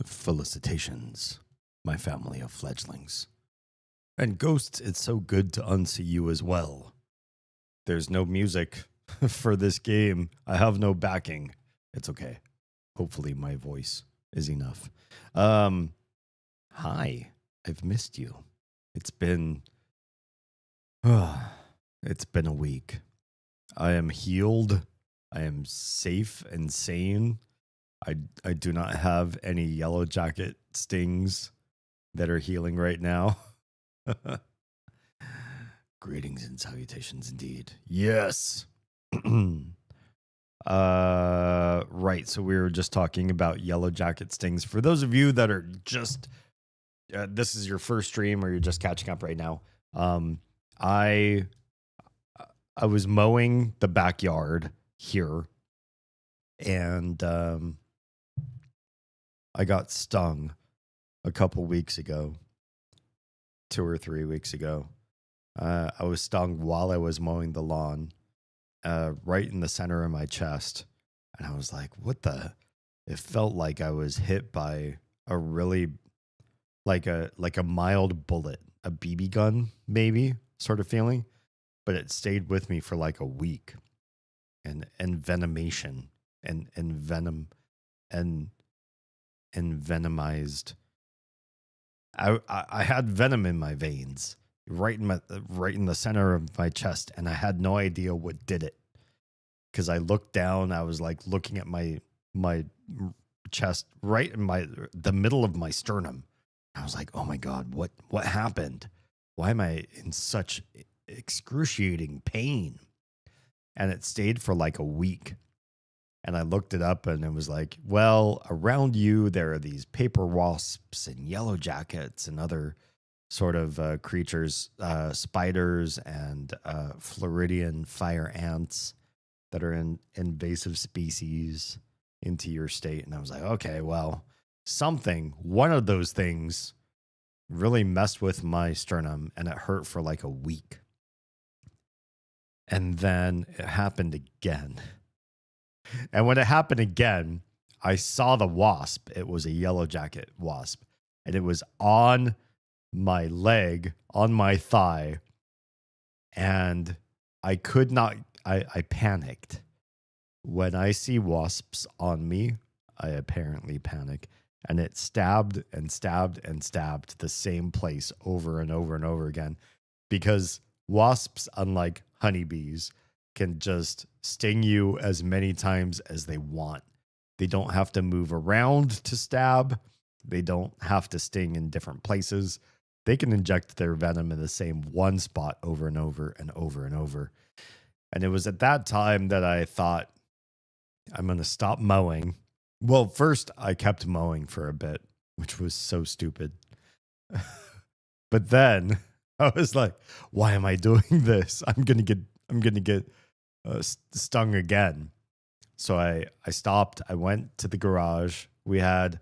Felicitations, my family of fledglings. And Ghosts, it's so good to unsee you as well. There's no music for this game. I have no backing. It's okay. Hopefully my voice is enough. Hi, I've missed you. It's been a week. I am healed. I am safe and sane. I do not have any yellow jacket stings that are healing right now. Greetings and salutations indeed. Yes. Right. So we were just talking about yellow jacket stings. For those of you that are just, this is your first stream or you're just catching up right now. I was mowing the backyard here and, I got stung a couple weeks ago, 2 or 3 weeks ago. I was stung while I was mowing the lawn, right in the center of my chest. And I was like, what the? It felt like I was hit by a really, like a mild bullet, a BB gun, maybe, sort of feeling. But it stayed with me for like a week. And venomation and venom and venomized. I had venom in my veins, right in the center of my chest, and I had no idea what did it. Because I looked down, I was like looking at my chest, right in the middle of my sternum. I was like, oh my God, what happened? why am I in such excruciating pain? And it stayed for like a week. And I looked it up and it was like, well, around you, there are these paper wasps and yellow jackets and other sort of creatures, spiders and Floridian fire ants that are invasive species into your state. And I was like, okay, well, one of those things really messed with my sternum and it hurt for like a week. And then it happened again. And when it happened again, I saw the wasp. It was a yellow jacket wasp. And it was on my leg, on my thigh. And I could not, I panicked. When I see wasps on me, I apparently panic. And it stabbed and stabbed and stabbed the same place over and over and over again. Because wasps, unlike honeybees, can just sting you as many times as they want. They don't have to move around to stab. They don't have to sting in different places. They can inject their venom in the same one spot over and over and over and over. And it was at that time that I thought, I'm going to stop mowing. Well, first I kept mowing for a bit, which was so stupid. But then I was like, why am I doing this? I'm going to get stung again. So I stopped. I went to the garage. We had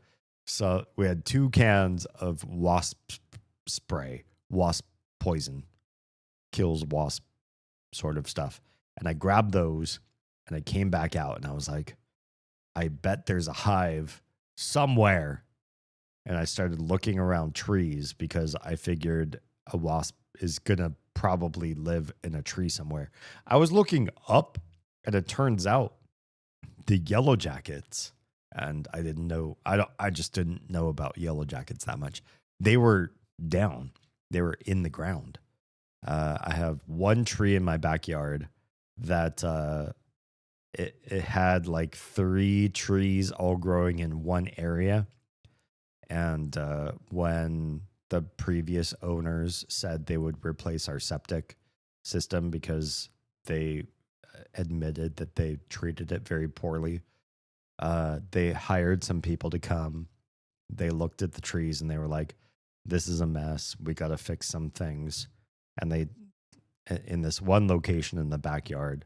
2 cans of wasp spray, wasp poison, kills wasp sort of stuff. And I grabbed those and I came back out and I was like, I bet there's a hive somewhere. And I started looking around trees because I figured a wasp is going to probably live in a tree somewhere. I was looking up and it turns out the yellow jackets, and I didn't know, I just didn't know about yellow jackets that much. They were down. They were in the ground. I have one tree in my backyard that it had like 3 trees all growing in one area. And when the previous owners said they would replace our septic system because they admitted that they treated it very poorly, they hired some people to come. They looked at the trees and they were like, this is a mess. We got to fix some things. And they, in this one location in the backyard,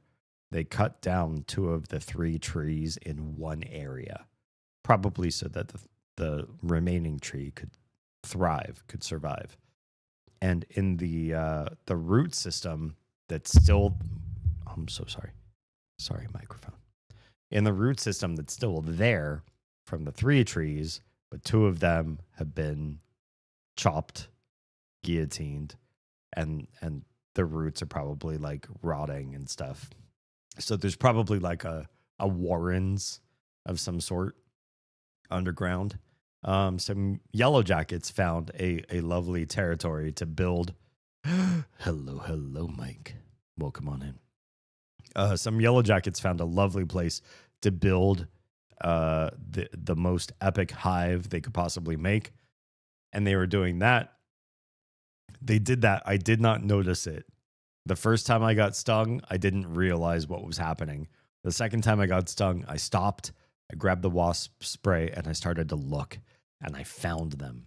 they cut down 2 of the 3 trees in one area, probably so that the remaining tree could thrive, could survive. And in the root system that's still, I'm so sorry, microphone. In the root system that's still there from the 3 trees, but 2 of them have been chopped, guillotined, and the roots are probably like rotting and stuff. So there's probably like a warrens of some sort underground. Some yellow jackets found a lovely territory to build. Hello, Mike. Welcome on in. Some yellow jackets found a lovely place to build the most epic hive they could possibly make. And they were doing that. They did that. I did not notice it. The first time I got stung, I didn't realize what was happening. The second time I got stung, I stopped. I grabbed the wasp spray and I started to look. And I found them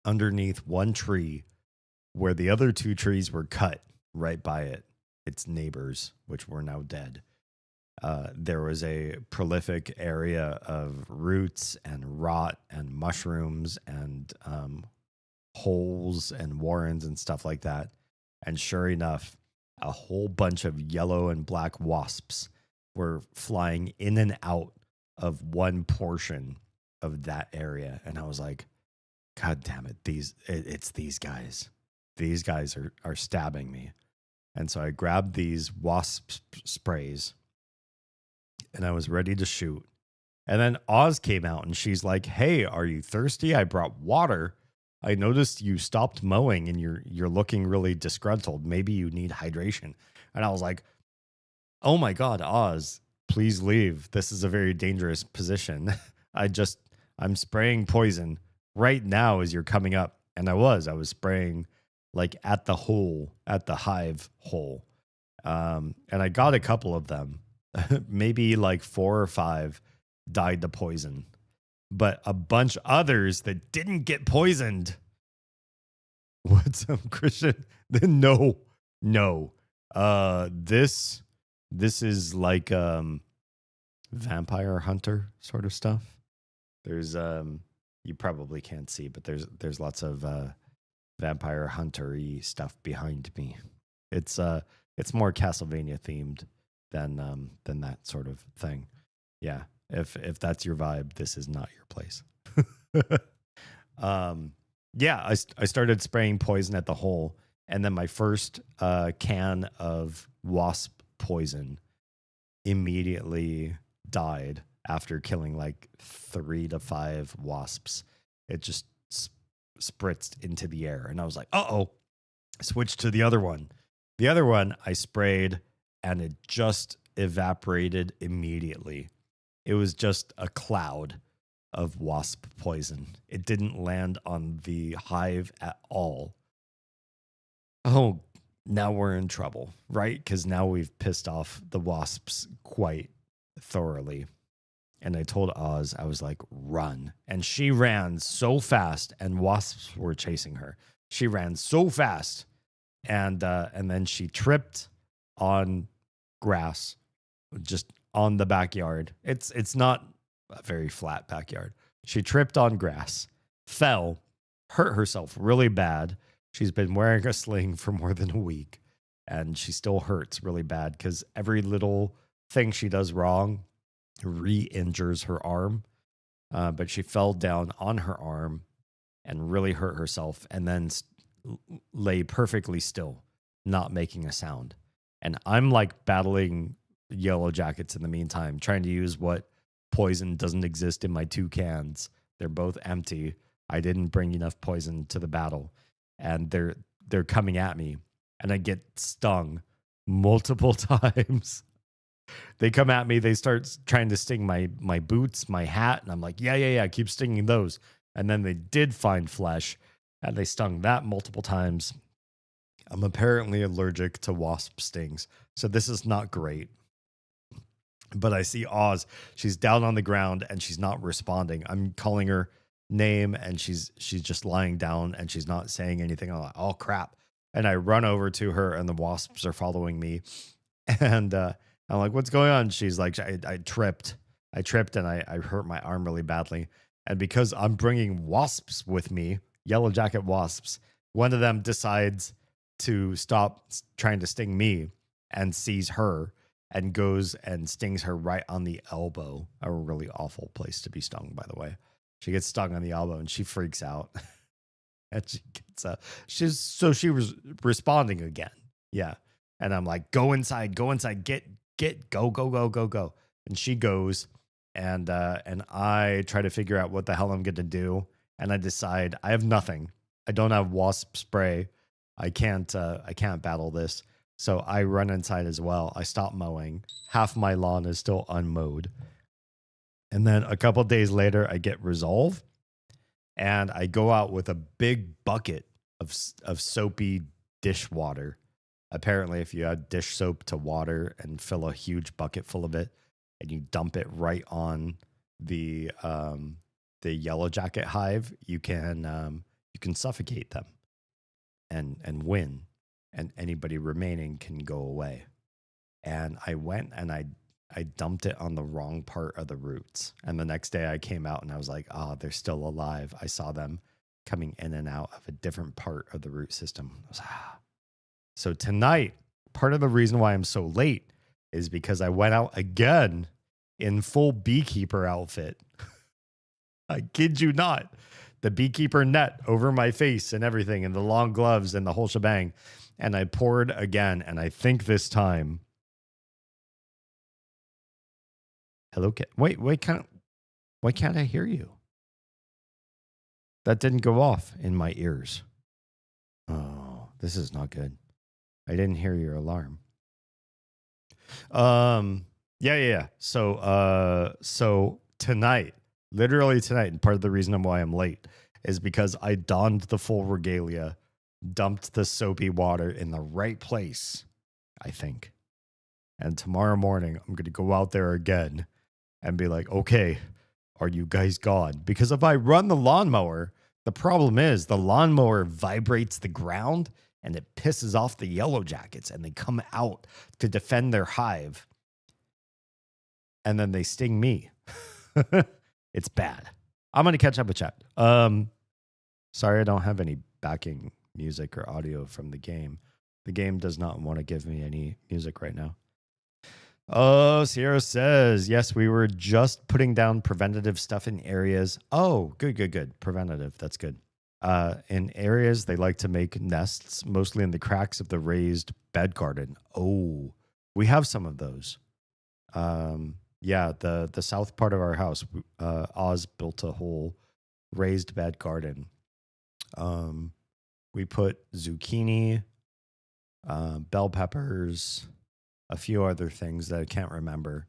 underneath one tree where the other 2 trees were cut right by it. Its neighbors, which were now dead. There was a prolific area of roots and rot and mushrooms and holes and warrens and stuff like that. And sure enough, a whole bunch of yellow and black wasps were flying in and out of one portion of that area. And I was like, God damn it, it's these guys. These guys are stabbing me. And so I grabbed these wasp sprays and I was ready to shoot. And then Oz came out and she's like, hey, are you thirsty? I brought water. I noticed you stopped mowing and you're looking really disgruntled. Maybe you need hydration. And I was like, oh my God, Oz, please leave. This is a very dangerous position. I'm spraying poison right now as you're coming up. And I was spraying like at the hole, at the hive hole. And I got a couple of them. Maybe like 4 or 5 died to poison, but a bunch others that didn't get poisoned. What's up, Christian? No, no. This is like vampire hunter sort of stuff. There's you probably can't see, but there's lots of vampire hunter-y stuff behind me. It's more Castlevania themed than that sort of thing. Yeah. If that's your vibe, this is not your place. Yeah, I started spraying poison at the hole, and then my first can of wasp poison immediately died after killing like 3 to 5 wasps. It just spritzed into the air, and I was like, "Uh-oh." Switched to the other one. The other one I sprayed, and it just evaporated immediately. It was just a cloud of wasp poison. It didn't land on the hive at all. Oh, now we're in trouble, right? Because now we've pissed off the wasps quite thoroughly. And I told Oz, I was like, run. And she ran so fast, and wasps were chasing her. She ran so fast, and then she tripped on grass, just on the backyard. It's not a very flat backyard. She tripped on grass, fell, hurt herself really bad. She's been wearing a sling for more than a week, and she still hurts really bad because every little thing she does wrong re-injures her arm. But she fell down on her arm and really hurt herself, and then lay perfectly still, not making a sound. And I'm like battling yellow jackets in the meantime, trying to use what poison doesn't exist in my 2 cans. They're both empty. I didn't bring enough poison to the battle, and they're coming at me, and I get stung multiple times. They come at me, they start trying to sting my boots, my hat, and I'm like, yeah, keep stinging those. And then they did find flesh, and they stung that multiple times. I'm apparently allergic to wasp stings, so this is not great. But I see Oz. She's down on the ground, and she's not responding. I'm calling her name, and she's just lying down, and she's not saying anything. I'm like, oh, crap. And I run over to her, and the wasps are following me. And I'm like, what's going on? She's like, I tripped. I tripped, and I hurt my arm really badly. And because I'm bringing wasps with me, yellow jacket wasps, one of them decides to stop trying to sting me and sees her and goes and stings her right on the elbow. A really awful place to be stung, by the way. She gets stung on the elbow, and she freaks out. And she gets she was responding again. Yeah. And I'm like, go inside, go. And she goes, and I try to figure out what the hell I'm going to do. And I decide I have nothing. I don't have wasp spray. I can't battle this. So I run inside as well. I stop mowing. Half my lawn is still unmowed. And then a couple days later, I get resolve, and I go out with a big bucket of soapy dishwater. Apparently, if you add dish soap to water and fill a huge bucket full of it, and you dump it right on the yellow jacket hive, you can suffocate them and win, and anybody remaining can go away. And I went and I dumped it on the wrong part of the roots. And the next day I came out and I was like, they're still alive. I saw them coming in and out of a different part of the root system. I was, So tonight, part of the reason why I'm so late is because I went out again in full beekeeper outfit. I kid you not. The beekeeper net over my face and everything, and the long gloves and the whole shebang. And I poured again, and I think this time... Hello, wait, why can't I hear you? That didn't go off in my ears. Oh, this is not good. I didn't hear your alarm. Yeah. So tonight, literally tonight, and part of the reason why I'm late is because I donned the full regalia dumped the soapy water in the right place, I think. And tomorrow morning, I'm going to go out there again and be like, okay, are you guys gone? Because if I run the lawnmower, the problem is the lawnmower vibrates the ground and it pisses off the yellow jackets and they come out to defend their hive. And then they sting me. It's bad. I'm going to catch up with chat. Sorry, I don't have any backing music or audio from the game. The game does not want to give me any music right now. Oh, Sierra says, yes, we were just putting down preventative stuff in areas. Oh, good. Preventative. That's good. In areas, they like to make nests, mostly in the cracks of the raised bed garden. Oh, we have some of those. Yeah, the south part of our house, Oz built a whole raised bed garden. We put zucchini, bell peppers, a few other things that I can't remember,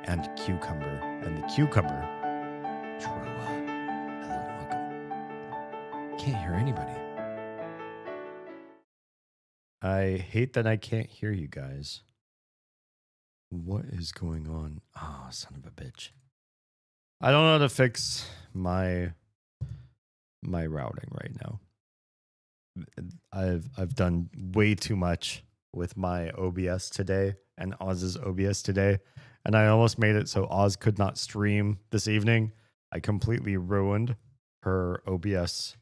and cucumber. And the cucumber, Troa, hello and welcome. Can't hear anybody. I hate that I can't hear you guys. What is going on? Oh, son of a bitch. I don't know how to fix my routing right now. I've done way too much with my OBS today and Oz's OBS today, and I almost made it so Oz could not stream this evening. I completely ruined her OBS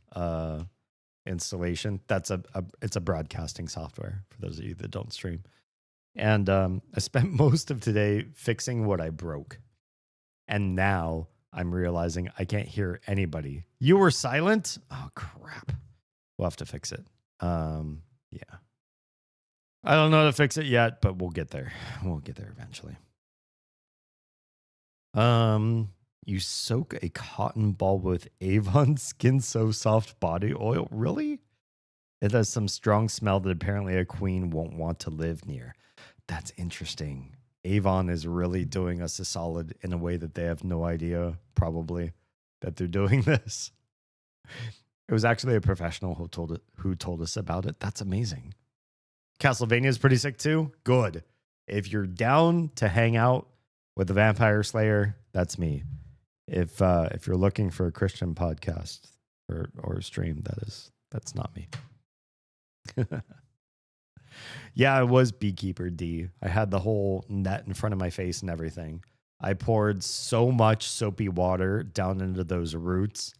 installation. It's a broadcasting software for those of you that don't stream. And I spent most of today fixing what I broke. And now I'm realizing I can't hear anybody. You were silent? Oh, crap. We'll have to fix it. Yeah. I don't know how to fix it yet, but we'll get there. We'll get there eventually. You soak a cotton ball with Avon Skin So Soft body oil. Really? It has some strong smell that apparently a queen won't want to live near. That's interesting. Avon is really doing us a solid in a way that they have no idea, probably, that they're doing this. It was actually a professional who told us about it. That's amazing. Castlevania is pretty sick too. Good. If you're down to hang out with the Vampire Slayer, that's me. If you're looking for a Christian podcast or stream, that's not me. Yeah, I was Beekeeper D. I had the whole net in front of my face and everything. I poured so much soapy water down into those roots.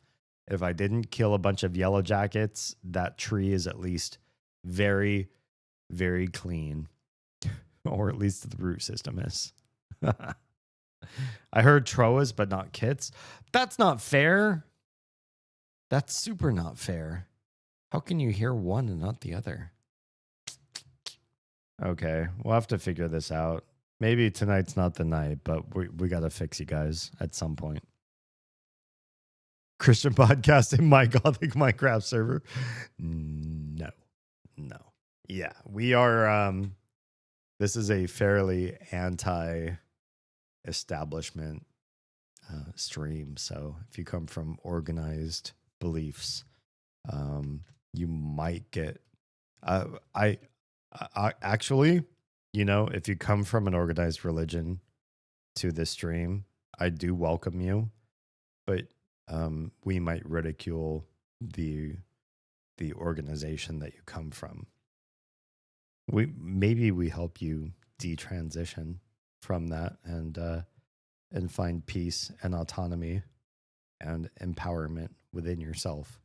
If I didn't kill a bunch of yellow jackets, that tree is at least very, very clean. Or at least the root system is. I heard Troas, but not kits. That's not fair. That's super not fair. How can you hear one and not the other? Okay, we'll have to figure this out. Maybe tonight's not the night, but we got to fix you guys at some point. Christian podcast in my Gothic Minecraft server? No. Yeah, we are. This is a fairly anti-establishment stream. So if you come from organized beliefs, you might get. I actually, if you come from an organized religion to this stream, I do welcome you, but we might ridicule the organization that you come from. Maybe we help you detransition from that and find peace and autonomy and empowerment within yourself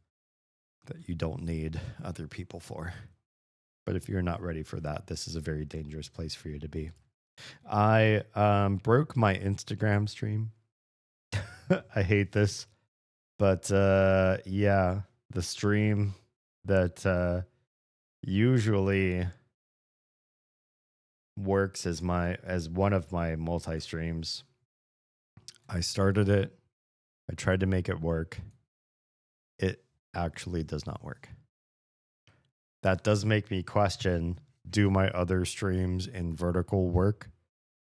that you don't need other people for. But if you're not ready for that, this is a very dangerous place for you to be. I broke my Instagram stream. I hate this. But yeah, the stream that usually works as one of my multi-streams. I started it. I tried to make it work. It actually does not work. That does make me question, do my other streams in vertical work?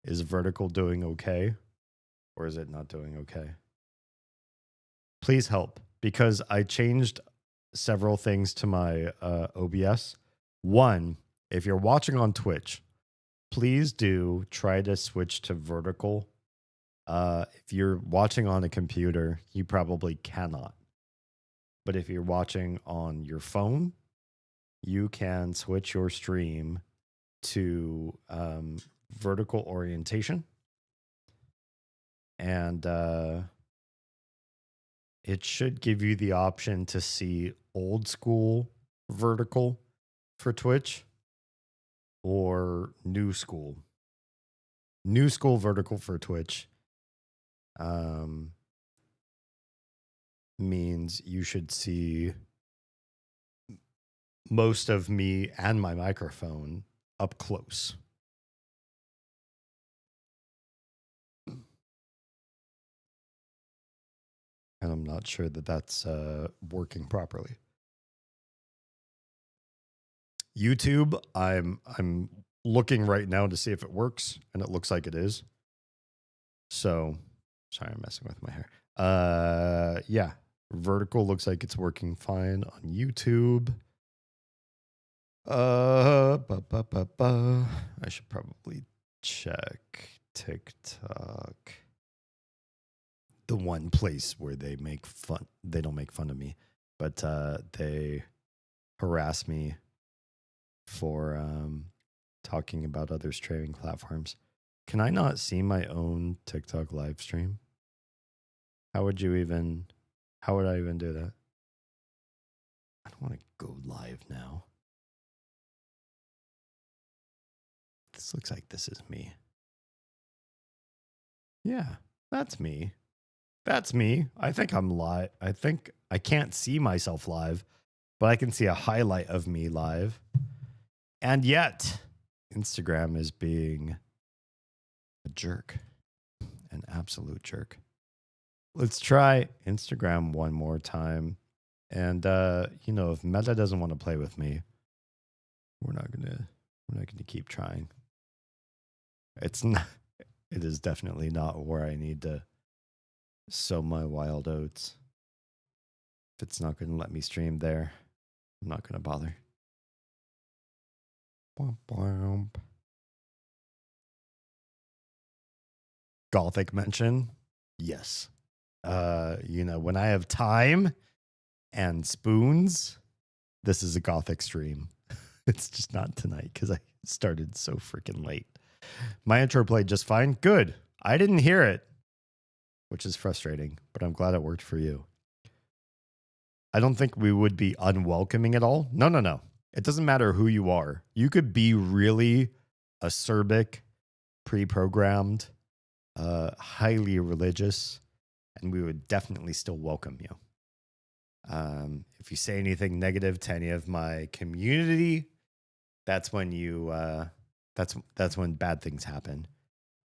Is vertical doing okay? Or is it not doing okay? Please help, because I changed several things to my OBS. One, if you're watching on Twitch, please do try to switch to vertical. If you're watching on a computer, you probably cannot. But if you're watching on your phone, you can switch your stream to vertical orientation. And it should give you the option to see old school vertical for Twitch or new school. New school vertical for Twitch means you should see most of me and my microphone up close. And I'm not sure that that's working properly. YouTube, I'm looking right now to see if it works, and it looks like it is. So, sorry, I'm messing with my hair. Yeah, vertical looks like it's working fine on YouTube. I should probably check TikTok. The one place where they make fun, they don't make fun of me, but they harass me for talking about other streaming platforms. Can I not see my own TikTok live stream? How would I even do that? I don't want to go live now. This looks like this is me. Yeah, that's me. That's me. I think I'm live. I think I can't see myself live, but I can see a highlight of me live. And yet, Instagram is being a jerk, an absolute jerk. Let's try Instagram one more time. And if Meta doesn't want to play with me, we're not gonna keep trying. It is definitely not where I need to sow my wild oats. If it's not going to let me stream there, I'm not going to bother. Gothic mention? Yes. When I have time and spoons, this is a Gothic stream. It's just not tonight because I started so freaking late. My intro played just fine. Good. I didn't hear it, which is frustrating, but I'm glad it worked for you. I don't think we would be unwelcoming at all. No. It doesn't matter who you are. You could be really acerbic, pre-programmed, highly religious, and we would definitely still welcome you. If you say anything negative to any of my community, that's when that's when bad things happen.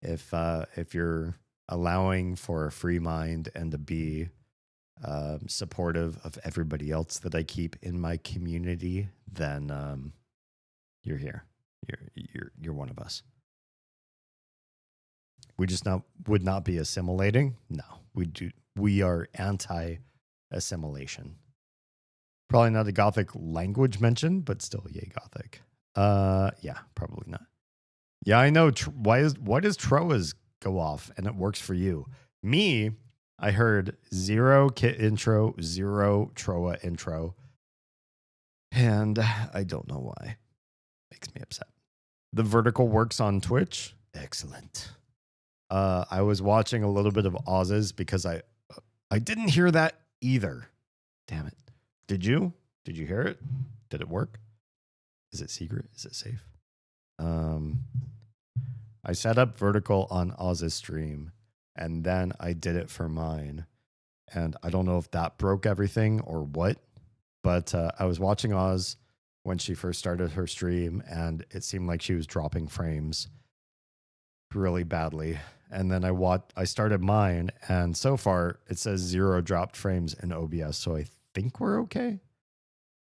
If you're allowing for a free mind and to be supportive of everybody else that I keep in my community, then you're here. You're one of us. We just would not be assimilating. No, we are anti-assimilation. Probably not a Gothic language mentioned, but still, yay Gothic. Yeah, probably not. Yeah, I know. Why does Troas go off and it works for you? Me, I heard 0 kit intro, 0 Troa intro, and I don't know why. Makes me upset. The vertical works on Twitch. Excellent. I was watching a little bit of Oz's because I didn't hear that either. Damn it. Did you? Did you hear it? Did it work? Is it secret? Is it safe? I set up vertical on Oz's stream, and then I did it for mine. And I don't know if that broke everything or what, but I was watching Oz when she first started her stream, and it seemed like she was dropping frames really badly. And then I started mine, and so far it says 0 dropped frames in OBS, so I think we're okay.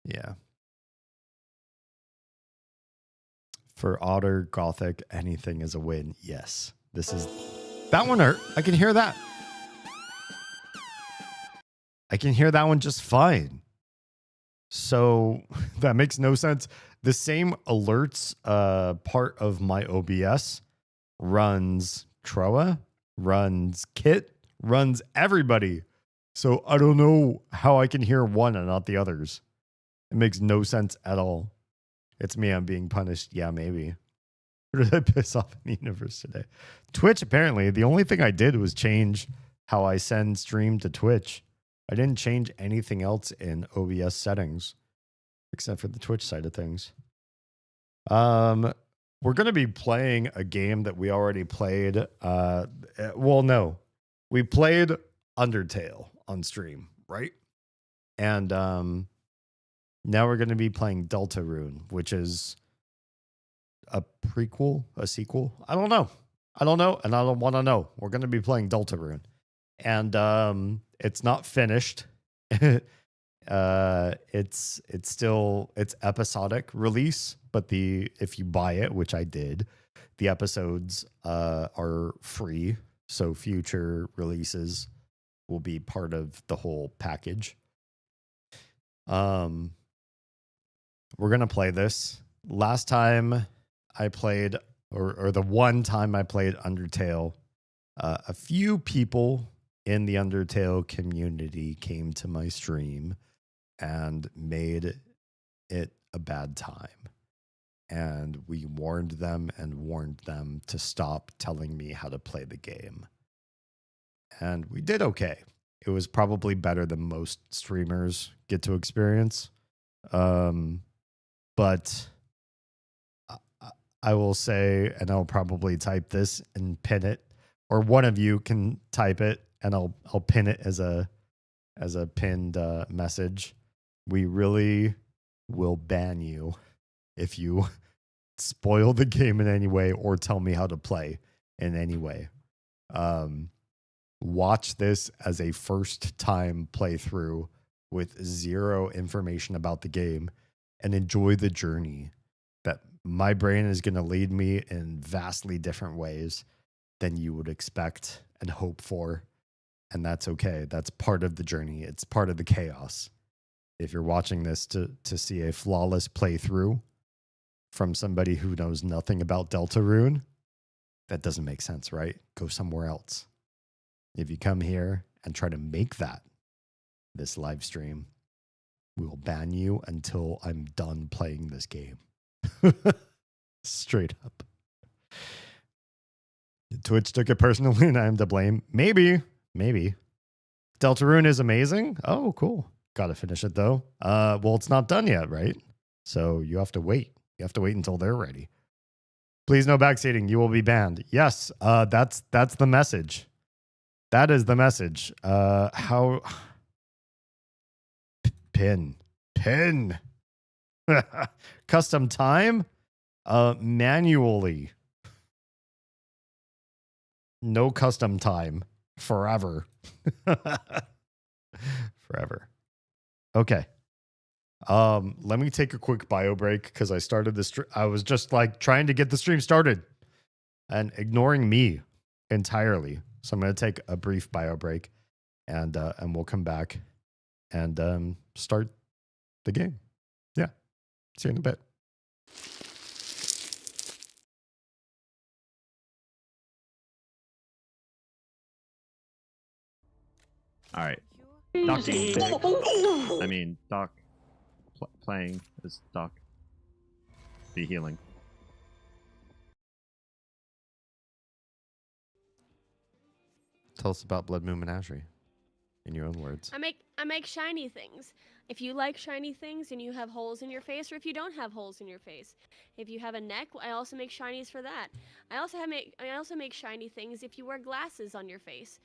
Yeah. For Otter, Gothic, anything is a win. Yes. That one hurt. I can hear that. I can hear that one just fine. So that makes no sense. The same alerts part of my OBS runs Troa, runs Kit, runs everybody. So I don't know how I can hear one and not the others. It makes no sense at all. It's me, I'm being punished. Yeah, maybe. Or did I piss off in the universe today? Twitch, apparently, the only thing I did was change how I send stream to Twitch. I didn't change anything else in OBS settings, except for the Twitch side of things. We're going to be playing a game that we already played. Well, no. We played Undertale on stream, right? And now we're going to be playing Deltarune, which is a prequel, a sequel. I don't know, and I don't want to know. We're going to be playing Deltarune, and it's not finished. It's episodic release, but if you buy it, which I did, the episodes are free, so future releases will be part of the whole package. We're gonna play this. Last time I played, or the one time I played Undertale, a few people in the Undertale community came to my stream and made it a bad time. And we warned them to stop telling me how to play the game. And we did okay. It was probably better than most streamers get to experience. But I will say, and I'll probably type this and pin it, or one of you can type it and I'll pin it as a pinned message. We really will ban you if you spoil the game in any way or tell me how to play in any way. Watch this as a first time playthrough with zero information about the game and enjoy the journey. That my brain is going to lead me in vastly different ways than you would expect and hope for. And that's okay. That's part of the journey. It's part of the chaos. If you're watching this to see a flawless playthrough from somebody who knows nothing about Deltarune, that doesn't make sense, right? Go somewhere else. If you come here and try to make this live stream, we will ban you until I'm done playing this game. Straight up. Twitch took it personally and I'm to blame. Maybe. Deltarune is amazing. Oh, cool. Got to finish it though. Well, it's not done yet, right? So you have to wait. You have to wait until they're ready. Please no backseating. You will be banned. Yes, that's the message. That is the message. How pin custom time manually. No custom time forever. Forever. Okay. Let me take a quick bio break because I started this. I was just like trying to get the stream started and ignoring me entirely. So I'm going to take a brief bio break and we'll come back and start the game. Yeah. See you in a bit. All right. Doc playing is Doc. Be healing. Tell us about Blood Moon Menagerie in your own words. I make shiny things. If you like shiny things and you have holes in your face, or if you don't have holes in your face, if you have a neck, I also make shinies for that. I also make shiny things if you wear glasses on your face,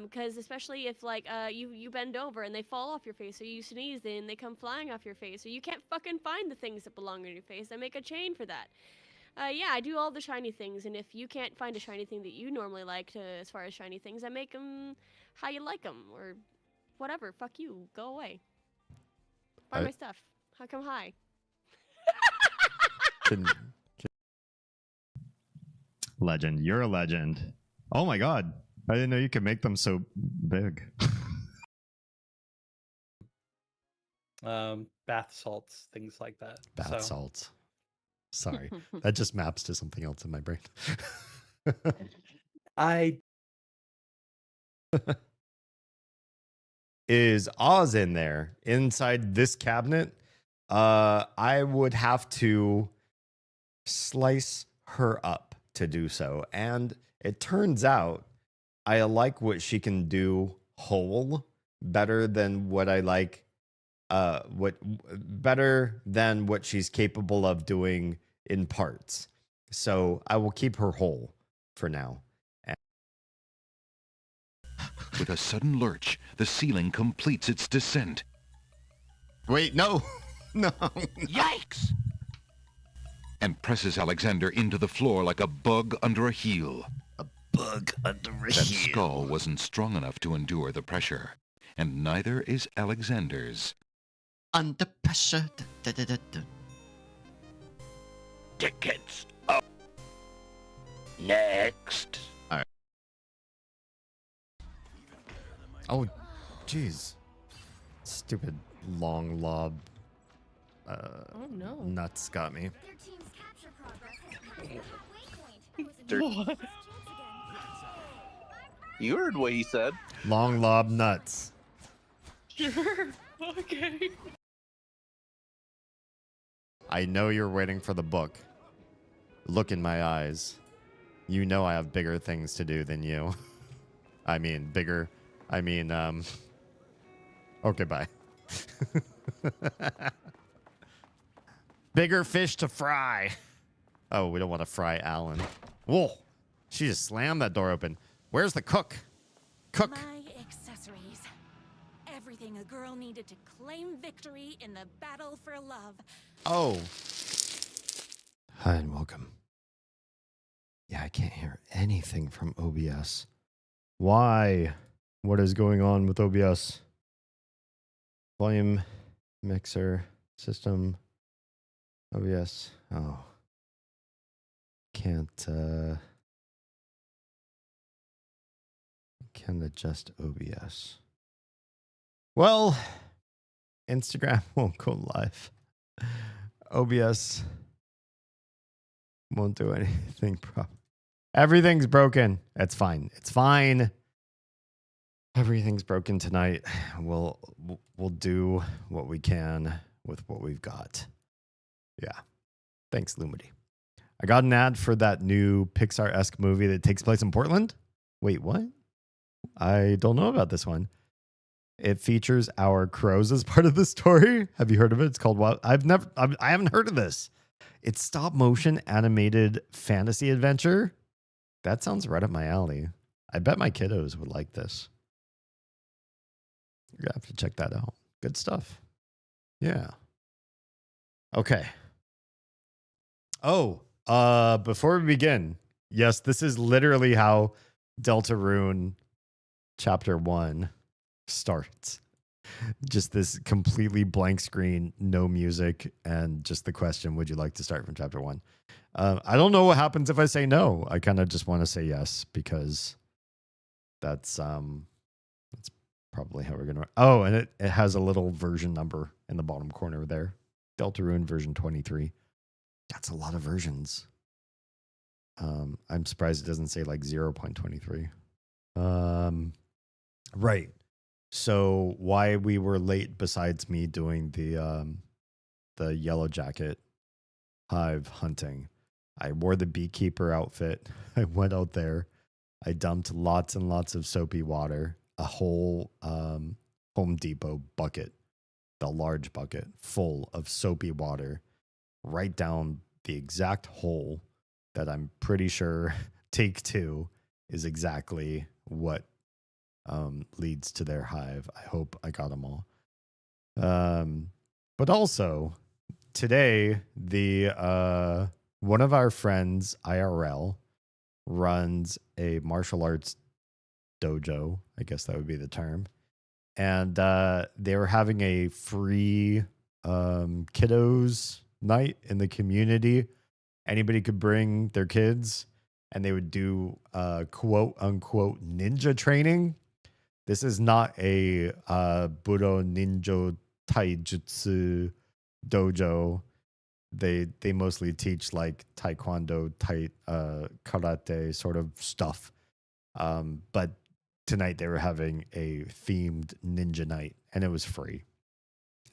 because especially if like you bend over and they fall off your face, or you sneeze and they come flying off your face, or you can't fucking find the things that belong on your face. I make a chain for that. Yeah, I do all the shiny things, and if you can't find a shiny thing that you normally like as far as shiny things, I make them how you like them, or whatever. Fuck you. Go away. Buy my stuff. How come hi? Legend. You're a legend. Oh my god. I didn't know you could make them so big. bath salts, things like that. Bath salts. Sorry, that just maps to something else in my brain. I Is Oz in there inside this cabinet? I would have to slice her up to do so. And it turns out I like what she can do whole better than what I like better than what she's capable of doing in parts. So I will keep her whole for now. With a sudden lurch, the ceiling completes its descent. Wait, no. No. Yikes! And presses Alexander into the floor like a bug under a heel. A bug under a That heel. skull wasn't strong enough to endure the pressure, and neither is Alexander's. Under pressure. Tickets up. Next. All right. Oh, jeez. Stupid long lob. Oh no. Nuts got me. Their team's capture progress has passed the waypoint. What? You heard what he said. Long lob nuts. Sure. Okay. I know you're waiting for the book. Look in my eyes. You know I have bigger things to do than you. I mean, bigger. I mean, okay, bye. Bigger fish to fry. Oh, we don't want to fry Alan. Whoa. She just slammed that door open. Where's the cook? Cook. My accessories. Everything a girl needed to claim victory in the battle for love. Oh. Hi and welcome. Yeah, I can't hear anything from OBS. Why? What is going on with OBS? Volume, mixer, system, OBS. Oh. Can't adjust OBS. Well, Instagram won't go live. OBS won't do anything proper. Everything's broken. It's fine. It's fine. Everything's broken tonight. We'll do what we can with what we've got. Yeah. Thanks, Lumity. I got an ad for that new Pixar-esque movie that takes place in Portland. Wait, what? I don't know about this one. It features our crows as part of the story. Have you heard of it? It's called Wild. I haven't heard of this. It's stop motion animated fantasy adventure. That sounds right up my alley. I bet my kiddos would like this. You have to check that out. Good stuff. Yeah. Okay. Oh, before we begin, yes, this is literally how Deltarune Chapter 1 starts. Just this completely blank screen, no music, and just the question, would you like to start from Chapter 1? I don't know what happens if I say no. I kind of just want to say yes, because that's probably how we're going to... Oh, and it has a little version number in the bottom corner there. Deltarune version 23. That's a lot of versions. I'm surprised it doesn't say like 0.23. Right. So why we were late besides me doing the yellow jacket hive hunting. I wore the beekeeper outfit. I went out there. I dumped lots and lots of soapy water, a whole Home Depot bucket, the large bucket full of soapy water, right down the exact hole that I'm pretty sure take 2 is exactly what leads to their hive. I hope I got them all. But also today, the one of our friends, IRL, runs a martial arts dojo. I guess that would be the term. And they were having a free kiddos night in the community. Anybody could bring their kids, and they would do quote unquote ninja training. This is not a Budo Ninja taijutsu dojo. They mostly teach like taekwondo, karate sort of stuff. But tonight they were having a themed ninja night, and it was free.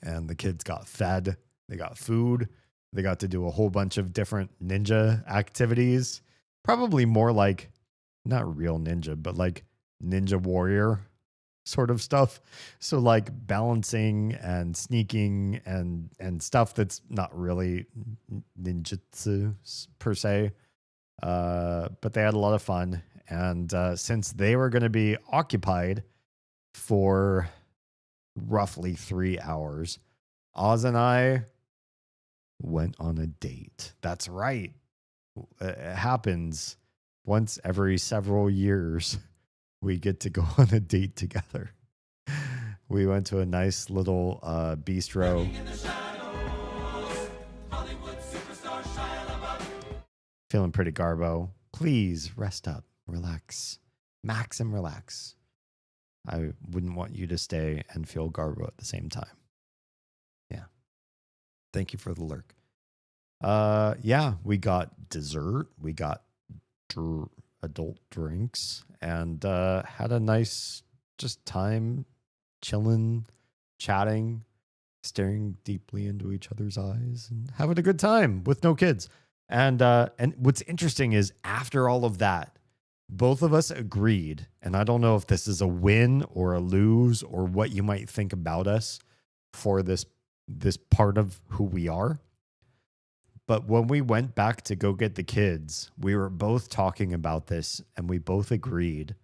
And the kids got fed, they got food, they got to do a whole bunch of different ninja activities. Probably more like not real ninja, but like ninja warrior sort of stuff. So like balancing and sneaking and stuff that's not really ninjutsu per se. But they had a lot of fun. And since they were going to be occupied for roughly 3 hours, Oz and I went on a date. That's right. It happens once every several years. We get to go on a date together. We went to a nice little bistro. Feeling pretty garbo. Please rest up, relax, max and relax. I wouldn't want you to stay and feel garbo at the same time. Yeah. Thank you for the lurk. Yeah, we got dessert. We got adult drinks and had a nice just time chilling, chatting, staring deeply into each other's eyes and having a good time with no kids. And what's interesting is after all of that, both of us agreed, and I don't know if this is a win or a lose or what you might think about us for this part of who we are. But when we went back to go get the kids, we were both talking about this and we both agreed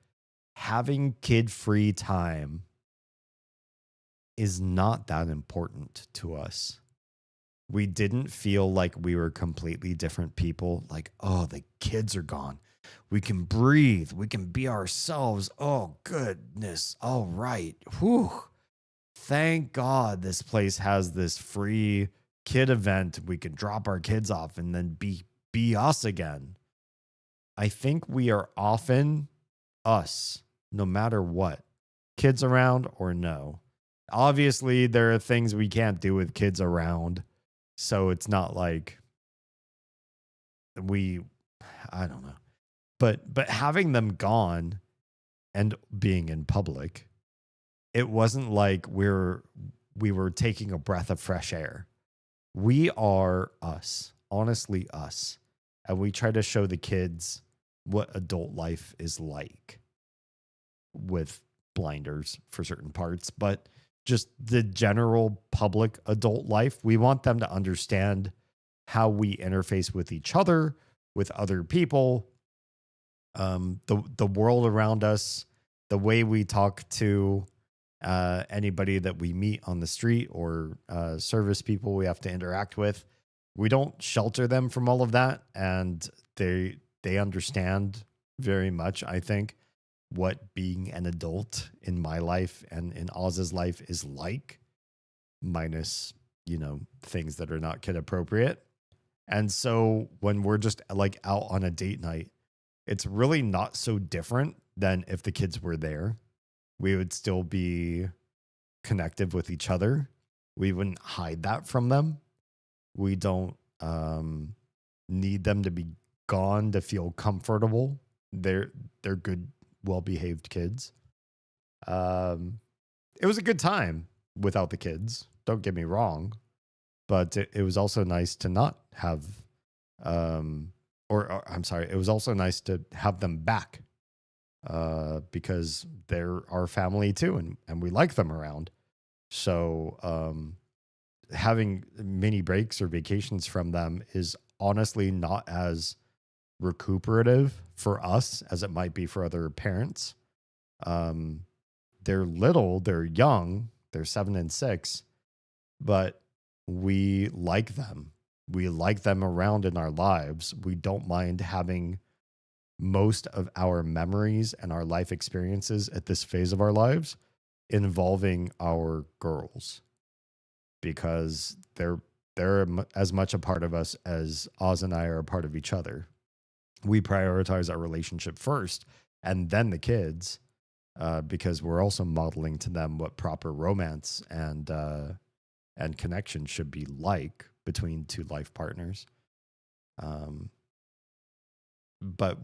having kid-free time is not that important to us. We didn't feel like we were completely different people. Like, oh, the kids are gone. We can breathe. We can be ourselves. Oh, goodness. All right. Whew. Thank God this place has this free kid event. We can drop our kids off and then be us again. I think we are often us, no matter what. Kids around or no. Obviously, there are things we can't do with kids around. So it's not like I don't know. But having them gone and being in public, it wasn't like we were taking a breath of fresh air. We are us, honestly us. And we try to show the kids what adult life is like with blinders for certain parts, but just the general public adult life. We want them to understand how we interface with each other, with other people, the world around us, the way we talk to anybody that we meet on the street or service people we have to interact with. We don't shelter them from all of that, and they understand very much, I think, what being an adult in my life and in Oz's life is like, minus, things that are not kid appropriate. And so when we're just like out on a date night, it's really not so different than if the kids were there. We would still be connective with each other. We wouldn't hide that from them. We don't need them to be gone to feel comfortable. They're good, well-behaved kids. It was a good time without the kids. Don't get me wrong. But it was also nice to not have, I'm sorry, it was also nice to have them back because they're our family too, and we like them around. So having mini breaks or vacations from them is honestly not as recuperative for us as it might be for other parents. They're little, they're young, they're 7 and 6, but we like them. We like them around in our lives. We don't mind having most of our memories and our life experiences at this phase of our lives involving our girls, because they're as much a part of us as Oz and I are a part of each other. We prioritize our relationship first and then the kids, because we're also modeling to them what proper romance and and connection should be like between two life partners. But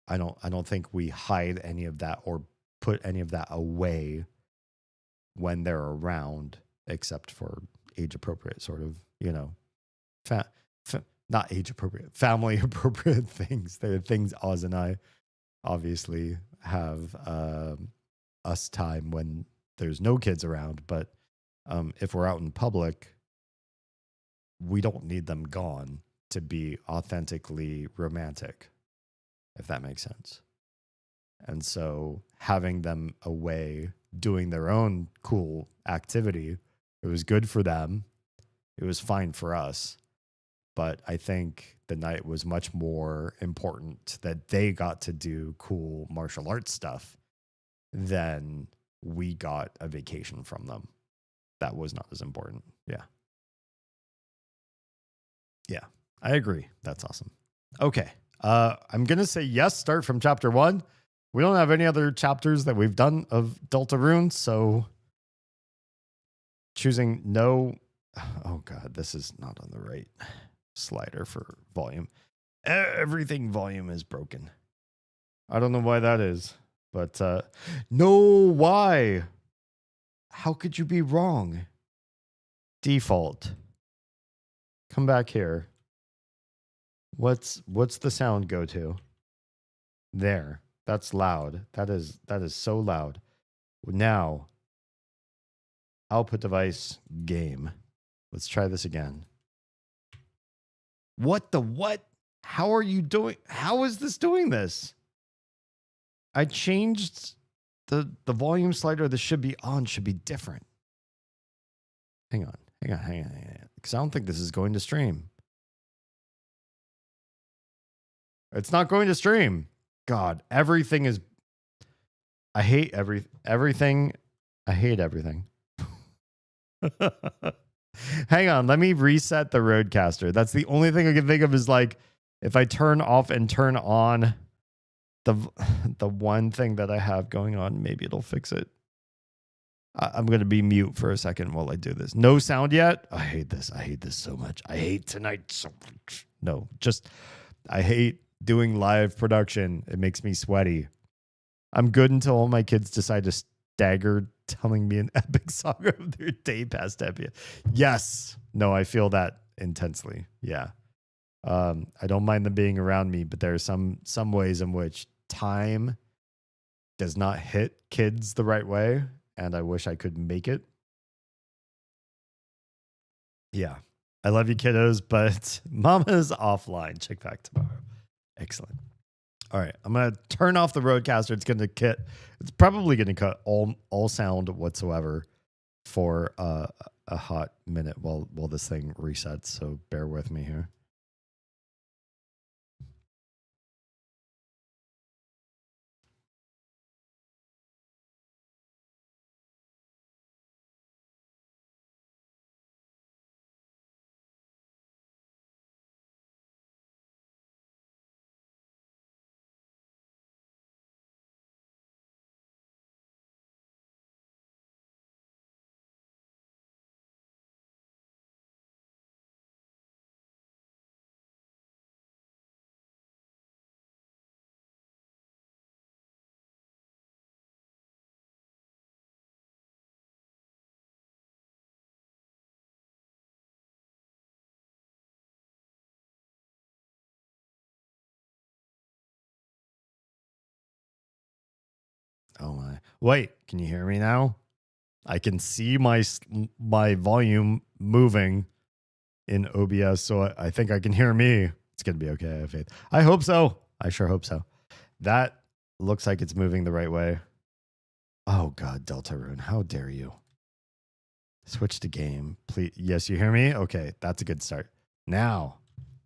I don't think we hide any of that or put any of that away when they're around, except for age appropriate sort of, not age appropriate, family appropriate things. There are things Oz and I obviously have us time when there's no kids around, but if we're out in public, we don't need them gone to be authentically romantic, if that makes sense. And so having them away doing their own cool activity, it was good for them. It was fine for us. But I think the night was much more important that they got to do cool martial arts stuff than we got a vacation from them. That was not as important. Yeah. Yeah, I agree. That's awesome. Okay. I'm going to say yes, start from chapter 1. We don't have any other chapters that we've done of Deltarune, so choosing no. Oh, God, this is not on the right slider for volume. Everything volume is broken. I don't know why that is, but no, why? How could you be wrong? Default. Come back here. What's the sound go to? There. That's loud. That is so loud. Now, output device game. Let's try this again. What the what? How are you doing? How is this doing this? I changed the volume slider. This should be on, should be different. Hang on. Because I don't think this is going to stream. It's not going to stream. God, everything is. I hate everything. I hate everything. Hang on, let me reset the Rodecaster. That's the only thing I can think of is like if I turn off and turn on the one thing that I have going on, maybe it'll fix it. I'm going to be mute for a second while I do this. No sound yet? I hate this. I hate this so much. I hate tonight so much. No, just I hate doing live production. It makes me sweaty. I'm good until all my kids decide to stagger telling me an epic saga of their day past Epia. Yes. No, I feel that intensely. Yeah. I don't mind them being around me, but there are some ways in which time does not hit kids the right way, and I wish I could make it. Yeah. I love you, kiddos, but Mama's offline. Check back tomorrow. Excellent. All right, I'm going to turn off the Rodecaster. It's probably going to cut all sound whatsoever for a hot minute while this thing resets, so bear with me here. Oh my. Wait, can you hear me now? I can see my volume moving in OBS, so I think I can hear me. It's going to be okay, I have faith. I hope so. I sure hope so. That looks like it's moving the right way. Oh God, Deltarune, how dare you? Switch to game, please. Yes, you hear me? Okay, that's a good start. Now,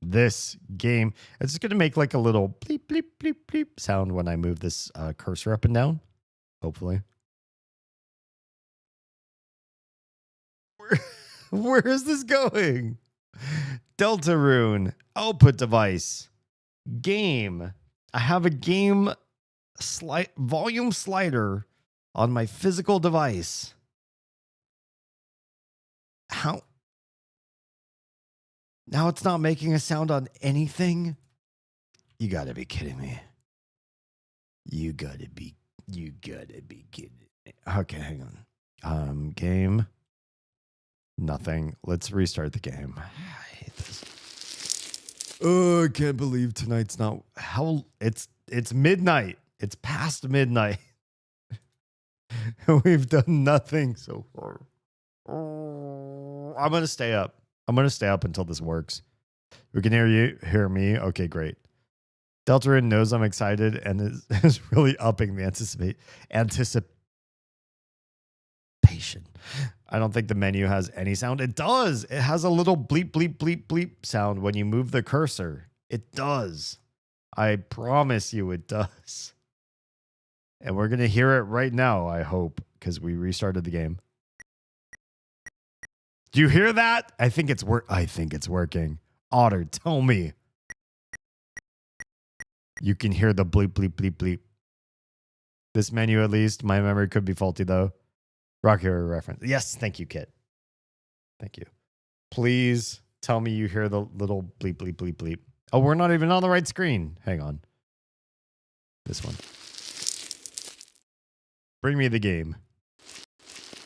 this game, it's just going to make like a little bleep, bleep, bleep, bleep sound when I move this cursor up and down, hopefully. Where is this going? Deltarune, output device, game. I have a game volume slider on my physical device. How? Now it's not making a sound on anything? You gotta be kidding me. You gotta be kidding me. Okay, hang on. Game. Nothing. Let's restart the game. I hate this. Oh, I can't believe tonight's not how it's midnight. It's past midnight. We've done nothing so far. Oh, I'm gonna stay up. I'm gonna stay up until this works. We can hear me. Okay, great. Deltarune knows I'm excited and is really upping the anticipation. I don't think the menu has any sound. It does. It has a little bleep, bleep, bleep, bleep sound when you move the cursor. It does. I promise you it does. And we're going to hear it right now, I hope, because we restarted the game. Do you hear that? I think it's working. Otter, tell me. You can hear the bleep, bleep, bleep, bleep. This menu, at least. My memory could be faulty, though. Rock Hero reference. Yes, thank you, Kit. Thank you. Please tell me you hear the little bleep, bleep, bleep, bleep. Oh, we're not even on the right screen. Hang on. This one. Bring me the game.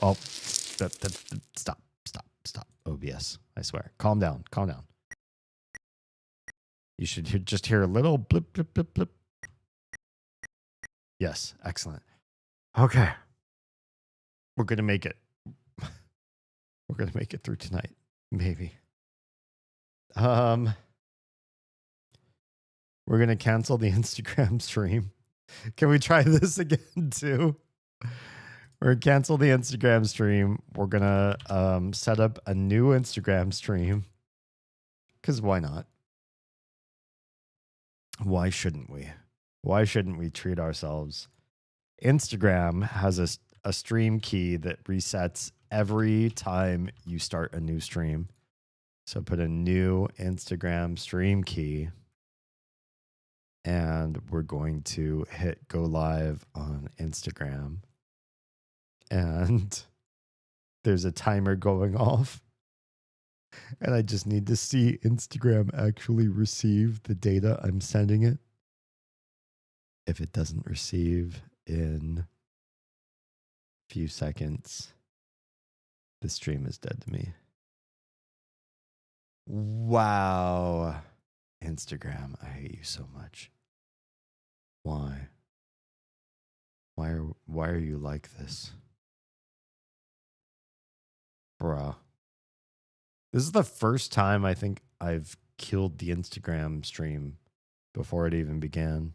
Oh, stop. OBS, I swear. Calm down. You should just hear a little blip, blip, blip, blip. Yes, excellent. Okay. We're going to make it. We're going to make it through tonight. Maybe. We're going to cancel the Instagram stream. Can we try this again too? We're going to cancel the Instagram stream. We're going to set up a new Instagram stream. Because why not? Why shouldn't we? Why shouldn't we treat ourselves? Instagram has a stream key that resets every time you start a new stream. So put a new Instagram stream key. And we're going to hit go live on Instagram. And there's a timer going off. And I just need to see Instagram actually receive the data I'm sending it. If it doesn't receive in a few seconds, the stream is dead to me. Wow. Instagram, I hate you so much. Why? Why are you like this? Bruh. This is the first time I think I've killed the Instagram stream before it even began.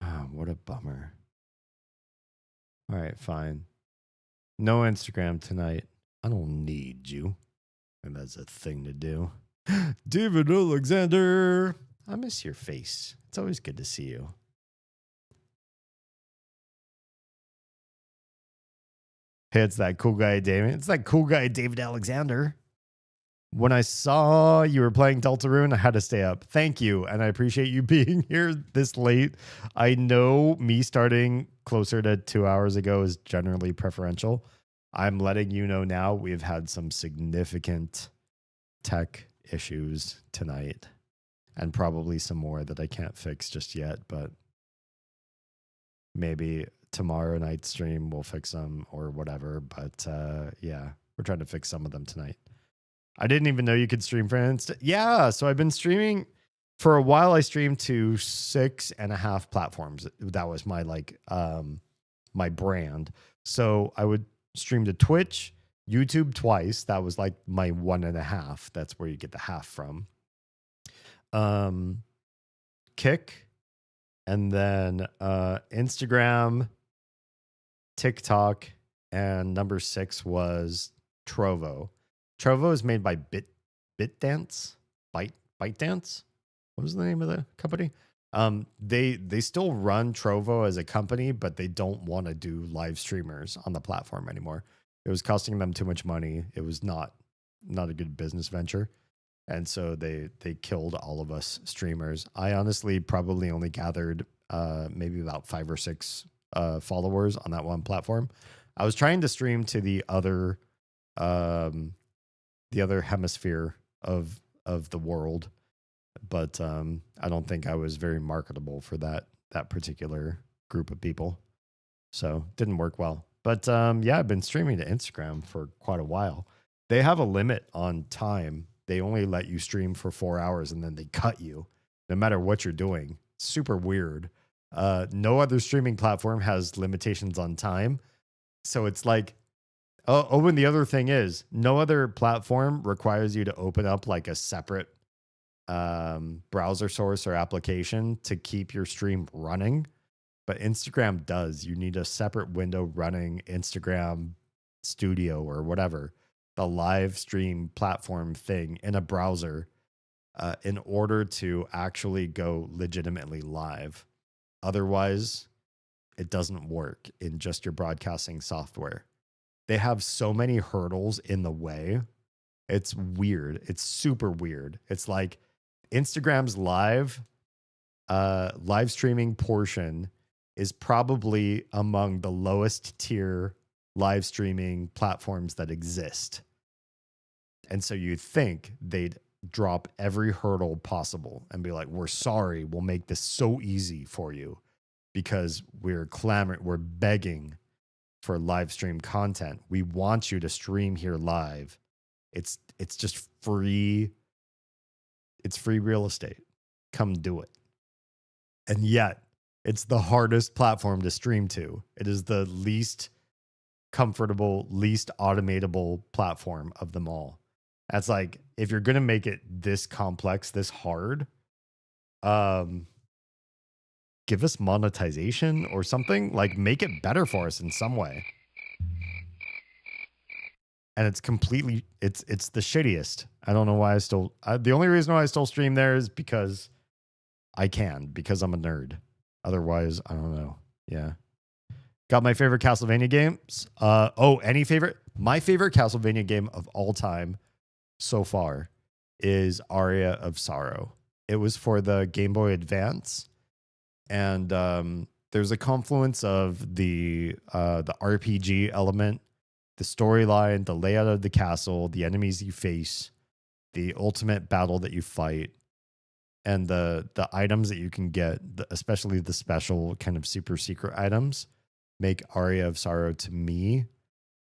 Oh, what a bummer. All right, fine. No Instagram tonight. I don't need you. And that's a thing to do. David Alexander. I miss your face. It's always good to see you. Hey, it's that cool guy, David. It's that cool guy, David Alexander. When I saw you were playing Deltarune, I had to stay up. Thank you. And I appreciate you being here this late. I know me starting closer to 2 hours ago is generally preferential. I'm letting you know now we've had some significant tech issues tonight. And probably some more that I can't fix just yet. But maybe tomorrow night's stream will fix them or whatever. But yeah, we're trying to fix some of them tonight. I didn't even know you could stream for Insta. Yeah, so I've been streaming for a while. I streamed to 6.5 platforms. That was my my brand. So I would stream to Twitch, YouTube twice. That was like my 1.5. That's where you get the half from. Kick, and then Instagram, TikTok, and number 6 was Trovo. Trovo is made by ByteDance. ByteDance? What was the name of the company? They still run Trovo as a company, but they don't want to do live streamers on the platform anymore. It was costing them too much money. It was not a good business venture. And so they killed all of us streamers. I honestly probably only gathered maybe about 5 or 6 followers on that one platform. I was trying to stream to the other the other hemisphere of the world, but I don't think I was very marketable for that particular group of people, so didn't work well. But yeah, I've been streaming to Instagram for quite a while. They have a limit on time. They only let you stream for 4 hours and then they cut you no matter what you're doing. Super weird. No other streaming platform has limitations on time. So it's like, oh, and the other thing is, no other platform requires you to open up like a separate browser source or application to keep your stream running. But Instagram does. You need a separate window running Instagram Studio or whatever, the live stream platform thing in a browser in order to actually go legitimately live. Otherwise, it doesn't work in just your broadcasting software. They have so many hurdles in the way. It's weird. It's super weird. It's like Instagram's live streaming portion is probably among the lowest tier live streaming platforms that exist. And so you'd think they'd drop every hurdle possible and be like, we're sorry, we'll make this so easy for you because we're begging for live stream content. We want you to stream here live. It's just free. It's free real estate. Come do it. And yet, it's the hardest platform to stream to. It is the least comfortable, least automatable platform of them all. That's like, if you're going to make it this complex, this hard, give us monetization or something. Like, make it better for us in some way. And it's completely, it's the shittiest. I don't know why the only reason why I still stream there is because I can, because I'm a nerd. Otherwise, I don't know. Yeah. Got my favorite Castlevania games. Any favorite? My favorite Castlevania game of all time so far is Aria of Sorrow. It was for the Game Boy Advance. And there's a confluence of the RPG element, the storyline, the layout of the castle, the enemies you face, the ultimate battle that you fight, and the items that you can get, especially the special kind of super secret items, make Aria of Sorrow to me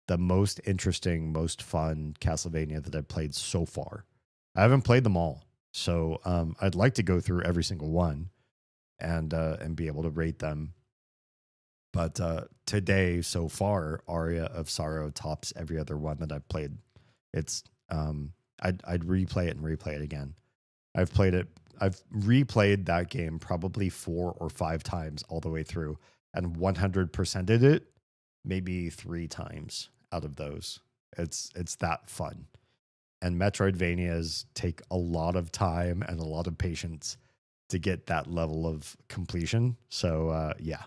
the most interesting, most fun Castlevania that I've played so far. I haven't played them all, so I'd like to go through every single one and be able to rate them. But today, so far, Aria of Sorrow tops every other one that I've played. It's I'd replay it and replay it again. I've replayed that game probably 4 or 5 times all the way through, and 100%ed it maybe 3 times out of those. It's that fun. And Metroidvanias take a lot of time and a lot of patience to get that level of completion. So yeah.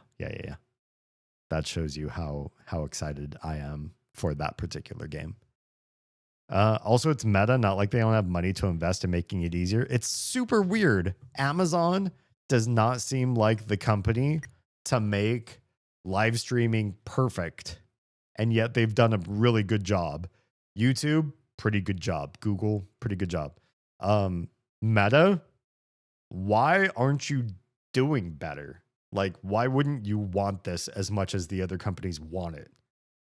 That shows you how excited I am for that particular game. Also, it's meta, not like they don't have money to invest in making it easier. It's super weird. Amazon does not seem like the company to make live streaming perfect, and yet they've done a really good job. YouTube, pretty good job. Google, pretty good job. Meta, why aren't you doing better? Like, why wouldn't you want this as much as the other companies want it?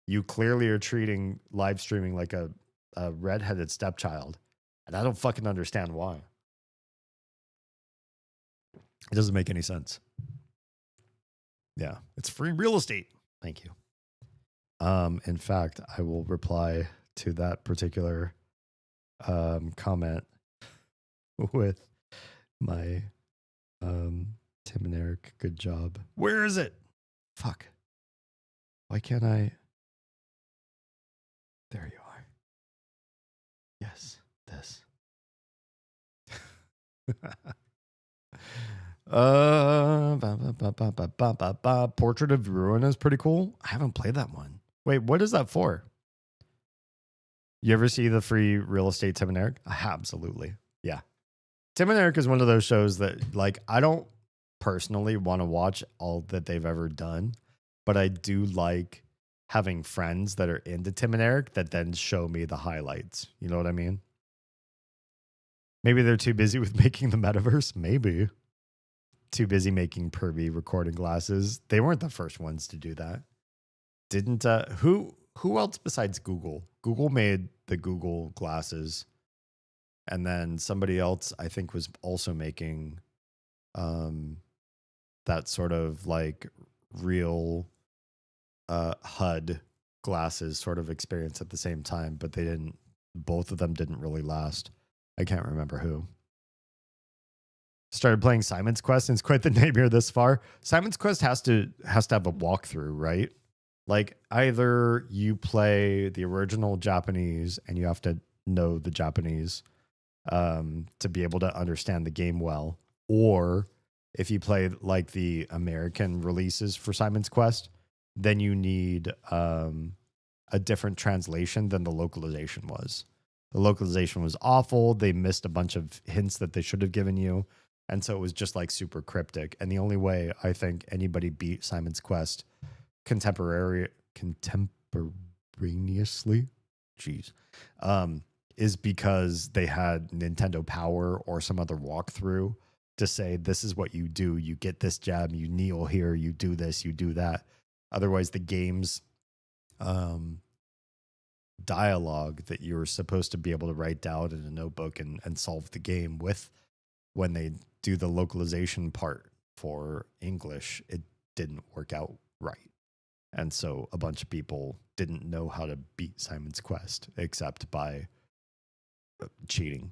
You clearly are treating live streaming like a redheaded stepchild, and I don't fucking understand why. It doesn't make any sense. Yeah, it's free real estate. Thank you. In fact, I will reply to that particular comment with my Tim and Eric, good job. Where is it? Fuck. Why can't I? There you are. Yes, this. Portrait of Ruin is pretty cool. I haven't played that one. Wait, what is that for? You ever see the free real estate Tim and Eric? Absolutely. Yeah. Tim and Eric is one of those shows that, like, I don't personally want to watch all that they've ever done, but I do like having friends that are into Tim and Eric that then show me the highlights. You know what I mean? Maybe they're too busy with making the metaverse. Maybe. Too busy making pervy recording glasses. They weren't the first ones to do that. Didn't who else besides Google? Google made the Google glasses. And then somebody else I think was also making that sort of like real HUD glasses sort of experience at the same time, but both of them didn't really last. I can't remember who. Started playing Simon's Quest, and it's quite the nightmare this far. Simon's Quest has to have a walkthrough, right? Like either you play the original Japanese and you have to know the Japanese to be able to understand the game well, or if you play like the American releases for Simon's Quest, then you need a different translation than the localization was. The localization was awful. They missed a bunch of hints that they should have given you. And so it was just like super cryptic. And the only way I think anybody beat Simon's Quest contemporaneously, is because they had Nintendo Power or some other walkthrough to say, this is what you do. You get this gem, you kneel here, you do this, you do that. Otherwise, the game's dialogue that you were supposed to be able to write down in a notebook and solve the game with, when they do the localization part for English, it didn't work out right. And so a bunch of people didn't know how to beat Simon's Quest except by cheating.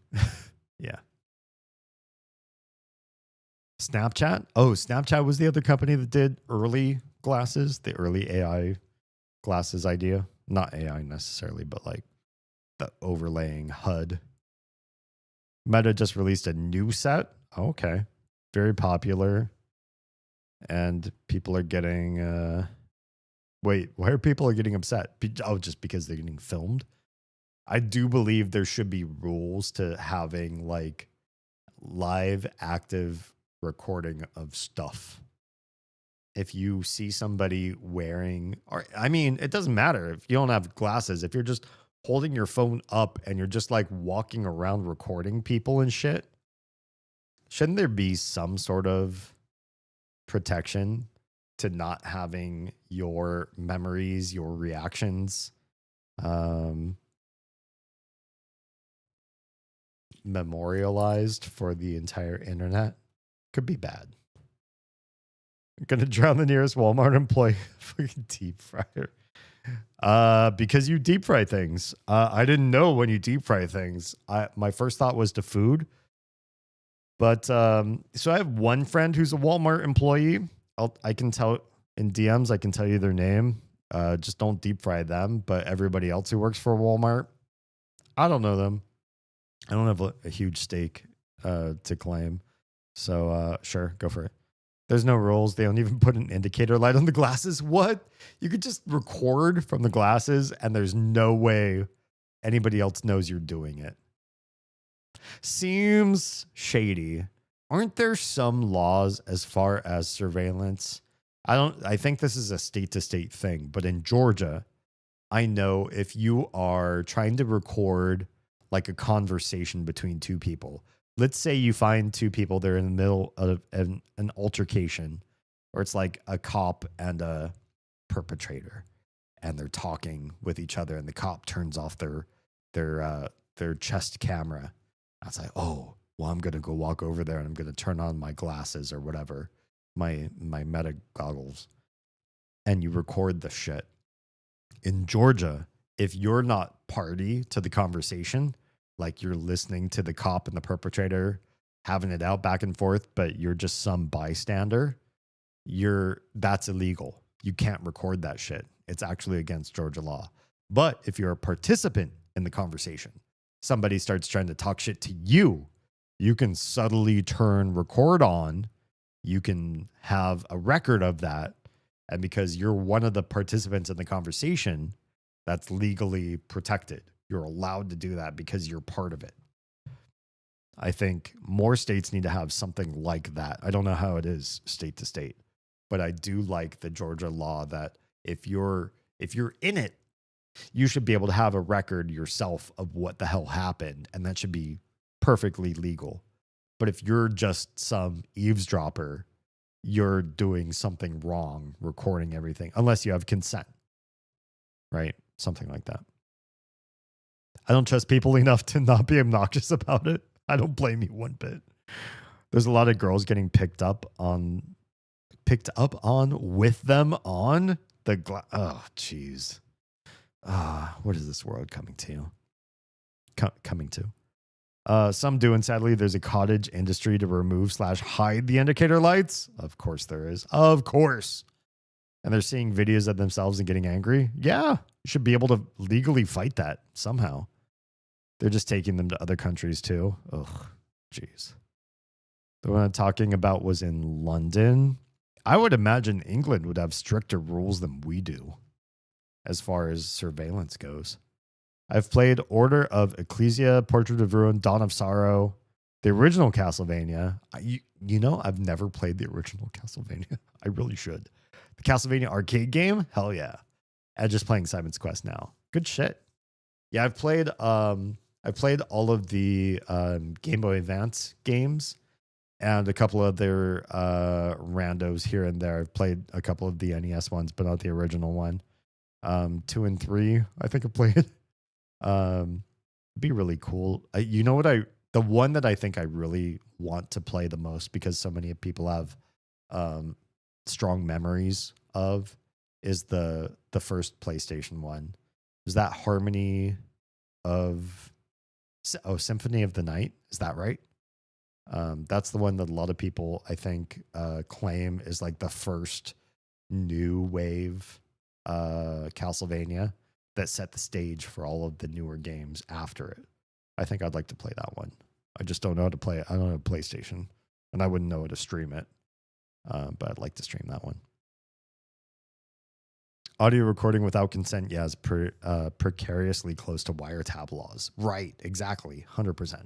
Yeah. Snapchat? Oh, Snapchat was the other company that did early glasses, the early AI glasses idea. Not AI necessarily, but like the overlaying HUD. Meta just released a new set. Okay. Very popular. And people are getting... wait, why are people getting upset? Oh, just because they're getting filmed? I do believe there should be rules to having like live active recording of stuff. If you see somebody wearing, or I mean, it doesn't matter if you don't have glasses, if you're just holding your phone up and you're just like walking around recording people and shit, shouldn't there be some sort of protection to not having your memories, your reactions, memorialized for the entire internet? Could be bad. I'm gonna drown the nearest Walmart employee. Fucking deep fryer. Because you deep fry things. I didn't know when you deep fry things. My first thought was to food. But so I have one friend who's a Walmart employee. I can tell in DMs, I can tell you their name. Just don't deep fry them. But everybody else who works for Walmart, I don't know them. I don't have a huge stake to claim. So sure, go for it. There's no rules. They don't even put an indicator light on the glasses. What? You could just record from the glasses and there's no way anybody else knows you're doing it. Seems shady. Aren't there some laws as far as surveillance? I think this is a state to state thing, but in Georgia, I know if you are trying to record like a conversation between two people, let's say you find two people, they're in the middle of an altercation, or it's like a cop and a perpetrator, and they're talking with each other, and the cop turns off their chest camera. I was like, oh, well, I'm gonna go walk over there and I'm gonna turn on my glasses or whatever, my meta goggles, and you record the shit. In Georgia, if you're not party to the conversation, like you're listening to the cop and the perpetrator having it out back and forth, but you're just some bystander, that's illegal. You can't record that shit. It's actually against Georgia law. But if you're a participant in the conversation, somebody starts trying to talk shit to you, you can subtly turn record on. You can have a record of that. And because you're one of the participants in the conversation, that's legally protected. You're allowed to do that because you're part of it. I think more states need to have something like that. I don't know how it is state to state, but I do like the Georgia law that if you're If you're in it, you should be able to have a record yourself of what the hell happened, and that should be perfectly legal. But if you're just some eavesdropper, you're doing something wrong, recording everything, unless you have consent, right? Something like that. I don't trust people enough to not be obnoxious about it. I don't blame you one bit. There's a lot of girls getting picked up on with them on the oh, jeez. What is this world coming to? Coming to? Some do, and sadly, there's a cottage industry to remove / hide the indicator lights. Of course there is. Of course. And they're seeing videos of themselves and getting angry. Yeah, you should be able to legally fight that somehow. They're just taking them to other countries too. Ugh, jeez. The one I'm talking about was in London. I would imagine England would have stricter rules than we do as far as surveillance goes. I've played Order of Ecclesia, Portrait of Ruin, Dawn of Sorrow, the original Castlevania. You know, I've never played the original Castlevania. I really should. The Castlevania arcade game? Hell yeah. And just playing Simon's Quest now. Good shit. Yeah, I've played all of the Game Boy Advance games and a couple of their randos here and there. I've played a couple of the NES ones, but not the original one. 2 and 3, I think I played. Be really cool. You know what the one that I think I really want to play the most, because so many people have strong memories of, is the first PlayStation one. Is that Harmony of Symphony of the Night? Is that right? That's the one that a lot of people, I think, claim is like the first new wave Castlevania that set the stage for all of the newer games after it. I think I'd like to play that one. I just don't know how to play it. I don't have a PlayStation, and I wouldn't know how to stream it. But I'd like to stream that one. Audio recording without consent, yeah, is precariously close to wiretap laws. Right, exactly, 100%.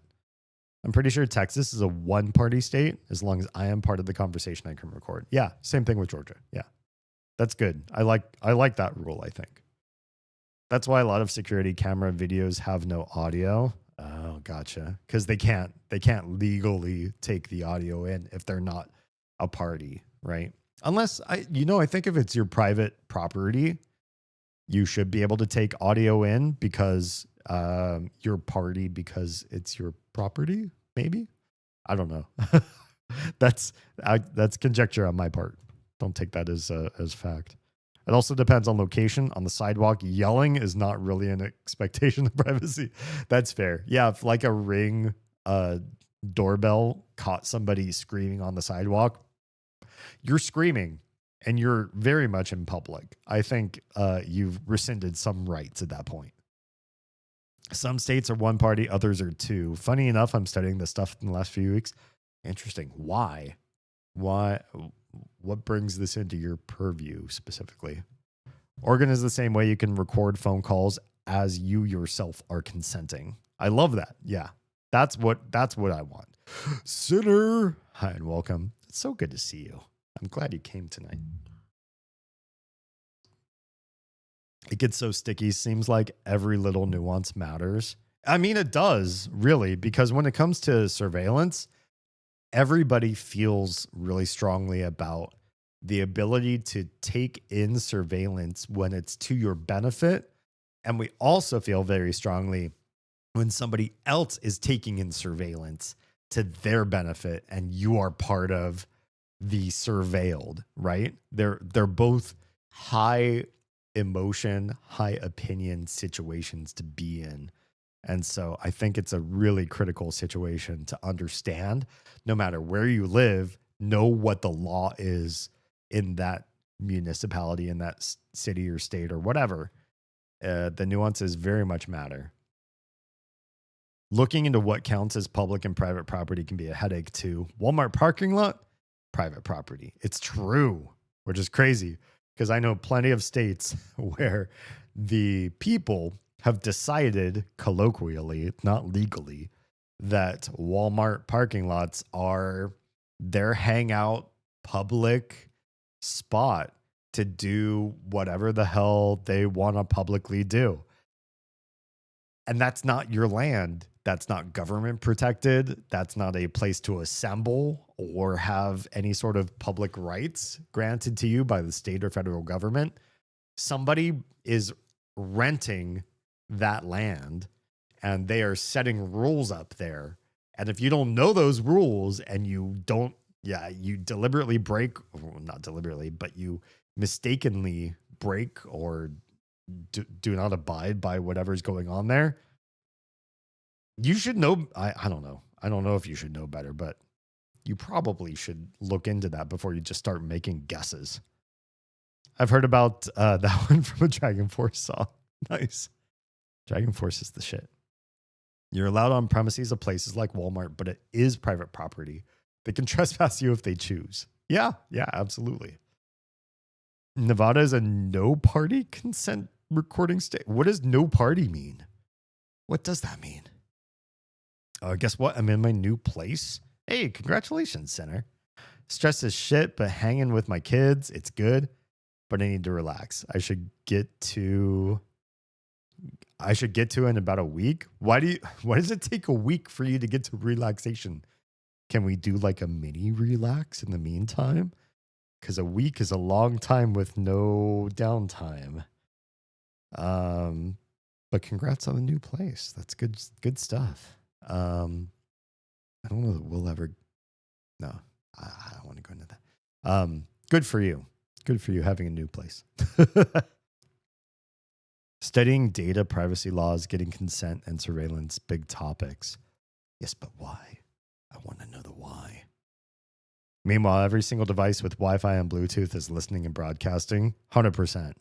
I'm pretty sure Texas is a one-party state. As long as I am part of the conversation, I can record. Yeah, same thing with Georgia. Yeah, that's good. I like that rule, I think. That's why a lot of security camera videos have no audio. Oh, gotcha. Because they can't legally take the audio in if they're not a party, right? Unless I think if it's your private property, you should be able to take audio in because you're party because it's your property. Maybe, I don't know. That's conjecture on my part. Don't take that as fact. It also depends on location. On the sidewalk, yelling is not really an expectation of privacy. That's fair. Yeah, if like a Ring doorbell caught somebody screaming on the sidewalk, you're screaming and you're very much in public. I think you've rescinded some rights at that point. Some states are one party, others are two. Funny enough, I'm studying this stuff in the last few weeks. Interesting. Why? What brings this into your purview specifically? Oregon is the same way. You can record phone calls as you yourself are consenting. I love that. Yeah, that's what I want. Sinner, hi and welcome. It's so good to see you. I'm glad you came tonight. It gets so sticky. Seems like every little nuance matters. I mean, it does really, because when it comes to surveillance, everybody feels really strongly about the ability to take in surveillance when it's to your benefit. And we also feel very strongly when somebody else is taking in surveillance to their benefit and you are part of the surveilled, right? They're both high emotion, high opinion situations to be in. And so I think it's a really critical situation to understand. No matter where you live, know what the law is in that municipality, in that city or state or whatever. The nuances very much matter. Looking into what counts as public and private property can be a headache too. Walmart parking lot, private property. It's true, which is crazy because I know plenty of states where the people have decided colloquially, not legally, that Walmart parking lots are their hangout public spot to do whatever the hell they want to publicly do. And that's not your land. That's not government protected. That's not a place to assemble or have any sort of public rights granted to you by the state or federal government. Somebody is renting that land and they are setting rules up there. And if you don't know those rules and you don't, you deliberately break, well, not deliberately, but you mistakenly break or do not abide by whatever's going on there, you should know. I don't know. I don't know if you should know better, but you probably should look into that before you just start making guesses. I've heard about that one from a Dragon Force song. Nice. Dragon Force is the shit. You're allowed on premises of places like Walmart, but it is private property. They can trespass you if they choose. Yeah, absolutely. Nevada is a no party consent recording state. What does no party mean? What does that mean? Guess what? I'm in my new place. Hey, congratulations, Center. Stressed as shit, but hanging with my kids. It's good, but I need to relax. I should get to in about a week. Why does it take a week for you to get to relaxation? Can we do like a mini relax in the meantime? Because a week is a long time with no downtime. But congrats on the new place. That's good stuff. I don't know that we'll ever. No, I don't want to go into that. Good for you. Good for you having a new place. Studying data privacy laws, getting consent and surveillance, big topics. Yes, but why? I want to know the why. Meanwhile, every single device with Wi-Fi and Bluetooth is listening and broadcasting. 100%.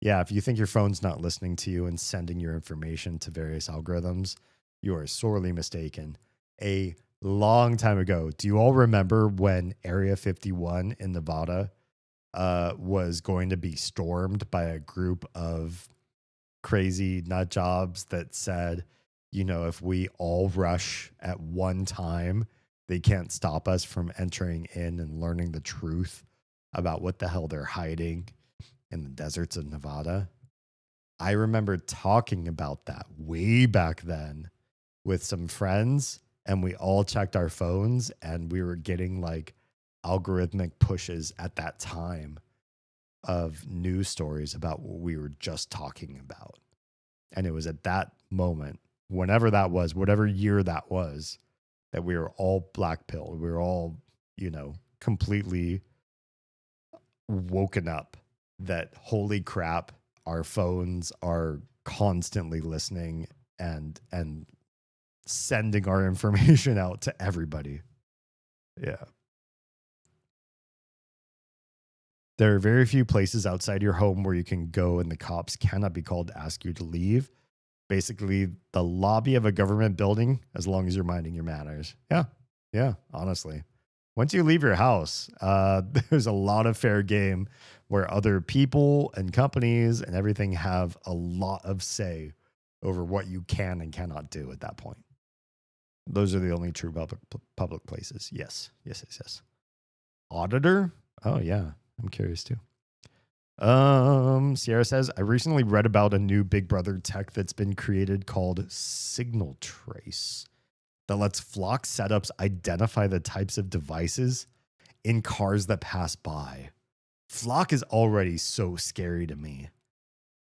Yeah, if you think your phone's not listening to you and sending your information to various algorithms, you are sorely mistaken. A long time ago, do you all remember when Area 51 in Nevada was going to be stormed by a group of crazy nut jobs that said, if we all rush at one time, they can't stop us from entering in and learning the truth about what the hell they're hiding in the deserts of Nevada? I remember talking about that way back then with some friends, and we all checked our phones and we were getting like algorithmic pushes at that time of news stories about what we were just talking about. And it was at that moment, whenever that was, whatever year that was, that we were all blackpilled. We were all, completely woken up that holy crap, our phones are constantly listening and sending our information out to everybody. Yeah. There are very few places outside your home where you can go and the cops cannot be called to ask you to leave. Basically, the lobby of a government building, as long as you're minding your manners. Yeah, honestly. Once you leave your house, there's a lot of fair game where other people and companies and everything have a lot of say over what you can and cannot do at that point. Those are the only true public places. Yes. Auditor? Oh, yeah. I'm curious too. Sierra says, I recently read about a new Big Brother tech that's been created called Signal Trace that lets Flock setups identify the types of devices in cars that pass by. Flock is already so scary to me,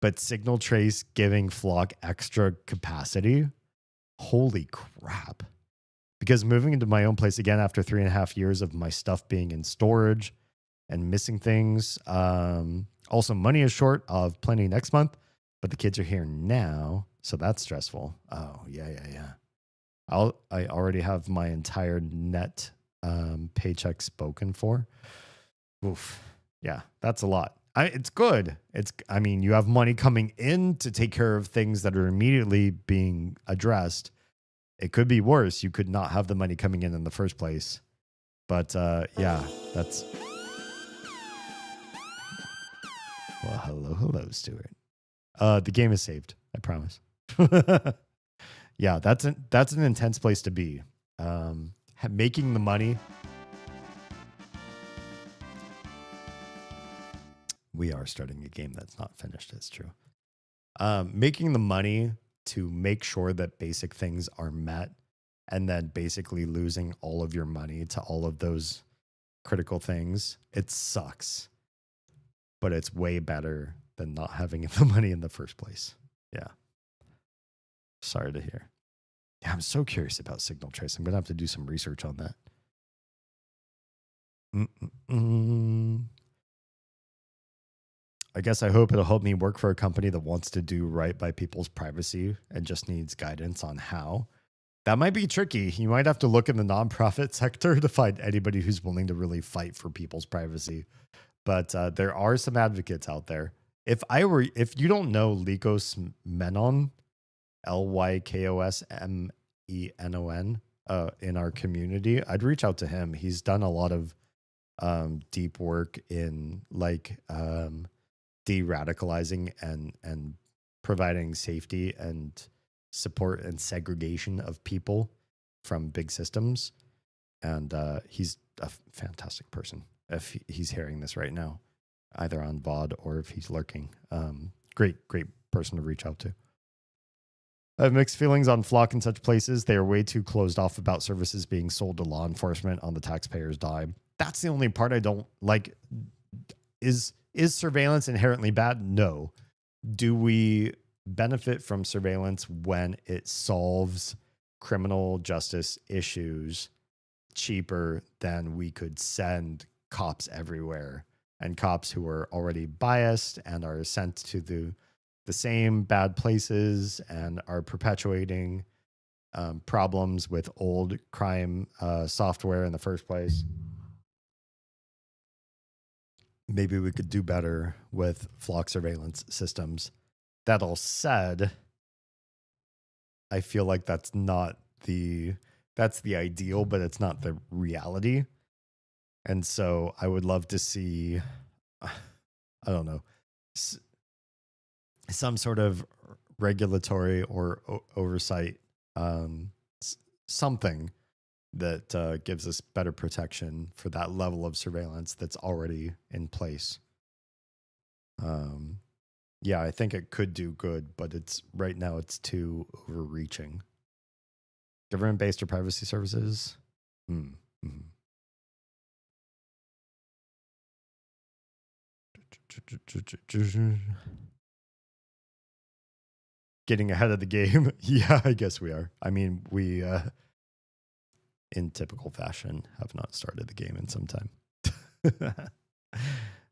but Signal Trace giving Flock extra capacity, holy crap. Because moving into my own place again after 3.5 years of my stuff being in storage and missing things. Also, money is short. I'll have plenty next month, but the kids are here now, so that's stressful. Oh, yeah. I already have my entire net paycheck spoken for. Oof. Yeah, that's a lot. It's good. You have money coming in to take care of things that are immediately being addressed. It could be worse. You could not have the money coming in the first place. But yeah, that's... Well, hello, Stuart. The game is saved. I promise. Yeah, that's an intense place to be. Making the money We are starting a game that's not finished. It's true. Making the money to make sure that basic things are met, and then basically losing all of your money to all of those critical things. It sucks, but it's way better than not having the money in the first place. Yeah. Sorry to hear. Yeah, I'm so curious about signal trace. I'm going to have to do some research on that. I guess I hope it'll help me work for a company that wants to do right by people's privacy and just needs guidance on how. That might be tricky. You might have to look in the nonprofit sector to find anybody who's willing to really fight for people's privacy. But there are some advocates out there. If you don't know Lycos Menon, LYKOSMENON, in our community, I'd reach out to him. He's done a lot of deep work in like de-radicalizing and providing safety and support and segregation of people from big systems. And he's a fantastic person. If he's hearing this right now, either on VOD or if he's lurking, great person to reach out to. I have mixed feelings on Flock in such places. They are way too closed off about services being sold to law enforcement on the taxpayer's dime. That's the only part I don't like. Is surveillance inherently bad? No. Do we benefit from surveillance when it solves criminal justice issues cheaper than we could send cops everywhere, and cops who are already biased and are sent to the same bad places and are perpetuating problems with old crime software in the first place? Maybe we could do better with Flock surveillance systems. That all said, I feel like that's the ideal, but it's not the reality. And so I would love to see, I don't know, some sort of regulatory or oversight, something that gives us better protection for that level of surveillance that's already in place. Yeah, I think it could do good, but right now it's too overreaching. Government-based or privacy services? Mm-hmm. Getting ahead of the game. Yeah, I guess we are. I mean, we, in typical fashion, have not started the game in some time.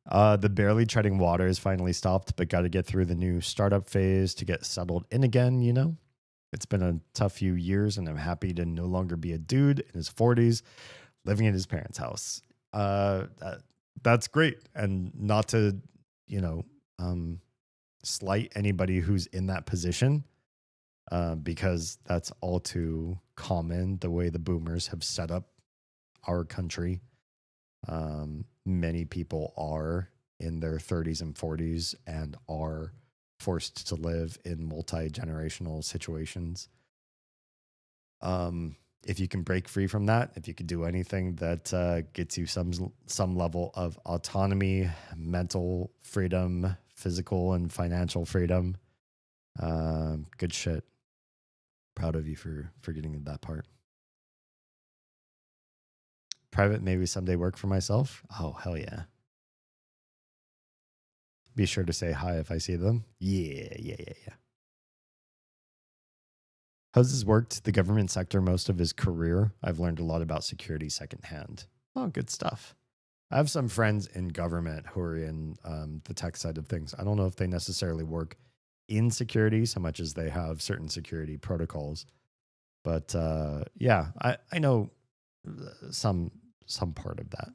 The barely treading water is finally stopped, but got to get through the new startup phase to get settled in again, you know? It's been a tough few years, and I'm happy to no longer be a dude in his 40s living in his parents' house. That's great. And not to, slight anybody who's in that position, because that's all too common, the way the boomers have set up our country. Many people are in their 30s and 40s and are forced to live in multi-generational situations. If you can break free from that, if you could do anything that gets you some level of autonomy, mental freedom, physical and financial freedom, good shit. Proud of you for getting that part. Private, maybe someday work for myself. Oh, hell yeah. Be sure to say hi if I see them. Yeah. How's this worked? The government sector most of his career. I've learned a lot about security secondhand. Oh, good stuff. I have some friends in government who are in the tech side of things. I don't know if they necessarily work in security so much as they have certain security protocols. But yeah, I know some part of that.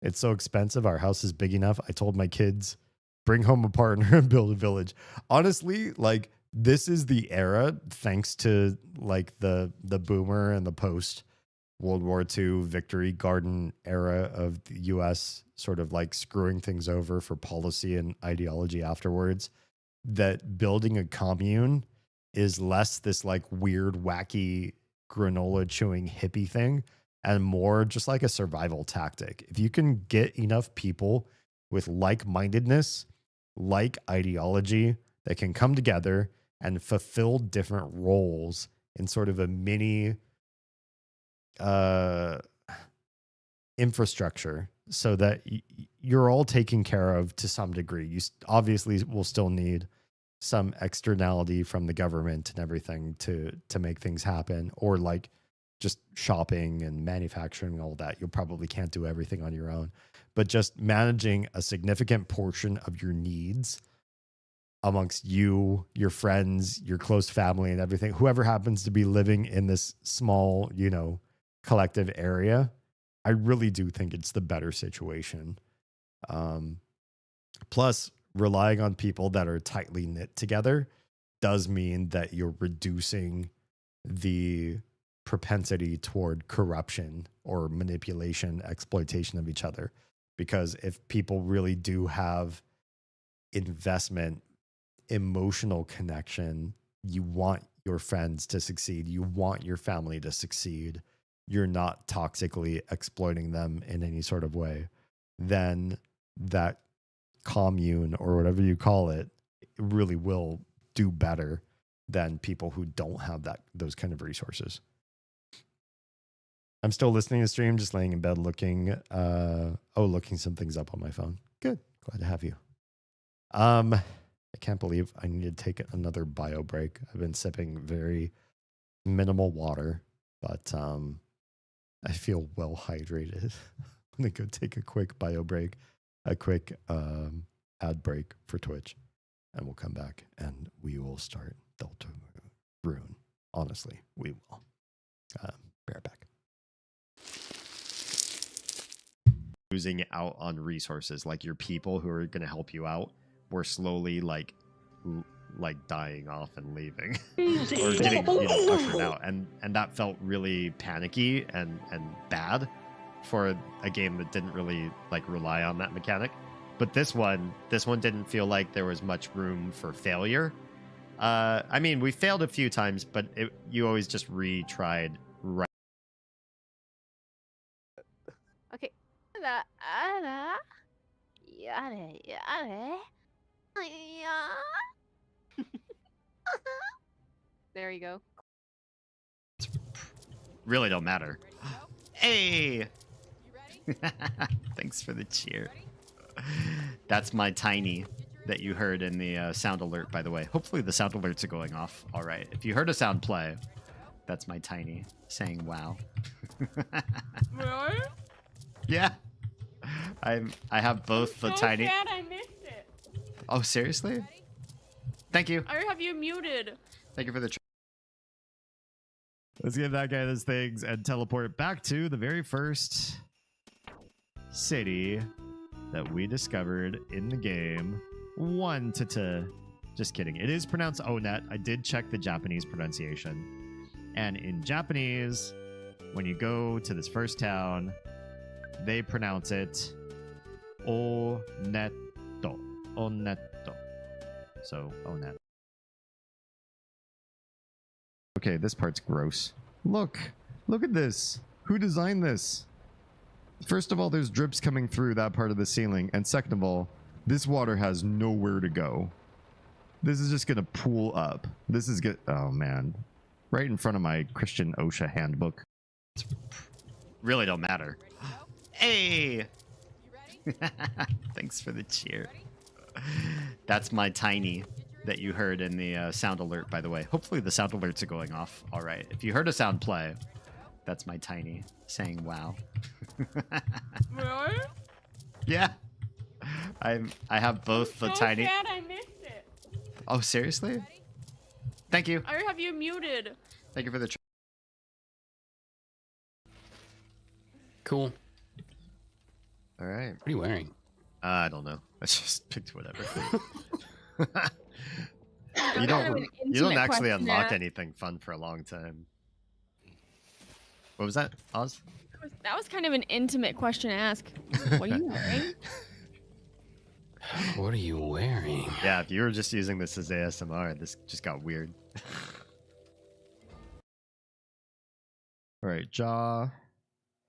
It's so expensive. Our house is big enough. I told my kids, bring home a partner and build a village. Honestly, like, this is the era, thanks to like the boomer and the post World War II victory garden era of the US sort of like screwing things over for policy and ideology afterwards, that building a commune is less this like weird, wacky granola chewing hippie thing and more just like a survival tactic. If you can get enough people with like-mindedness, like ideology that can come together and fulfill different roles in sort of a mini infrastructure so that you're all taken care of to some degree. You obviously will still need some externality from the government and everything to make things happen, or like just shopping and manufacturing, all that. You probably can't do everything on your own, but just managing a significant portion of your needs amongst you, your friends, your close family and everything, whoever happens to be living in this small, you know, collective area. I really do think it's the better situation. Plus, relying on people that are tightly knit together does mean that you're reducing the propensity toward corruption or manipulation, exploitation of each other. Because if people really do have investment, emotional connection, you want your friends to succeed, you want your family to succeed, you're not toxically exploiting them in any sort of way, then that commune or whatever you call it really will do better than people who don't have those kind of resources. I'm still listening to the stream, just laying in bed looking some things up on my phone. Good. Glad to have you. I can't believe I need to take another bio break. I've been sipping very minimal water, but I feel well hydrated. I'm going to go take a quick bio break, a quick ad break for Twitch, and we'll come back and we will start Delta Rune. Honestly, we will. Be right back. Losing out on resources, like your people who are going to help you out, were slowly like dying off and leaving or getting, you know, ushered out, and that felt really panicky and bad for a game that didn't really like rely on that mechanic. But this one didn't feel like there was much room for failure. I mean, we failed a few times, but you always just retried. Right. Okay. There you go. Really don't matter. Hey! Thanks for the cheer. That's my tiny that you heard in the sound alert, by the way. Hopefully the sound alerts are going off all right. If you heard a sound play, that's my tiny saying wow. Really? Yeah. I have both the tiny. Sad I missed it. Oh, seriously? Thank you. I have you muted. Thank you for the Let's get that guy those things and teleport back to the very first city that we discovered in the game. Just kidding. It is pronounced Onet. I did check the Japanese pronunciation. And in Japanese, when you go to this first town, they pronounce it Oneto. Oneto. So, Onet. Okay, this part's gross. Look at this. Who designed this? First of all, there's drips coming through that part of the ceiling. And second of all, this water has nowhere to go. This is just going to pool up. This is good. Oh, man. Right in front of my Christian OSHA handbook. Really don't matter. Hey! Thanks for the cheer. That's my tiny that you heard in the sound alert, by the way. Hopefully the sound alerts are going off all right. If you heard a sound play, that's my tiny saying wow. Really? Yeah. I have both the tiny. Sad I missed it. Oh, seriously? Thank you. I have you muted. Thank you for the Cool. All right. What are you wearing? I don't know. I just picked whatever. That's you kind of don't an actually intimate unlock question anything fun for a long time. What was that, Oz? That was kind of an intimate question to ask. What are you wearing? What are you wearing? Yeah, if you were just using this as ASMR, this just got weird. All right, jaw.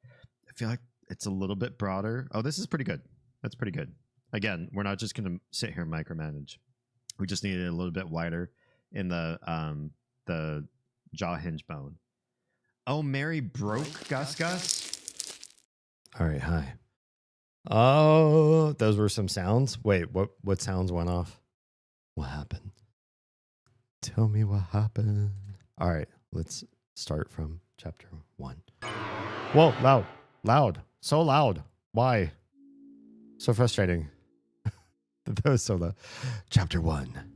I feel like it's a little bit broader. Oh, this is pretty good. That's pretty good. Again, we're not just going to sit here and micromanage. We just need it a little bit wider in the jaw hinge bone. Oh, Mary broke Gus Gus. All right, hi. Oh, those were some sounds. Wait, what sounds went off? What happened? Tell me what happened. All right, let's start from chapter 1. Whoa, loud, so loud. Why? So frustrating. That was so loud. Chapter 1.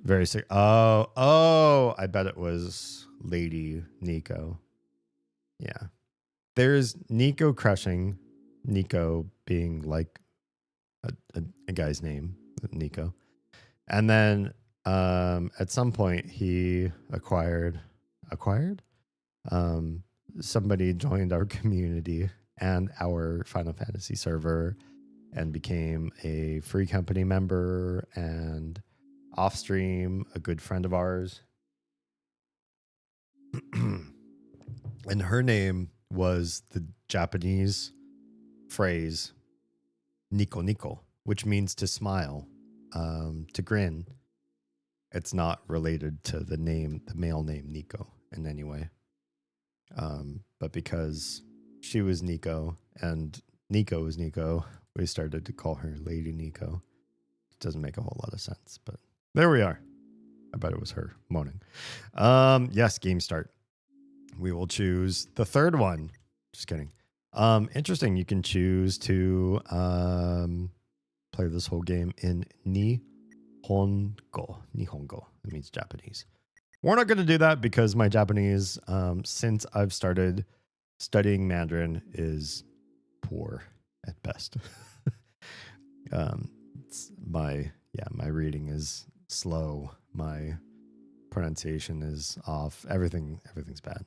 Very sick. Oh, I bet it was Lady Nico. Yeah. There's Nico crushing, Nico being like a guy's name, Nico. And then at some point he acquired somebody joined our community and our Final Fantasy server and became a free company member and off stream a good friend of ours. And her name was the Japanese phrase Nico Nico, which means to smile, to grin. It's not related to the male name Nico in any way. But because she was Nico and Nico was Nico, we started to call her Lady Nico. It doesn't make a whole lot of sense, but there we are. I bet it was her moaning. Yes, game start. We will choose the third one. Just kidding. Interesting. You can choose to play this whole game in Nihongo. Nihongo. It means Japanese. We're not going to do that because my Japanese, since I've started studying Mandarin, is poor at best. My reading is slow. My pronunciation is off. Everything's bad.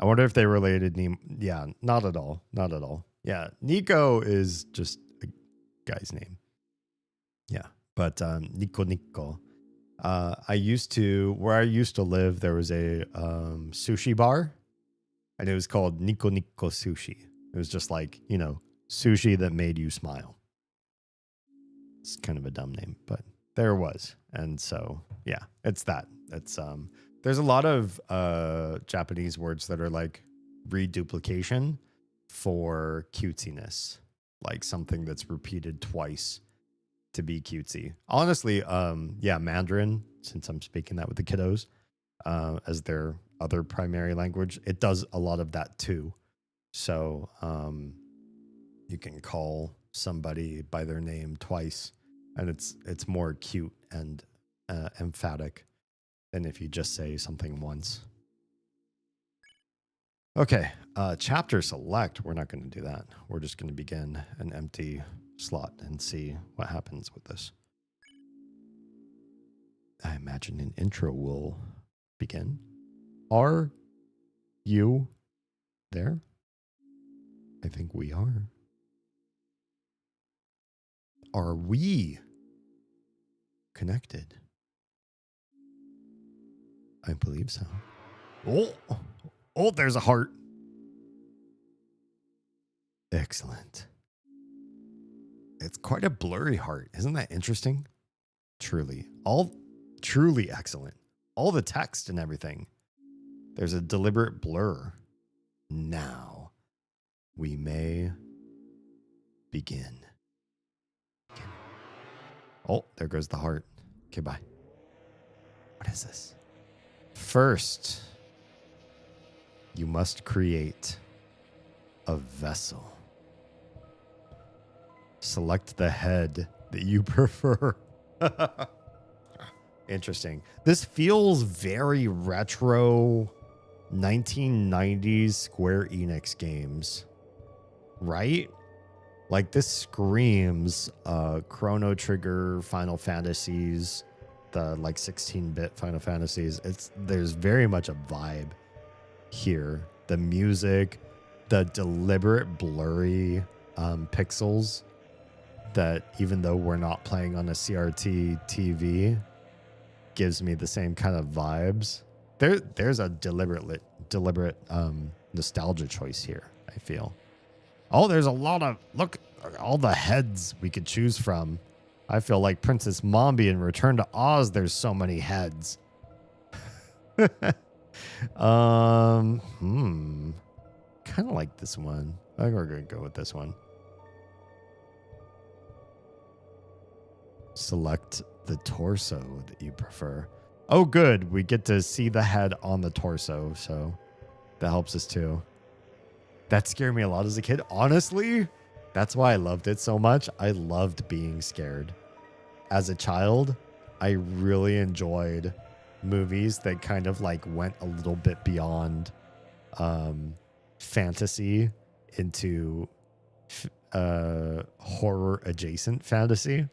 I wonder if they related. Yeah, not at all. Not at all. Yeah, Nico is just a guy's name. Yeah, but Nico Nico. Where I used to live, there was a sushi bar, and it was called Nico Nico Sushi. It was just like, sushi that made you smile. It's kind of a dumb name, but there was. And so, yeah, it's that. It's there's a lot of Japanese words that are like reduplication for cutesiness, like something that's repeated twice to be cutesy. Honestly, Mandarin, since I'm speaking that with the kiddos as their other primary language, it does a lot of that too. So you can call somebody by their name twice, and it's more cute and emphatic than if you just say something once. Okay, chapter select. We're not going to do that. We're just going to begin an empty slot and see what happens with this. I imagine an intro will begin. Are you there? I think we are. Are we connected? I believe so. Oh, there's a heart. Excellent. It's quite a blurry heart. Isn't that interesting? Truly excellent. All the text and everything. There's a deliberate blur. Now we may begin. Oh, there goes the heart. Okay, bye. What is this? First, you must create a vessel. Select the head that you prefer. Interesting. This feels very retro 1990s Square Enix games, right? Like this screams Chrono Trigger Final Fantasies, the like 16-bit Final Fantasies. There's very much a vibe here. The music, the deliberate blurry pixels that even though we're not playing on a CRT TV, gives me the same kind of vibes. There's a deliberate nostalgia choice here, I feel. Oh, there's a lot of look. all the heads we could choose from. I feel like Princess Mombi in Return to Oz, there's so many heads. Kind of like this one. I think we're going to go with this one. Select the torso that you prefer. Oh, good. We get to see the head on the torso, so that helps us too. That scared me a lot as a kid. Honestly, that's why I loved it so much. I loved being scared. As a child, I really enjoyed movies that kind of like went a little bit beyond fantasy into horror adjacent fantasy.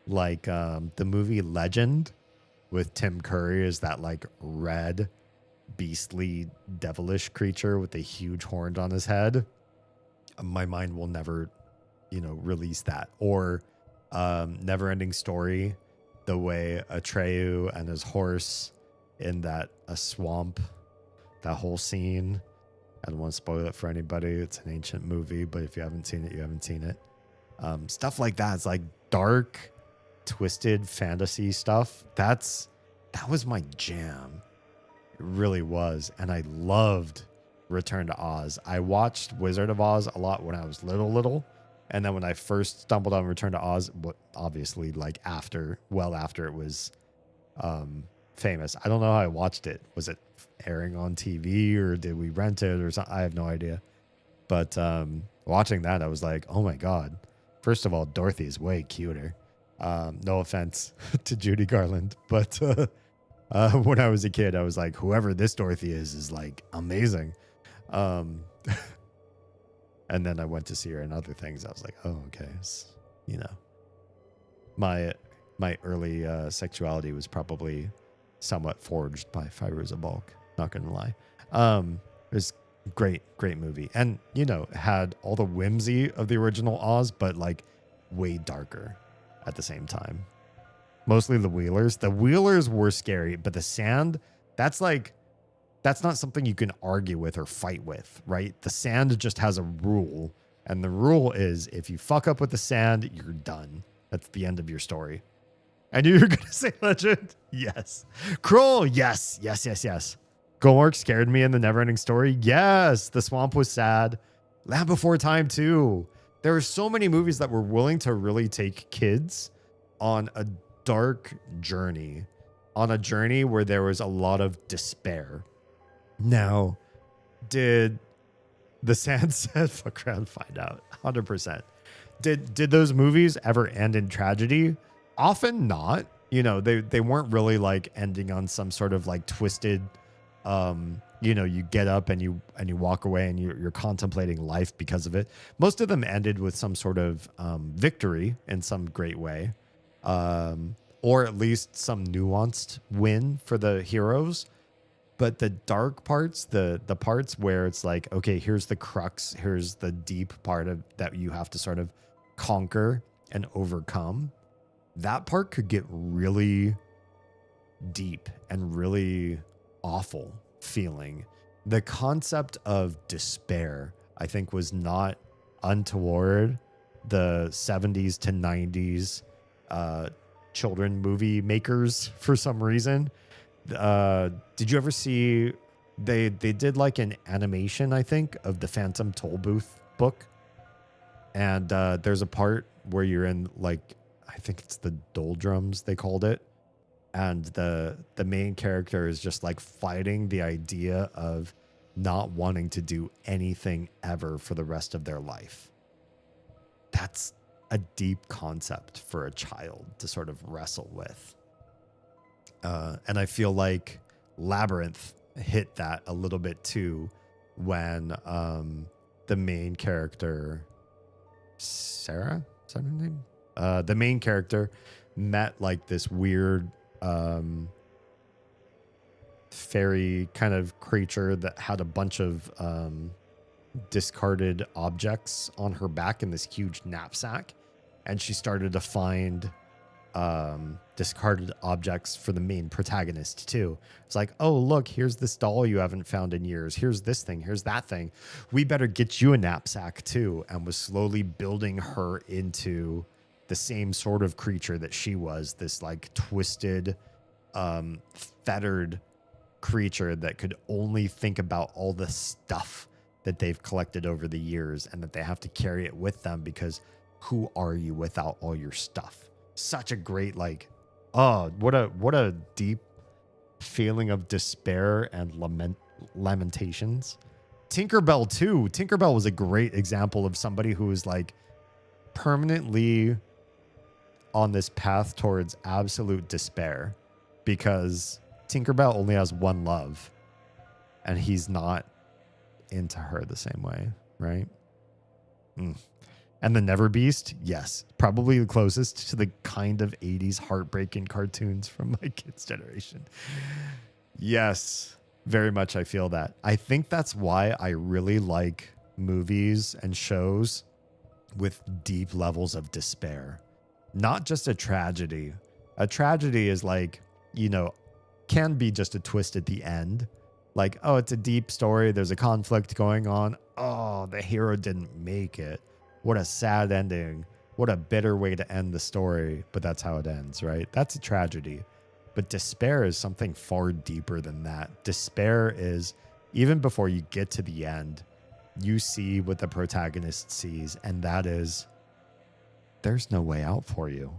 Like the movie Legend with Tim Curry is that like red, beastly, devilish creature with a huge horn on his head. My mind will never, release that. Or Never-Ending Story, the way Atreyu and his horse in a swamp, that whole scene. I don't want to spoil it for anybody. It's an ancient movie, but if you haven't seen it, you haven't seen it. Stuff like that. It's like dark, twisted fantasy stuff. That was my jam. It really was. And I loved Return to Oz. I watched Wizard of Oz a lot when I was little. And then when I first stumbled on Return to Oz, obviously like well after it was famous. I don't know how I watched it. Was it airing on TV or did we rent it or something? I have no idea. But watching that, I was like, oh my God. First of all, Dorothy is way cuter. No offense to Judy Garland, but when I was a kid, I was like, whoever this Dorothy is like amazing. And then I went to see her in other things. I was like, oh, okay. My early sexuality was probably somewhat forged by Fairuza Balk. Not going to lie. It was great movie. And, had all the whimsy of the original Oz, but like way darker at the same time. Mostly the Wheelers. The Wheelers were scary, but the sand, that's not something you can argue with or fight with, right? The sand just has a rule. And the rule is if you fuck up with the sand, you're done. That's the end of your story. And you're going to say Legend? Yes. Kroll? Yes. Gomork scared me in the Neverending Story? Yes. The Swamp was sad. Land Before Time too. There are so many movies that were willing to really take kids on a dark journey. On a journey where there was a lot of despair. Now, did the Sand Set fuck around find out? 100%. Did those movies ever end in tragedy? Often not. They weren't really like ending on some sort of like twisted you get up and you walk away and you're contemplating life because of it. Most of them ended with some sort of victory in some great way, or at least some nuanced win for the heroes. But the dark parts, the parts where it's like, okay, here's the crux, here's the deep part of that you have to sort of conquer and overcome. That part could get really deep and really awful feeling. The concept of despair, I think, was not untoward the 70s to 90s children movie makers for some reason. Did you ever see they did like an animation, I think, of the Phantom Tollbooth book? And there's a part where you're in like, I think it's the doldrums they called it. And the main character is just like fighting the idea of not wanting to do anything ever for the rest of their life. That's a deep concept for a child to sort of wrestle with. And I feel like Labyrinth hit that a little bit too when the main character, Sarah, is that her name? The main character met like this weird fairy kind of creature that had a bunch of discarded objects on her back in this huge knapsack. And she started to find discarded objects for the main protagonist too. It's like, oh, look, here's this doll you haven't found in years. Here's this thing. Here's that thing. We better get you a knapsack too. And was slowly building her into the same sort of creature that she was, this like twisted, fettered creature that could only think about all the stuff that they've collected over the years and that they have to carry it with them, because who are you without all your stuff? Such a great, like, oh, what a deep feeling of despair and lamentations. Tinkerbell too. Tinkerbell was a great example of somebody who was like permanently on this path towards absolute despair, because Tinkerbell only has one love and he's not into her the same way, right? And the Never Beast, yes, probably the closest to the kind of 80s heartbreaking cartoons from my kids' generation. Yes, very much I feel that. I think that's why I really like movies and shows with deep levels of despair. Not just a tragedy. A tragedy is like, you know, can be just a twist at the end. Like, oh, it's a deep story. There's a conflict going on. Oh, the hero didn't make it. What a sad ending. What a bitter way to end the story. But that's how it ends, right? That's a tragedy. But despair is something far deeper than that. Despair is, even before you get to the end, you see what the protagonist sees, and that is, there's no way out for you.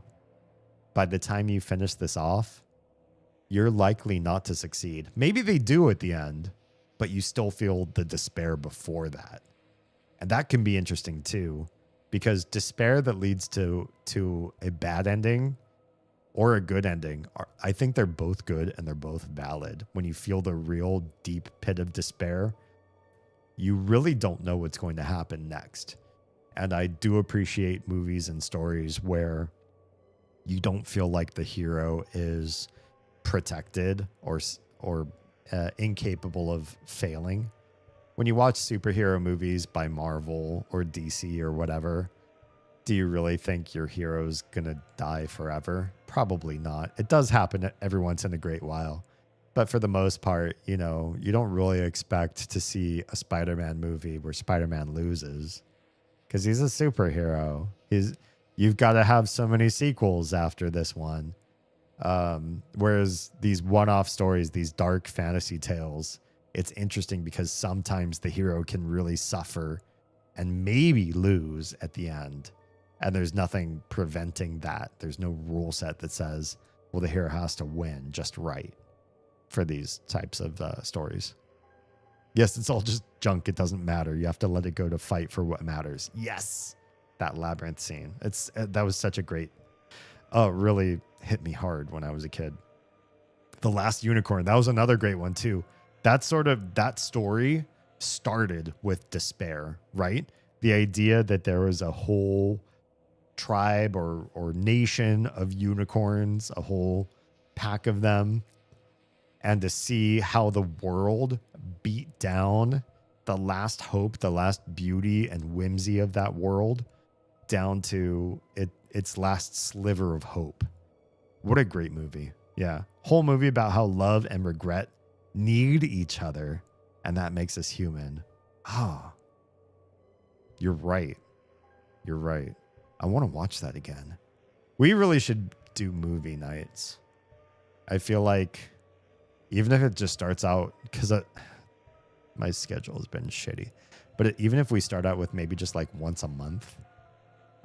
By the time you finish this off, you're likely not to succeed. Maybe they do at the end, but you still feel the despair before that. And that can be interesting too, because despair that leads to a bad ending or a good ending, I think they're both good and they're both valid. When you feel the real deep pit of despair, you really don't know what's going to happen next. And I do appreciate movies and stories where you don't feel like the hero is protected or incapable of failing. When you watch superhero movies by Marvel or DC or whatever, do you really think your hero's gonna die forever? Probably not. It does happen every once in a great while. But for the most part, you know, you don't really expect to see a Spider-Man movie where Spider-Man loses, because he's a superhero. You've got to have so many sequels after this one. Whereas these one-off stories, these dark fantasy tales, it's interesting because sometimes the hero can really suffer and maybe lose at the end. And there's nothing preventing that. There's no rule set that says, well, the hero has to win just right for these types of stories. Yes, it's all just junk. It doesn't matter. You have to let it go to fight for what matters. Yes, that labyrinth scene. That was such a great, really hit me hard when I was a kid. The Last Unicorn, that was another great one too. That story started with despair, right? The idea that there was a whole tribe or nation of unicorns, a whole pack of them, and to see how the world beat down the last hope, the last beauty and whimsy of that world down to its last sliver of hope. What a great movie. Yeah. Whole movie about how love and regret need each other, and that makes us human. Ah, you're right. You're right. I want to watch that again. We really should do movie nights. I feel like even if it just starts out, because my schedule has been shitty, but even if we start out with maybe just like once a month,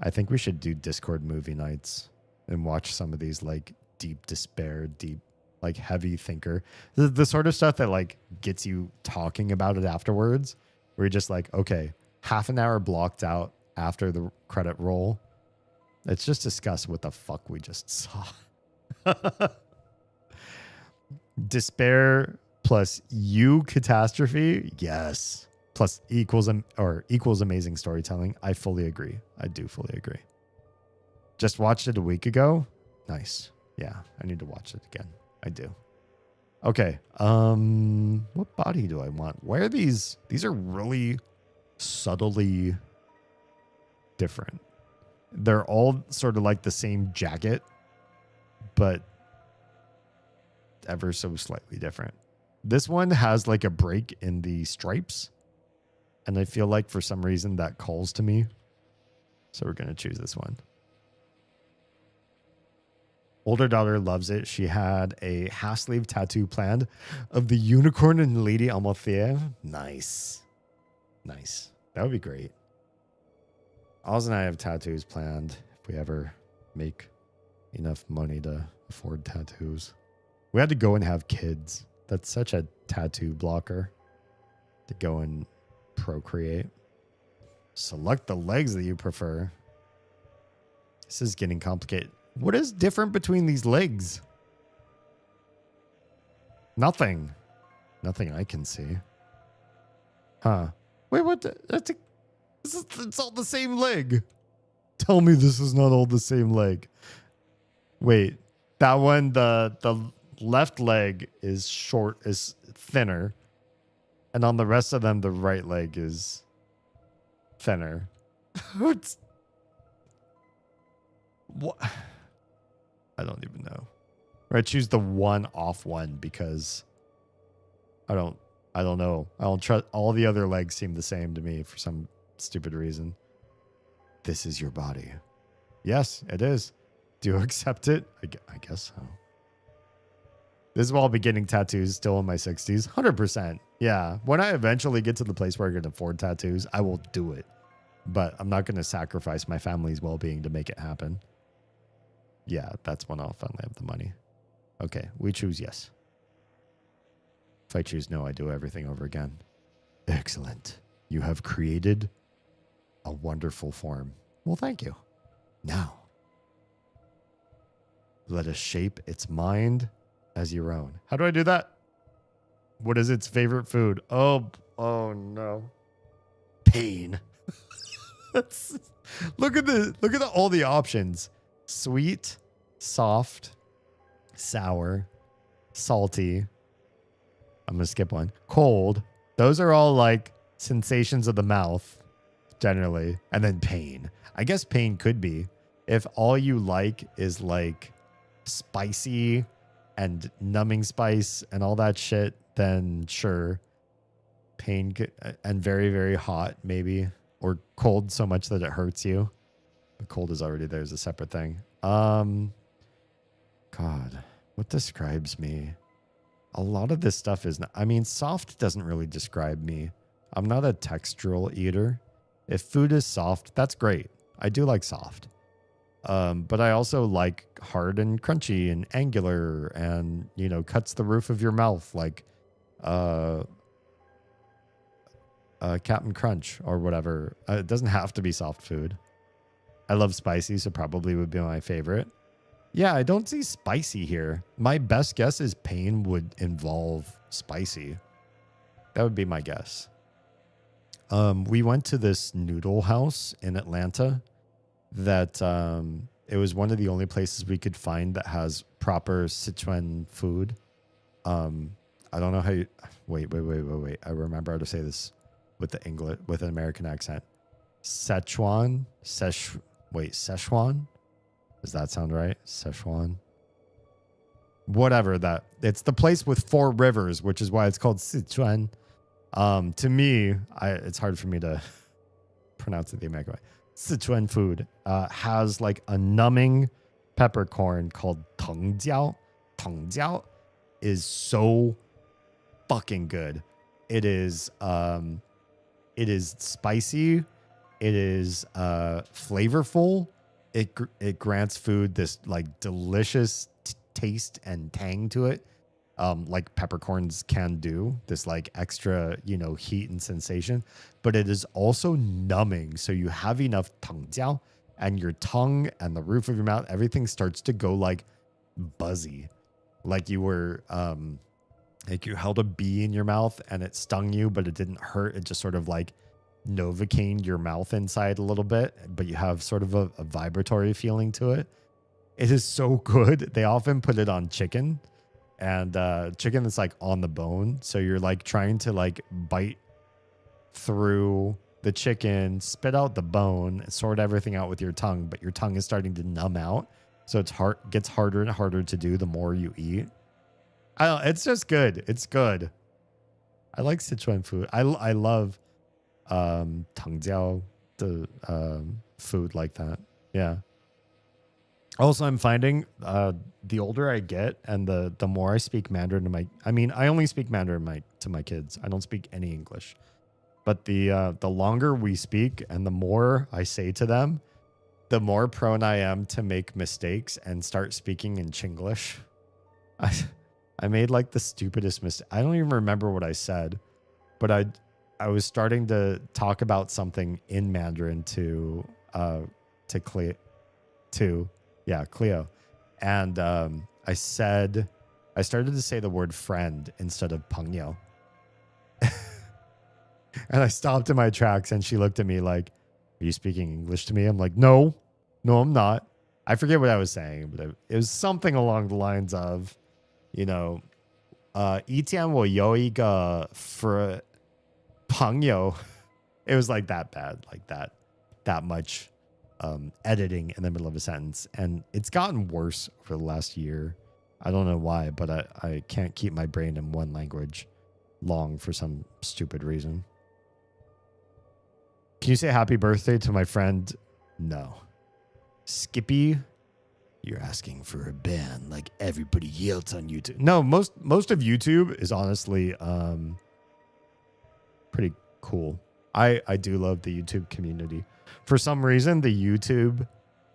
I think we should do Discord movie nights and watch some of these like deep despair, deep, like heavy thinker, the sort of stuff that like gets you talking about it afterwards, where you're just like, okay, half an hour blocked out after the credit roll. Let's just discuss what the fuck we just saw. Despair plus catastrophe, yes. Plus equals amazing storytelling. I fully agree. I do fully agree. Just watched it a week ago. Nice. Yeah, I need to watch it again. I do. Okay. What body do I want? Why are these? These are really subtly different. They're all sort of like the same jacket, but ever so slightly different. This one has like a break in the stripes, and I feel like for some reason that calls to me. So we're going to choose this one. Older daughter loves it. She had a half sleeve tattoo planned of the unicorn and Lady Amalthea. Nice. Nice. That would be great. Oz and I have tattoos planned if we ever make enough money to afford tattoos. We had to go and have kids. That's such a tattoo blocker to go and procreate. Select the legs that you prefer. This is getting complicated. What is different between these legs? Nothing. Nothing I can see. Huh. Wait, what? It's all the same leg. Tell me this is not all the same leg. Wait. That one, the left leg is thinner. And on the rest of them, the right leg is thinner. What? I don't even know. Or I choose the one off one because I don't know. I don't trust. All the other legs seem the same to me for some stupid reason. This is your body. Yes, it is. Do you accept it? I guess so. This is while I'll be getting tattoos still in my 60s. 100%. Yeah. When I eventually get to the place where I can afford tattoos, I will do it. But I'm not going to sacrifice my family's well-being to make it happen. Yeah, that's when I'll finally have the money. Okay, we choose yes. If I choose no, I do everything over again. Excellent. You have created a wonderful form. Well, thank you. Now, let us shape its mind as your own. How do I do that? What is its favorite food? Oh no. Pain. Look at all the options. Sweet, soft, sour, salty. I'm going to skip one. Cold. Those are all like sensations of the mouth, generally. And then pain. I guess pain could be. If all you like is like spicy and numbing spice and all that shit, then sure. Pain could, and very, very hot, maybe. Or cold so much that it hurts you. But cold is already there as a separate thing. God, what describes me? A lot of this stuff is not, I mean, soft doesn't really describe me. I'm not a textural eater. If food is soft, that's great. I do like soft. But I also like hard and crunchy and angular and, cuts the roof of your mouth like Captain Crunch or whatever. It doesn't have to be soft food. I love spicy, so probably would be my favorite. Yeah, I don't see spicy here. My best guess is pain would involve spicy. That would be my guess. We went to this noodle house in Atlanta that it was one of the only places we could find that has proper Sichuan food. I don't know how you... Wait. I remember how to say this with with an American accent. Szechuan? Szechuan? Does that sound right? Szechuan? Whatever that. It's the place with 4 rivers, which is why it's called Sichuan. To me, it's hard for me to pronounce it the American way. Sichuan food has like a numbing peppercorn called tengjiao. Tengjiao is so fucking good. It is spicy. It is flavorful. It grants food this like delicious taste and tang to it, like peppercorns can do. This like extra, heat and sensation. But it is also numbing. So you have enough tengjiao, and your tongue and the roof of your mouth, everything starts to go like buzzy, like you were like you held a bee in your mouth and it stung you, but it didn't hurt. It just sort of like Novocaine your mouth inside a little bit, but you have sort of a vibratory feeling to it. It is so good. They often put it on chicken, and chicken that's like on the bone. So you're like trying to like bite through the chicken, spit out the bone, sort everything out with your tongue, but your tongue is starting to numb out. So gets harder and harder to do the more you eat. It's just good. It's good. I like Sichuan food. I love tangjiao, the food like that. Yeah. Also, I'm finding the older I get and the more I speak Mandarin to I only speak Mandarin to my kids. I don't speak any English. But the longer we speak and the more I say to them, the more prone I am to make mistakes and start speaking in Chinglish. I made like the stupidest mistake. I don't even remember what I said, but I was starting to talk about something in Mandarin to Cleo. And I started to say the word friend instead of 朋友. And I stopped in my tracks and she looked at me like, are you speaking English to me? I'm like, no, I'm not. I forget what I was saying, but it was something along the lines of, 一天我有一个 for 朋友. It was like that bad, like that much editing in the middle of a sentence. And it's gotten worse for the last year. I don't know why, but I can't keep my brain in one language long for some stupid reason. Can you say happy birthday to my friend? No. Skippy, you're asking for a ban like everybody else on YouTube. No, most of YouTube is honestly pretty cool. I do love the YouTube community. For some reason, the YouTube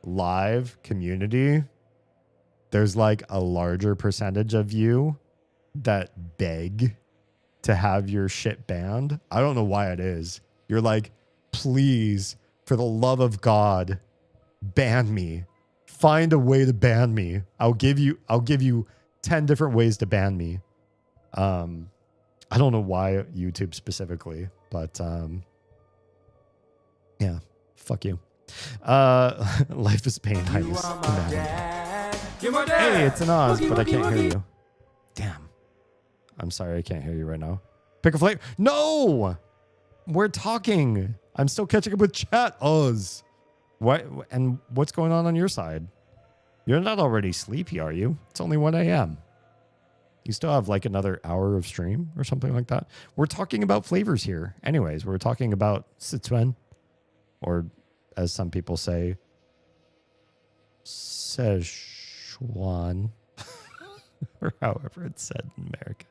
live community, there's like a larger percentage of you that beg to have your shit banned. I don't know why it is. You're like, please, for the love of God, ban me. Find a way to ban me. I'll give you 10 different ways to ban me. I don't know why YouTube specifically, but yeah, fuck you. Life is pain. Hey, it's an Oz, but I can't hear you. Damn. I'm sorry, I can't hear you right now. Pick a flavor. No! We're talking. I'm still catching up with chat. Oz. What? And what's going on your side? You're not already sleepy, are you? It's only 1 a.m. You still have like another hour of stream or something like that. We're talking about flavors here. Anyways, we're talking about Sichuan, or as some people say, Szechuan, or however it's said in America.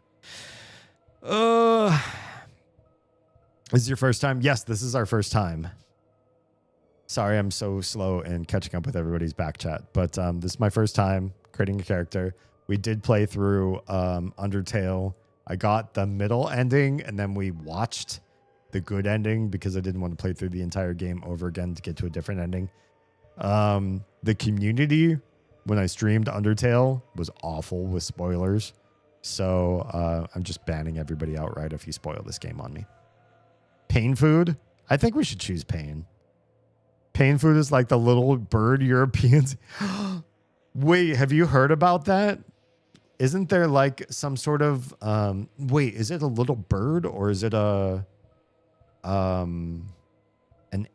This is your first time? Yes, this is our first time. Sorry, I'm so slow in catching up with everybody's back chat, but this is my first time creating a character. We did play through Undertale. I got the middle ending, and then we watched the good ending because I didn't want to play through the entire game over again to get to a different ending. The community, when I streamed Undertale, was awful with spoilers. So I'm just banning everybody outright if you spoil this game on me. Pain food? I think we should choose pain. Pain food is like the little bird Europeans. Wait, have you heard about that? Isn't there like some sort of wait, is it a little bird or is it an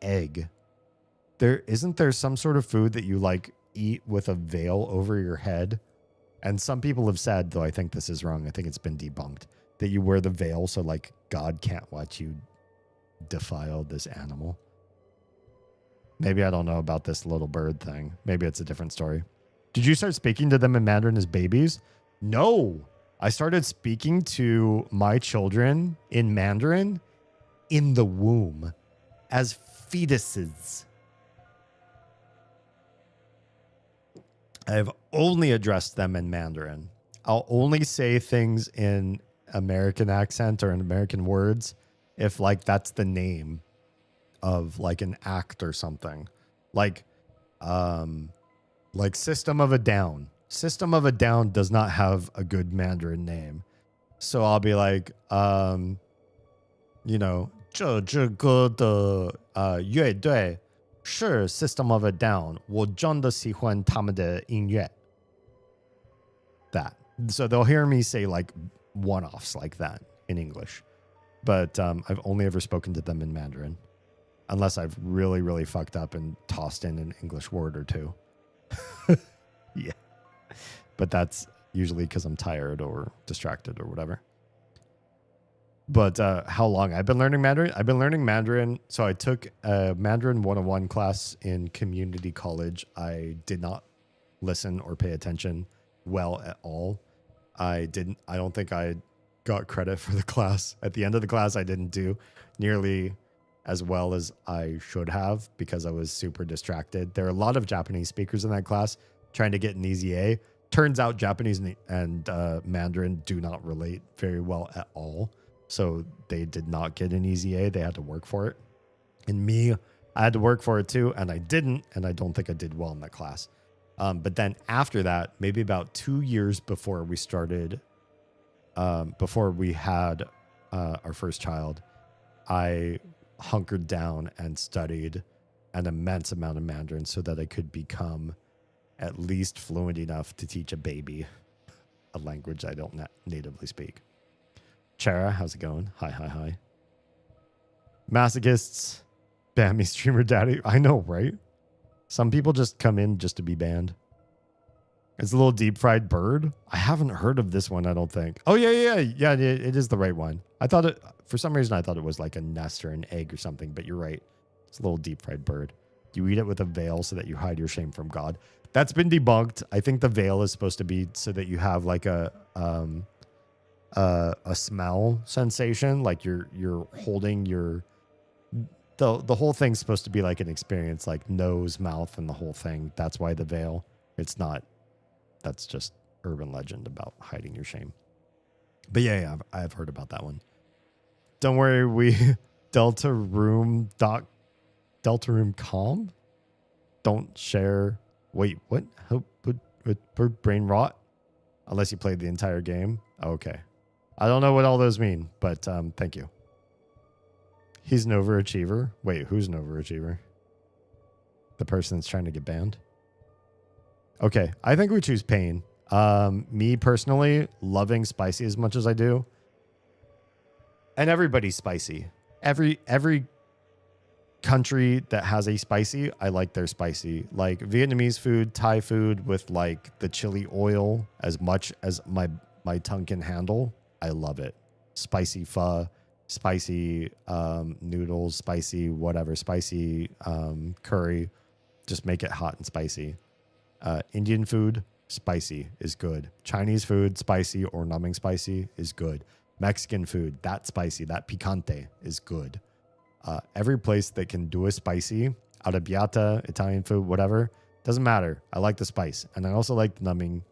egg? Isn't there some sort of food that you like eat with a veil over your head? And some people have said, though I think this is wrong, I think it's been debunked, that you wear the veil so like God can't watch you defile this animal. Maybe I don't know about this little bird thing. Maybe it's a different story. Did you start speaking to them in Mandarin as babies? No. I started speaking to my children in Mandarin in the womb as fetuses. I've only addressed them in Mandarin. I'll only say things in American accent or in American words if like that's the name of like an act or something. Like System of a Down. System of a Down does not have a good Mandarin name. So I'll be like, 这歌的乐队是 System of a Down. 我真的喜欢他们的音乐. That. So they'll hear me say like one-offs like that in English. But I've only ever spoken to them in Mandarin. Unless I've really, really fucked up and tossed in an English word or two. Yeah. But that's usually because I'm tired or distracted or whatever. But how long I've been learning Mandarin? I've been learning Mandarin. So I took a Mandarin 101 class in community college. I did not listen or pay attention well at all. I don't think I got credit for the class. At the end of the class, I didn't do nearly as well as I should have because I was super distracted. There are a lot of Japanese speakers in that class trying to get an easy A. Turns out Japanese and Mandarin do not relate very well at all. So they did not get an easy A. They had to work for it. And me, I had to work for it too, and I didn't, and I don't think I did well in that class. But then after that, maybe about 2 years before we started, before we had our first child, I hunkered down and studied an immense amount of Mandarin so that I could become at least fluent enough to teach a baby a language I don't natively speak. Chara, how's it going? Hi. Masochists, ban me streamer daddy. I know, right? Some people just come in just to be banned. It's a little deep fried bird. I haven't heard of this one, I don't think. Oh, yeah. It is the right one. I thought it, for some reason, I thought it was like a nest or an egg or something, but you're right. It's a little deep fried bird. You eat it with a veil so that you hide your shame from God. That's been debunked. I think the veil is supposed to be so that you have like a smell sensation, like you're holding your the whole thing's supposed to be like an experience, like nose, mouth, and the whole thing. That's why the veil. It's not. That's just urban legend about hiding your shame. But yeah, I've heard about that one. Don't worry, we Delta Room calm. Don't share. Wait, what? What brain rot? Unless you played the entire game. Okay. I don't know what all those mean, but thank you. He's an overachiever. Wait, who's an overachiever? The person that's trying to get banned? Okay, I think we choose pain. Me personally, loving spicy as much as I do. And everybody's spicy. Every country that has a spicy, I like their spicy. Like Vietnamese food, Thai food with like the chili oil as much as my tongue can handle. I love it. Spicy pho, spicy noodles, spicy whatever, spicy curry. Just make it hot and spicy. Indian food, spicy is good. Chinese food, spicy or numbing spicy is good. Mexican food, that spicy, that picante is good. Every place that can do a spicy, arrabbiata, Italian food, whatever, doesn't matter. I like the spice. And I also like the numbing.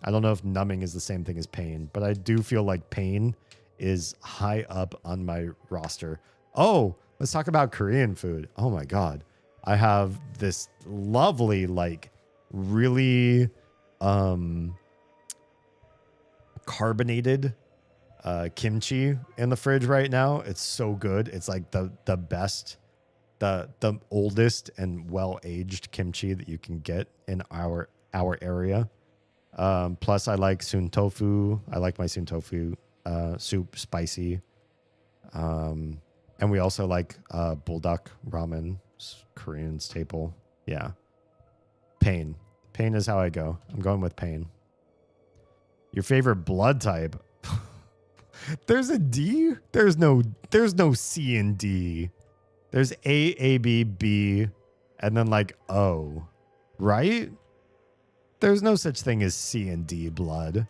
I don't know if numbing is the same thing as pain, but I do feel like pain is high up on my roster. Oh, let's talk about Korean food. Oh my God. I have this lovely, like, really carbonated kimchi in the fridge right now. It's so good. It's like the best, the oldest and well-aged kimchi that you can get in our area. Plus I like soon tofu. I like my soon tofu soup spicy. And we also like buldak ramen, Korean staple. Yeah. Pain is how I go. I'm going with pain. Your favorite blood type? There's a D. There's no C and D. There's A, B, B, and then like O, right? There's no such thing as C and D blood.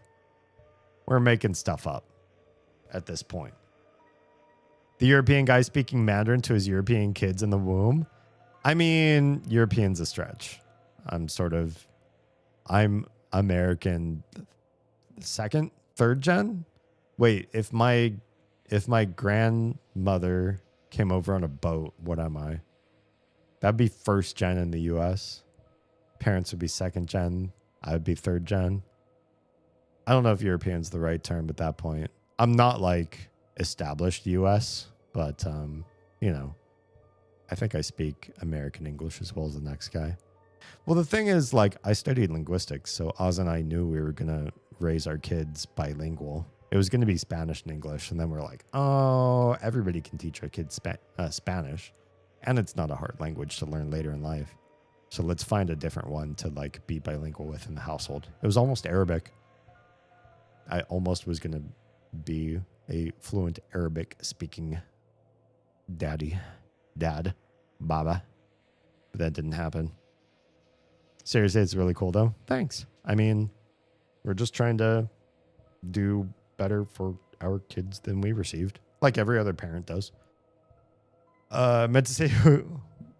We're making stuff up at this point. The European guy speaking Mandarin to his European kids in the womb. I mean, European's a stretch. I'm American second, third gen. Wait, if my grandmother came over on a boat, what am I? That'd be first gen in the US. Parents would be second gen. I would be third gen. I don't know if European's the right term at that point. I'm not like established US, but you know, I think I speak American English as well as the next guy. Well, the thing is, like, I studied linguistics, so Oz and I knew we were gonna raise our kids bilingual. It was gonna be Spanish and English, and then we're like, oh, everybody can teach our kids Spanish, and it's not a hard language to learn later in life. So let's find a different one to like be bilingual with in the household. It was almost Arabic. I almost was going to be a fluent Arabic speaking dad, baba. But that didn't happen. Seriously, it's really cool though. Thanks. I mean, we're just trying to do better for our kids than we received, like every other parent does. Meant to say,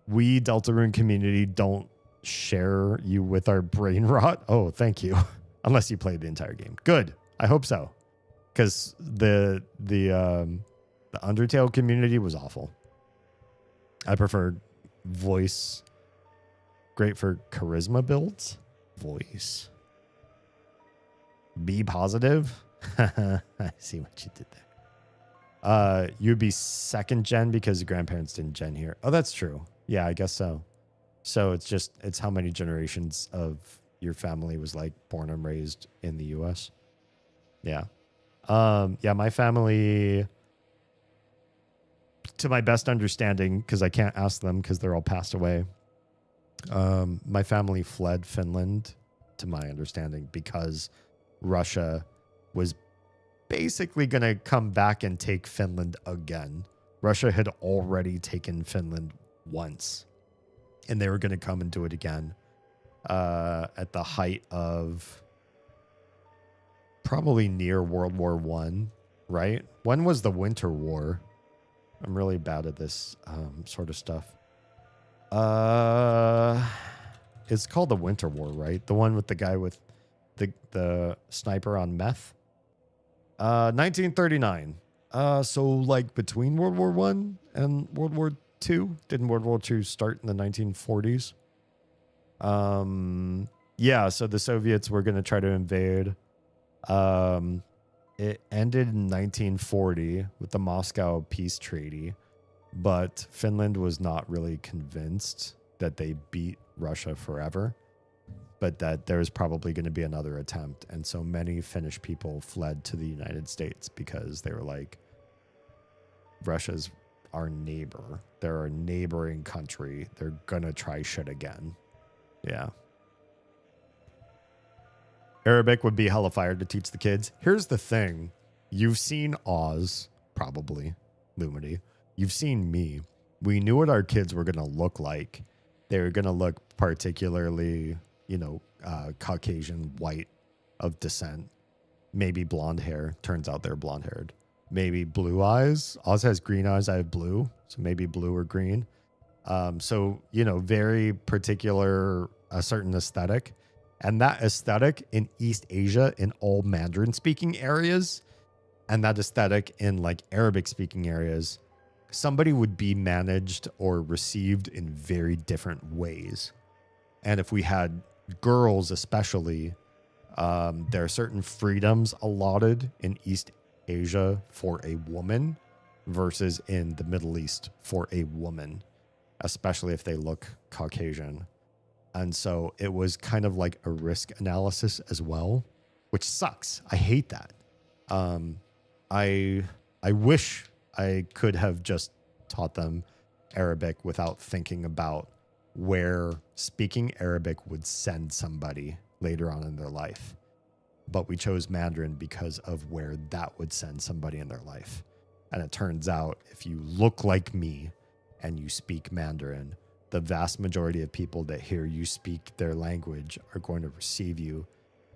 we Deltarune community don't share you with our brain rot. Oh, thank you. Unless you played the entire game. Good. I hope so. Because the Undertale community was awful. I preferred voice. Great for charisma builds. Voice. Be positive. I see what you did there. You'd be second gen because the grandparents didn't gen here. Oh, that's true. Yeah, I guess so. So it's how many generations of your family was like born and raised in the US. Yeah. Yeah, my family, to my best understanding, because I can't ask them because they're all passed away. My family fled Finland, to my understanding, because Russia was basically going to come back and take Finland again. Russia had already taken Finland once, and they were going to come and do it again at the height of probably near World War I, right? When was the Winter War? I'm really bad at this sort of stuff. It's called the Winter War, right? The one with the guy with the sniper on meth. 1939. So like between World War I and World War II. Didn't World War II start in the 1940s? Yeah, so the Soviets were going to try to invade. It ended in 1940 with the Moscow Peace Treaty, but Finland was not really convinced that they beat Russia forever, but that there was probably going to be another attempt. And so many Finnish people fled to the United States because they were like, Russia's our neighbor. They're a neighboring country. They're going to try shit again. Yeah. Arabic would be hella fire to teach the kids. Here's the thing. You've seen Oz, probably, Lumity. You've seen me. We knew what our kids were going to look like. They were going to look particularly, Caucasian, white of descent. Maybe blonde hair. Turns out they're blonde haired. Maybe blue eyes. Oz has green eyes. I have blue. So maybe blue or green. So, very particular, a certain aesthetic. And that aesthetic in East Asia, in all Mandarin speaking areas, and that aesthetic in like Arabic speaking areas, somebody would be managed or received in very different ways. And if we had girls, especially, there are certain freedoms allotted in East Asia for a woman versus in the Middle East for a woman, especially if they look Caucasian. And so it was kind of like a risk analysis as well, which sucks. I hate that. I wish I could have just taught them Arabic without thinking about where speaking Arabic would send somebody later on in their life. But we chose Mandarin because of where that would send somebody in their life. And it turns out if you look like me and you speak Mandarin, the vast majority of people that hear you speak their language are going to receive you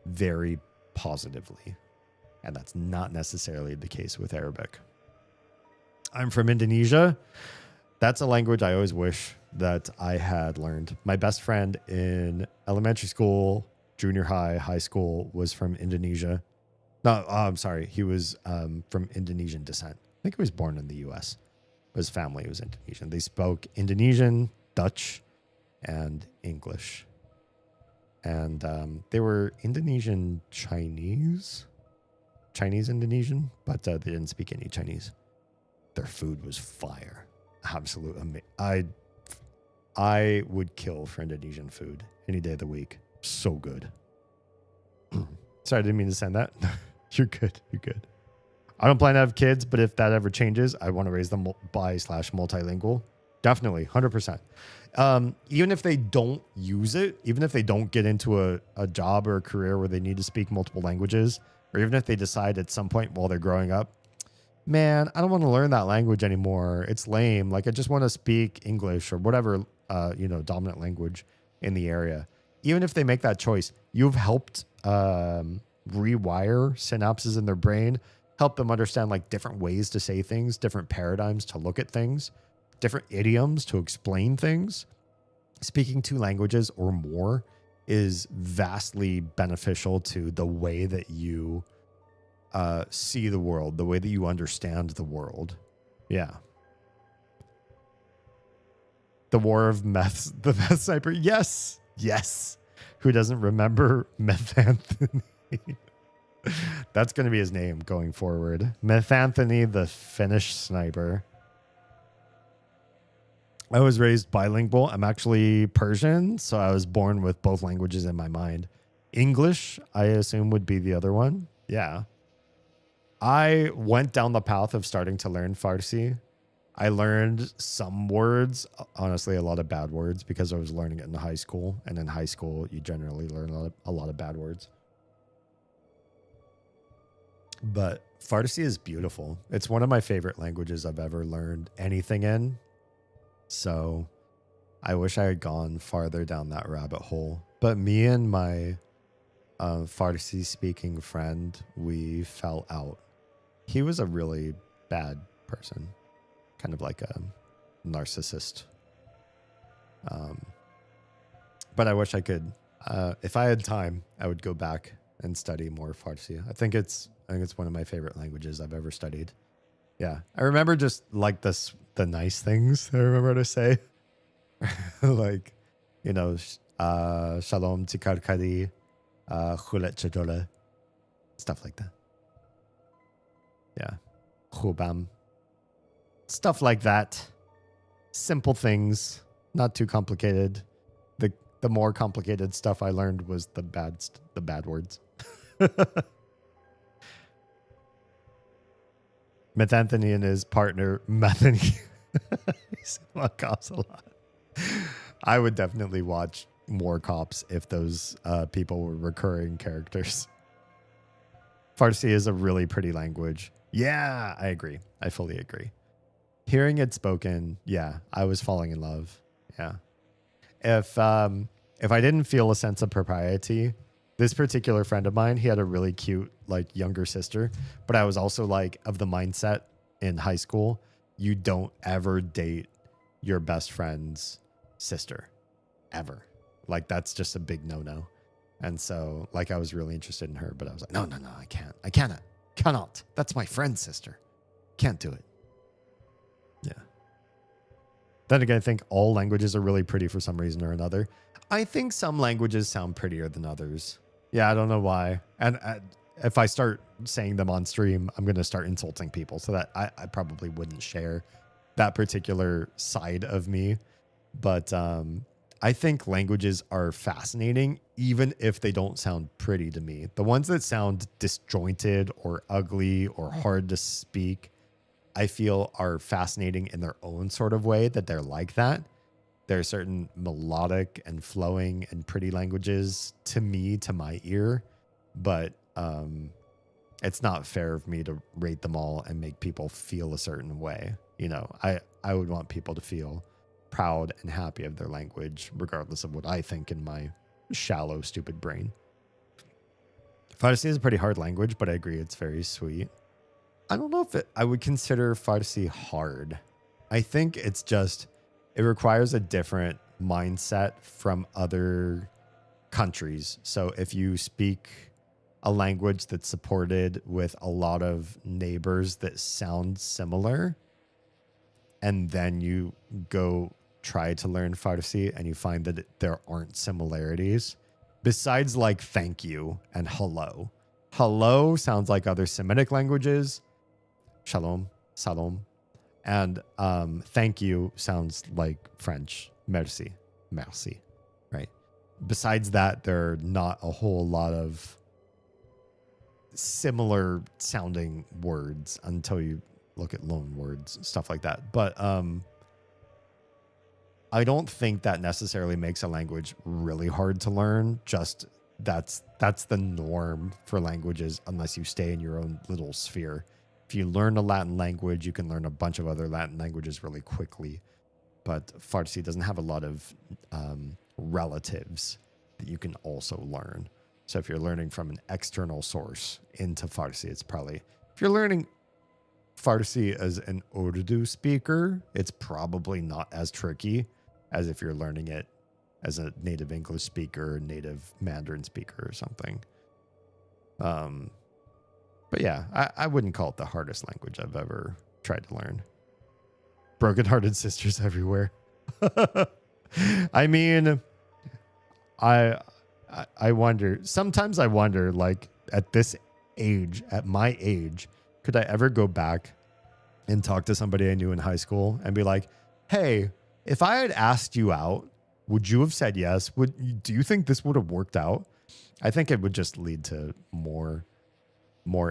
very positively. And that's not necessarily the case with Arabic. I'm from Indonesia. That's a language I always wish that I had learned. My best friend in elementary school, junior high, high school was from Indonesia. No, I'm sorry. He was from Indonesian descent. I think he was born in the U.S. His family was Indonesian. They spoke Indonesian, Dutch, and English. And they were Indonesian Chinese Indonesian, but they didn't speak any Chinese. Their food was fire. Absolutely. I would kill for Indonesian food any day of the week. So good. Sorry, I didn't mean to send that. You're good. You're good. I don't plan to have kids, but if that ever changes, I want to raise them bi/multilingual. Definitely, 100%. Even if they don't use it, even if they don't get into a job or a career where they need to speak multiple languages, or even if they decide at some point while they're growing up, man, I don't want to learn that language anymore. It's lame. Like, I just want to speak English or whatever, dominant language in the area. Even if they make that choice, you've helped rewire synapses in their brain, help them understand like different ways to say things, different paradigms to look at things, different idioms to explain things. Speaking two languages or more is vastly beneficial to the way that you see the world, the way that you understand the world. Yeah. The War of Meth, the Meth Sniper. Yes. Yes. Who doesn't remember Meth Anthony? That's going to be his name going forward. Meth Anthony, the Finnish sniper. I was raised bilingual. I'm actually Persian, so I was born with both languages in my mind. English, I assume, would be the other one. Yeah. I went down the path of starting to learn Farsi. I learned some words, honestly, a lot of bad words because I was learning it in high school. And in high school, you generally learn a lot of bad words. But Farsi is beautiful. It's one of my favorite languages I've ever learned anything in. So I wish I had gone farther down that rabbit hole. But me and my Farsi speaking friend, we fell out. He was a really bad person, kind of like a narcissist. But I wish I could, if I had time, I would go back and study more Farsi. I think it's one of my favorite languages I've ever studied. Yeah. I remember just like the nice things I remember to say. Like, shalom tikar kadi, khulet chadole, stuff like that. Yeah. Khubam. Stuff like that. Simple things, not too complicated. The more complicated stuff I learned was the bad words. Meth Anthony and his partner, Methany. He's in Cops a lot. I would definitely watch more Cops if those people were recurring characters. Farsi is a really pretty language. Yeah, I agree. I fully agree. Hearing it spoken, yeah, I was falling in love. Yeah. If I didn't feel a sense of propriety, this particular friend of mine, he had a really cute, like, younger sister, but I was also like of the mindset in high school, you don't ever date your best friend's sister, ever. Like, that's just a big no-no. And so, like, I was really interested in her, but I was like, no, I cannot. That's my friend's sister. Can't do it. Yeah. Then again, I think all languages are really pretty for some reason or another. I think some languages sound prettier than others. Yeah, I don't know why. And if I start saying them on stream, I'm going to start insulting people. So that I probably wouldn't share that particular side of me. But I think languages are fascinating, even if they don't sound pretty to me. The ones that sound disjointed or ugly or hard to speak, I feel are fascinating in their own sort of way, that they're like that. There are certain melodic and flowing and pretty languages to me, to my ear, but it's not fair of me to rate them all and make people feel a certain way. I would want people to feel proud and happy of their language, regardless of what I think in my shallow, stupid brain. Farsi is a pretty hard language, but I agree it's very sweet. I don't know if I would consider Farsi hard. I think it's just, it requires a different mindset from other countries. So if you speak a language that's supported with a lot of neighbors that sound similar, and then you go try to learn Farsi and you find that there aren't similarities, besides like thank you and hello. Hello sounds like other Semitic languages. Shalom, salam. And thank you sounds like French. Merci, right? Besides that, there are not a whole lot of similar sounding words until you look at loan words, stuff like that. But I don't think that necessarily makes a language really hard to learn. Just that's the norm for languages unless you stay in your own little sphere. If you learn a Latin language, you can learn a bunch of other Latin languages really quickly. But Farsi doesn't have a lot of relatives that you can also learn. So if you're learning from an external source into Farsi, it's probably, if you're learning Farsi as an Urdu speaker, it's probably not as tricky as if you're learning it as a native English speaker, or native Mandarin speaker or something. But yeah, I wouldn't call it the hardest language I've ever tried to learn. Broken-hearted sisters everywhere. I mean, I wonder, sometimes I wonder, like, at this age, at my age, could I ever go back and talk to somebody I knew in high school and be like, hey, if I had asked you out, would you have said yes? Do you think this would have worked out? I think it would just lead to more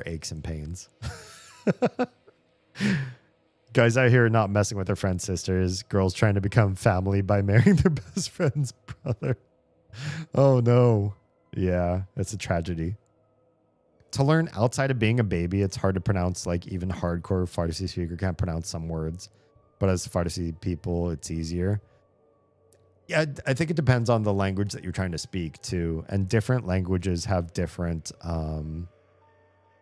aches and pains. Guys out here not messing with their friends' sisters. Girls trying to become family by marrying their best friend's brother. Oh no. Yeah, it's a tragedy. To learn outside of being a baby, it's hard to pronounce, like even hardcore Farsi speaker can't pronounce some words. But as Farsi people, it's easier. Yeah, I think it depends on the language that you're trying to speak too. And different languages have different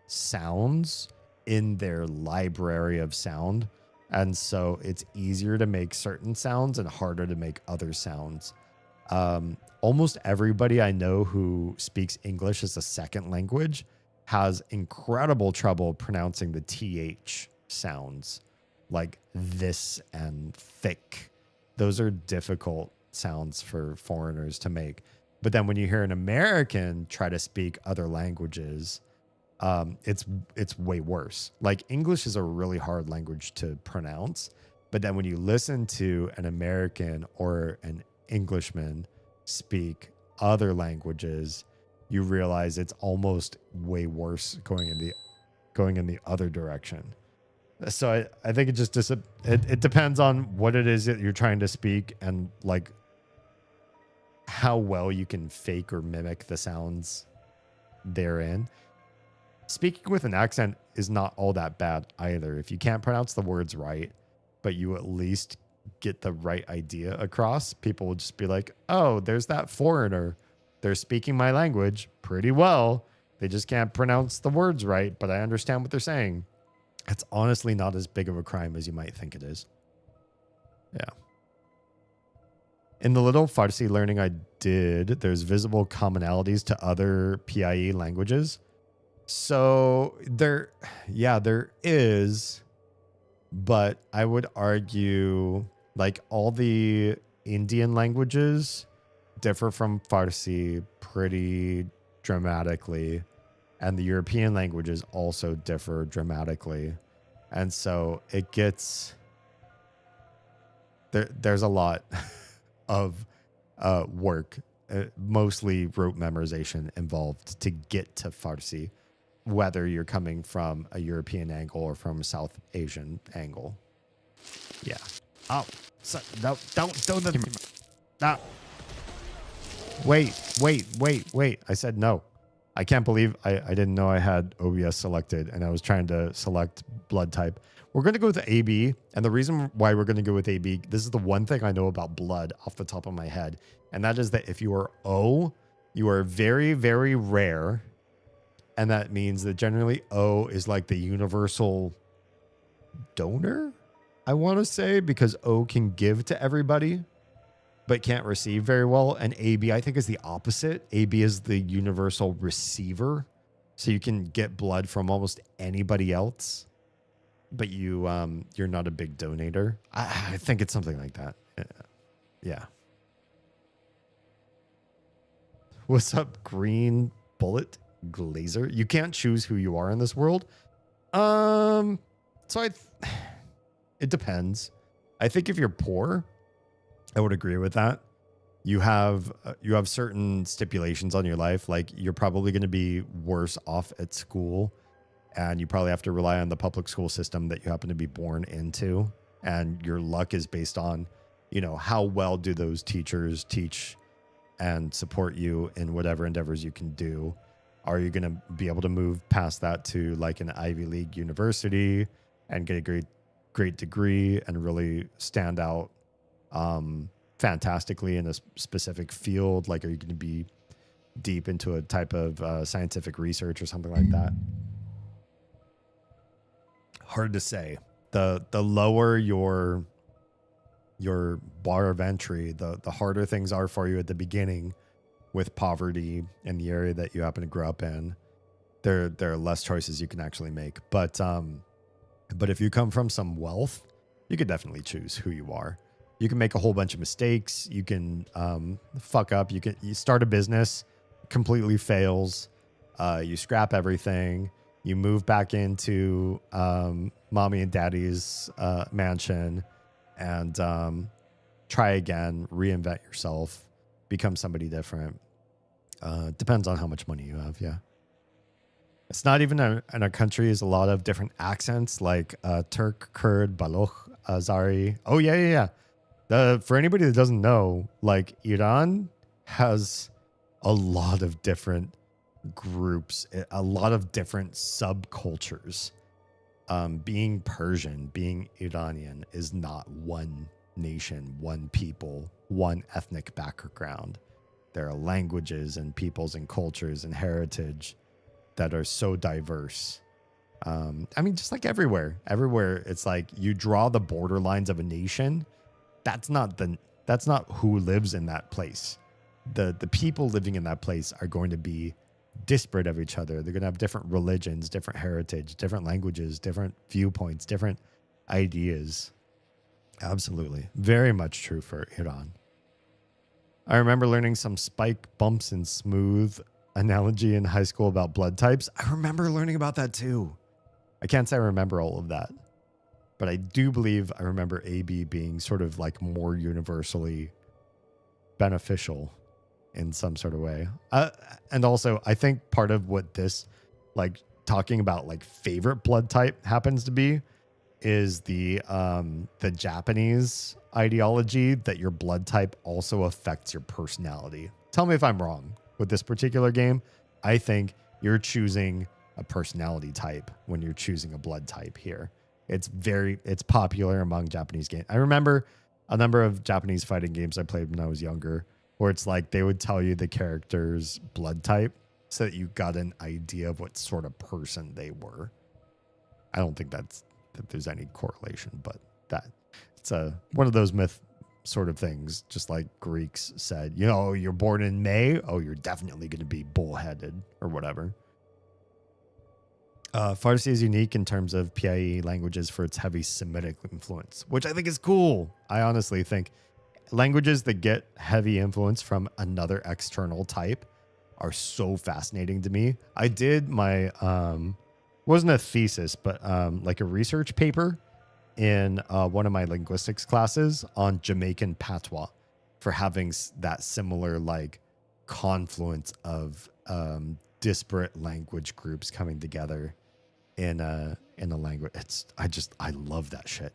sounds in their library of sound. And so it's easier to make certain sounds and harder to make other sounds. Almost everybody I know who speaks English as a second language has incredible trouble pronouncing the TH sounds, like this and thick. Those are difficult sounds for foreigners to make. But then when you hear an American try to speak other languages, it's way worse. Like English is a really hard language to pronounce, but then when you listen to an American or an Englishman speak other languages, you realize it's almost way worse going in the other direction. So I think it just it depends on what it is that you're trying to speak and like how well you can fake or mimic the sounds therein. Speaking with an accent is not all that bad either. If you can't pronounce the words right, but you at least get the right idea across, people will just be like, oh, there's that foreigner. They're speaking my language pretty well. They just can't pronounce the words right, but I understand what they're saying. It's honestly not as big of a crime as you might think it is. Yeah. In the little Farsi learning I did, there's visible commonalities to other PIE languages. So there is, but I would argue like all the Indian languages differ from Farsi pretty dramatically, and the European languages also differ dramatically. And so it gets there's a lot of work, mostly rote memorization involved to get to Farsi, whether you're coming from a European angle or from a South Asian angle. Yeah. Oh, so, no, don't. Ah. Wait. I said no. I can't believe I didn't know I had OBS selected and I was trying to select blood type. We're going to go with AB. And the reason why we're going to go with AB, this is the one thing I know about blood off the top of my head. And that is that if you are O, you are very, very rare. And that means that generally O is like the universal donor, I want to say, because O can give to everybody, but can't receive very well. And AB, I think, is the opposite. AB is the universal receiver. So you can get blood from almost anybody else, but you're not a big donator. I think it's something like that. Yeah. What's up, Green Bullet Glazer? You can't choose who you are in this world. So it depends. I think if you're poor, I would agree with that. You have certain stipulations on your life. Like you're probably going to be worse off at school, and you probably have to rely on the public school system that you happen to be born into. And your luck is based on you know, how well do those teachers teach and support you in whatever endeavors you can do? Are you going to be able to move past that to like an Ivy League university and get a great degree and really stand out fantastically in a specific field? Like, are you going to be deep into a type of scientific research or something like that? Hard to say. The lower your bar of entry, the harder things are for you at the beginning with poverty in the area that you happen to grow up in. There are less choices you can actually make. But if you come from some wealth, you could definitely choose who you are. You can make a whole bunch of mistakes. You can fuck up. You start a business, completely fails. You scrap everything. You move back into mommy and daddy's mansion and try again, reinvent yourself, become somebody different. Depends on how much money you have. Yeah. It's not even in a country. There's a lot of different accents like Turk, Kurd, Baloch, Azari. Oh, yeah. For anybody that doesn't know, like Iran has a lot of different groups, a lot of different subcultures. Being Persian, being Iranian is not one nation, one people, one ethnic background. There are languages and peoples and cultures and heritage that are so diverse. I mean, just like everywhere, it's like you draw the borderlines of a nation. That's not who lives in that place. The people living in that place are going to be disparate of each other. They're going to have different religions, different heritage, different languages, different viewpoints, different ideas. Absolutely. Very much true for Iran. I remember learning some spike, bumps, and smooth analogy in high school about blood types. I remember learning about that too. I can't say I remember all of that, but I do believe I remember AB being sort of like more universally beneficial in some sort of way. And also, I think part of what this, like talking about like favorite blood type happens to be is the Japanese ideology that your blood type also affects your personality. Tell me if I'm wrong with this particular game. I think you're choosing a personality type when you're choosing a blood type here. It's popular among Japanese games. I remember a number of Japanese fighting games I played when I was younger, where it's like they would tell you the character's blood type so that you got an idea of what sort of person they were. I don't think that there's any correlation, but it's one of those myth sort of things, just like Greeks said, you know, you're born in May, oh, you're definitely going to be bullheaded or whatever. Farsi is unique in terms of PIE languages for its heavy Semitic influence, which I think is cool. I honestly think languages that get heavy influence from another external type are so fascinating to me. I did my, wasn't a thesis, but like a research paper in one of my linguistics classes on Jamaican patois for having that similar like confluence of disparate language groups coming together in a language. I love that shit.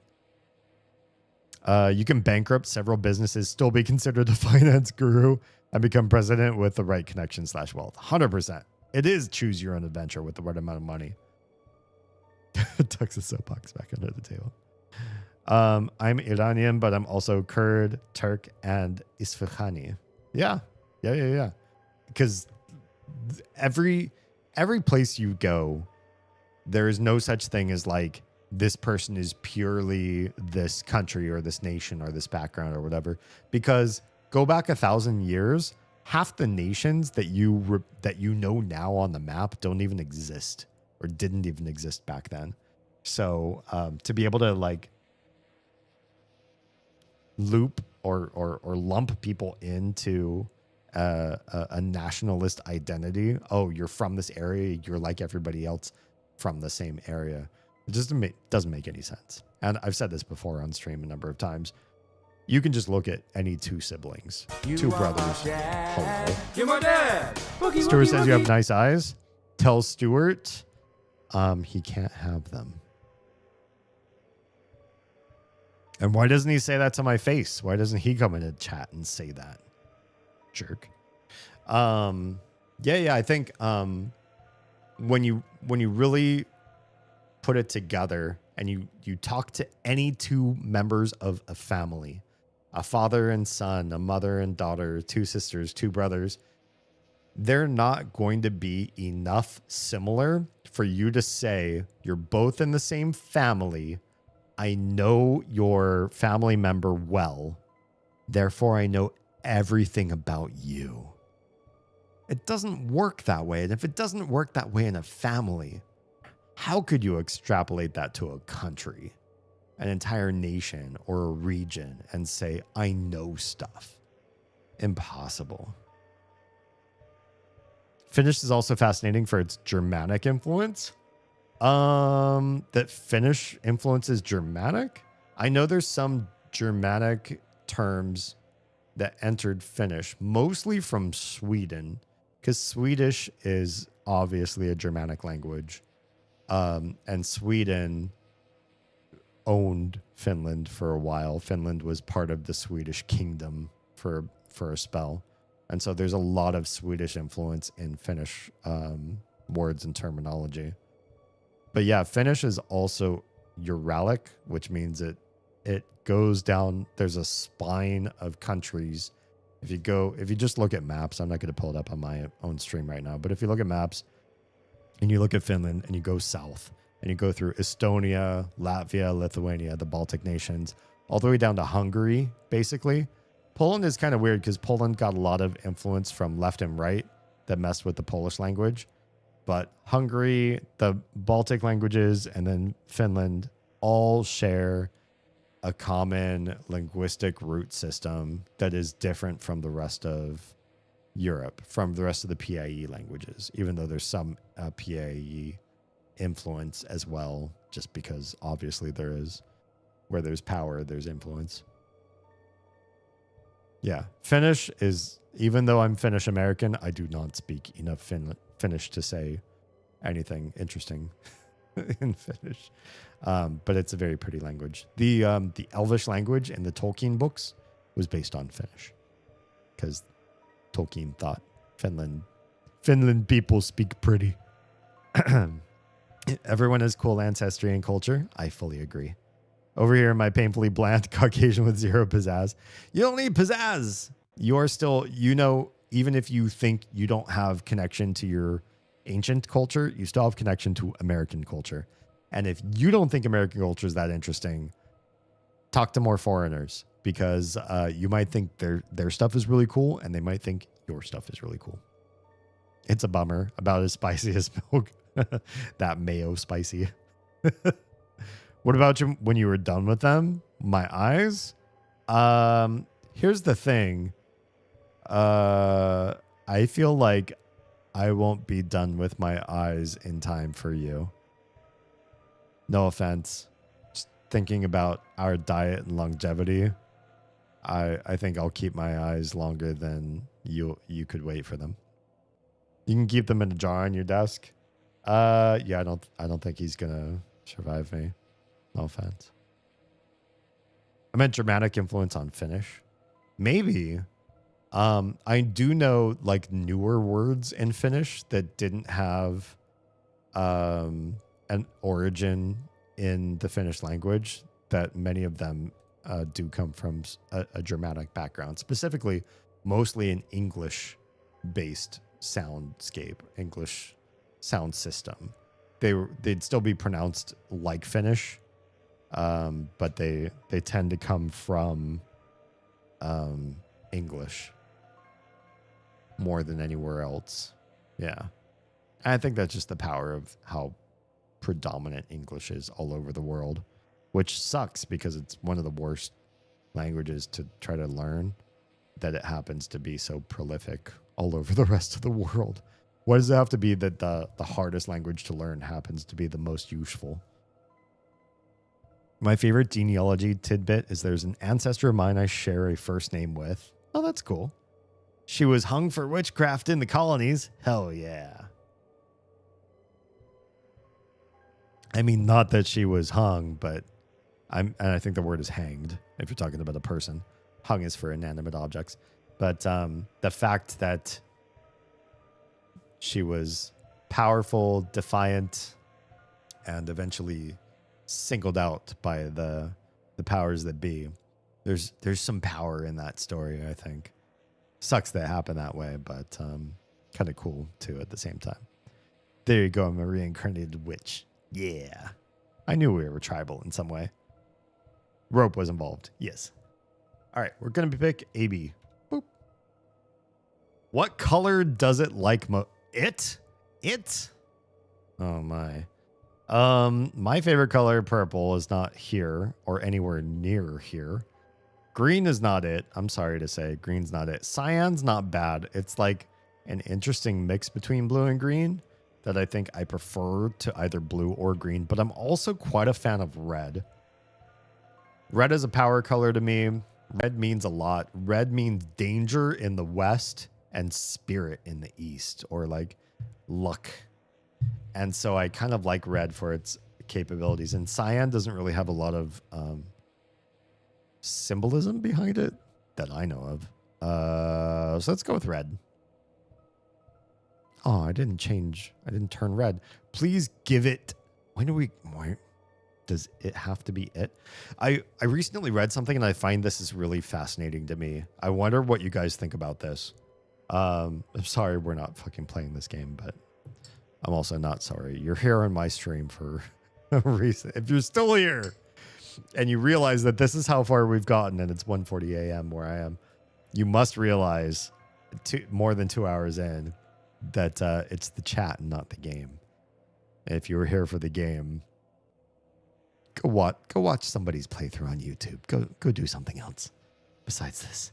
You can bankrupt several businesses, still be considered a finance guru, and become president with the right connection/wealth. 100%. It is choose your own adventure with the right amount of money. Tucks the soapbox back under the table. I'm Iranian, but I'm also Kurd, Turk, and Isfaghani. Yeah. Because every place you go, there is no such thing as like this person is purely this country or this nation or this background or whatever. Because go back 1,000 years, half the nations that you know now on the map don't even exist or didn't even exist back then. So to be able to like loop or lump people into a nationalist identity. Oh, you're from this area. You're like everybody else from the same area. It just doesn't make any sense. And I've said this before on stream a number of times. You can just look at any two siblings, two brothers. You're my dad. Boogie, Stuart boogie, says boogie. you have nice eyes. Tell Stuart he can't have them. And why doesn't he say that to my face? Why doesn't he come into chat and say that? Jerk. Yeah, I think when you really put it together and you talk to any two members of a family, a father and son, a mother and daughter, two sisters, two brothers, they're not going to be enough similar for you to say you're both in the same family. I know your family member well, therefore I know everything about you. It doesn't work that way. And if it doesn't work that way in a family, how could you extrapolate that to a country, an entire nation or a region and say, I know stuff? Impossible. Finnish is also fascinating for its Germanic influence. That Finnish influences Germanic? I know there's some Germanic terms that entered Finnish, mostly from Sweden, because Swedish is obviously a Germanic language. And Sweden owned Finland for a while. Finland was part of the Swedish kingdom for a spell. And so there's a lot of Swedish influence in Finnish words and terminology. But yeah, Finnish is also Uralic, which means it goes down. There's a spine of countries. If you just look at maps, I'm not going to pull it up on my own stream right now, but if you look at maps and you look at Finland and you go south and you go through Estonia, Latvia, Lithuania, the Baltic nations, all the way down to Hungary, basically. Poland is kind of weird because Poland got a lot of influence from left and right that messed with the Polish language. But Hungary, the Baltic languages, and then Finland all share a common linguistic root system that is different from the rest of Europe, from the rest of the PIE languages, even though there's some PIE influence as well, just because obviously there is, where there's power, there's influence. Yeah, Finnish is, even though I'm Finnish American, I do not speak enough Finnish to say anything interesting in Finnish. But it's a very pretty language. The Elvish language in the Tolkien books was based on Finnish, because Tolkien thought Finland people speak pretty. Everyone has cool ancestry and culture. I fully agree. Over here, my painfully bland Caucasian with zero pizzazz. You don't need pizzazz. You're still, even if you think you don't have connection to your ancient culture, you still have connection to American culture. And if you don't think American culture is that interesting, talk to more foreigners, because you might think their stuff is really cool, and they might think your stuff is really cool. It's a bummer, about as spicy as milk. That mayo spicy. What about you when you were done with them? My eyes? Here's the thing. I feel like I won't be done with my eyes in time for you. No offense. Just thinking about our diet and longevity, I think I'll keep my eyes longer than you could wait for them. You can keep them in a jar on your desk. Yeah, I don't think he's gonna survive me. No offense. I meant Germanic influence on Finnish. Maybe. I do know like newer words in Finnish that didn't have an origin in the Finnish language, that many of them do come from a Germanic background, specifically mostly an English-based soundscape, English sound system. They'd still be pronounced like Finnish, but they tend to come from English more than anywhere else. Yeah. I think that's just the power of how predominant English is all over the world, which sucks because it's one of the worst languages to try to learn, that it happens to be so prolific all over the rest of the world. Why does it have to be that the hardest language to learn happens to be the most useful? My favorite genealogy tidbit is there's an ancestor of mine I share a first name with. Oh, that's cool. She was hung for witchcraft in the colonies. Hell yeah. I mean, not that she was hung, but And I think the word is hanged if you're talking about a person. Hung is for inanimate objects. But the fact that she was powerful, defiant, and eventually singled out by the powers that be. There's some power in that story, I think. Sucks that it happened that way, but kind of cool too at the same time. There you go, I'm a reincarnated witch. Yeah. I knew we were tribal in some way. Rope was involved. Yes. All right, we're going to pick AB. Boop. What color does it like It? Oh my. My favorite color, purple, is not here or anywhere near here. Green is not it. I'm sorry to say, green's not it. Cyan's not bad. It's like an interesting mix between blue and green that I think I prefer to either blue or green, but I'm also quite a fan of red. Red is a power color to me. Red means a lot. Red means danger in the west and spirit in the east, or like luck. And so I kind of like red for its capabilities. And cyan doesn't really have a lot of symbolism behind it that I know of. So let's go with red. Oh, I didn't turn red. Please give it. Why does it have to be it? I recently read something and I find this is really fascinating to me. I wonder what you guys think about this. I'm sorry we're not fucking playing this game, but I'm also not sorry. You're here on my stream for a reason. If you're still here and you realize that this is how far we've gotten and it's 1:40 a.m. where I am, you must realize more than 2 hours in that it's the chat and not the game. If you were here for the game, go watch somebody's playthrough on YouTube. Go do something else besides this.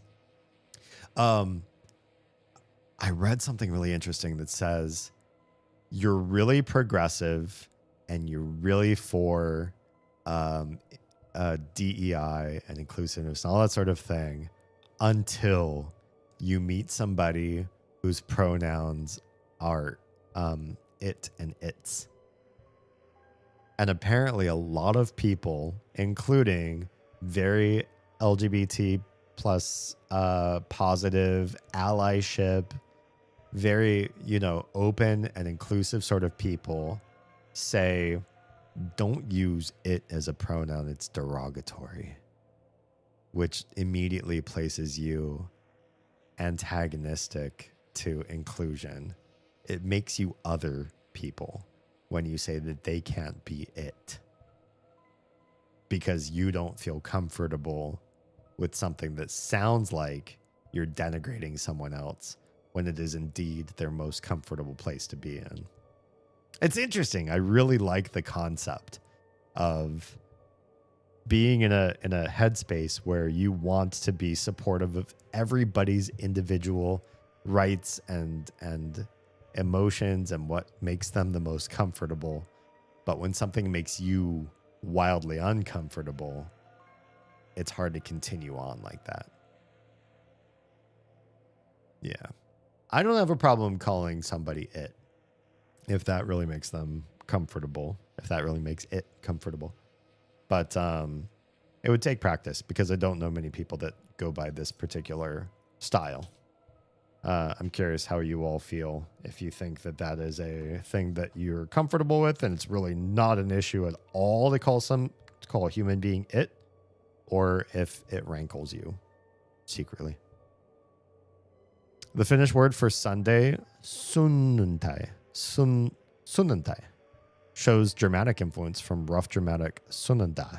I read something really interesting that says you're really progressive and you're really for DEI and inclusiveness and all that sort of thing until you meet somebody whose pronouns are it and its. And apparently a lot of people, including very LGBT plus positive allyship, very, open and inclusive sort of people say, don't use it as a pronoun. It's derogatory, which immediately places you antagonistic to inclusion. It makes you other people when you say that they can't be it because you don't feel comfortable with something that sounds like you're denigrating someone else when it is indeed their most comfortable place to be in. It's interesting. I really like the concept of being in a headspace where you want to be supportive of everybody's individual rights and emotions and what makes them the most comfortable. But when something makes you wildly uncomfortable, it's hard to continue on like that. Yeah. I don't have a problem calling somebody it if that really makes them comfortable, if that really makes it comfortable. But it would take practice because I don't know many people that go by this particular style. I'm curious how you all feel, if you think that that is a thing that you're comfortable with and it's really not an issue at all to call a human being it, or if it rankles you secretly. The Finnish word for Sunday, sunnuntai, sunnuntai, shows Germanic influence from rough Germanic sunnunta.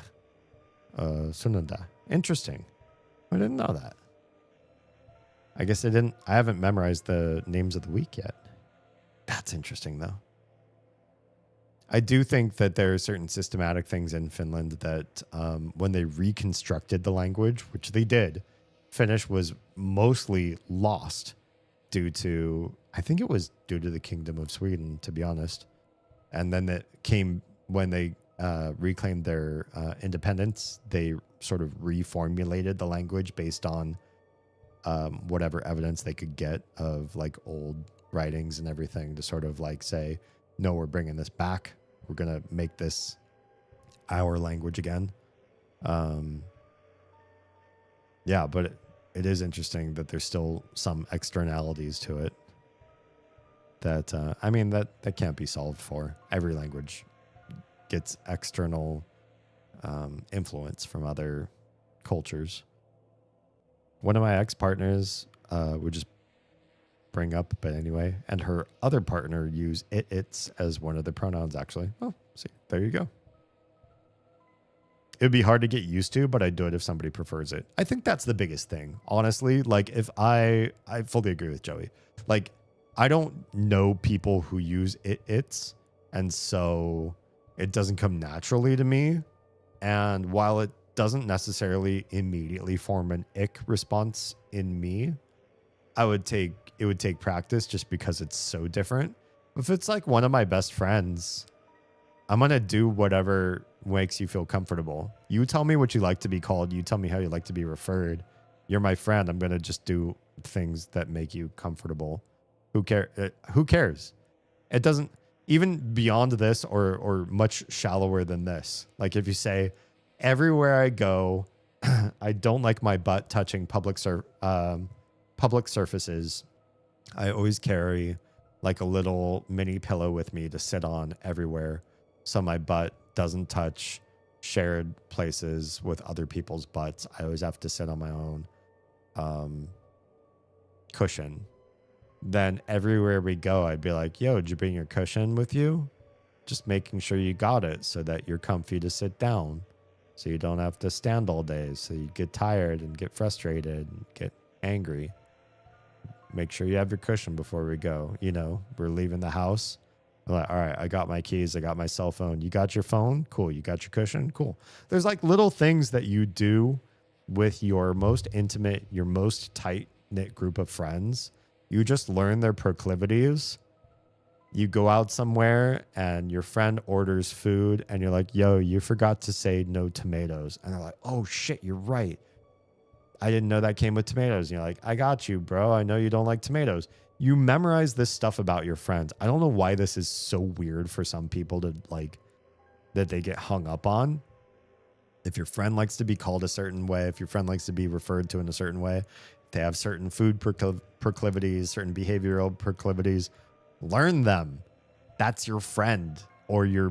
Sunnunta. Interesting. I didn't know that. I guess I haven't memorized the names of the week yet. That's interesting, though. I do think that there are certain systematic things in Finland that when they reconstructed the language, which they did, Finnish was mostly lost due to the Kingdom of Sweden, to be honest. And then it came when they reclaimed their independence, they sort of reformulated the language based on whatever evidence they could get of like old writings and everything to sort of like say, no, we're bringing this back. We're going to make this our language again. Yeah, but it is interesting that there's still some externalities to it that I mean that can't be solved for. Every language gets external influence from other cultures. One of my ex-partners would just bring up, but anyway, and her other partner use it's as one of the pronouns actually. Oh, see, there you go. It'd be hard to get used to, but I'd do it if somebody prefers it. I think that's the biggest thing, honestly. Like, if I fully agree with Joey. Like, I don't know people who use it's, and so it doesn't come naturally to me. And while it doesn't necessarily immediately form an ick response in me, it would take practice just because it's so different. If it's like one of my best friends, I'm going to do whatever makes you feel comfortable. You tell me what you like to be called. You tell me how you like to be referred. You're my friend. I'm going to just do things that make you comfortable. Who cares? It doesn't, even beyond this or much shallower than this. Like if you say, everywhere I go, I don't like my butt touching public surfaces. I always carry like a little mini pillow with me to sit on everywhere, so my butt doesn't touch shared places with other people's butts. I always have to sit on my own cushion. Then everywhere we go, I'd be like, yo, did you bring your cushion with you? Just making sure you got it so that you're comfy to sit down, so you don't have to stand all day, so you get tired and get frustrated and get angry. Make sure you have your cushion before we go. You know, we're leaving the house. I'm like, all right, I got my keys. I got my cell phone. You got your phone? Cool. You got your cushion? Cool. There's like little things that you do with your most intimate, your most tight-knit group of friends. You just learn their proclivities. You go out somewhere and your friend orders food and you're like, yo, you forgot to say no tomatoes. And they're like, oh shit, you're right. I didn't know that came with tomatoes. And you're like, I got you, bro. I know you don't like tomatoes. You memorize this stuff about your friends. I don't know why this is so weird for some people to like, that they get hung up on. If your friend likes to be called a certain way, if your friend likes to be referred to in a certain way, if they have certain food proclivities, certain behavioral proclivities, learn them. That's your friend or your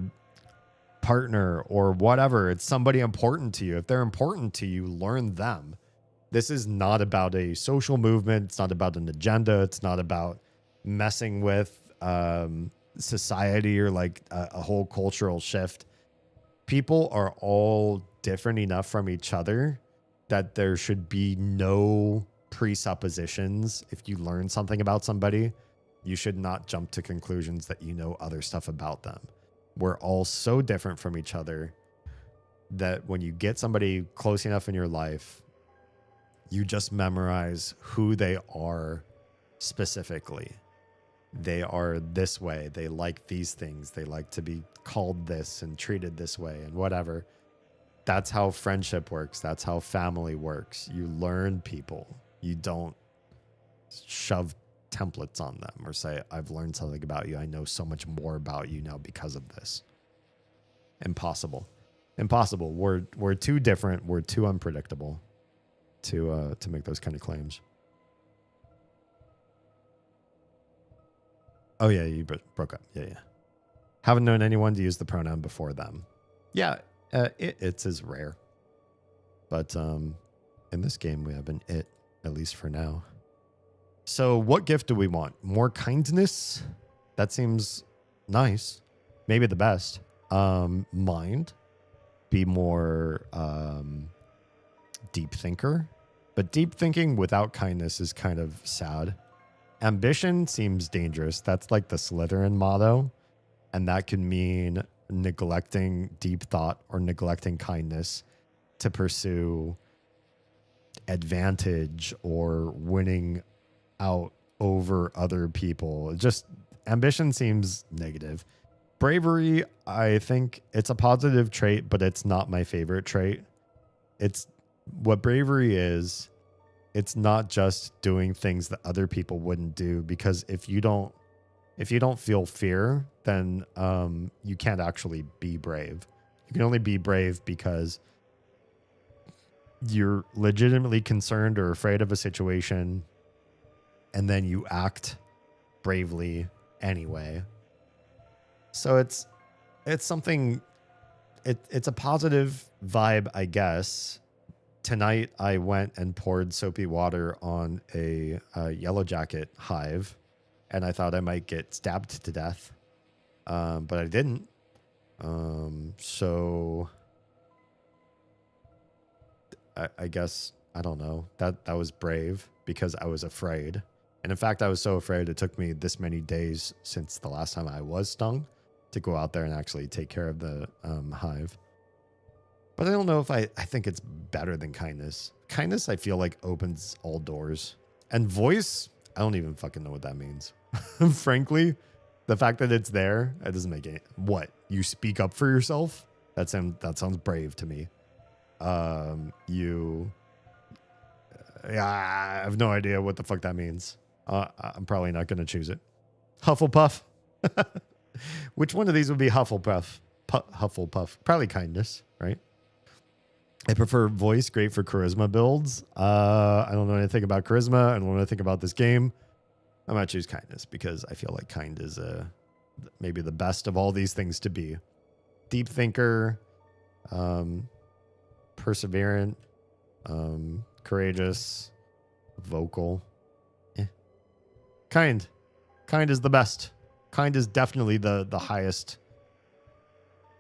partner or whatever. It's somebody important to you. If they're important to you, learn them. This is not about a social movement. It's not about an agenda. It's not about messing with society or like a whole cultural shift. People are all different enough from each other that there should be no presuppositions. If you learn something about somebody, you should not jump to conclusions that you know other stuff about them. We're all so different from each other that when you get somebody close enough in your life, you just memorize who they are specifically. They are this way. They like these things. They like to be called this and treated this way and whatever. That's how friendship works. That's how family works. You learn people. You don't shove templates on them or say, I've learned something about you. I know so much more about you now because of this. Impossible. We're too different. We're too unpredictable to make those kind of claims. Oh yeah, you broke up. Yeah. Haven't known anyone to use the pronoun before them. Yeah, it's as rare. But in this game, we have an it, at least for now. So what gift do we want? More kindness? That seems nice. Maybe the best. Mind. Be more deep thinker. But deep thinking without kindness is kind of sad. Ambition seems dangerous. That's like the Slytherin motto. And that can mean neglecting deep thought or neglecting kindness to pursue advantage or winning out over other people. Just ambition seems negative. Bravery, I think it's a positive trait, but it's not my favorite trait. It's what bravery is. It's not just doing things that other people wouldn't do, because if you don't feel fear, then you can't actually be brave. You can only be brave because you're legitimately concerned or afraid of a situation, and then you act bravely anyway. So it's something, it's a positive vibe, I guess. Tonight I went and poured soapy water on a yellow jacket hive, and I thought I might get stabbed to death, but I didn't. So I guess, I don't know, that was brave because I was afraid. And in fact, I was so afraid it took me this many days since the last time I was stung to go out there and actually take care of the hive. But I don't know if I think it's better than kindness. Kindness, I feel like, opens all doors. And voice, I don't even fucking know what that means. Frankly, the fact that it's there, it doesn't make any... What? You speak up for yourself? That sounds brave to me. I have no idea what the fuck that means. I'm probably not going to choose it. Hufflepuff. Which one of these would be Hufflepuff? Hufflepuff. Probably kindness, right? I prefer voice, great for charisma builds. I don't know anything about charisma. I don't know anything about this game. I'm going to choose kindness because I feel like kind is maybe the best of all these things to be. Deep thinker, perseverant, courageous, vocal. Kind is the best. Kind is definitely the highest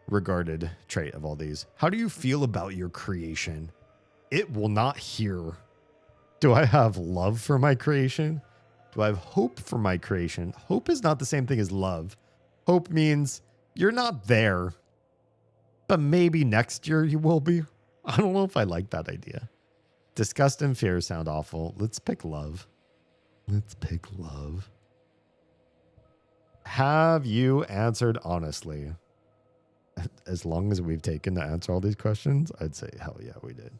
regarded trait of all these. How do you feel about your creation? It will not hear. Do I have love for my creation? Do I have hope for my creation? Hope is not the same thing as love. Hope means you're not there, but maybe next year you will be. I don't know if I like that idea. Disgust and fear sound awful. Let's pick love. Let's pick love. Have you answered honestly? As long as we've taken to answer all these questions, I'd say hell yeah, we did.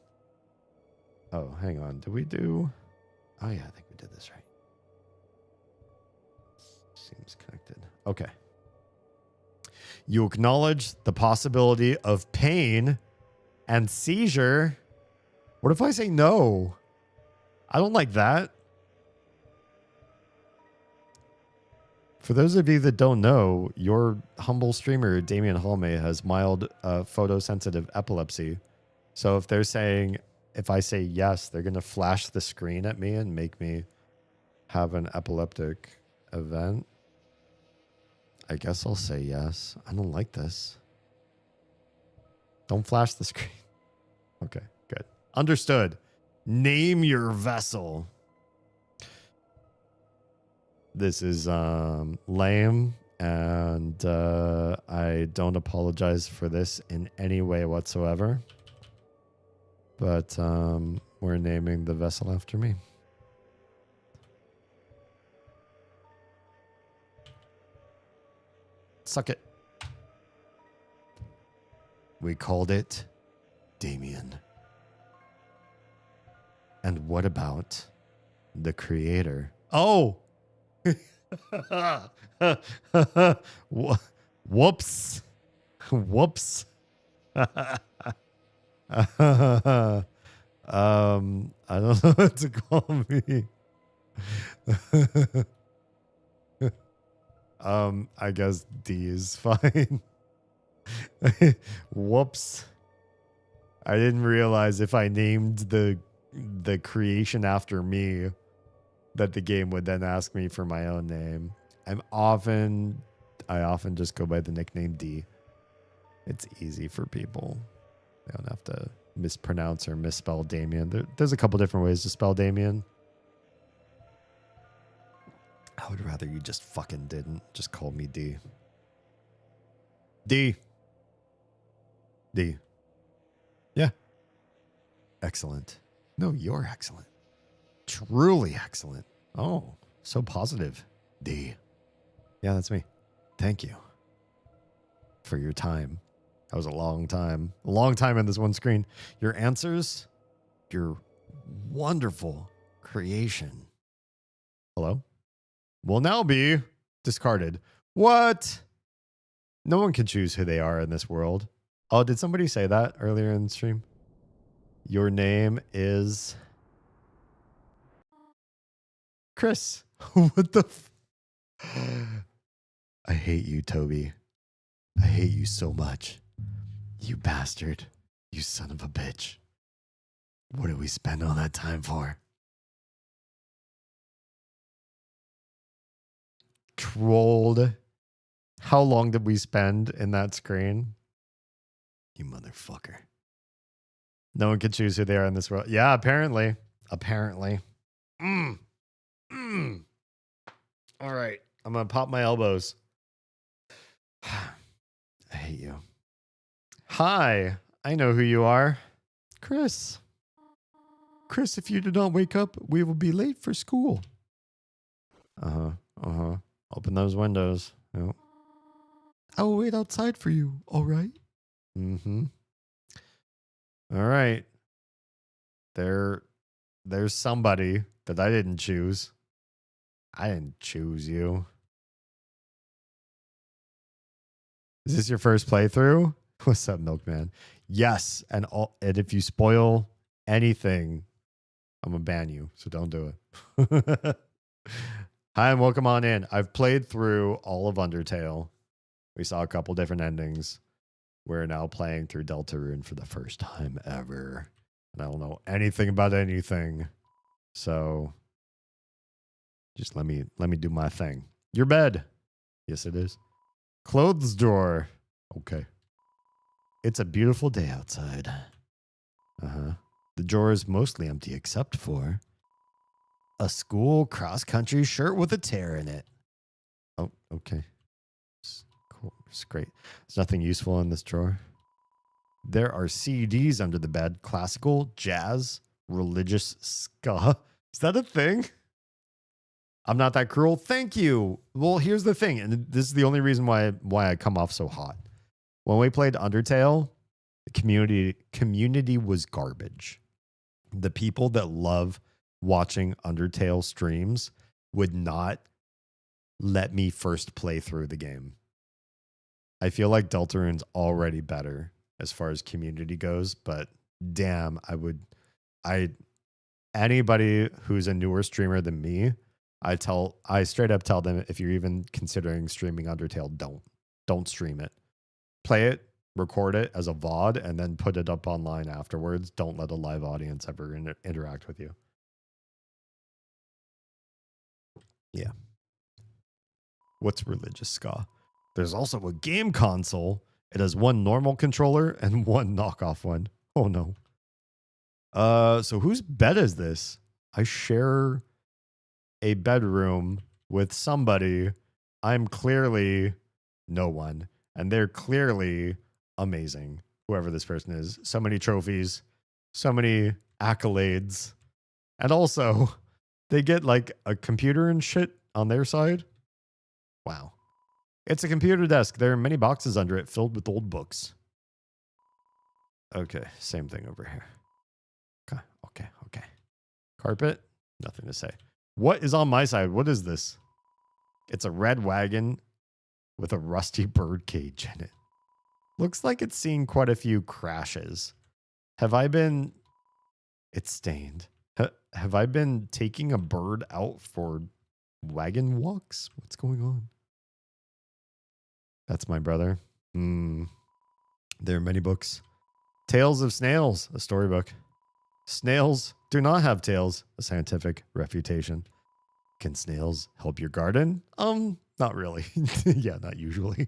Oh, hang on. Did we do? Oh yeah, I think we did this right. Seems connected. Okay. You acknowledge the possibility of pain and seizure. What if I say no? I don't like that. For those of you that don't know, your humble streamer, Damien Halme, has mild photosensitive epilepsy. So if they're saying, if I say yes, they're going to flash the screen at me and make me have an epileptic event. I guess I'll say yes. I don't like this. Don't flash the screen. Okay, good. Understood. Name your vessel. This is lame, and I don't apologize for this in any way whatsoever. But we're naming the vessel after me. Suck it. We called it Damien. And what about the creator? Oh! Whoops. Whoops. I don't know what to call me. I guess D is fine. Whoops. I didn't realize if I named the creation after me that the game would then ask me for my own name. I often just go by the nickname D. It's easy for people. They don't have to mispronounce or misspell Damien. There's a couple different ways to spell Damien. I would rather you just fucking didn't. Just call me D. D. D. Yeah. Excellent. No, you're excellent. Truly excellent. Oh, so positive. D. Yeah, that's me. Thank you for your time. That was a long time. A long time in this one screen. Your answers, your wonderful creation. Hello? Will now be discarded. What? No one can choose who they are in this world. Oh, did somebody say that earlier in the stream? Your name is Chris. What the I hate you, Toby. I hate you so much. You bastard. You son of a bitch. What did we spend all that time for? Trolled. How long did we spend in that screen? You motherfucker. No one can choose who they are in this world. Yeah, apparently. Apparently. All right. I'm going to pop my elbows. I hate you. Hi. I know who you are. Chris. Chris, if you do not wake up, we will be late for school. Open those windows. Yep. I will wait outside for you, all right? Mm-hmm. All right. There's somebody that I didn't choose. I didn't choose you. Is this your first playthrough? What's up, Milkman? Yes, and if you spoil anything, I'm gonna ban you, so don't do it. Hi, and welcome on in. I've played through all of Undertale. We saw a couple different endings. We're now playing through Deltarune for the first time ever. And I don't know anything about anything. So just let me do my thing. Your bed. Yes, it is. Clothes drawer. Okay. It's a beautiful day outside. The drawer is mostly empty except for a school cross-country shirt with a tear in it. Oh, okay. It's cool. It's great. There's nothing useful in this drawer. There are CDs under the bed. Classical, jazz, religious ska. Is that a thing? I'm not that cruel. Thank you. Well, here's the thing, and this is the only reason why I come off so hot. When we played Undertale, the community was garbage. The people that love watching Undertale streams would not let me first play through the game. I feel like Deltarune's already better as far as community goes, but damn, anybody who's a newer streamer than me, I straight up tell them, if you're even considering streaming Undertale, don't stream it. Play it, record it as a VOD, and then put it up online afterwards. Don't let a live audience ever interact with you. Yeah. What's religious ska? There's also a game console. It has one normal controller and one knockoff one. Oh no. So whose bed is this? I share a bedroom with somebody. I'm clearly no one, and they're clearly amazing. Whoever this person is. So many trophies, so many accolades, and also they get like a computer and shit on their side. Wow. It's a computer desk. There are many boxes under it filled with old books. Okay, same thing over here. Okay. Carpet? Nothing to say. What is on my side? What is this? It's a red wagon with a rusty bird cage in it. Looks like it's seen quite a few crashes. It's stained. Have I been taking a bird out for wagon walks? What's going on? That's my brother. There are many books. Tales of Snails, a storybook. Snails do not have tails, a scientific refutation. Can snails help your garden? Not really. Yeah, not usually.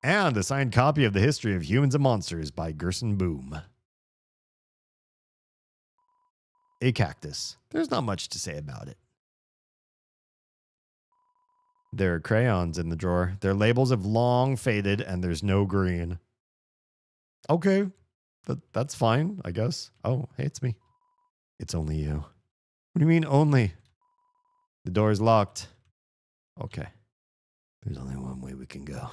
And a signed copy of The History of Humans and Monsters by Gerson Boom. A cactus. There's not much to say about it. There are crayons in the drawer. Their labels have long faded and there's no green. Okay. That's fine, I guess. Oh, hey, it's me. It's only you. What do you mean only? The door is locked. Okay. There's only one way we can go.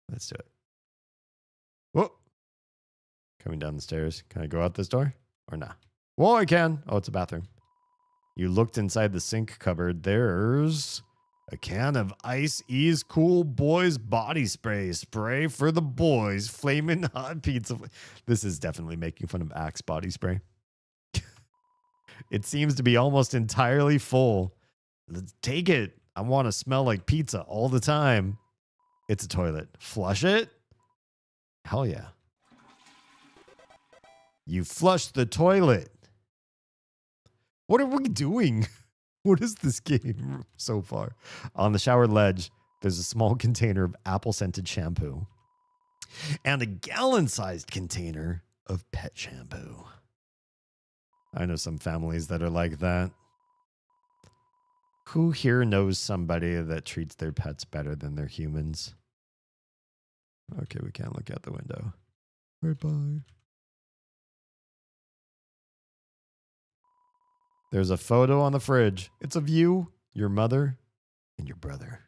Let's do it. Whoa. Coming down the stairs. Can I go out this door? Or not? Whoa, I can. Oh, it's a bathroom. You looked inside the sink cupboard. There's a can of Ice Ease Cool Boys body spray. Spray for the boys. Flamin' hot pizza. This is definitely making fun of Axe body spray. It seems to be almost entirely full. Let's take it. I want to smell like pizza all the time. It's a toilet. Flush it? Hell yeah. You flushed the toilet. What are we doing? What is this game so far? On the shower ledge, there's a small container of apple-scented shampoo and a gallon-sized container of pet shampoo. I know some families that are like that. Who here knows somebody that treats their pets better than their humans? Okay, we can't look out the window. Right, bye. There's a photo on the fridge. It's of you, your mother, and your brother.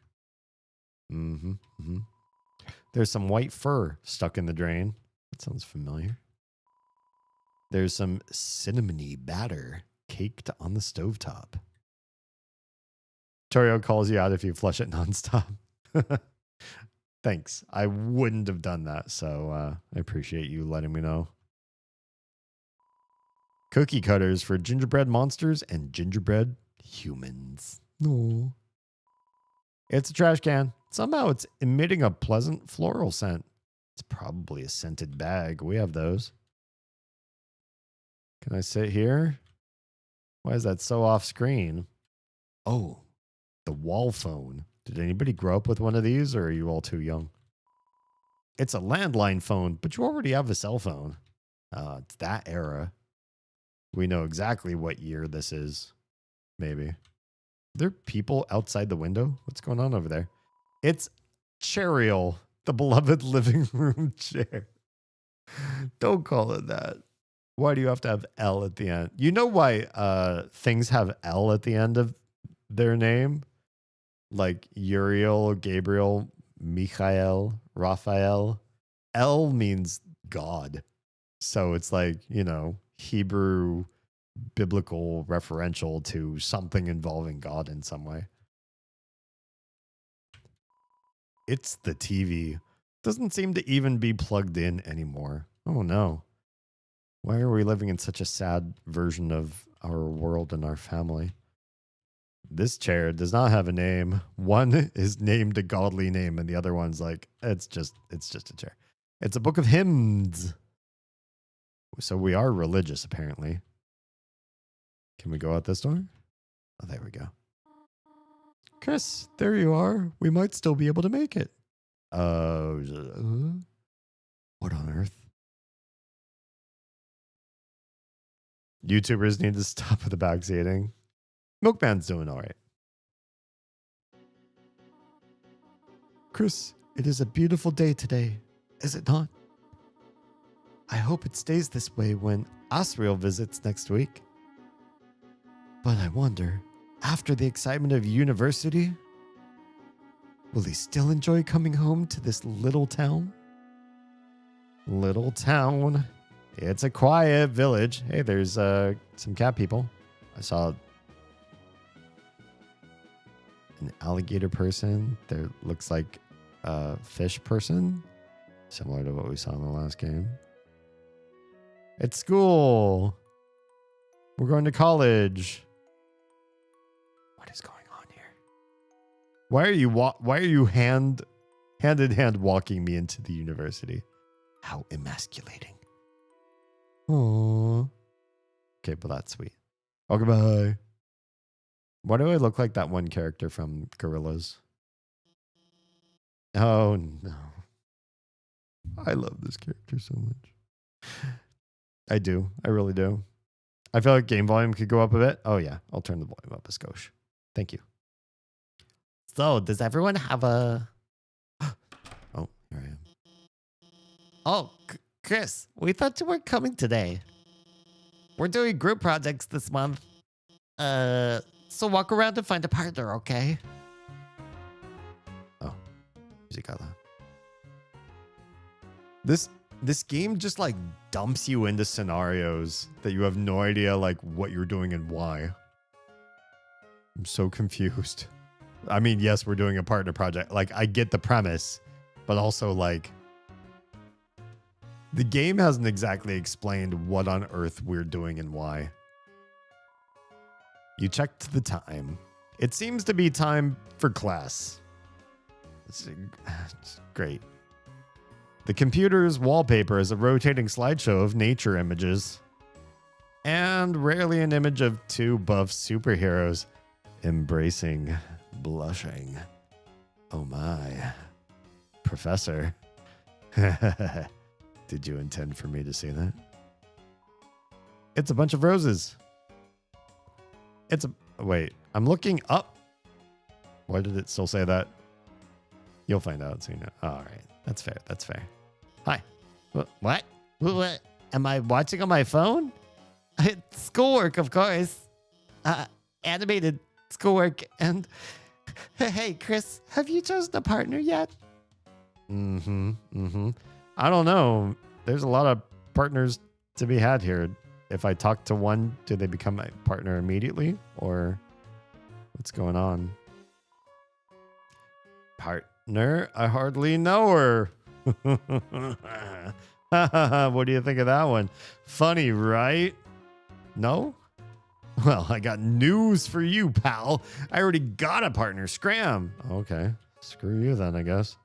There's some white fur stuck in the drain. That sounds familiar. There's some cinnamony batter caked on the stovetop. Torio calls you out if you flush it nonstop. Thanks. I wouldn't have done that, so I appreciate you letting me know. Cookie cutters for gingerbread monsters and gingerbread humans. No. It's a trash can. Somehow it's emitting a pleasant floral scent. It's probably a scented bag. We have those. Can I sit here? Why is that so off screen? Oh, the wall phone. Did anybody grow up with one of these, or are you all too young? It's a landline phone, but you already have a cell phone. It's that era. We know exactly what year this is. Maybe. Are there people outside the window? What's going on over there? It's Cherial, the beloved living room chair. Don't call it that. Why do you have to have L at the end? You know why things have L at the end of their name? Like Uriel, Gabriel, Michael, Raphael. L means God. So it's like, you know, Hebrew, biblical, referential to something involving God in some way. It's the TV. Doesn't seem to even be plugged in anymore. Oh no. Why are we living in such a sad version of our world and our family? This chair does not have a name. One is named a godly name, and the other one's like, it's just a chair. It's a book of hymns. So we are religious, apparently. Can we go out this door? Oh, there we go. Chris, there you are. We might still be able to make it. What on earth? YouTubers need to stop with the backseating. Milkman's doing all right. Chris, it is a beautiful day today, is it not? I hope it stays this way when Asriel visits next week. But I wonder, after the excitement of university, will he still enjoy coming home to this little town? Little town. It's a quiet village. Hey, there's some cat people. I saw an alligator person. There looks like a fish person, similar to what we saw in the last game. It's school. We're going to college. What is going on here? Why are you hand in hand walking me into the university? How emasculating. Aww. Okay, but that's sweet. Oh, goodbye. Why do I look like that one character from Gorillaz? Oh, no. I love this character so much. I do. I really do. I feel like game volume could go up a bit. Oh, yeah. I'll turn the volume up a skosh. Thank you. So, does everyone have a... Oh, here I am. Oh, Chris, we thought you weren't coming today. We're doing group projects this month. So walk around and find a partner, okay? Oh, music got loud. This game just like dumps you into scenarios that you have no idea like what you're doing and why. I'm so confused. I mean, yes, we're doing a partner project. Like, I get the premise, but also, like, the game hasn't exactly explained what on earth we're doing and why. You checked the time. It seems to be time for class. It's great. The computer's wallpaper is a rotating slideshow of nature images. And rarely an image of two buff superheroes embracing blushing. Oh my. Professor. Did you intend for me to say that? It's a bunch of roses. Wait, I'm looking up. Why did it still say that? You'll find out soon. All right. That's fair. That's fair. Hi. What? What? Am I watching on my phone? It's schoolwork, of course. Animated schoolwork. And hey, Chris, have you chosen a partner yet? I don't know. There's a lot of partners to be had here. If I talk to one, do they become my partner immediately? Or what's going on? Partner? I hardly know her. What do you think of that one? Funny, right? No? Well, I got news for you, pal. I already got a partner. Scram. Okay. Screw you then, I guess.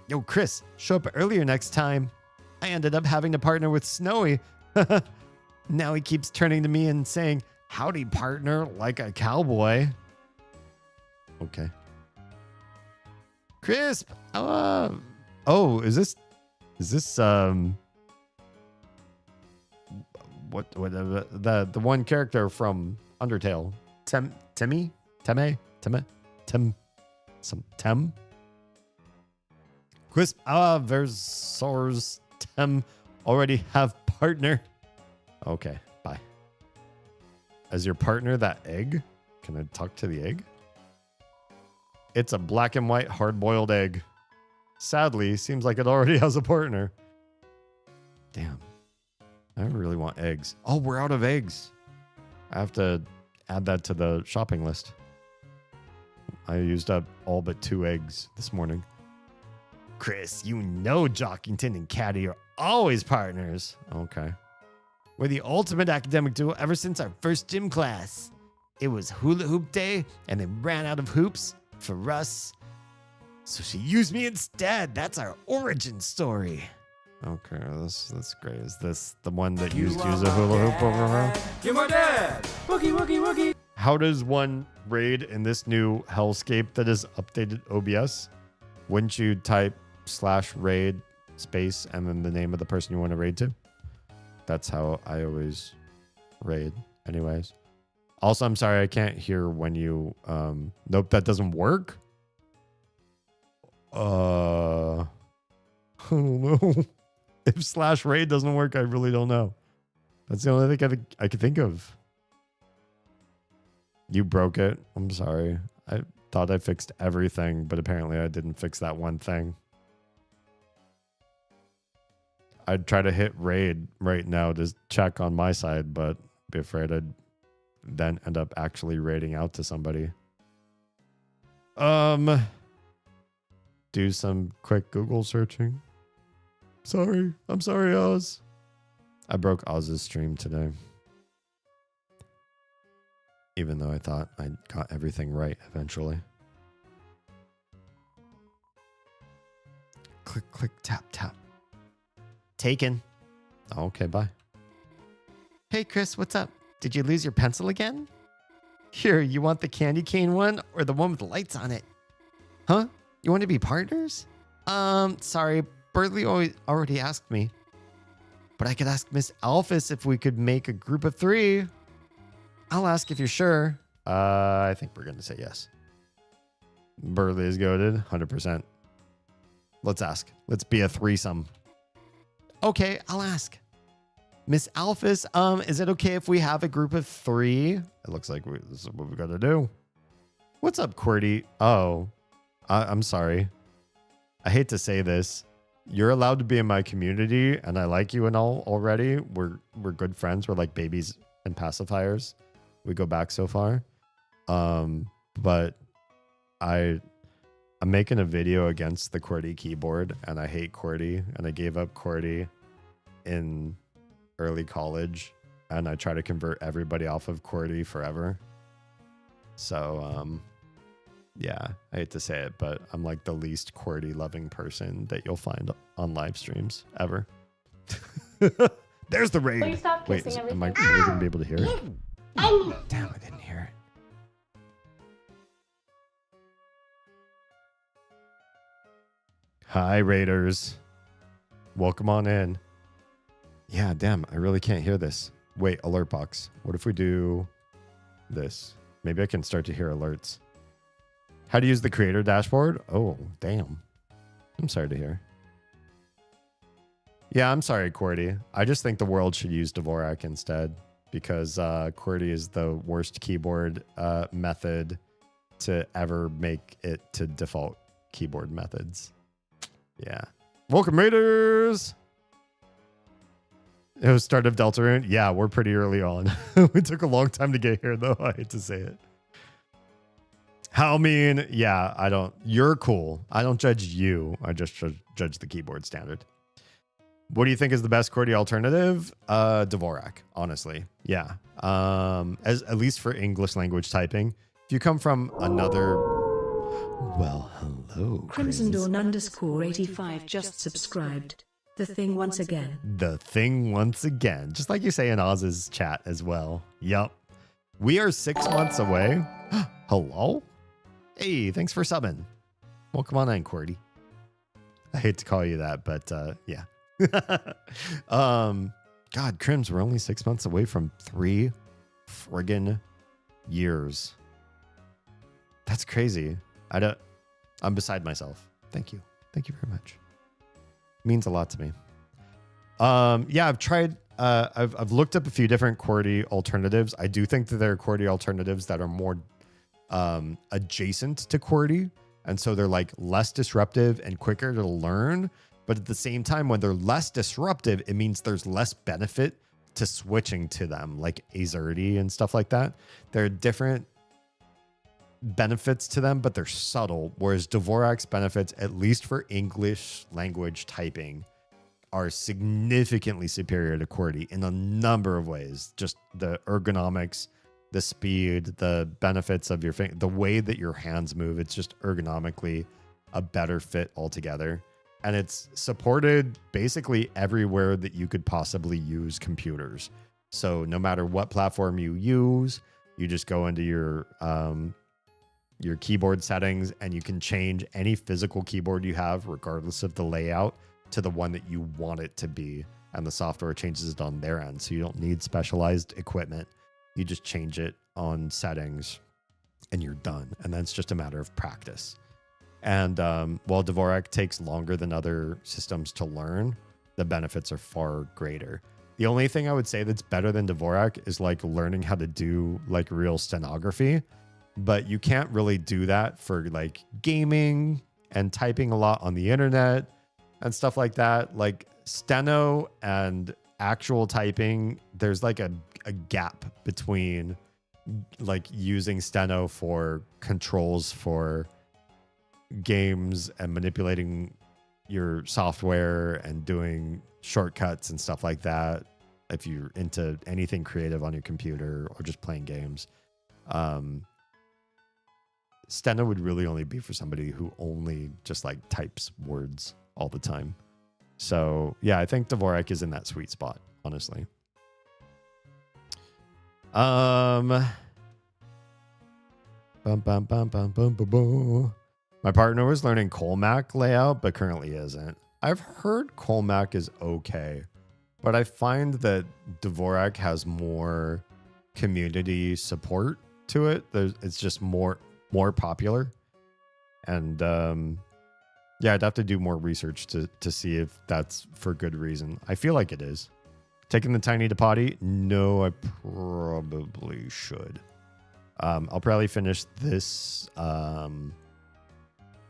Yo, Chris, show up earlier next time. I ended up having to partner with Snowy. Now he keeps turning to me and saying, howdy, partner, like a cowboy. Okay. Crisp. Is this the one character from Undertale? Tem? Crisp. Versors Tem already have partner. Okay, bye. As your partner, that egg? Can I talk to the egg? It's a black and white hard-boiled egg. Sadly, seems like it already has a partner. Damn. I really want eggs. Oh, we're out of eggs. I have to add that to the shopping list. I used up all but 2 eggs this morning. Chris, you know Jockington and Caddy are always partners. Okay. We're the ultimate academic duo ever since our first gym class. It was hula hoop day, and they ran out of hoops for us. So she used me instead. That's our origin story. Okay, that's great. Is this the one that used to use a hula hoop over her? You're my dad. Boogie, woogie, woogie. How does one raid in this new hellscape that is updated OBS? Wouldn't you type /raid space and then the name of the person you want to raid to? That's how I always raid. Anyways. Also, I'm sorry, I can't hear when you... Nope, that doesn't work? I don't know. If /raid doesn't work, I really don't know. That's the only thing I could think of. You broke it. I'm sorry. I thought I fixed everything, but apparently I didn't fix that one thing. I'd try to hit raid right now to check on my side, but be afraid I'd then end up actually raiding out to somebody. Do some quick Google searching. Sorry. I'm sorry, Oz. I broke Oz's stream today. Even though I thought I got everything right eventually. Click, click, tap, tap. Taken. Okay, bye. Hey, Chris, what's up? Did you lose your pencil again? Here, you want the candy cane one or the one with lights on it? Huh? You want to be partners? Sorry, Burley already asked me. But I could ask Miss Alphys if we could make a group of 3. I'll ask if you're sure. I think we're going to say yes. Burley is goated, 100%. Let's ask. Let's be a threesome. Okay, I'll ask. Miss Alphys, is it okay if we have a group of 3? It looks like this is what we got to do. What's up, QWERTY? Oh, I'm sorry. I hate to say this. You're allowed to be in my community, and I like you and all already. We're good friends. We're like babies and pacifiers. We go back so far. But I'm making a video against the QWERTY keyboard, and I hate QWERTY, and I gave up QWERTY in early college, and I try to convert everybody off of QWERTY forever. So, yeah, I hate to say it, but I'm like the least QWERTY loving person that you'll find on live streams ever. There's the raid. Please stop Wait, kissing am I everything. really gonna be able to hear it? Damn, I didn't hear it. Hi, Raiders. Welcome on in. Yeah, damn, I really can't hear this. Wait, alert box. What if we do this? Maybe I can start to hear alerts. How to use the creator dashboard? Oh, damn. I'm sorry to hear. Yeah, I'm sorry, QWERTY. I just think the world should use Dvorak instead, because QWERTY is the worst keyboard method to ever make it to default keyboard methods. Yeah. Welcome, Raiders! It was start of Deltarune. Yeah, we're pretty early on. It took a long time to get here, though. I hate to say it. How mean? Yeah, I don't. You're cool. I don't judge you. I just judge the keyboard standard. What do you think is the best QWERTY alternative? Dvorak, honestly. Yeah. At least for English language typing. If you come from another... Well, hello, Crimson crazies. Dawn _85 just subscribed. The thing once again. The thing once again. Just like you say in Oz's chat as well. Yup. We are 6 months away. Hello? Hey, thanks for subbing. Welcome on in, QWERTY. I hate to call you that, but yeah. God, Crims, we're only 6 months away from 3 friggin' years. That's crazy. I'm beside myself. Thank you. Thank you very much. Means a lot to me. Yeah, I've tried. I've looked up a few different QWERTY alternatives. I do think that there are QWERTY alternatives that are more adjacent to QWERTY, and so they're like less disruptive and quicker to learn. But at the same time, when they're less disruptive, it means there's less benefit to switching to them, like Azerty and stuff like that. There are different benefits to them, but they're subtle. Whereas Dvorak's benefits, at least for English language typing, are significantly superior to QWERTY in a number of ways. Just the ergonomics, the speed, the benefits of your the way that your hands move. It's just ergonomically a better fit altogether. And it's supported basically everywhere that you could possibly use computers. So no matter what platform you use, you just go into your keyboard settings and you can change any physical keyboard you have, regardless of the layout, to the one that you want it to be. And the software changes it on their end. So you don't need specialized equipment. You just change it on settings and you're done. And then it's just a matter of practice. And while Dvorak takes longer than other systems to learn, the benefits are far greater. The only thing I would say that's better than Dvorak is like learning how to do like real stenography, but you can't really do that for like gaming and typing a lot on the internet and stuff like that. Like steno and actual typing, there's like a gap between like using steno for controls for games and manipulating your software and doing shortcuts and stuff like that. If you're into anything creative on your computer or just playing games, steno would really only be for somebody who only just like types words all the time. So yeah, I think Dvorak is in that sweet spot, honestly. Bum, bum, bum, bum, bum, bum, bum. My partner was learning Colmac layout, but currently isn't. I've heard Colmac is okay, but I find that Dvorak has more community support to it. It's just more popular. And yeah, I'd have to do more research to see if that's for good reason. I feel like it is. Taking the tiny to potty? No, I probably should. I'll probably finish this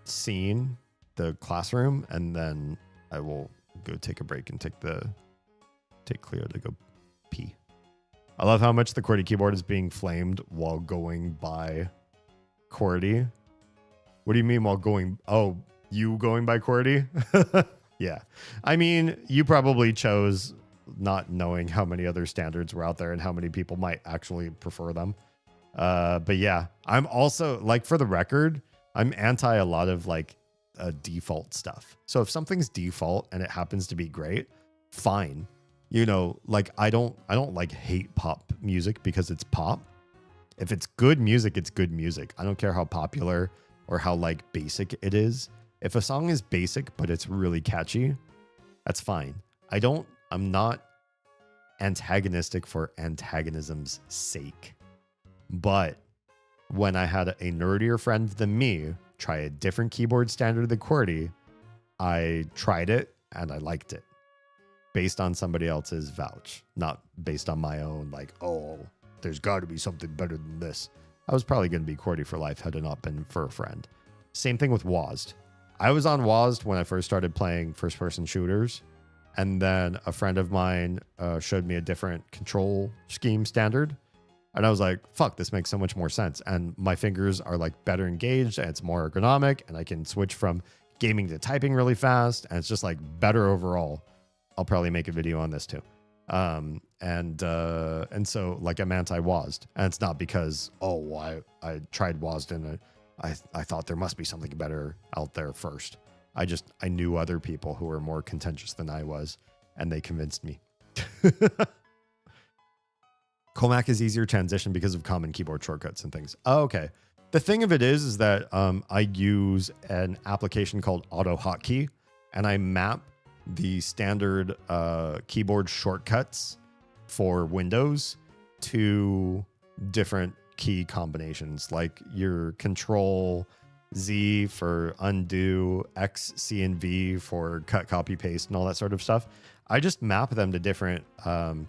scene, the classroom, and then I will go take a break and take Cleo to go pee. I love how much the QWERTY keyboard is being flamed while going by QWERTY. What do you mean while going? Oh, you going by QWERTY? Yeah. I mean, you probably chose not knowing how many other standards were out there and how many people might actually prefer them. But yeah, I'm also, like, for the record, I'm anti a lot of like default stuff. So if something's default and it happens to be great, fine. You know, like I don't like hate pop music because it's pop. If it's good music, it's good music. I don't care how popular or how like basic it is. If a song is basic but it's really catchy, that's fine. I'm not antagonistic for antagonism's sake. But when I had a nerdier friend than me try a different keyboard standard than QWERTY, I tried it and I liked it. Based on somebody else's vouch, not based on my own, like, oh, there's got to be something better than this. I was probably going to be QWERTY for life had it not been for a friend. Same thing with WASD. I was on WASD when I first started playing first-person shooters, and then a friend of mine showed me a different control scheme standard, and I was like, fuck, this makes so much more sense. And my fingers are like better engaged, and it's more ergonomic, and I can switch from gaming to typing really fast, and it's just like better overall. I'll probably make a video on this too. And so like I'm anti-WASD, and it's not because, I tried WASD and I thought there must be something better out there first. I knew other people who were more contentious than I was, and they convinced me. Comac is easier transition because of common keyboard shortcuts and things. Oh, okay. The thing of it is that I use an application called Auto Hotkey, and I map the standard keyboard shortcuts for Windows to different key combinations, like your Control Z for undo, X, C, and V for cut, copy, paste, and all that sort of stuff. I just map them to different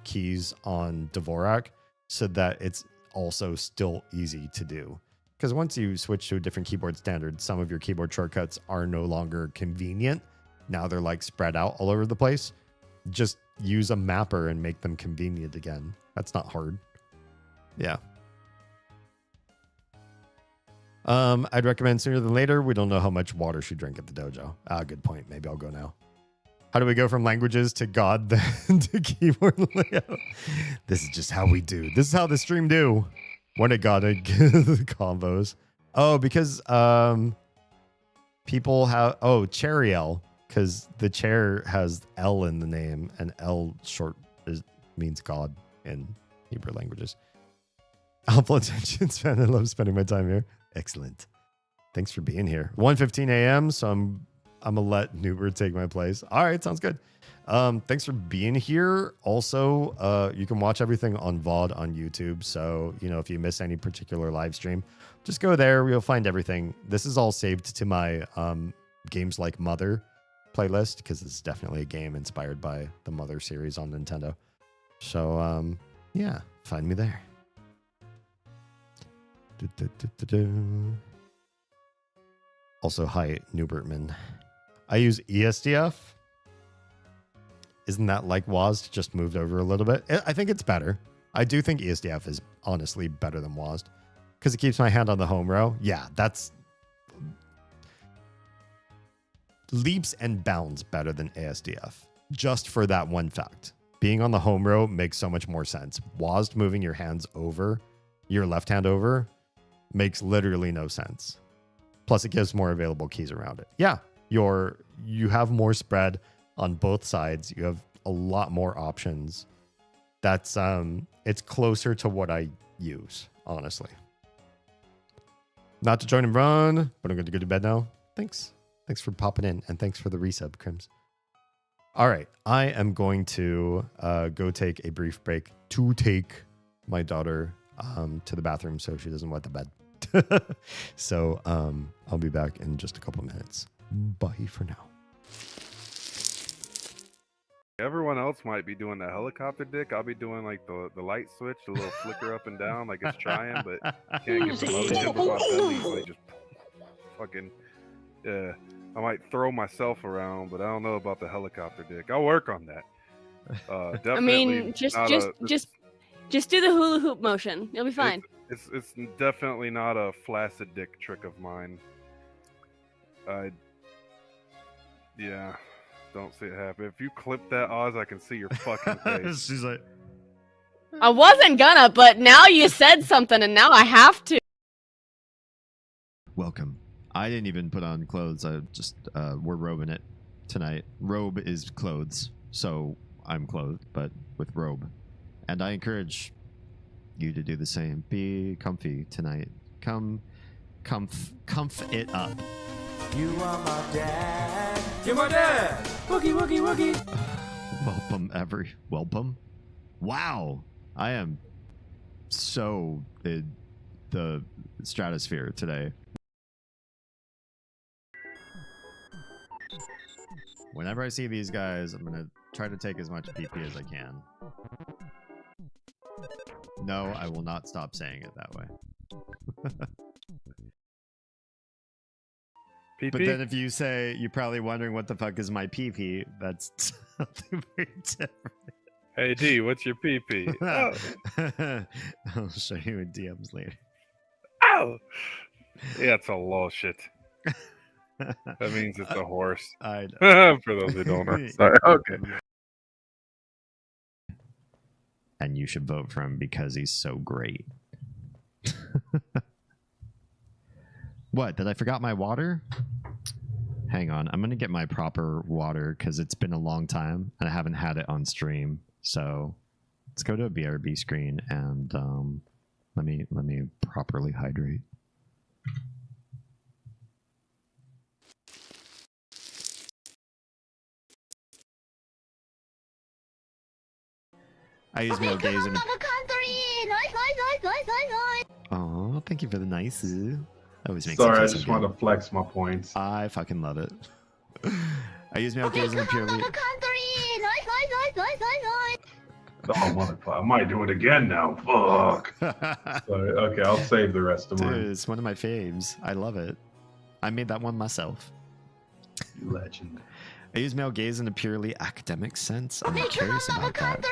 keys on Dvorak so that it's also still easy to do. Because once you switch to a different keyboard standard, some of your keyboard shortcuts are no longer convenient. Now they're like spread out all over the place. Just use a mapper and make them convenient again. That's not hard. Yeah. I'd recommend sooner than later. We don't know how much water she drank at the dojo. Good point. Maybe I'll go now. How do we go from languages to God then to keyboard layout? This is just how we do. This is how the stream do. When it got the combos. Oh, because people have Chariel, because the chair has L in the name, and L means God in Hebrew languages. Alpha attention span. I love spending my time here. Excellent. Thanks for being here. 1:15 a.m. So I'm gonna let Newbert take my place. All right, sounds good. Thanks for being here. Also, you can watch everything on VOD on YouTube. So, if you miss any particular live stream, just go there. You'll find everything. This is all saved to my Games Like Mother playlist, because it's definitely a game inspired by the Mother series on Nintendo. So, yeah, find me there. Also, hi, Newbertman. I use ESDF. Isn't that like WASD, just moved over a little bit? I think it's better. I do think ESDF is honestly better than WASD because it keeps my hand on the home row. Yeah, that's leaps and bounds better than ASDF. Just for that one fact. Being on the home row makes so much more sense. WASD moving your hands over, your left hand over, makes literally no sense. Plus, it gives more available keys around it. Yeah, you have more spread on both sides. You have a lot more options. That's it's closer to what I use, honestly. Not to join and run, but I'm going to go to bed now. Thanks for popping in, and thanks for the resub, Crims. All right, I am going to go take a brief break to take my daughter to the bathroom so she doesn't wet the bed. So I'll be back in just a couple minutes. Bye for now. Everyone else might be doing the helicopter dick. I'll be doing like the light switch, the little flicker up and down like it's trying, but can't get the motion with my belly, so I just fucking I might throw myself around, but I don't know about the helicopter dick. I'll work on that. Definitely. I mean, just do the hula hoop motion. You'll be fine. It's definitely not a flaccid dick trick of mine. Yeah, don't see it happen. If you clip that, Oz, I can see your fucking face. She's like, I wasn't gonna, but now you said something, and now I have to. welcome. I didn't even put on clothes. I just we're robing it tonight. Robe is clothes, so I'm clothed, but with robe. And I encourage you to do the same. Be comfy tonight. Comf it up. You are my dad. You're my dad. Woogie, woogie, woogie. Welcome. Wow, I am so in the stratosphere today. Whenever I see these guys, I'm gonna try to take as much PP as I can. No, I will not stop saying it that way. But then if you say, you're probably wondering what the fuck is my PP, that's something very different. Hey D, what's your PP? Oh. I'll show you in DMs later. Ow! Yeah, it's a lol shit. That means it's a horse. I know. For those who don't know. Sorry. Okay. And you should vote for him because he's so great. What? Did I forgot my water? Hang on. I'm going to get my proper water because it's been a long time and I haven't had it on stream. So let's go to a BRB screen and let me properly hydrate. I use male gaze and... Oh, thank you for the nice. Always makes Sorry, I just want to flex my points. I fucking love it. I use male gaze and purely... Oh, motherfucker. I might do it again now. Fuck. Sorry. Okay, I'll save the rest of mine. Dude, it's one of my faves. I love it. I made that one myself. You legend. I use male gaze in a purely academic sense. I'm curious about that.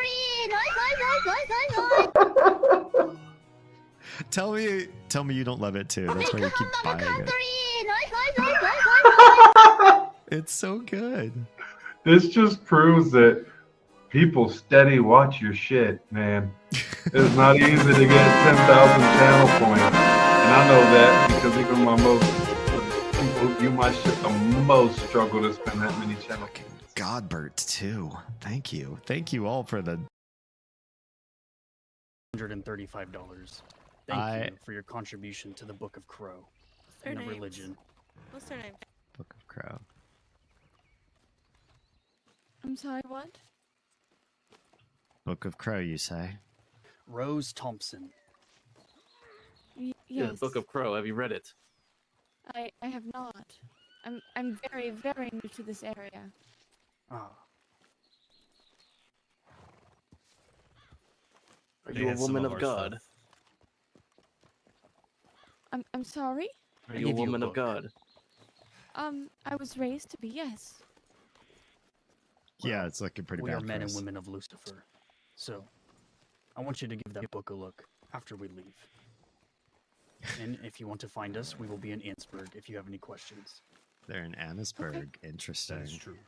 Tell me you don't love it too. That's why you keep buying it. It's so good. This just proves that people steady watch your shit, man. It's not easy to get 10,000 channel points. And I know that because even my most people who view my shit the most struggle to spend that many channel points. Godbert too. Thank you. Thank you all for the $135. Thank you for your contribution to the Book of Crow. Their And a names. religion. What's their name? Book of Crow. I'm sorry, what? Book of Crow, you say? Rose Thompson. Yes. Yeah, the Book of Crow. Have you read it? I have not. I'm very, very new to this area. Ah. Are you a woman of God? I'm sorry? Are you a woman of God? I was raised to be, yes. Yeah, it's looking pretty We bad are for men and us. women of Lucifer. So, I want you to give that book a look after we leave. And if you want to find us, we will be in Annesburg if you have any questions. They're in Annesburg. Interesting. That's true.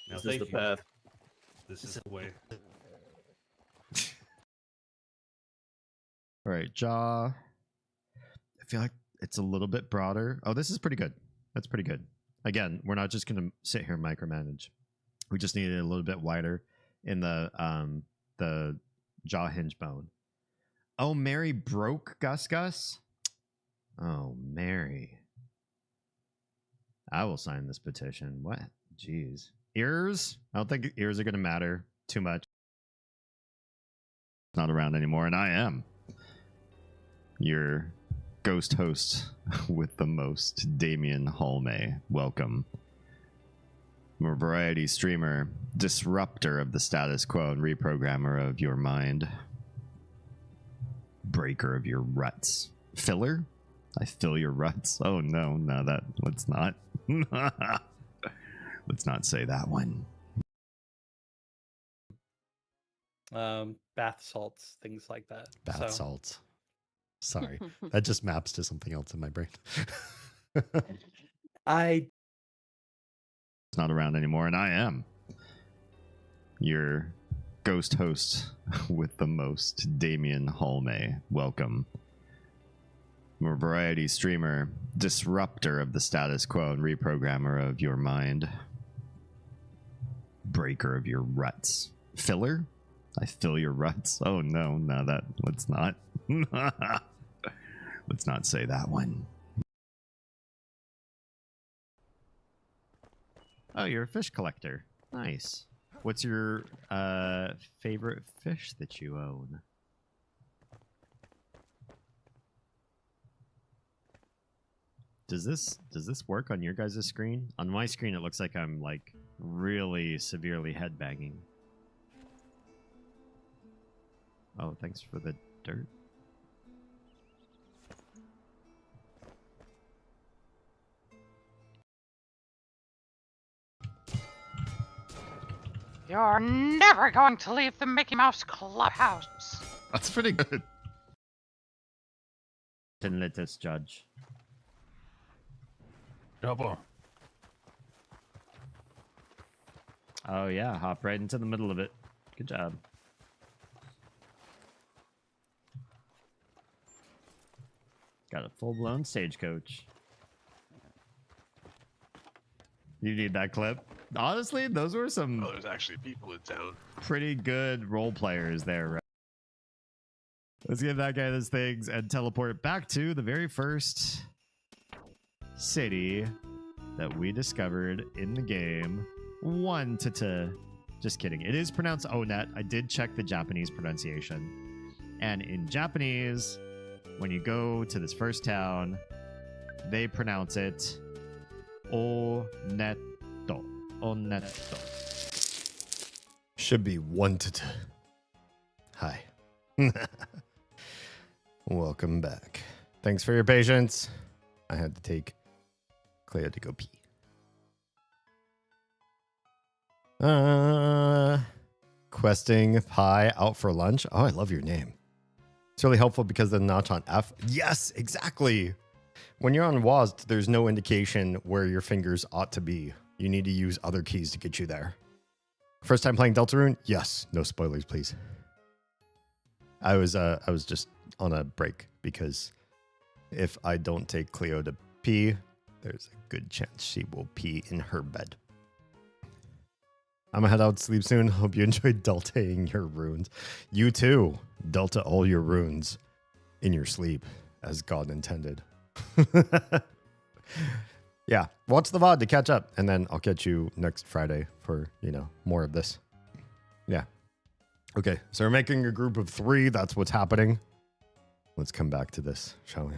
Now, This is the path. This is the way. All right, jaw. I feel like it's a little bit broader. Oh, this is pretty good. That's pretty good. Again, we're not just going to sit here and micromanage. We just need it a little bit wider in the jaw hinge bone. Oh, Mary broke Gus Gus? Oh, Mary. I will sign this petition. What? Jeez. Ears? I don't think ears are going to matter too much. Not around anymore, and I am your ghost host with the most, Damien Halme. Welcome. I'm a variety streamer, disruptor of the status quo and reprogrammer of your mind. Breaker of your ruts. Filler? I fill your ruts. Oh no, let's not. Let's not say that one. Bath salts, things like that. Bath salts. Sorry, that just maps to something else in my brain. I It's not around anymore, and I am your ghost host with the most, Damien Halme. Welcome. I'm a variety streamer, disruptor of the status quo, and reprogrammer of your mind. Breaker of your ruts. Filler? I fill your ruts. Oh no, let's not. Let's not say that one. Oh, you're a fish collector. Nice. What's your favorite fish that you own? Does this work on your guys' screen? On my screen, it looks like I'm like really severely headbanging. Oh, thanks for the dirt. You're never going to leave the Mickey Mouse Clubhouse. That's pretty good. Then let us judge. Double. Oh yeah, hop right into the middle of it. Good job. Got a full-blown stagecoach. You need that clip. Honestly, those were some there's actually people in town. pretty good role players there, right? Let's give that guy those things and teleport back to the very first city that we discovered in the game. Just kidding. It is pronounced Onet. I did check the Japanese pronunciation. And in Japanese, when you go to this first town, they pronounce it Oneto. Oneto. Should be one to. Hi. Welcome back. Thanks for your patience. I had to take Cleo to go pee. Questing Pie out for lunch. Oh, I love your name. It's really helpful because the notch on F. Yes, exactly. When you're on WASD, there's no indication where your fingers ought to be. You need to use other keys to get you there. First time playing Deltarune? Yes. No spoilers, please. I was just on a break because if I don't take Cleo to pee, there's a good chance she will pee in her bed. I'm gonna head out to sleep soon. Hope you enjoyed Deltaing your runes. You too. Delta all your runes in your sleep as God intended. Yeah, watch the VOD to catch up, and then I'll catch you next Friday for, more of this. Yeah. Okay, so we're making a group of 3. That's what's happening. Let's come back to this, shall we?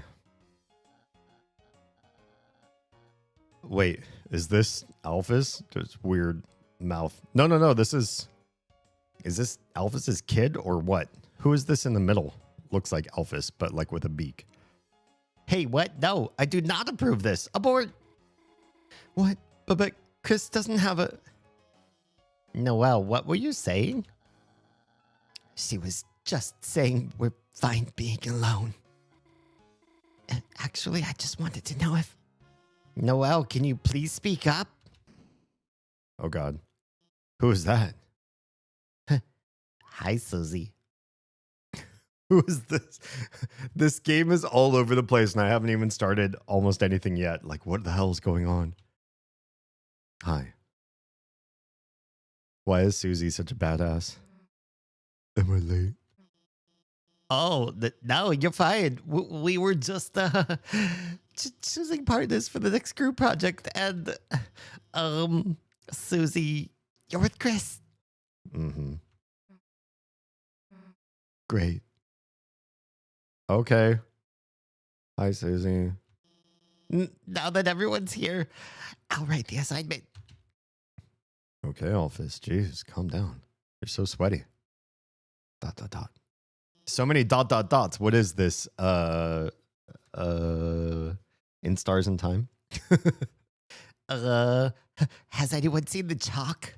Wait, is this Alphys? There's weird mouth. No. Is this Alphys's kid or what? Who is this in the middle? Looks like Alphys, but like with a beak. Hey, what? No, I do not approve this. Abort. What? But Chris doesn't have a... Noelle, what were you saying? She was just saying we're fine being alone. Actually, I just wanted to know if... Noelle, can you please speak up? Oh, God. Who is that? Hi, Susie. Who is this? This game is all over the place, and I haven't even started almost anything yet. Like, what the hell is going on? Hi. Why is Susie such a badass? Am I late? Oh, no, you're fine. We were just choosing partners for the next group project, and Susie, you're with Chris. Mm-hmm. Great. Okay. Hi, Susie. Now that everyone's here, I'll write the assignment. Okay, Alphys. Jeez, calm down. You're so sweaty. ... So many ... What is this? In Stars in Time? Has anyone seen the chalk?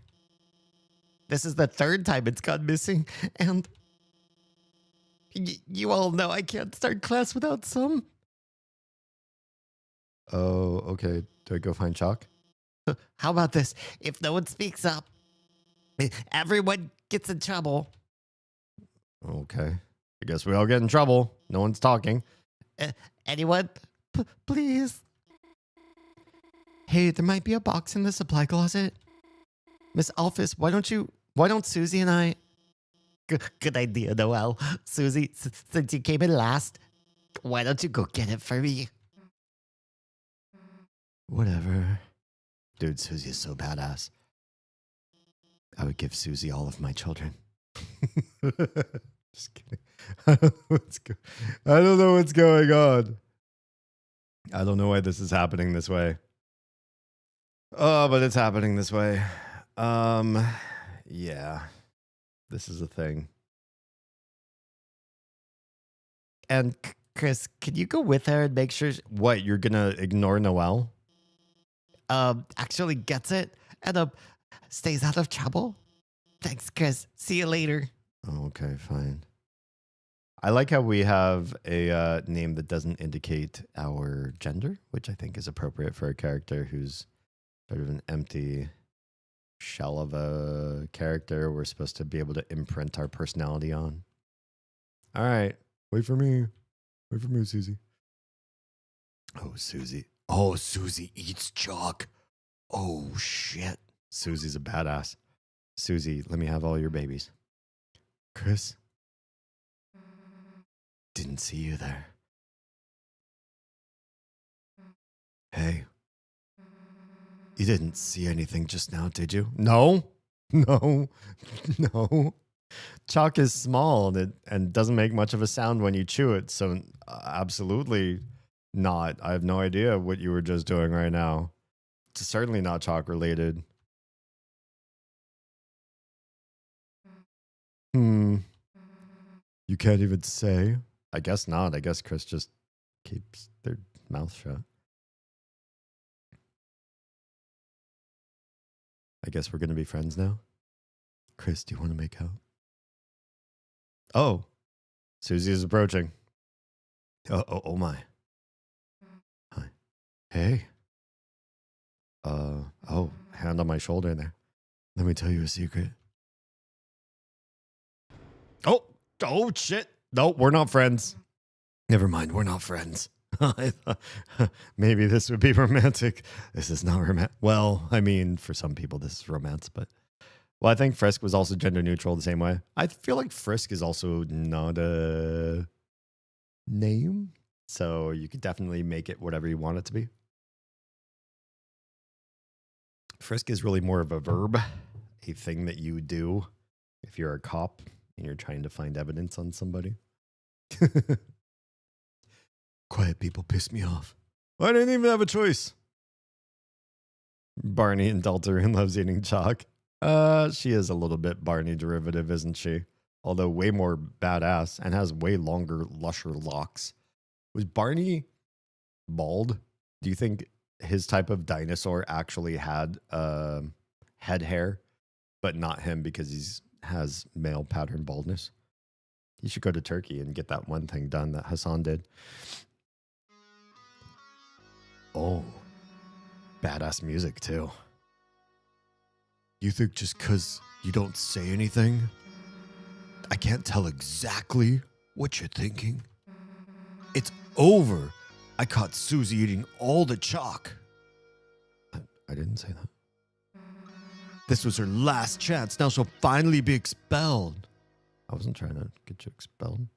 This is the 3rd time it's gone missing, and you all know I can't start class without some. Oh, okay. Do I go find Chalk? How about this? If no one speaks up, everyone gets in trouble. Okay. I guess we all get in trouble. No one's talking. Anyone? Please. Hey, there might be a box in the supply closet. Miss Alphys, why don't Susie and I... Good idea, Noelle. Susie, since you came in last, why don't you go get it for me? Whatever. Dude, Susie is so badass. I would give Susie all of my children. Just kidding. I don't know what's going on. I don't know why this is happening this way. Oh, but it's happening this way. Yeah. This is a thing. And Chris, can you go with her and make sure... What, you're gonna ignore Noelle? Actually gets it and stays out of trouble? Thanks, Chris. See you later. Oh, okay, fine. I like how we have a name that doesn't indicate our gender, which I think is appropriate for a character who's sort of an empty shell of a character we're supposed to be able to imprint our personality on. All right. Wait for me. Wait for me, Susie. Oh, Susie. Oh, Susie eats chalk. Oh, shit. Susie's a badass. Susie, let me have all your babies. Chris? Didn't see you there. Hey. You didn't see anything just now, did you? No. No. No. Chalk is small and doesn't make much of a sound when you chew it, so absolutely not. I have no idea what you were just doing right now. It's certainly not chalk related. You can't even say? I guess not. I guess Chris just keeps their mouth shut. I guess we're going to be friends now. Chris, do you want to make out? Oh, Susie is approaching. Oh my. Hi. Hey. Oh, hand on my shoulder there. Let me tell you a secret. Oh shit. No, we're not friends. Never mind, we're not friends. I thought maybe this would be romantic. This is not romantic. Well, I mean, for some people this is romance, but well, I think Frisk was also gender neutral the same way. I feel like Frisk is also not a name, so you could definitely make it whatever you want it to be. Frisk is really more of a verb, a thing that you do if you're a cop and you're trying to find evidence on somebody. Quiet people piss me off. I didn't even have a choice. Barney and Deltarune loves eating chalk. She is a little bit Barney derivative, isn't she? Although way more badass and has way longer, lusher locks. Was Barney bald? Do you think his type of dinosaur actually had head hair, but not him because he has male pattern baldness? You should go to Turkey and get that one thing done that Hassan did. Oh, badass music too. You think just because you don't say anything, I can't tell exactly what you're thinking? It's over. I caught Susie eating all the chalk. I didn't say that. This was her last chance. Now she'll finally be expelled. I wasn't trying to get you expelled.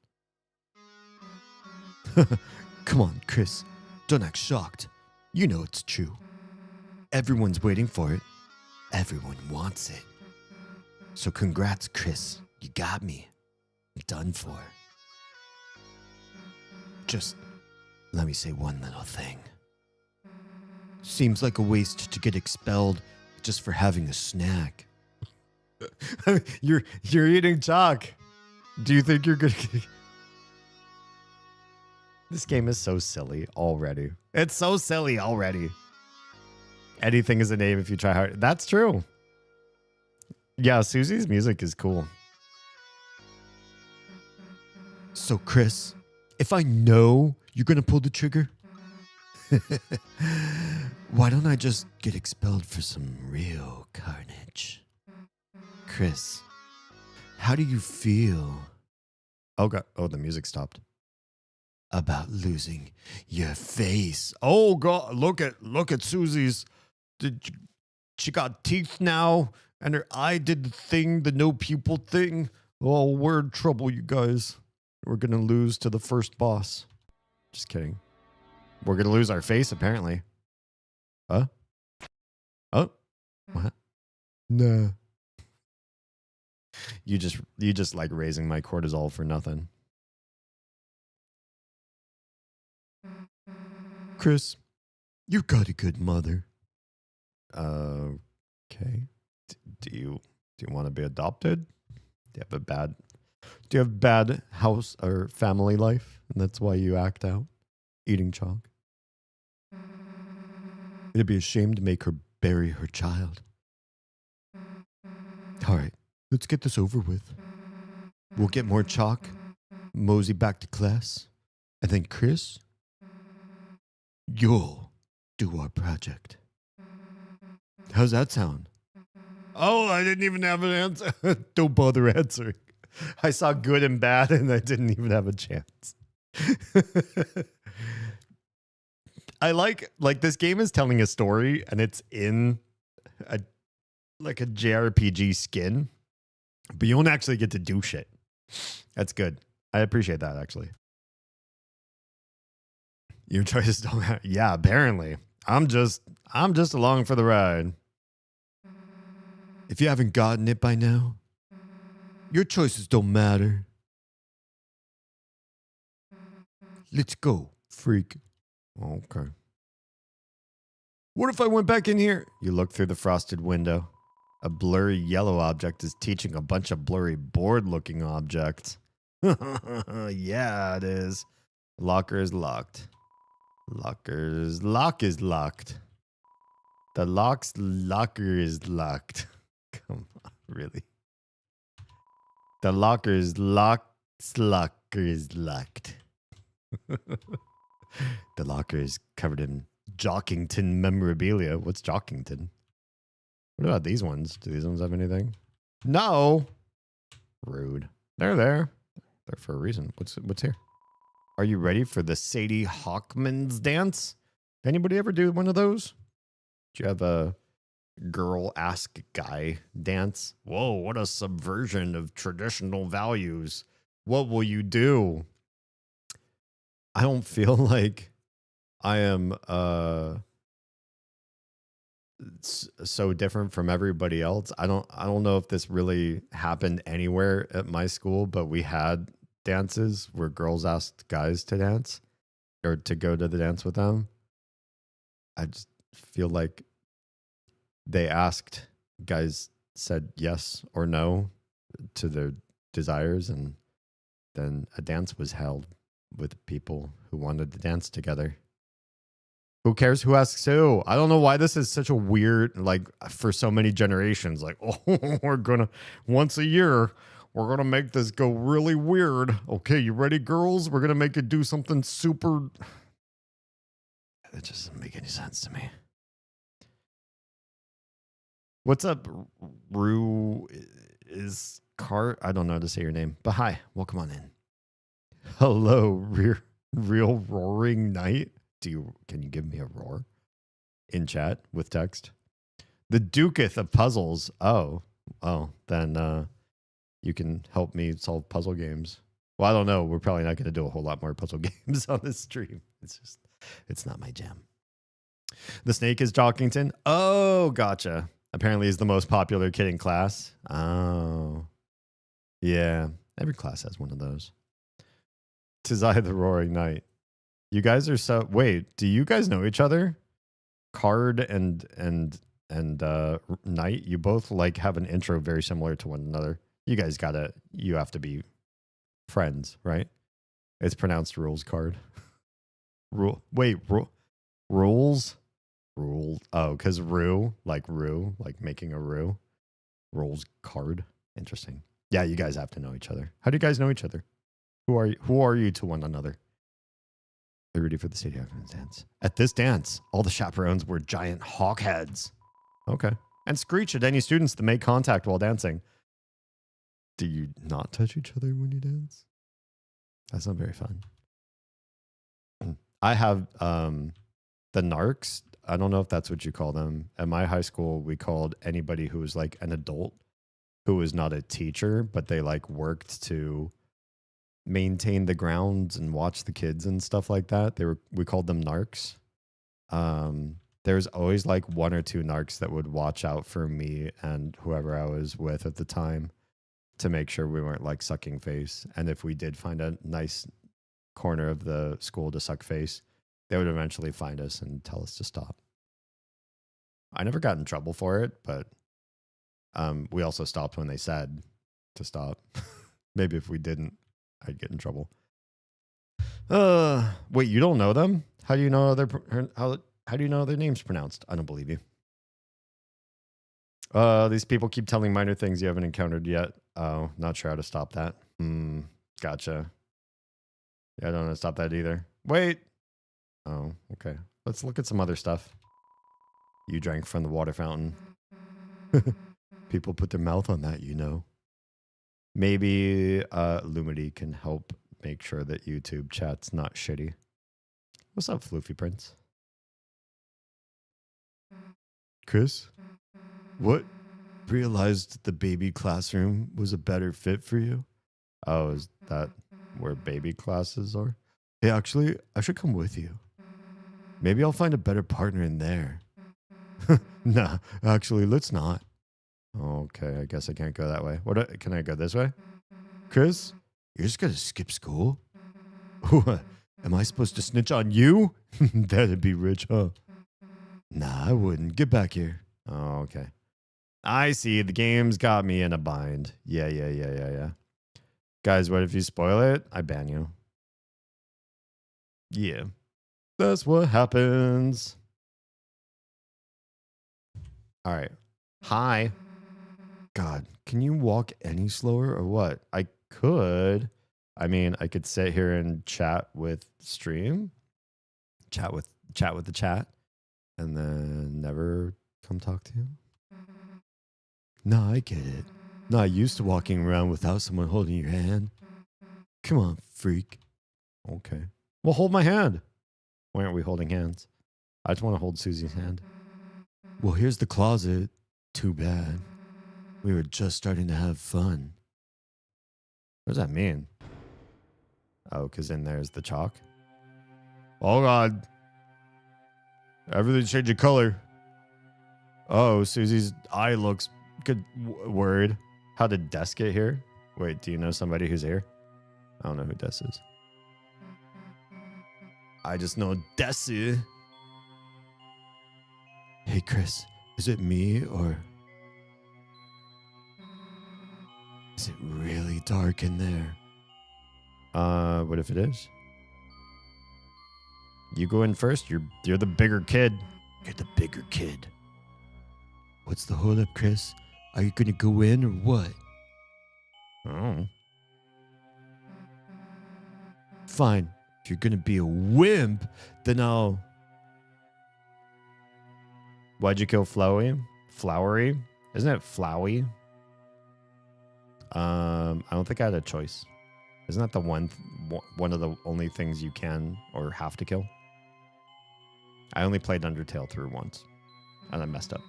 Come on, Chris. Don't act shocked. You know it's true. Everyone's waiting for it. Everyone wants it. So congrats, Chris. You got me. I'm done for. Just let me say one little thing. Seems like a waste to get expelled just for having a snack. You're eating chalk. Do you think you're gonna get... This game is so silly already. It's so silly already. Anything is a name if you try hard. That's true. Yeah, Susie's music is cool. So, Chris, if I know you're going to pull the trigger, Why don't I just get expelled for some real carnage? Chris, how do you feel? Oh, God. Oh, the music stopped. About losing your face. Oh, God. Look at Susie's. She got teeth now, and her eye did the thing, the no pupil thing. Oh, we're in trouble, you guys. We're going to lose to the first boss. Just kidding. We're going to lose our face, apparently. Huh? Oh. What? Nah. You just like raising my cortisol for nothing. Chris, you got a good mother. Okay. Do you want to be adopted? Do you have bad house or family life, and that's why you act out eating chalk? It'd be a shame to make her bury her child. All right, let's get this over with. We'll get more chalk, mosey back to class, and then Chris, you'll do our project. How's that sound? Oh, I didn't even have an answer. Don't bother answering. I saw good and bad, and I didn't even have a chance. I like this game is telling a story, and it's in a JRPG skin, but you don't actually get to do shit. That's good. I appreciate that, actually. Your choices don't matter. Yeah, apparently. I'm just along for the ride. If you haven't gotten it by now, your choices don't matter. Let's go, freak. Okay. What if I went back in here? You look through the frosted window. A blurry yellow object is teaching a bunch of blurry board-looking objects. Yeah, it is. Locker is locked. Lock is locked. The locker is locked. Come on, really? The locker is locked. Locker is locked. The locker is covered in Jockington memorabilia. What's Jockington? What about these ones? Do these ones have anything? No. Rude. They're there. They're for a reason. What's here? Are you ready for the Sadie Hawkman's dance? Anybody ever do one of those? Do you have a girl ask guy dance? Whoa, what a subversion of traditional values. What will you do? I don't feel like I am so different from everybody else. I don't know if this really happened anywhere at my school, but we had dances where girls asked guys to dance or to go to the dance with them. I just feel like they asked, guys said yes or no to their desires, and then a dance was held with people who wanted to dance together. Who cares who asks who? I don't know why this is such a weird, like, for so many generations. Like, oh, we're gonna, once a year, we're gonna make this go really weird. Okay, you ready, girls? We're gonna make it do something super. That just doesn't make any sense to me. What's up, Rue? Is Cart? I don't know how to say your name, but hi, welcome on in. Hello, real roaring night. Can you give me a roar in chat with text? The Duketh of puzzles. Oh, then you can help me solve puzzle games. Well, I don't know. We're probably not going to do a whole lot more puzzle games on this stream. It's not my jam. The snake is Jockington. Oh, gotcha. Apparently he's the most popular kid in class. Oh, yeah. Every class has one of those. 'Tis I, the roaring night. You guys are so. Wait, do you guys know each other? Card and Knight. You both like have an intro very similar to one another. You guys you have to be friends, right? It's pronounced rules card. Rules. Oh, because roux, like making a roux. Rules card. Interesting. Yeah, you guys have to know each other. How do you guys know each other? Who are you to one another? They're ready for the stadium dance. At this dance, all the chaperones were giant hawk heads. Okay. And screech at any students that make contact while dancing. Do you not touch each other when you dance? That's not very fun. I have the narcs. I don't know if that's what you call them. At my high school, we called anybody who was like an adult who was not a teacher, but they like worked to maintain the grounds and watch the kids and stuff like that. We called them narcs. There's always like one or two narcs that would watch out for me and whoever I was with at the time to make sure we weren't like sucking face. And if we did find a nice corner of the school to suck face, they would eventually find us and tell us to stop. I never got in trouble for it, but we also stopped when they said to stop. Maybe if we didn't, I'd get in trouble. Wait, you don't know them? How do you know how do you know their names pronounced? I don't believe you. These people keep telling minor things you haven't encountered yet. Oh, not sure how to stop that. Gotcha. Yeah, I don't know how to stop that either. Wait. Oh, okay. Let's look at some other stuff. You drank from the water fountain. People put their mouth on that, you know. Maybe Lumity can help make sure that YouTube chat's not shitty. What's up, Floofy Prince? Chris? What? Realized the baby classroom was a better fit for you? Oh, is that where baby classes are? Hey, actually, I should come with you. Maybe I'll find a better partner in there. Nah, actually, let's not. Okay, I guess I can't go that way. Can I go this way? Chris, you're just gonna skip school? What? Am I supposed to snitch on you? That'd be rich, huh? Nah, I wouldn't. Get back here. Oh, okay. I see. The game's got me in a bind. Yeah. Guys, what if you spoil it? I ban you. Yeah. That's what happens. All right. Hi. God, can you walk any slower or what? I could. I mean, I could sit here and chat with stream. Chat with the chat. And then never come talk to you. No, I get it. Not used to walking around without someone holding your hand. Come on, freak. Okay. Well, hold my hand. Why aren't we holding hands? I just want to hold Susie's hand. Well, here's the closet. Too bad. We were just starting to have fun. What does that mean? Oh, because in there's the chalk. Oh, God. Everything's changing color. Oh, Susie's eye looks good. Word. How did Des get here? Wait, do you know somebody who's here? I don't know who Des is. I just know Des. Hey, Chris, is it me or is it really dark in there? What if it is? You go in first. You're the bigger kid. You're the bigger kid. What's the hold up, Chris? Are you gonna go in or what? Oh. Fine. If you're gonna be a wimp, then I'll. Why'd you kill Flowy? Flowery? Isn't it Flowy? I don't think I had a choice. Isn't that the one of the only things you can or have to kill? I only played Undertale through once, and I messed up.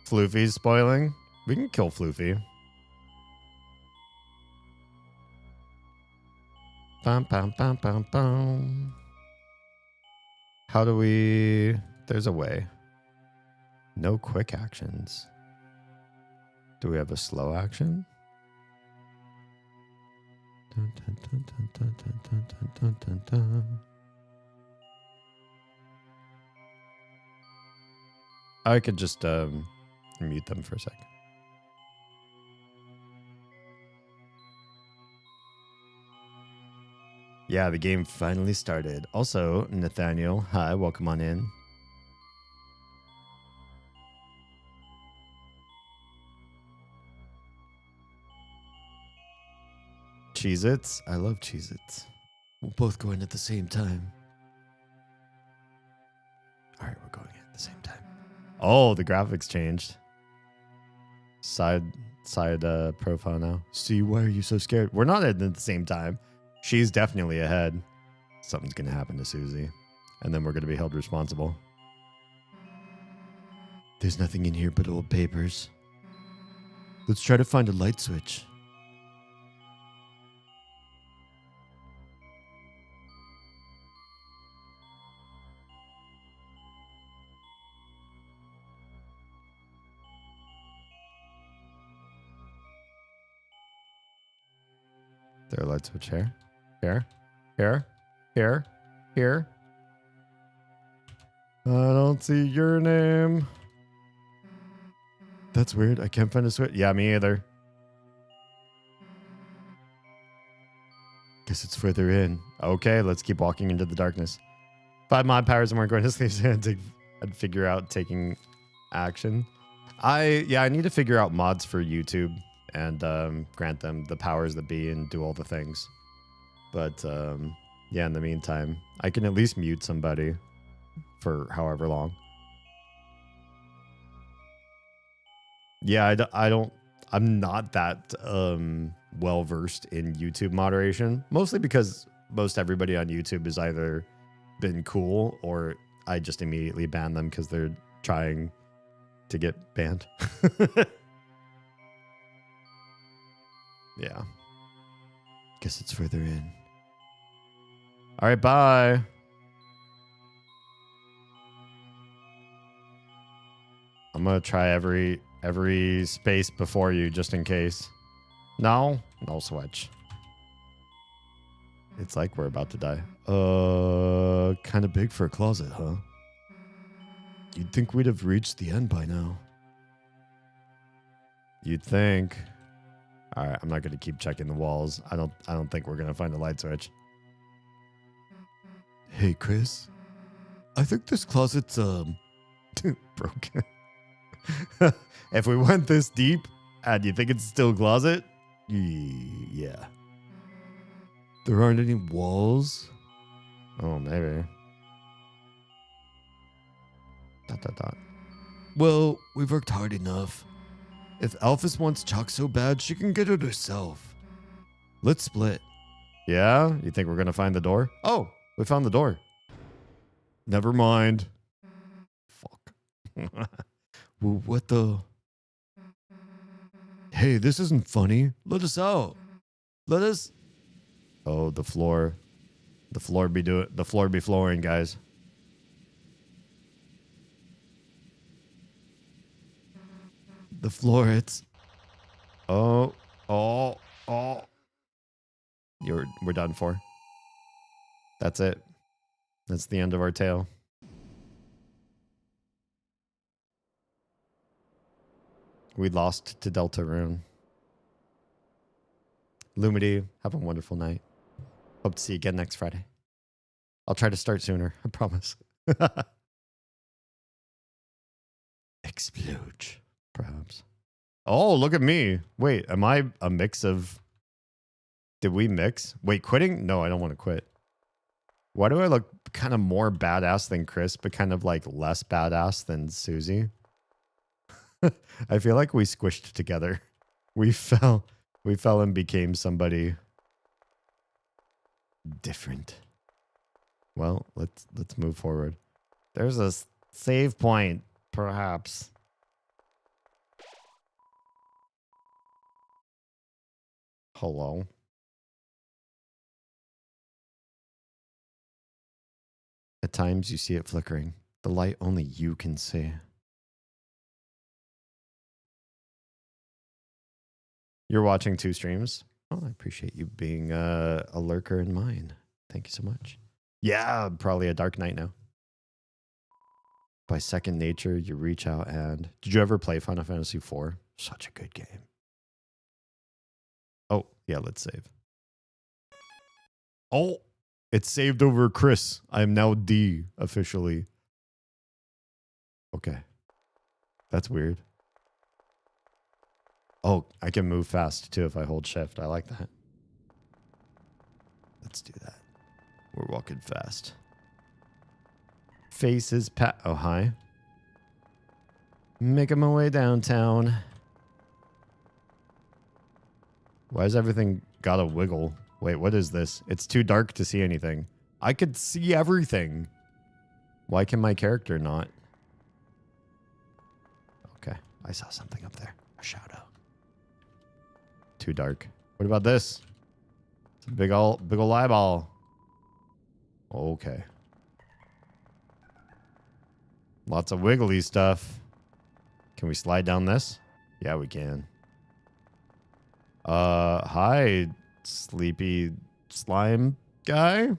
Floofy's spoiling. We can kill Floofy. Bum, bum, bum, bum, bum. How do we... There's a way. No quick actions. Do we have a slow action? Dun, dun, dun, dun, dun, dun, dun, dun, dun, dun. I could just mute them for a sec. Yeah, the game finally started. Also, Nathaniel, hi, welcome on in. Cheez-Its? I love Cheez-Its. We'll both go in at the same time. All right, we're going in at the same time. Oh, the graphics changed. Side profile now. See, why are you so scared? We're not at the same time. She's definitely ahead. Something's going to happen to Susie. And then we're going to be held responsible. There's nothing in here but old papers. Let's try to find a light switch. There, light switch here. Here. Here. Here. Here. I don't see your name. That's weird. I can't find a switch. Yeah, me either. Guess it's further in. Okay, let's keep walking into the darkness. 5 mod powers and we're going to sleep and figure out taking action. I need to figure out mods for YouTube and grant them the powers that be and do all the things. But yeah, in the meantime, I can at least mute somebody for however long. Yeah, I'm not that well versed in YouTube moderation, mostly because most everybody on YouTube has either been cool or I just immediately ban them because they're trying to get banned. Yeah. Guess it's further in. All right, bye. I'm going to try every space before you just in case. No switch. It's like we're about to die. Kind of big for a closet, huh? You'd think we'd have reached the end by now. You'd think. All right, I'm not going to keep checking the walls. I don't think we're going to find a light switch. Hey, Chris. I think this closet's broken. If we went this deep, and you think it's still a closet? Yeah. There aren't any walls? Oh, maybe. ... Well, we've worked hard enough. If Alphys wants chalk so bad, she can get it herself. Let's split. Yeah? You think we're going to find the door? Oh, we found the door. Never mind. Fuck. Well, what the... Hey, this isn't funny. Let us out. Let us... Oh, the floor. The floor be flooring, guys. The floor, it's... Oh. We're done for. That's it. That's the end of our tale. We lost to Deltarune. Lumity, have a wonderful night. Hope to see you again next Friday. I'll try to start sooner, I promise. Explode, perhaps. Oh, look at me. Wait, am I a mix of... Did we mix? Wait, quitting? No, I don't want to quit. Why do I look kind of more badass than Chris, but kind of like less badass than Susie? I feel like we squished together. We fell and became somebody different. Well, let's move forward. There's a save point, perhaps. Hello. At times you see it flickering. The light only you can see. You're watching 2 streams? Oh, I appreciate you being a lurker in mine. Thank you so much. Yeah, probably a Dark Knight now. By second nature, you reach out and... Did you ever play Final Fantasy IV? Such a good game. Oh, yeah, let's save. Oh, it's saved over Chris. I am now D, officially. Okay. That's weird. Oh, I can move fast, too, if I hold shift. I like that. let's do that. We're walking fast. Faces oh, hi. Making my way downtown. Why has everything got a wiggle? Wait, what is this? It's too dark to see anything. I could see everything. Why can my character not? Okay, I saw something up there. A shadow. Too dark. What about this? It's a big ol' eyeball. Okay. Lots of wiggly stuff. Can we slide down this? Yeah, we can. Hi, sleepy slime guy.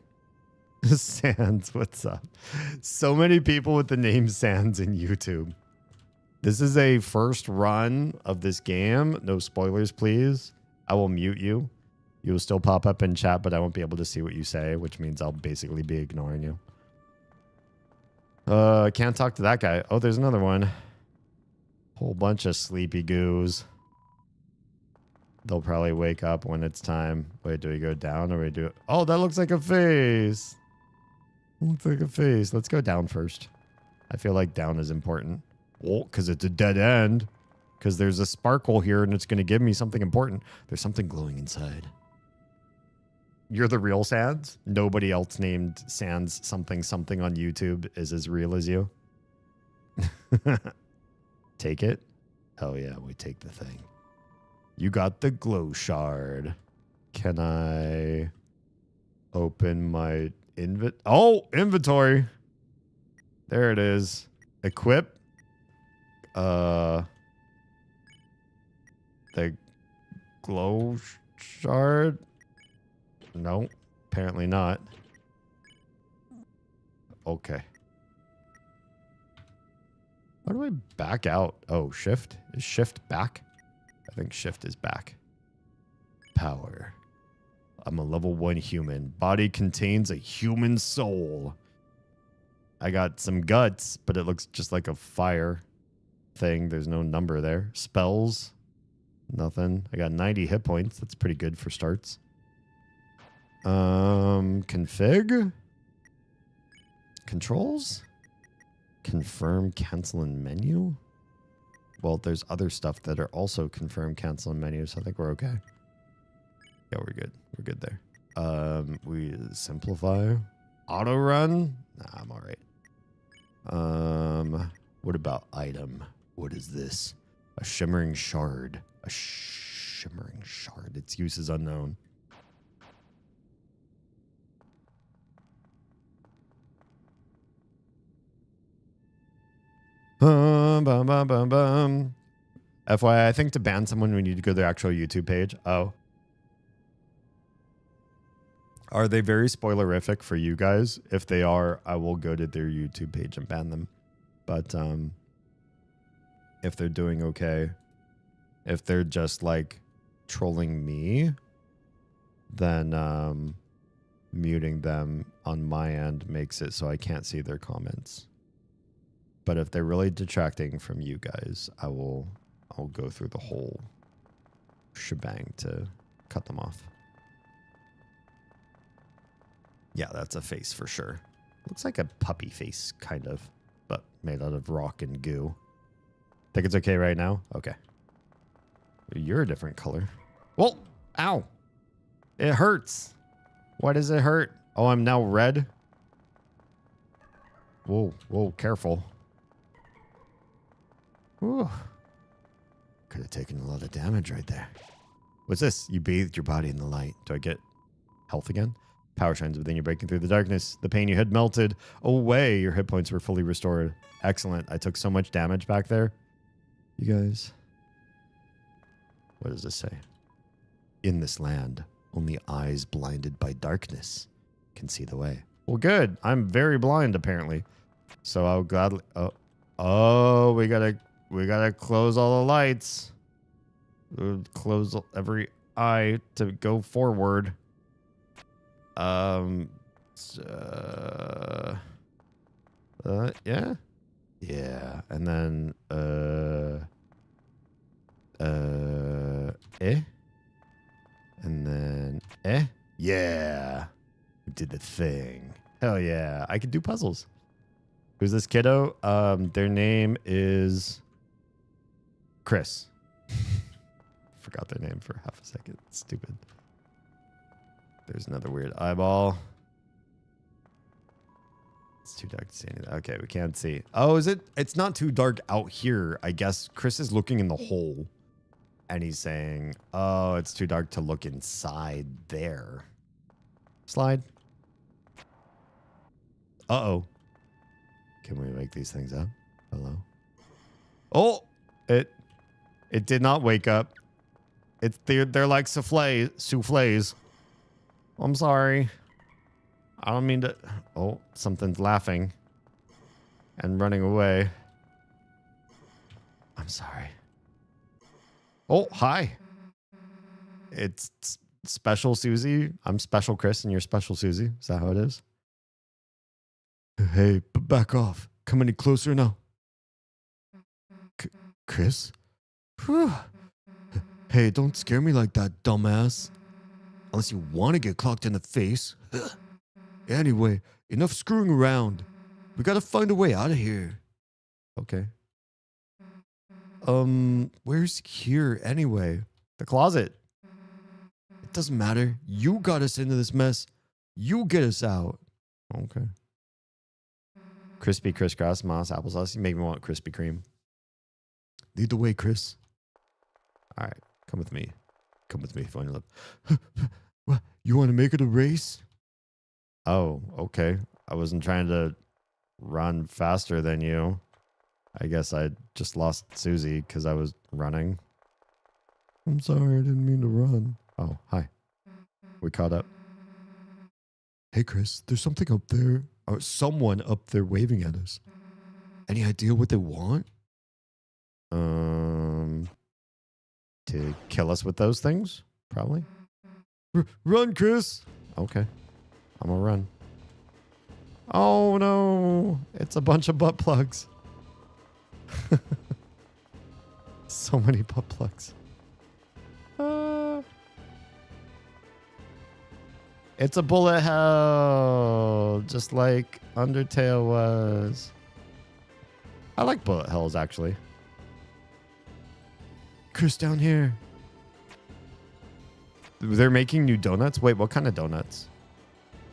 Sans, what's up? So many people with the name Sans in YouTube. This is a first run of this game. No spoilers, please. I will mute you. You will still pop up in chat, but I won't be able to see what you say, which means I'll basically be ignoring you. Can't talk to that guy. Oh, there's another one. Whole bunch of sleepy goos. They'll probably wake up when it's time. Wait, do we go down or we do it? Oh, that looks like a face. Looks like a face. Let's go down first. I feel like down is important. Oh, because it's a dead end. Because there's a sparkle here and it's going to give me something important. There's something glowing inside. You're the real Sans? Nobody else named Sans something something on YouTube is as real as you? Take it? Oh yeah, we take the thing. You got the glow shard. Can I open my inventory? There it is. Equip. The glow shard. No, apparently not. Okay. How do I back out? Oh, shift? Is shift back? I think shift is back. Power. I'm a level 1 human. Body contains a human soul. I got some guts, but it looks just like a fire thing. There's no number there. Spells. Nothing. I got 90 hit points. That's pretty good for starts. Config. Controls. Confirm, cancel, and menu. Well, there's other stuff that are also confirm, cancel, and menu, so I think we're okay. Yeah, we're good. We're good there. We simplify. Auto run. Nah, I'm all right. What about item? What is this? A shimmering shard. A shimmering shard. Its use is unknown. FYI, I think to ban someone, we need to go to their actual YouTube page. Oh. Are they very spoilerific for you guys? If they are, I will go to their YouTube page and ban them. But if they're doing okay, if they're just like trolling me, then muting them on my end makes it so I can't see their comments. But if they're really detracting from you guys, I'll go through the whole shebang to cut them off. Yeah, that's a face for sure. Looks like a puppy face, kind of, but made out of rock and goo. Think it's okay right now? Okay. You're a different color. Well, ow. It hurts. Why does it hurt? Oh, I'm now red. Whoa, whoa, careful. Ooh. Could have taken a lot of damage right there. What's this? You bathed your body in the light. Do I get health again? Power shines within you, breaking through the darkness. The pain you had melted away. Your hit points were fully restored. Excellent. I took so much damage back there. You guys. What does this say? In this land, only eyes blinded by darkness can see the way. Well, good. I'm very blind, apparently. So I'll gladly... Oh, we gotta close all the lights. We'll close every eye to go forward. Yeah. Yeah. And then, And then, Yeah. did the thing. Hell yeah. I can do puzzles. Who's this kiddo? Their name is Chris. Forgot their name for half a second. Stupid. There's another weird eyeball. It's too dark to see anything. Okay, we can't see. Oh, is it? It's not too dark out here. I guess Chris is looking in the hole. And he's saying, oh, it's too dark to look inside there. Slide. Uh-oh. Can we wake these things up? Hello? Oh! It did not wake up. They're like souffles. I'm sorry. I don't mean to... Oh, something's laughing. And running away. I'm sorry. Oh, hi. It's Special Susie. I'm Special Chris and you're Special Susie. Is that how it is? Hey, back off. Come any closer now. Chris? Whew. Hey, don't scare me like that, dumbass. Unless you want to get clocked in the face. Anyway, enough screwing around. We gotta find a way out of here. Okay. Where's here anyway? The closet. It doesn't matter. You got us into this mess. You get us out. Okay. Crispy crisscross moss applesauce. You make me want Krispy Kreme. Lead the way, Chris. All right, come with me. Come with me. Find your love. What? You want to make it a race? Oh, okay. I wasn't trying to run faster than you. I guess I just lost Susie because I was running. I'm sorry, I didn't mean to run. Oh, hi. We caught up. Hey, Chris, there's something up there. Or someone up there waving at us. Any idea what they want? To kill us with those things? Probably. Run, Chris! Okay. I'm gonna run. Oh, no. It's a bunch of butt plugs. So many butt plugs. It's a bullet hell, just like Undertale was. I like bullet hells, actually. Chris, down here. They're making new donuts? Wait, what kind of donuts?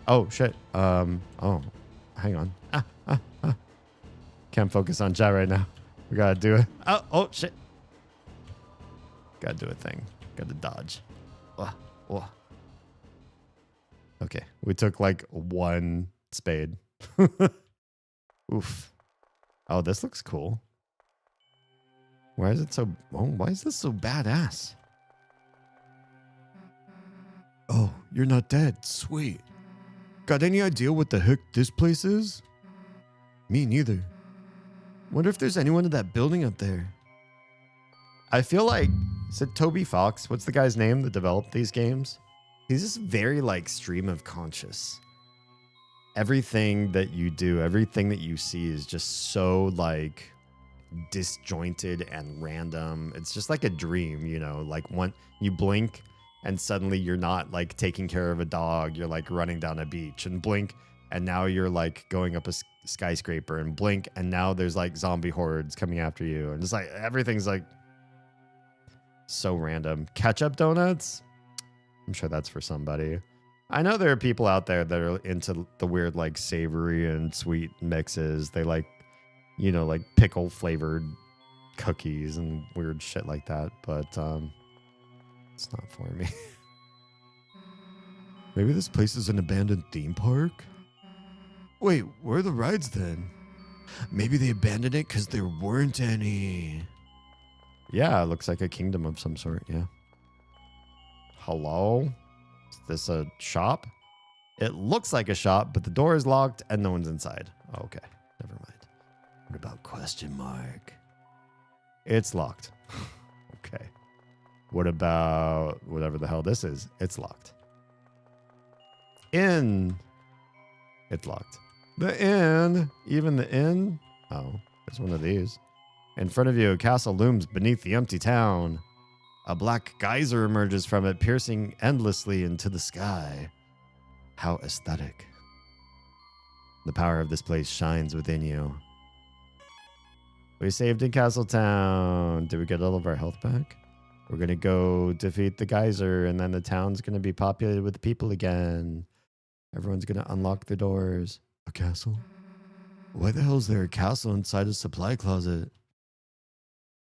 Oh, shit. Oh, hang on. Can't focus on chat right now. We gotta do it. Oh, shit. Gotta do a thing. Gotta dodge. Okay, we took like one spade. Oof. Oh, this looks cool. Why is it so... Oh, why is this so badass? Oh, you're not dead. Sweet. Got any idea what the heck this place is? Me neither. Wonder if there's anyone in that building up there. I feel like... Is it Toby Fox? What's the guy's name that developed these games? He's just very like stream of conscious. Everything that you do, everything that you see is just so like disjointed and random. It's just like a dream, you know, like when you blink and suddenly you're not like taking care of a dog. You're like running down a beach and blink. And now you're like going up a skyscraper and blink. And now there's like zombie hordes coming after you. And it's like, everything's like so random. Ketchup donuts. I'm sure that's for somebody. I know there are people out there that are into the weird like savory and sweet mixes. They like, you know, like pickle flavored cookies and weird shit like that. But it's not for me. Maybe this place is an abandoned theme park? Wait, where are the rides then? Maybe they abandoned it because there weren't any. Yeah, it looks like a kingdom of some sort, yeah. Hello? Is this a shop? It looks like a shop, but the door is locked and no one's inside. Okay, never mind. What about question mark? It's locked. Okay. What about whatever the hell this is? It's locked. Inn. It's locked. The inn. Even the inn. Oh, there's one of these. In front of you, a castle looms beneath the empty town. A black geyser emerges from it, piercing endlessly into the sky. How aesthetic. The power of this place shines within you. We saved in Castletown. Did we get all of our health back? We're going to go defeat the geyser, and then the town's going to be populated with people again. Everyone's going to unlock the doors. A castle? Why the hell is there a castle inside a supply closet?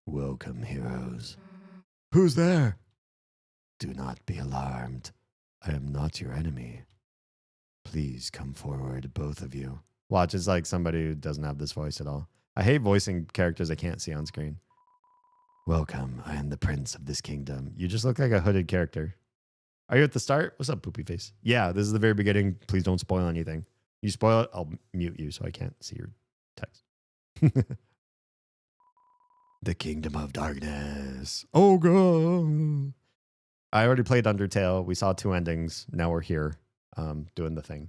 Welcome, heroes. Who's there? Do not be alarmed. I am not your enemy. Please come forward, both of you. Watch, it's like somebody who doesn't have this voice at all. I hate voicing characters I can't see on screen. Welcome, I am the prince of this kingdom. You just look like a hooded character. Are you at the start? What's up, poopy face? Yeah, this is the very beginning. Please don't spoil anything. You spoil it, I'll mute you so I can't see your text. The Kingdom of Darkness. Oh, God. I already played Undertale. We saw 2 endings. Now we're here doing the thing.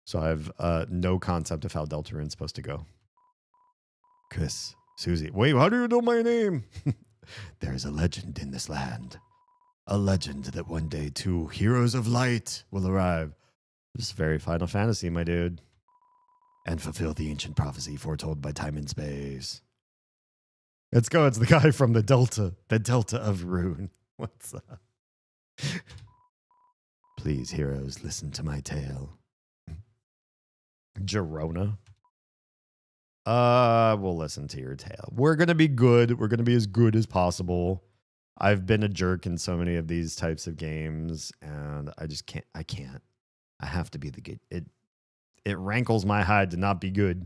So I have no concept of how Deltarune's supposed to go. Chris, Susie. Wait, how do you know my name? There is a legend in this land. A legend that one day 2 heroes of light will arrive. This is very Final Fantasy, my dude. And fulfill the ancient prophecy foretold by time and space. Let's go. It's the guy from the Delta of Rune. What's up? Please, heroes, listen to my tale. Girona? We'll listen to your tale. We're going to be good. We're going to be as good as possible. I've been a jerk in so many of these types of games, and I just can't. I have to be the good. It rankles my hide to not be good.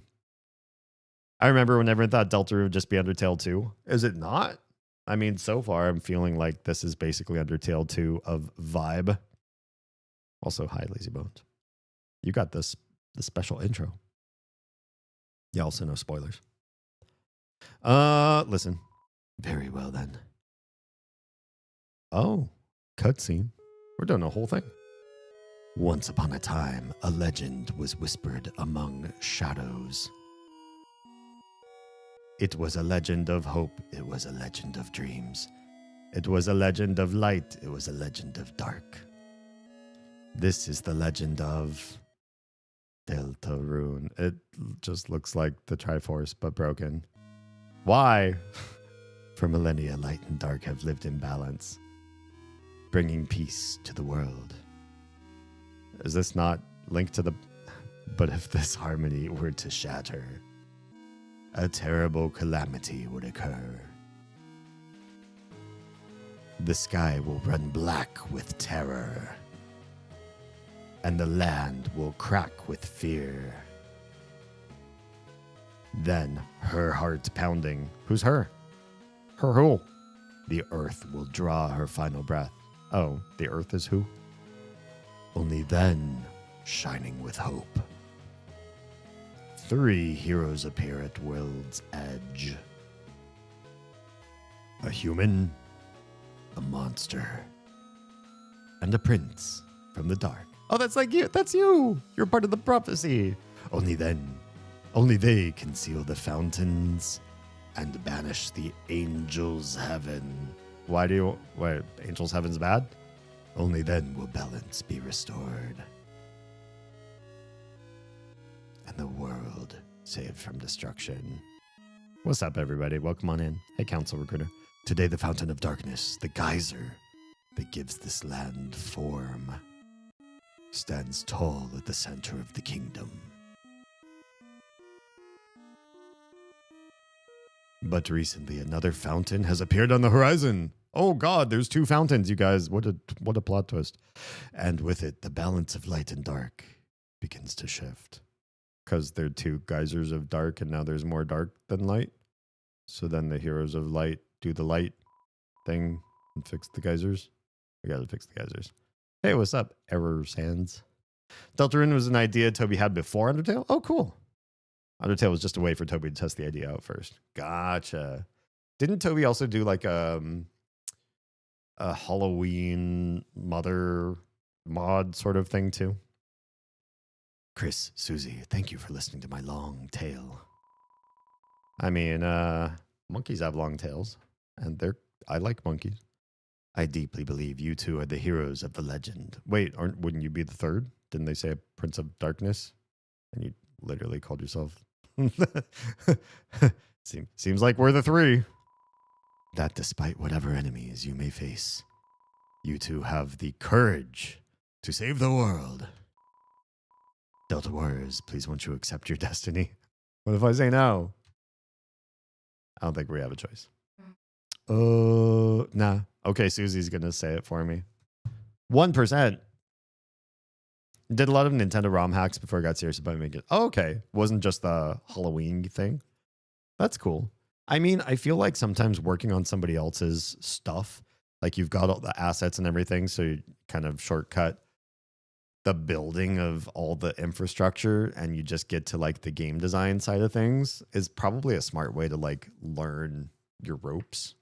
I remember when everyone thought Deltarune would just be Undertale 2. Is it not? I mean, so far, I'm feeling like this is basically Undertale 2 of vibe. Also, hi, Lazy Bones. You got the special intro. Yeah, also no spoilers. Listen. Very well, then. Oh, cutscene. We're doing the whole thing. Once upon a time, a legend was whispered among shadows. It was a legend of hope. It was a legend of dreams. It was a legend of light. It was a legend of dark. This is the legend of Deltarune. It just looks like the Triforce, but broken. Why? For millennia, light and dark have lived in balance, bringing peace to the world. Is this not linked to the... But if this harmony were to shatter, a terrible calamity would occur. The sky will run black with terror, and the land will crack with fear. Then, her heart pounding. Who's her? Her who? The earth will draw her final breath. Oh, the earth is who? Only then, shining with hope, 3 heroes appear at world's edge. A human, a monster, and a prince from the dark. Oh, that's like you. That's you. You're part of the prophecy. Only then, only they can seal the fountains and banish the angels' heaven. Why? Angels' heaven's bad? Only then will balance be restored, and the world saved from destruction. What's up, everybody? Welcome on in. Hey, Council Recruiter. Today, the Fountain of Darkness, the geyser that gives this land form, stands tall at the center of the kingdom. But recently, another fountain has appeared on the horizon. Oh God, there's 2 fountains, you guys. What a plot twist. And with it, the balance of light and dark begins to shift. Because there are 2 geysers of dark, and now there's more dark than light. So then the heroes of light do the light thing and fix the geysers. We gotta fix the geysers. Hey, what's up, Error Sands? Deltarune was an idea Toby had before Undertale? Oh, cool. Undertale was just a way for Toby to test the idea out first. Gotcha. Didn't Toby also do like a Halloween mother mod sort of thing too? Chris, Susie, thank you for listening to my long tale. I mean, monkeys have long tails, and I like monkeys. I deeply believe you 2 are the heroes of the legend. Wait, wouldn't you be the 3rd? Didn't they say a Prince of Darkness? And you literally called yourself. Seems like we're the three. That despite whatever enemies you may face, you two have the courage to save the world. Delta Warriors, please won't you accept your destiny? What if I say no? I don't think we have a choice. Nah. Okay, Susie's gonna say it for me. 1%. Did a lot of Nintendo ROM hacks before I got serious about making it. Oh, okay. Wasn't just the Halloween thing. That's cool. I mean, I feel like sometimes working on somebody else's stuff, like you've got all the assets and everything, so you kind of shortcut the building of all the infrastructure and you just get to like the game design side of things is probably a smart way to like learn your ropes.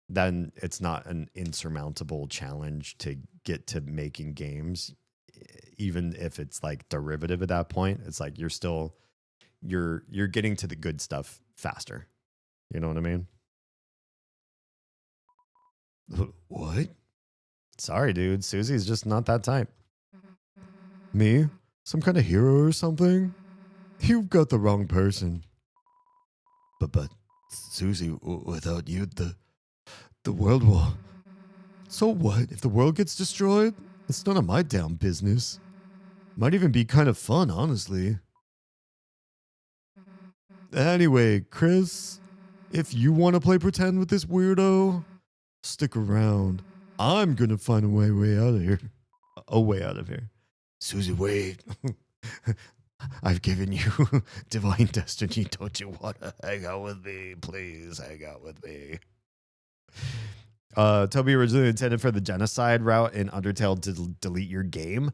Then it's not an insurmountable challenge to get to making games, even if it's like derivative at that point. It's like you're getting to the good stuff faster. You know what I mean? What? Sorry, dude. Susie's just not that type. Me? Some kind of hero or something? You've got the wrong person. But Susie, without you, the world will... So what? If the world gets destroyed, it's none of my damn business. Might even be kind of fun, honestly. Anyway, Chris, if you want to play pretend with this weirdo, stick around. I'm gonna find a way out of here. A way out of here. Susie, wait. I've given you divine destiny. Don't you want to hang out with me? Please hang out with me. Toby originally intended for the genocide route in Undertale to delete your game.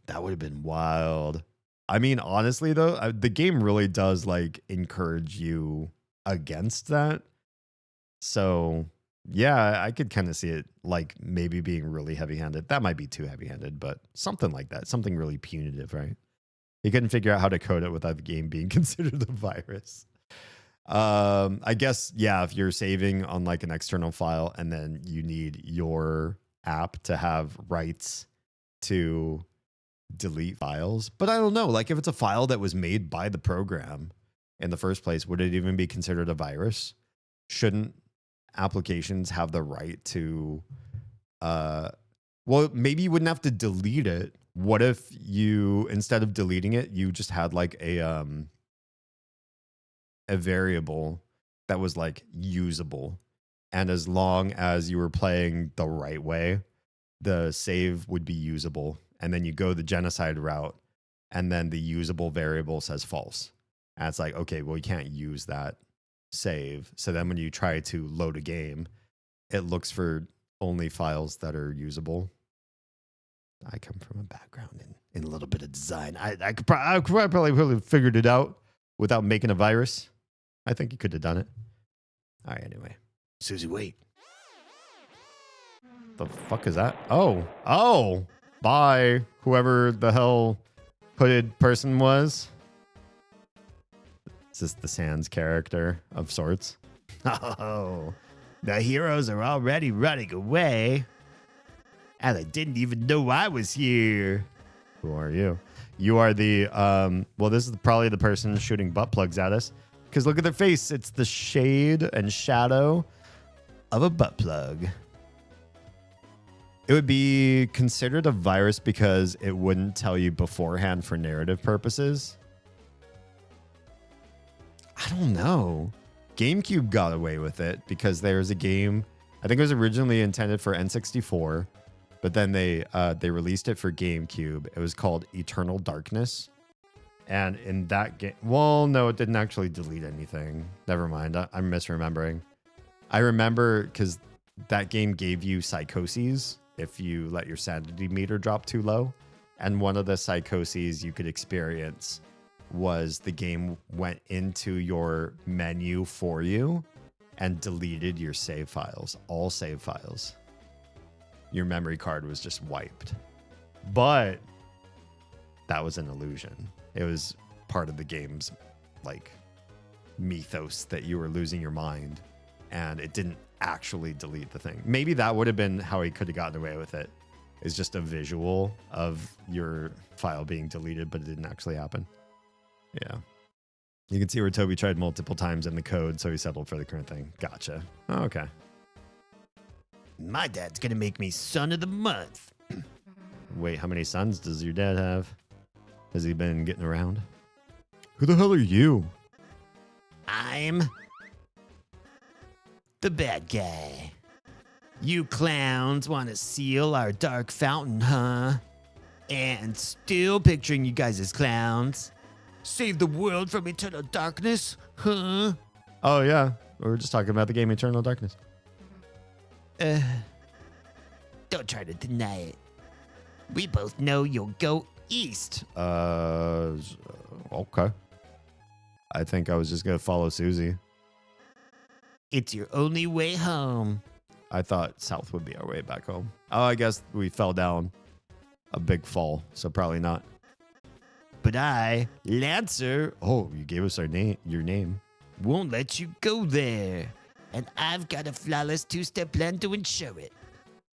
That would have been wild. I mean, honestly, though, the game really does like encourage you against that. So, yeah, I could kind of see it like maybe being really heavy-handed. That might be too heavy-handed, but something like that. Something really punitive, right? He couldn't figure out how to code it without the game being considered a virus. I guess, yeah, if you're saving on like an external file and then you need your app to have rights to delete files. But I don't know, like if it's a file that was made by the program in the first place, would it even be considered a virus? Shouldn't applications have the right to, well, maybe you wouldn't have to delete it. What if you, instead of deleting it, you just had like a variable that was like usable. And as long as you were playing the right way, the save would be usable. And then you go the genocide route and then the usable variable says false. And it's like, okay, well, you can't use that save. So then when you try to load a game, it looks for only files that are usable. I come from a background in a little bit of design. I could probably figured it out without making a virus. I think you could have done it. All right, anyway. Susie, wait. The fuck is that? Oh, bye. Whoever the hell hooded person was. Is this the Sans character of sorts? Oh, the heroes are already running away. And I didn't even know I was here. Who are you? You are the, well, this is probably the person shooting butt plugs at us. Because look at their face. It's the shade and shadow of a butt plug. It would be considered a virus because it wouldn't tell you beforehand for narrative purposes. I don't know. GameCube got away with it because there's a game, I think it was originally intended for N64, but then they released it for GameCube. It was called Eternal Darkness. And in that game, well, no, it didn't actually delete anything. Never mind. I'm misremembering. I remember because that game gave you psychoses if you let your sanity meter drop too low. And one of the psychoses you could experience was the game went into your menu for you and deleted your save files, all save files. Your memory card was just wiped. But that was an illusion. It was part of the game's like mythos that you were losing your mind and it didn't actually delete the thing. Maybe that would have been how he could have gotten away with it. is just a visual of your file being deleted, but it didn't actually happen. Yeah. You can see where Toby tried multiple times in the code, so he settled for the current thing. Gotcha. Oh, okay. My dad's gonna make me son of the month. Wait, how many sons does your dad have? Has he been getting around? Who the hell are you? I'm the bad guy. You clowns want to seal our dark fountain, huh? And still picturing you guys as clowns. Save the world from eternal darkness, huh? Oh, yeah. We were just talking about the game Eternal Darkness. Don't try to deny it. We both know you'll go east. Okay. I think I was just going to follow Susie. It's your only way home. I thought south would be our way back home. Oh, I guess we fell down a big fall, so probably not. But I, Lancer, Oh, you gave us your name. won't let you go there. And I've got a flawless two-step plan to ensure it.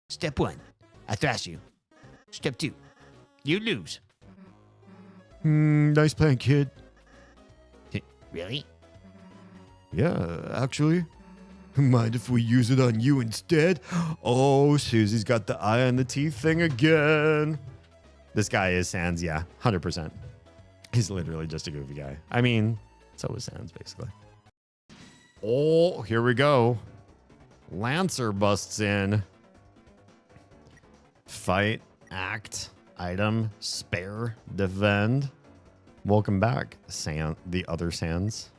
Step 1, I thrash you. Step 2, you lose. Nice plan, kid. Really? Yeah, actually. Mind if we use it on you instead? Oh, Susie's got the eye on the teeth thing again. This guy is Sans, yeah, 100%. He's literally just a goofy guy. I mean, so is Sans, basically. Oh, here we go. Lancer busts in. Fight, act, item, spare, defend. Welcome back, the other Sans.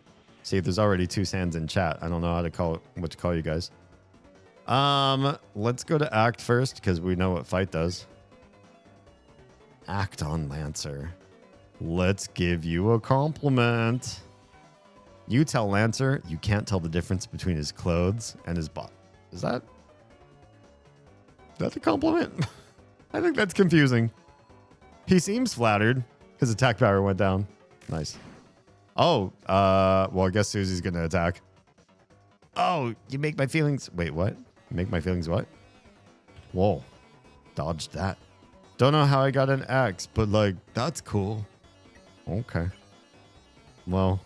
See, there's already 2 Sans in chat. I don't know what to call you guys. Let's go to act first because we know what fight does. Act on Lancer. Let's give you a compliment. You tell Lancer you can't tell the difference between his clothes and his body. Is that a compliment? I think that's confusing. He seems flattered. His attack power went down. Nice. Oh, well, I guess Susie's gonna attack. Oh, you make my feelings... Wait, what? Make my feelings what? Whoa. Dodged that. Don't know how I got an X, but, like, that's cool. Okay. Well.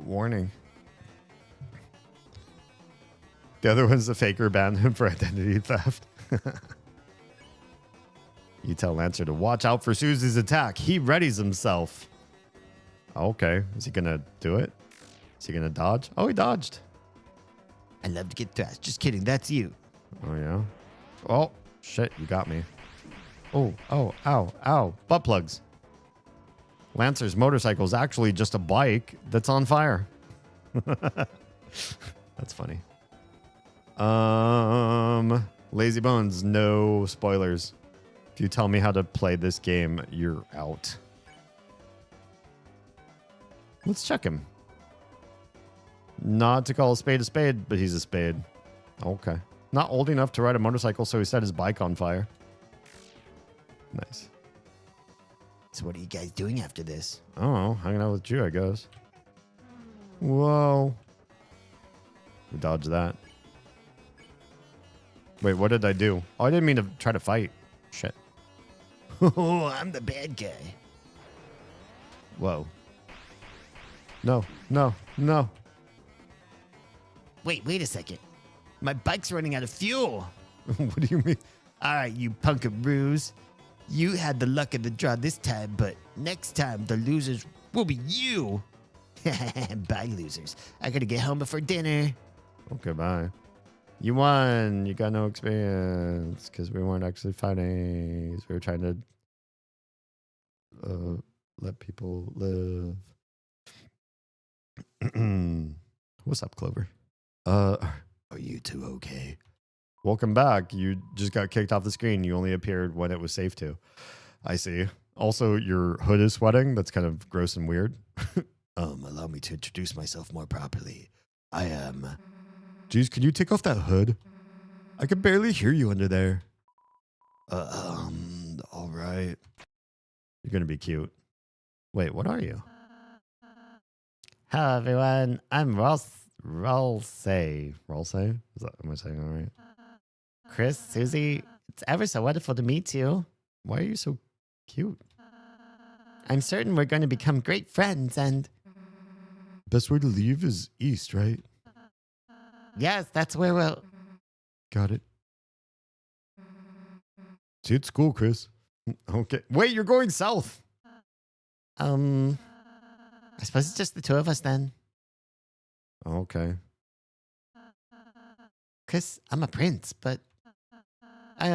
Warning. The other one's the faker banned him for identity theft. You tell Lancer to watch out for Susie's attack. He readies himself. Okay. Is he going to do it? Is he going to dodge? Oh, he dodged. I love to get thrashed. Just kidding. That's you. Oh, yeah. Oh, shit. You got me. Oh, ow. Butt plugs. Lancer's motorcycle is actually just a bike that's on fire. That's funny. Lazy Bones, no spoilers. If you tell me how to play this game, you're out. Let's check him. Not to call a spade, but he's a spade. Okay. Not old enough to ride a motorcycle, so he set his bike on fire. Nice. So what are you guys doing after this? I don't know. Hanging out with you, I guess. Whoa. We dodged that. Wait, what did I do? Oh, I didn't mean to try to fight. Shit. Oh, I'm the bad guy. Whoa. No. Wait a second. My bike's running out of fuel. What do you mean? All right, you punkaroos. You had the luck of the draw this time, but next time the losers will be you. Bye, losers. I gotta get home before dinner. Okay, bye. You won. You got no experience because we weren't actually fighting. We were trying to let people live. What's up, Clover? Are you two okay? Welcome back. You just got kicked off the screen. You only appeared when it was safe to. I see. Also, your hood is sweating. That's kind of gross and weird. Allow me to introduce myself more properly. I am... Jeez, can you take off that hood? I can barely hear you under there. All right. You're going to be cute. Wait, what are you? Hello, everyone. I'm Ross Ralsei. Ralsei? Am I saying all right? Chris, Susie, it's ever so wonderful to meet you. Why are you so cute? I'm certain we're going to become great friends and... Best way to leave is east, right? Yes, that's where we'll... Got it. See, it's cool, Chris. Okay. Wait, you're going south. I suppose it's just the two of us then. Okay. Chris, I'm a prince, but I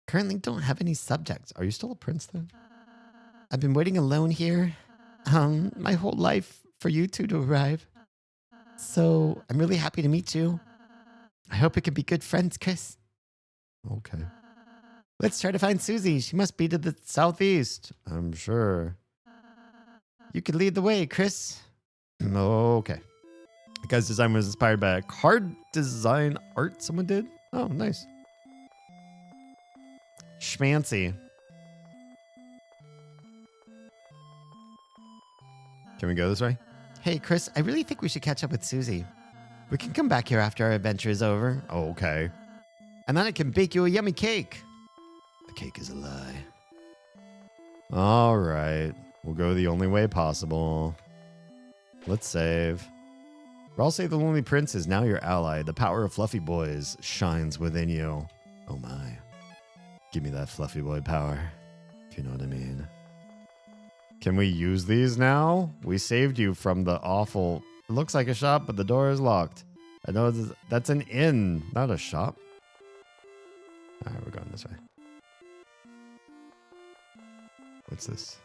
currently don't have any subjects. Are you still a prince then? I've been waiting alone here, my whole life for you two to arrive. So I'm really happy to meet you. I hope we can be good friends, Chris. Okay. Let's try to find Susie. She must be to the southeast. I'm sure. You could lead the way, Chris. Okay. The guy's design was inspired by a card design art someone did. Oh, nice. Schmancy. Can we go this way? Hey, Chris, I really think we should catch up with Susie. We can come back here after our adventure is over. Oh, okay. And then I can bake you a yummy cake. The cake is a lie. All right. We'll go the only way possible. Let's save. I'll say the Lonely Prince is now your ally. The power of Fluffy Boys shines within you. Oh my. Give me that Fluffy Boy power, if you know what I mean. Can we use these now? We saved you from the awful... It looks like a shop, but the door is locked. I know that's an inn, not a shop. All right, we're going this way. What's this?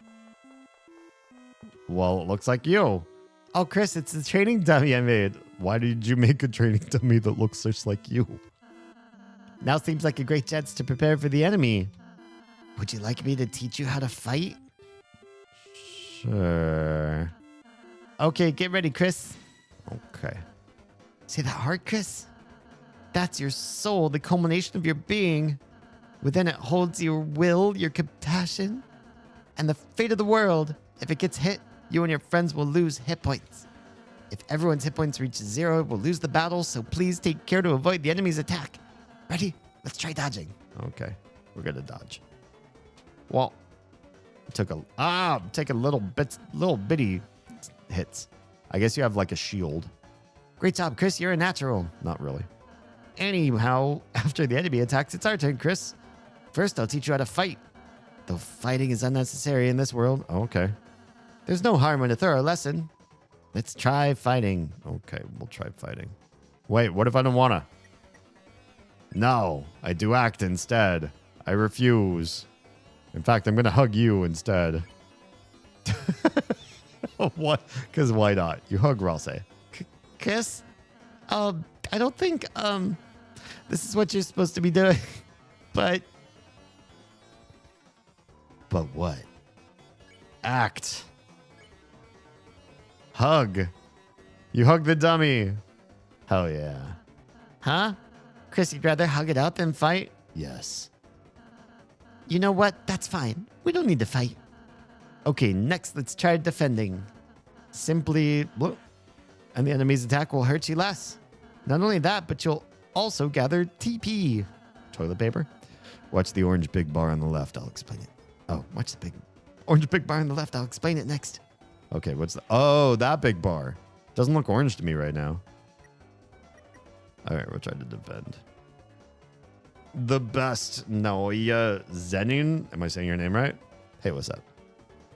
Well, it looks like you. Oh, Chris, it's the training dummy I made. Why did you make a training dummy that looks just like you? Now seems like a great chance to prepare for the enemy. Would you like me to teach you how to fight? Sure. Okay, get ready, Chris. Okay. See that heart, Chris? That's your soul, the culmination of your being. Within it holds your will, your compassion, and the fate of the world. If it gets hit, you and your friends will lose hit points. If everyone's hit points reach 0, we'll lose the battle, so please take care to avoid the enemy's attack. Ready? Let's try dodging. Okay. We're gonna dodge. Well, taking little bitty hits. I guess you have like a shield. Great job, Chris. You're a natural. Not really. Anyhow, after the enemy attacks, it's our turn, Chris. First, I'll teach you how to fight. Though fighting is unnecessary in this world. Okay. There's no harm in a thorough lesson. Let's try fighting. Okay, we'll try fighting. Wait, what if I don't wanna? No, I do act instead. I refuse. In fact, I'm gonna hug you instead. What? Because why not? You hug Ralsei. Chris? I don't think, this is what you're supposed to be doing. But what? Act. Hug. You hug the dummy. Hell yeah. Huh? Chris, you'd rather hug it out than fight? Yes. You know what? That's fine. We don't need to fight. Okay, next let's try defending. Simply look, and the enemy's attack will hurt you less. Not only that, but you'll also gather TP. Toilet paper? Watch the orange big bar on the left. I'll explain it. Oh, watch the big orange big bar on the left. I'll explain it next. Okay, what's the... Oh, that big bar. Doesn't look orange to me right now. All right, we'll try to defend. The best Naoya Zenin. Am I saying your name right? Hey, what's up?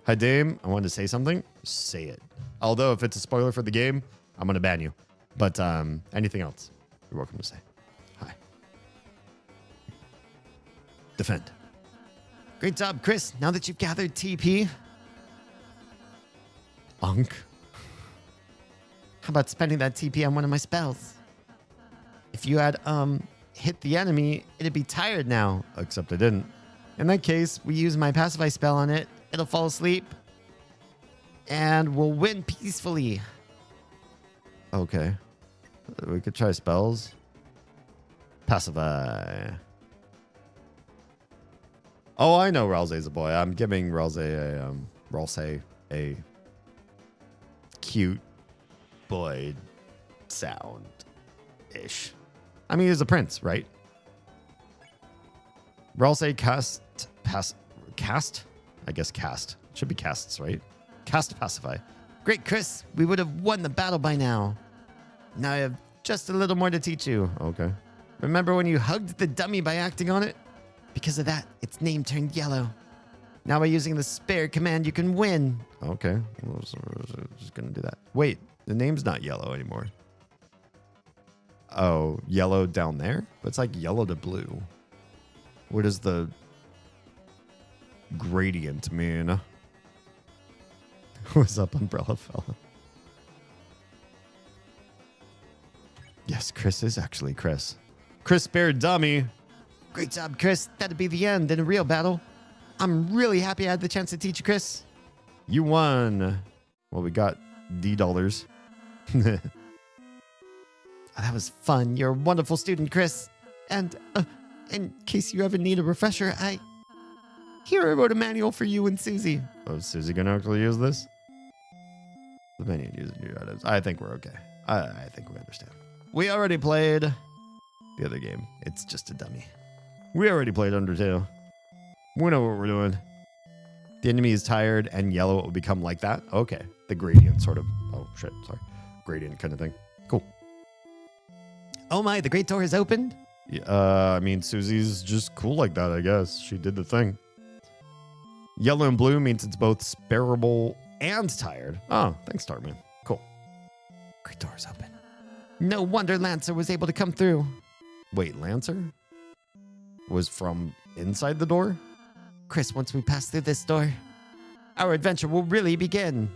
Hi, Dame. I wanted to say something. Say it. Although, if it's a spoiler for the game, I'm going to ban you. But anything else, you're welcome to say. Hi. Defend. Great job, Chris. Now that you've gathered TP. Unk. How about spending that TP on one of my spells? If you had hit the enemy, it'd be tired now. Except I didn't. In that case, we use my pacify spell on it. It'll fall asleep. And we'll win peacefully. Okay. We could try spells. Pacify. Oh, I know Ralsei's a boy. I'm giving Ralsei a cute boy sound-ish. I mean, he's a prince, right? We'll say cast? I guess cast. Should be casts, right? Cast pacify. Great, Chris. We would have won the battle by now. Now I have just a little more to teach you. Okay. Remember when you hugged the dummy by acting on it? Because of that, its name turned yellow. Now by using the spare command, you can win. Okay. Just gonna do that. Wait, the name's not yellow anymore. Oh, yellow down there? But it's like yellow to blue. What does the gradient mean? What's up, umbrella fella? Yes, Chris is actually Chris. Chris Bear Dummy. Great job, Chris. That'd be the end in a real battle. I'm really happy I had the chance to teach you, Chris. You won. Well, we got $D. That was fun. You're a wonderful student, Chris. And in case you ever need a refresher, Here I wrote a manual for you and Susie. Oh, is Susie gonna actually use this? The menu using new items. I think we're okay. I think we understand. We already played the other game. It's just a dummy. We already played Undertale. We know what we're doing. The enemy is tired and yellow. It will become like that. Okay. The gradient sort of. Oh, shit. Sorry. Gradient kind of thing. Cool. Oh my, the great door is opened? Yeah, I mean, Susie's just cool like that, I guess. She did the thing. Yellow and blue means it's both sparable and tired. Oh, thanks, Starman. Cool. Great door is open. No wonder Lancer was able to come through. Wait, Lancer? Was from inside the door? Chris, once we pass through this door, our adventure will really begin.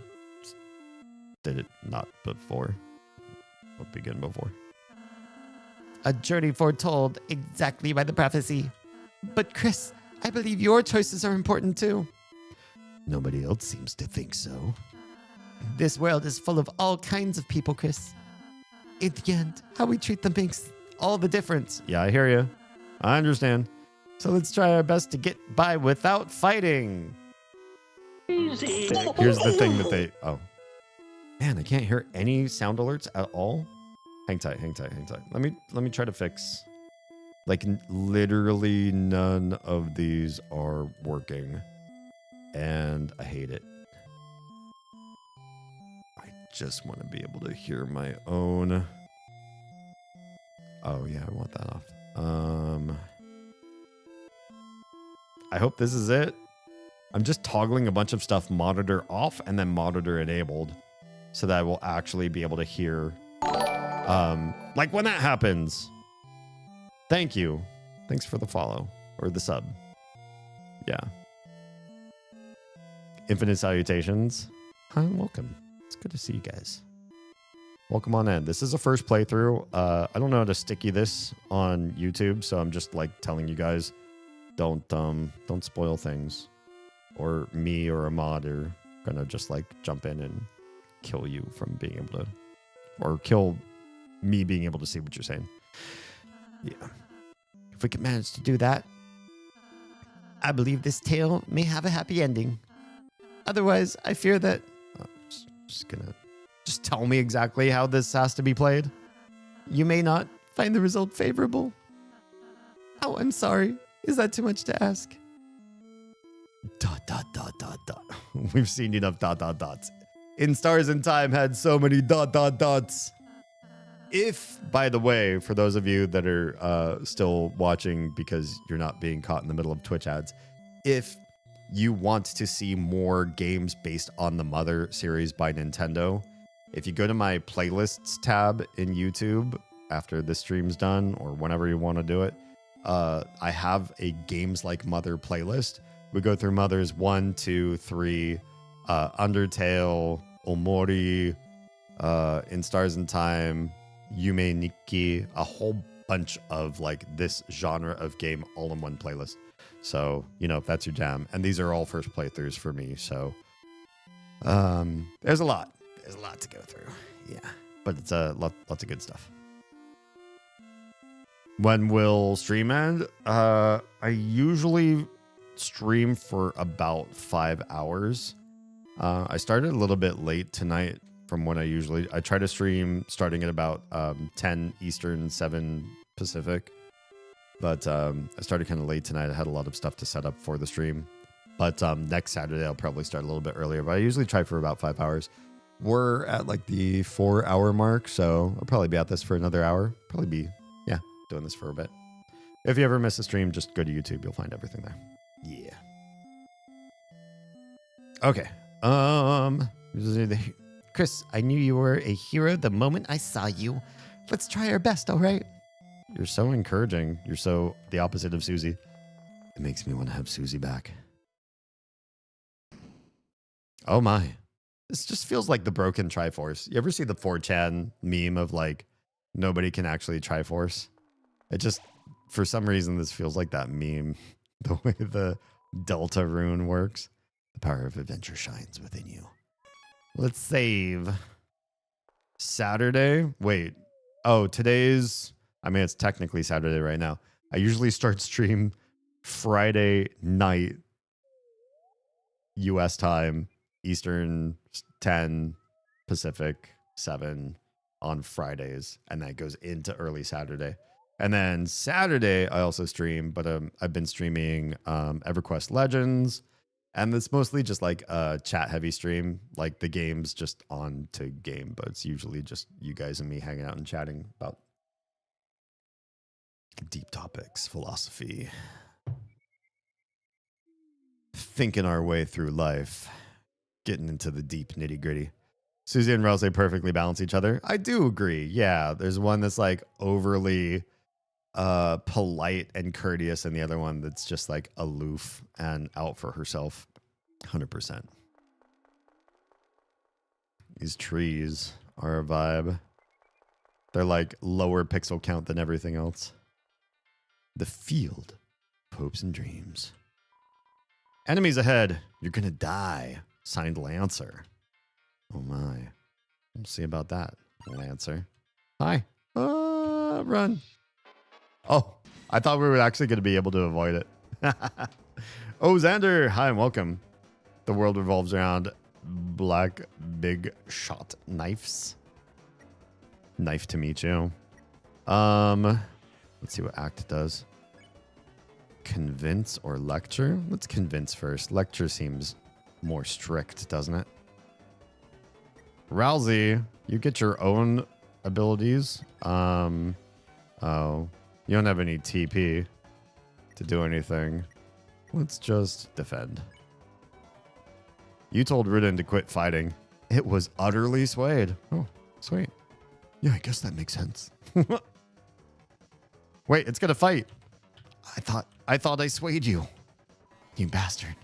Did it not before? What begin before? A journey foretold exactly by the prophecy. But Chris, I believe your choices are important too. Nobody else seems to think so. This world is full of all kinds of people, Chris. In the end, how we treat them makes all the difference. Yeah, I hear you. I understand. So let's try our best to get by without fighting. Easy. Here's the thing that they... Oh. Man, I can't hear any sound alerts at all. Hang tight, hang tight, hang tight. Let me try to fix... Like, literally none of these are working. And I hate it. I just want to be able to hear my own... Oh, yeah, I want that off. I hope this is it. I'm just toggling a bunch of stuff monitor off and then monitor enabled so that I will actually be able to hear. Like when that happens. Thank you. Thanks for the follow or the sub. Yeah. Infinite salutations. Hi, welcome. It's good to see you guys. Welcome on in. This is a first playthrough. I don't know how to sticky this on YouTube, so I'm just like telling you guys, don't spoil things, or me or a mod are gonna just like jump in and kill you from being able to, or kill me being able to see what you're saying. Yeah. If we can manage to do that, I believe this tale may have a happy ending. Otherwise, I fear that... Just gonna... Just tell me exactly how this has to be played. You may not find the result favorable. Oh, I'm sorry. Is that too much to ask? ... We've seen enough ... In Stars in Time had so many ... If, by the way, for those of you that are still watching because you're not being caught in the middle of Twitch ads, if you want to see more games based on the Mother series by Nintendo, if you go to my playlists tab in YouTube after this stream's done or whenever you want to do it, I have a Games Like Mother playlist. We go through Mothers 1, 2, 3, Undertale, Omori, In Stars in Time, Yume Nikki, a whole bunch of like this genre of game all in one playlist. So, you know, if that's your jam. And these are all first playthroughs for me. So there's a lot. There's a lot to go through. Yeah. But it's lots of good stuff. When will stream end? I usually stream for about 5 hours. I started a little bit late tonight from when I try to stream starting at about 10 Eastern, 7 Pacific. But I started kind of late tonight. I had a lot of stuff to set up for the stream. But next Saturday, I'll probably start a little bit earlier. But I usually try for about 5 hours. We're at like the 4-hour mark. So I'll probably be at this for another hour. Probably be, yeah, doing this for a bit. If you ever miss a stream, just go to YouTube. You'll find everything there. Yeah. Okay. Chris, I knew you were a hero the moment I saw you. Let's try our best, all right? You're so encouraging. You're so the opposite of Susie. It makes me want to have Susie back. Oh my. This just feels like the broken Triforce. You ever see the 4chan meme of like, nobody can actually Triforce? It just, for some reason, this feels like that meme. The way the Delta rune works. The power of adventure shines within you. Let's save. Saturday? Wait. Oh, today's... I mean, it's technically Saturday right now. I usually start stream Friday night, US time, Eastern 10, Pacific 7 on Fridays. And that goes into early Saturday. And then Saturday, I also stream, but I've been streaming EverQuest Legends. And it's mostly just like a chat-heavy stream. Like the game's just on to game, but it's usually just you guys and me hanging out and chatting about deep topics, philosophy, thinking our way through life, getting into the deep nitty-gritty. Susie and Rouse perfectly balance each other. I do agree. Yeah, there's one that's like overly polite and courteous, and the other one that's just like aloof and out for herself. 100%. These trees are a vibe. They're like lower pixel count than everything else. The field, hopes and dreams. Enemies ahead. You're gonna die. Signed Lancer. Oh my. We'll see about that, Lancer. Hi. Run. Oh, I thought we were actually going to be able to avoid it. Oh, Xander. Hi and welcome. The world revolves around black big shot knives. Knife to meet you. Let's see what act does. Convince or lecture? Let's convince first. Lecture seems more strict, doesn't it? Rousey, you get your own abilities. Oh, you don't have any TP to do anything. Let's just defend. You told Rudin to quit fighting. It was utterly swayed. Oh, sweet. Yeah, I guess that makes sense. Wait, it's gonna fight. I thought I swayed you. You bastard.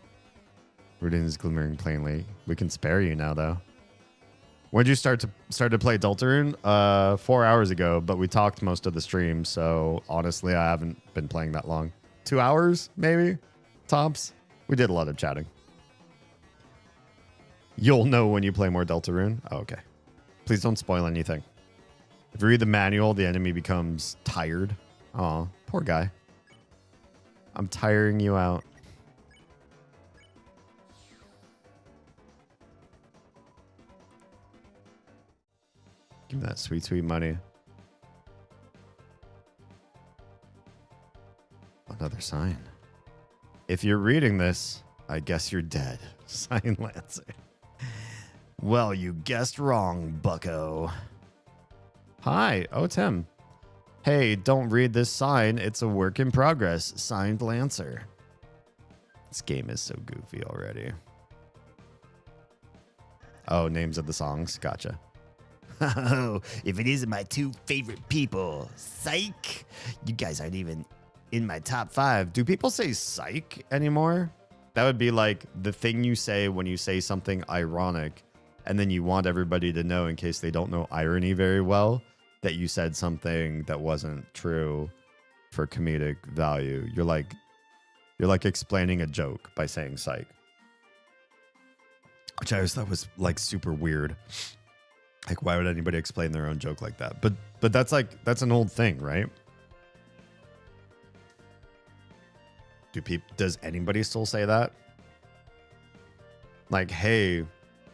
Rudin is glimmering plainly. We can spare you now, though. When did you start to play Deltarune? 4 hours ago, but we talked most of the stream, so honestly, I haven't been playing that long. 2 hours, maybe? Tops? We did a lot of chatting. You'll know when you play more Deltarune? Oh, okay. Please don't spoil anything. If you read the manual, the enemy becomes tired. Aw, poor guy. I'm tiring you out. Give me that sweet, sweet money. Another sign. If you're reading this, I guess you're dead. Sign Lancer. Well, you guessed wrong, bucko. Hi. Oh, Tim. Hey, don't read this sign. It's a work in progress. Signed Lancer. This game is so goofy already. Oh, names of the songs. Gotcha. Oh, if it isn't my two favorite people. Psych. You guys aren't even in my top 5. Do people say psych anymore? That would be like the thing you say when you say something ironic, and then you want everybody to know, in case they don't know irony very well, that you said something that wasn't true for comedic value. You're like explaining a joke by saying psych. Which I always thought was like super weird. Like, why would anybody explain their own joke like that? But that's an old thing, right? Does anybody still say that? Like, hey,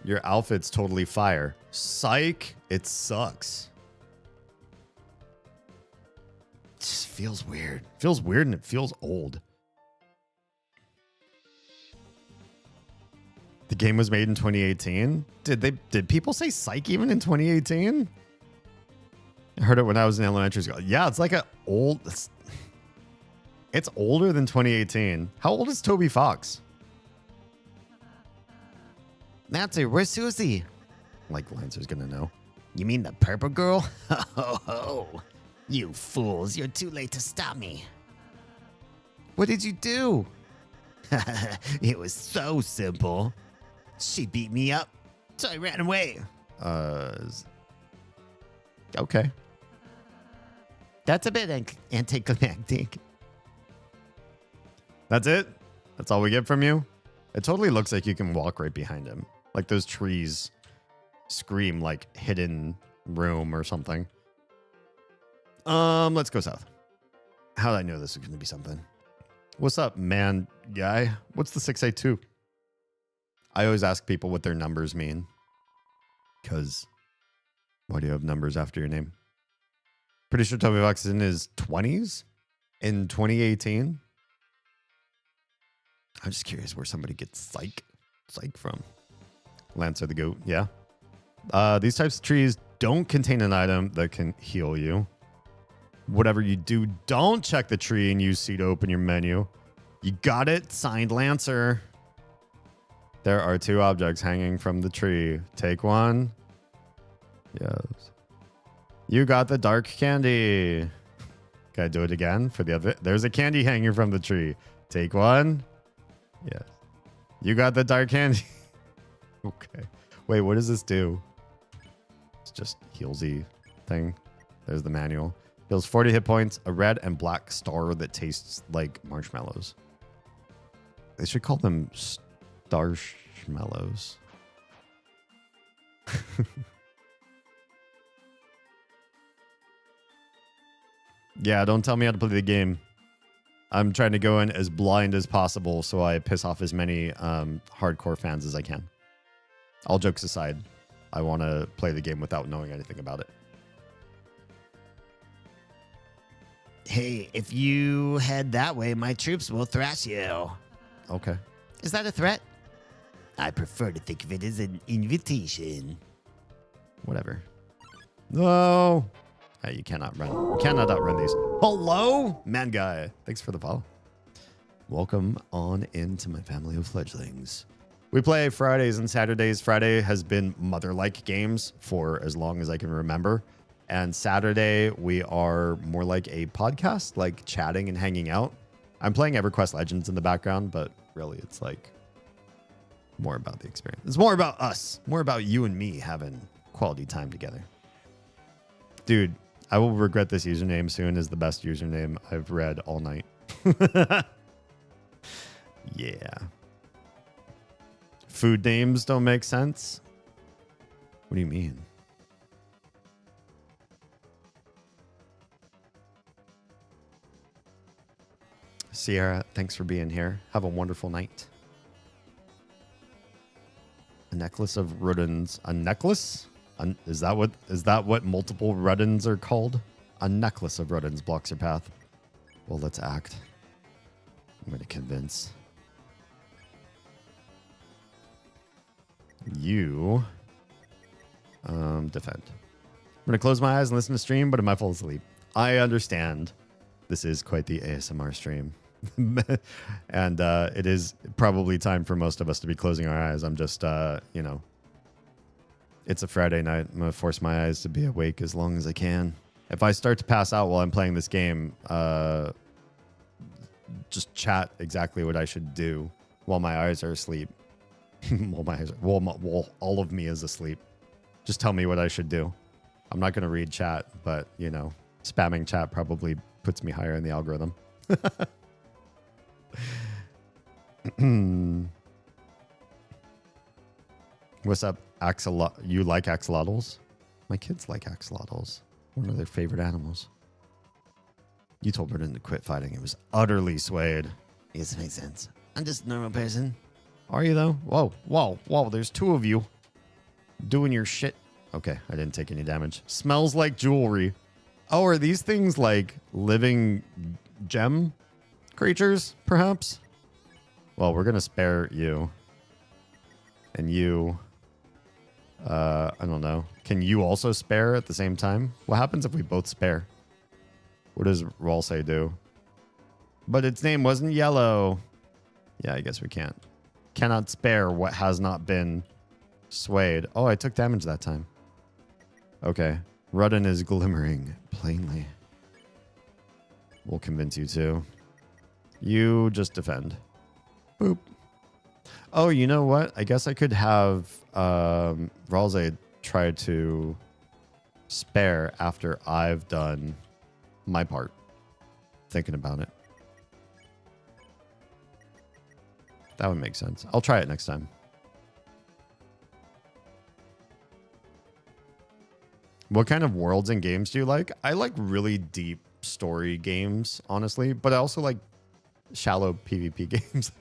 Your outfit's totally fire. Psych, it sucks. It just feels weird. It feels weird and it feels old. The game was made in 2018. Did people say psych even in 2018? I heard it when I was in elementary school. Yeah, it's like it's older than 2018. How old is Toby Fox? Lancer, where's Susie? Like Lancer's gonna know. You mean the purple girl? Ho ho ho. You fools, you're too late to stop me. What did you do? It was so simple. She beat me up, so I ran away. Okay. That's a bit anticlimactic. That's it? That's all we get from you? It totally looks like you can walk right behind him. Like those trees scream like hidden room or something. Let's go south. How did I know this was going to be something? What's up, man guy? What's the 682? I always ask people what their numbers mean. Because why do you have numbers after your name? Pretty sure Toby Fox is in his 20s in 2018. I'm just curious where somebody gets psych from. Lancer the goat, yeah. These types of trees don't contain an item that can heal you. Whatever you do, don't check the tree and use C to open your menu. You got it? Signed, Lancer. There are 2 objects hanging from the tree. Take one. Yes. You got the dark candy. Can I do it again for the other? There's a candy hanging from the tree. Take one. Yes. You got the dark candy. Okay. Wait, what does this do? It's just healsy thing. There's the manual. Heals 40 hit points, a red and black star that tastes like marshmallows. They should call them starshmallows. Yeah, don't tell me how to play the game. I'm trying to go in as blind as possible so I piss off as many hardcore fans as I can. All jokes aside, I want to play the game without knowing anything about it. Hey, if you head that way, my troops will thrash you. Okay. Is that a threat? I prefer to think of it as an invitation. Whatever. No. Hey, you cannot run. You cannot outrun these. Hello, man guy. Thanks for the follow. Welcome on into my family of fledglings. We play Fridays and Saturdays. Friday has been mother-like games for as long as I can remember. And Saturday, we are more like a podcast, like chatting and hanging out. I'm playing EverQuest Legends in the background, but really it's like more about the experience. It's more about us, more about you and me having quality time together. Dude, I will regret this username soon is the best username I've read all night. Yeah. Food names don't make sense? What do you mean? Sierra, thanks for being here. Have a wonderful night. A necklace of ruddens. A necklace? Is that what multiple ruddens are called? A necklace of ruddens blocks your path. Well, let's act. I'm going to convince. You defend. I'm going to close my eyes and listen to stream, but I might fall asleep. I understand. This is quite the ASMR stream. And it is probably time for most of us to be closing our eyes. I'm just, you know, it's a Friday night. I'm going to force my eyes to be awake as long as I can. If I start to pass out while I'm playing this game, just chat exactly what I should do while my eyes are asleep. while all of me is asleep. Just tell me what I should do. I'm not going to read chat, but, you know, spamming chat probably puts me higher in the algorithm. What's up, you like axolotls? My kids like axolotls. One of their favorite animals. You told Brendan to quit fighting. It was utterly swayed. Yes, it makes sense. I'm just a normal person. Are you, though? Whoa. There's 2 of you. Doing your shit. Okay, I didn't take any damage. Smells like jewelry. Oh, are these things like living gem creatures, perhaps? Well, we're going to spare you. And you... I don't know. Can you also spare at the same time? What happens if we both spare? What does Ralsei do? But its name wasn't yellow. Yeah, I guess we can't. Cannot spare what has not been swayed. Oh, I took damage that time. Okay. Rudden is glimmering plainly. We'll convince you too. You just defend. Boop. Oh, you know what? I guess I could have Ralsei try to spare after I've done my part. Thinking about it. That would make sense. I'll try it next time. What kind of worlds and games do you like? I like really deep story games, honestly, but I also like shallow PvP games.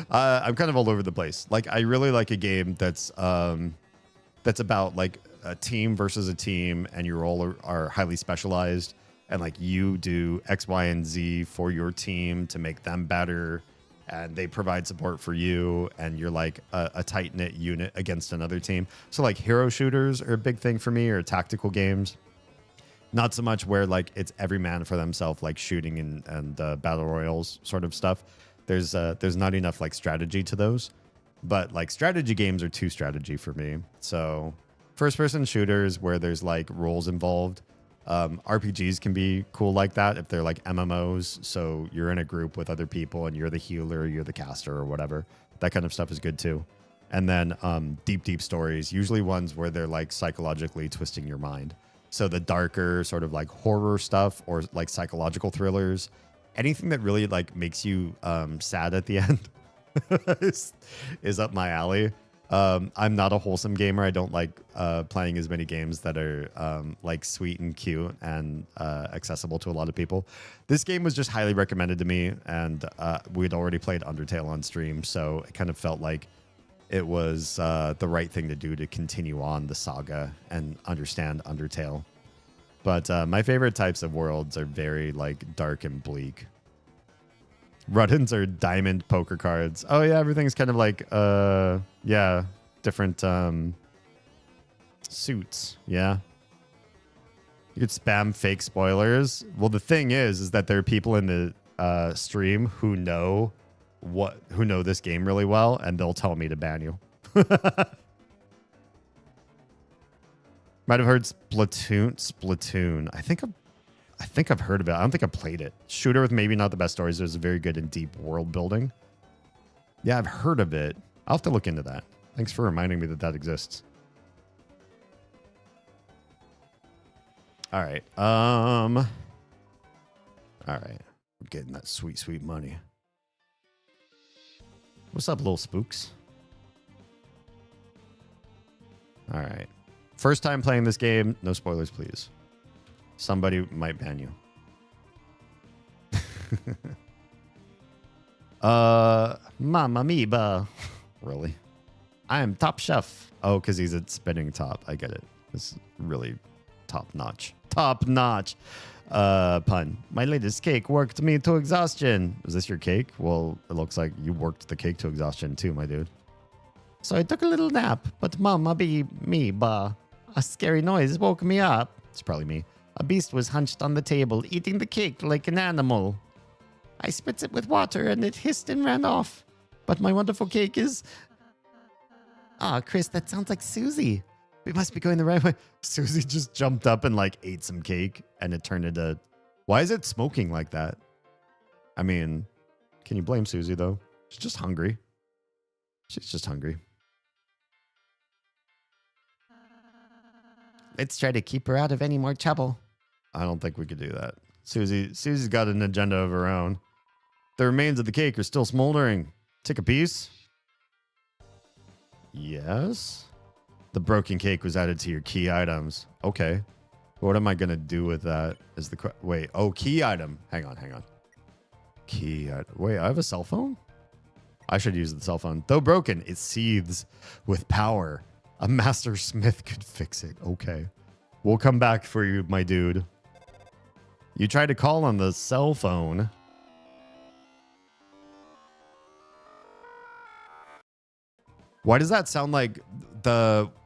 I'm kind of all over the place. Like, I really like a game that's about like a team versus a team, and you all are highly specialized, and like you do X, Y, and Z for your team to make them better, and they provide support for you, and you're like a tight-knit unit against another team. So like hero shooters are a big thing for me, or tactical games. Not so much where like it's every man for themselves, like shooting and battle royals sort of stuff. There's not enough like strategy to those, but like strategy games are too strategy for me. So first-person shooters where there's like roles involved. RPGs can be cool like that if they're like MMOs. So you're in a group with other people and you're the healer, you're the caster or whatever. That kind of stuff is good too. And then deep stories, usually ones where they're like psychologically twisting your mind. So the darker sort of like horror stuff or like psychological thrillers, anything that really like makes you sad at the end is up my alley. I'm not a wholesome gamer. I don't like playing as many games that are like sweet and cute and accessible to a lot of people. This game was just highly recommended to me, and we'd already played Undertale on stream, so it kind of felt like it was the right thing to do to continue on the saga and understand Undertale. But my favorite types of worlds are very like dark and bleak. Ruddens are diamond poker cards. Oh yeah, everything's kind of like yeah, different suits. Yeah. You could spam fake spoilers. Well, the thing is that there are people in the stream who know this game really well, and they'll tell me to ban you. Might have heard Splatoon. I think I've heard of it. I don't think I've played it. Shooter with maybe not the best stories. There's very good and deep world building. Yeah, I've heard of it. I'll have to look into that. Thanks for reminding me that exists. All right. All right. We're getting that sweet, sweet money. What's up, little spooks? All right. First time playing this game. No spoilers, please. Somebody might ban you. Mamma mia. Really? I am top chef. Oh, because he's at spinning top. I get it. It's really top notch. Top notch. Pun. My latest cake worked me to exhaustion. Is this your cake? Well, it looks like you worked the cake to exhaustion too, my dude. So I took a little nap, but Mama be me, bah. A scary noise woke me up. It's probably me. A beast was hunched on the table, eating the cake like an animal. I spritz it with water and it hissed and ran off. But my wonderful cake is... Ah, Chris, that sounds like Susie. We must be going the right way. Susie just jumped up and like ate some cake and it turned into... Why is it smoking like that? I mean, can you blame Susie though? She's just hungry. She's just hungry. Let's try to keep her out of any more trouble. I don't think we could do that. Susie's got an agenda of her own. The remains of the cake are still smoldering. Take a piece. Yes. The broken cake was added to your key items. Okay. What am I going to do with that? Is the wait. Oh, key item. Hang on. Key item. Wait, I have a cell phone? I should use the cell phone. Though broken, it seethes with power. A master smith could fix it. Okay. We'll come back for you, my dude. You tried to call on the cell phone. Why does that sound like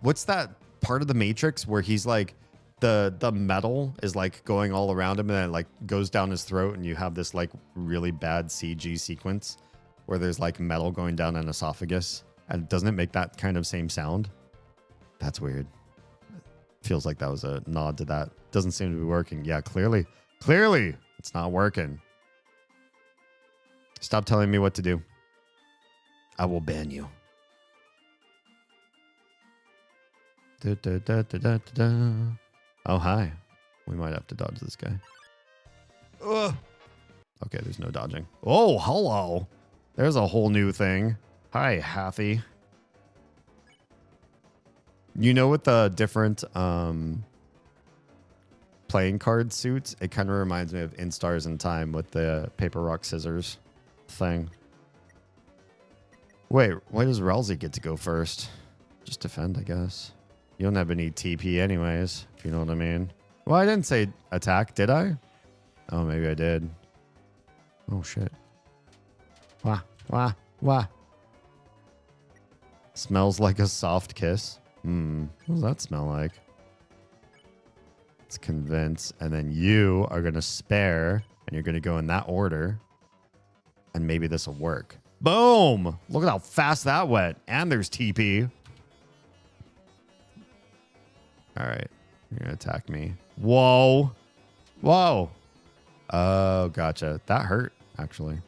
what's that part of the Matrix where he's like the metal is like going all around him and then it like goes down his throat and you have this like really bad CG sequence where there's like metal going down an esophagus, and doesn't it make that kind of same sound? That's weird. Feels like that was a nod to that. Doesn't seem to be working. Yeah, clearly it's not working. Stop telling me what to do. I will ban you. Da, da, da, da, da, da. Oh, hi. We might have to dodge this guy. Ugh. Okay, there's no dodging. Oh, hello. There's a whole new thing. Hi, Hathy. You know, with the different playing card suits, it kind of reminds me of In Stars in Time with the paper, rock, scissors thing. Wait, why does Ralsei get to go first? Just defend, I guess. You don't have any TP anyways, if you know what I mean. Well, I didn't say attack, did I? Oh, maybe I did. Oh, shit. Wah, wah, wah. Smells like a soft kiss. What does that smell like? Let's convince. And then you are going to spare. And you're going to go in that order. And maybe this will work. Boom! Look at how fast that went. And there's TP. All right. You're going to attack me. Whoa. Whoa. Oh, gotcha. That hurt, actually.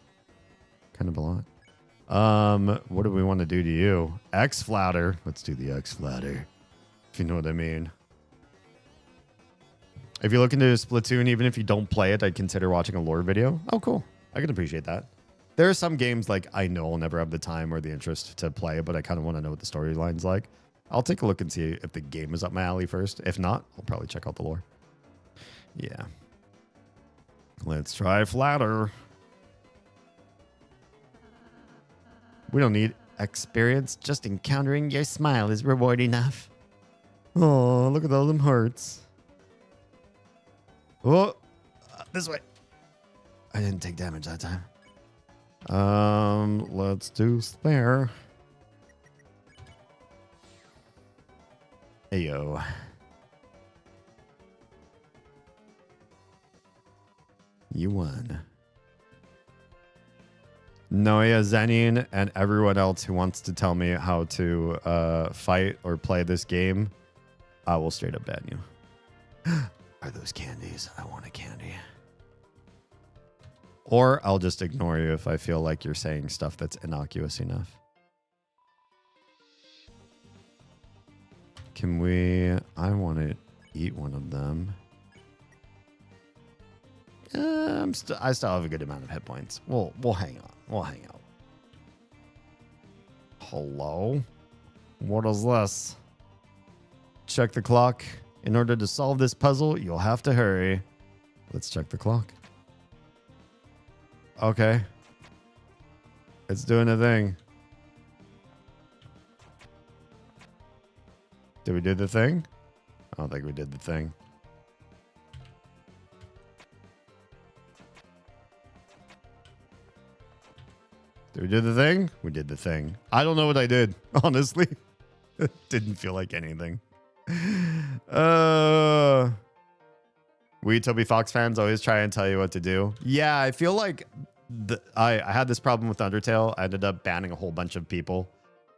Kind of a lot. What do we want to do to you? X flatter. Let's do the X flatter. If you know what I mean. If you're looking to Splatoon, even if you don't play it, I'd consider watching a lore video. Oh, cool. I can appreciate that. There are some games like I know I'll never have the time or the interest to play, but I kind of want to know what the storyline's like. I'll take a look and see if the game is up my alley first. If not, I'll probably check out the lore. Yeah. Let's try flatter. We don't need experience. Just encountering your smile is reward enough. Oh, look at all them hearts. Oh, this way. I didn't take damage that time. Let's do spare. Ayo. You won. Noya, Zenin, and everyone else who wants to tell me how to fight or play this game, I will straight up ban you. Are those candies? I want a candy. Or I'll just ignore you if I feel like you're saying stuff that's innocuous enough. Can we... I want to eat one of them. I still have a good amount of hit points. We'll hang on. We'll hang out. Hello? What is this? Check the clock. In order to solve this puzzle, you'll have to hurry. Let's check the clock. Okay. It's doing a thing. Did we do the thing? I don't think we did the thing. Did we do the thing? We did the thing. I don't know what I did, honestly. It didn't feel like anything. We Toby Fox fans always try and tell you what to do. Yeah, I feel like I had this problem with Undertale. I ended up banning a whole bunch of people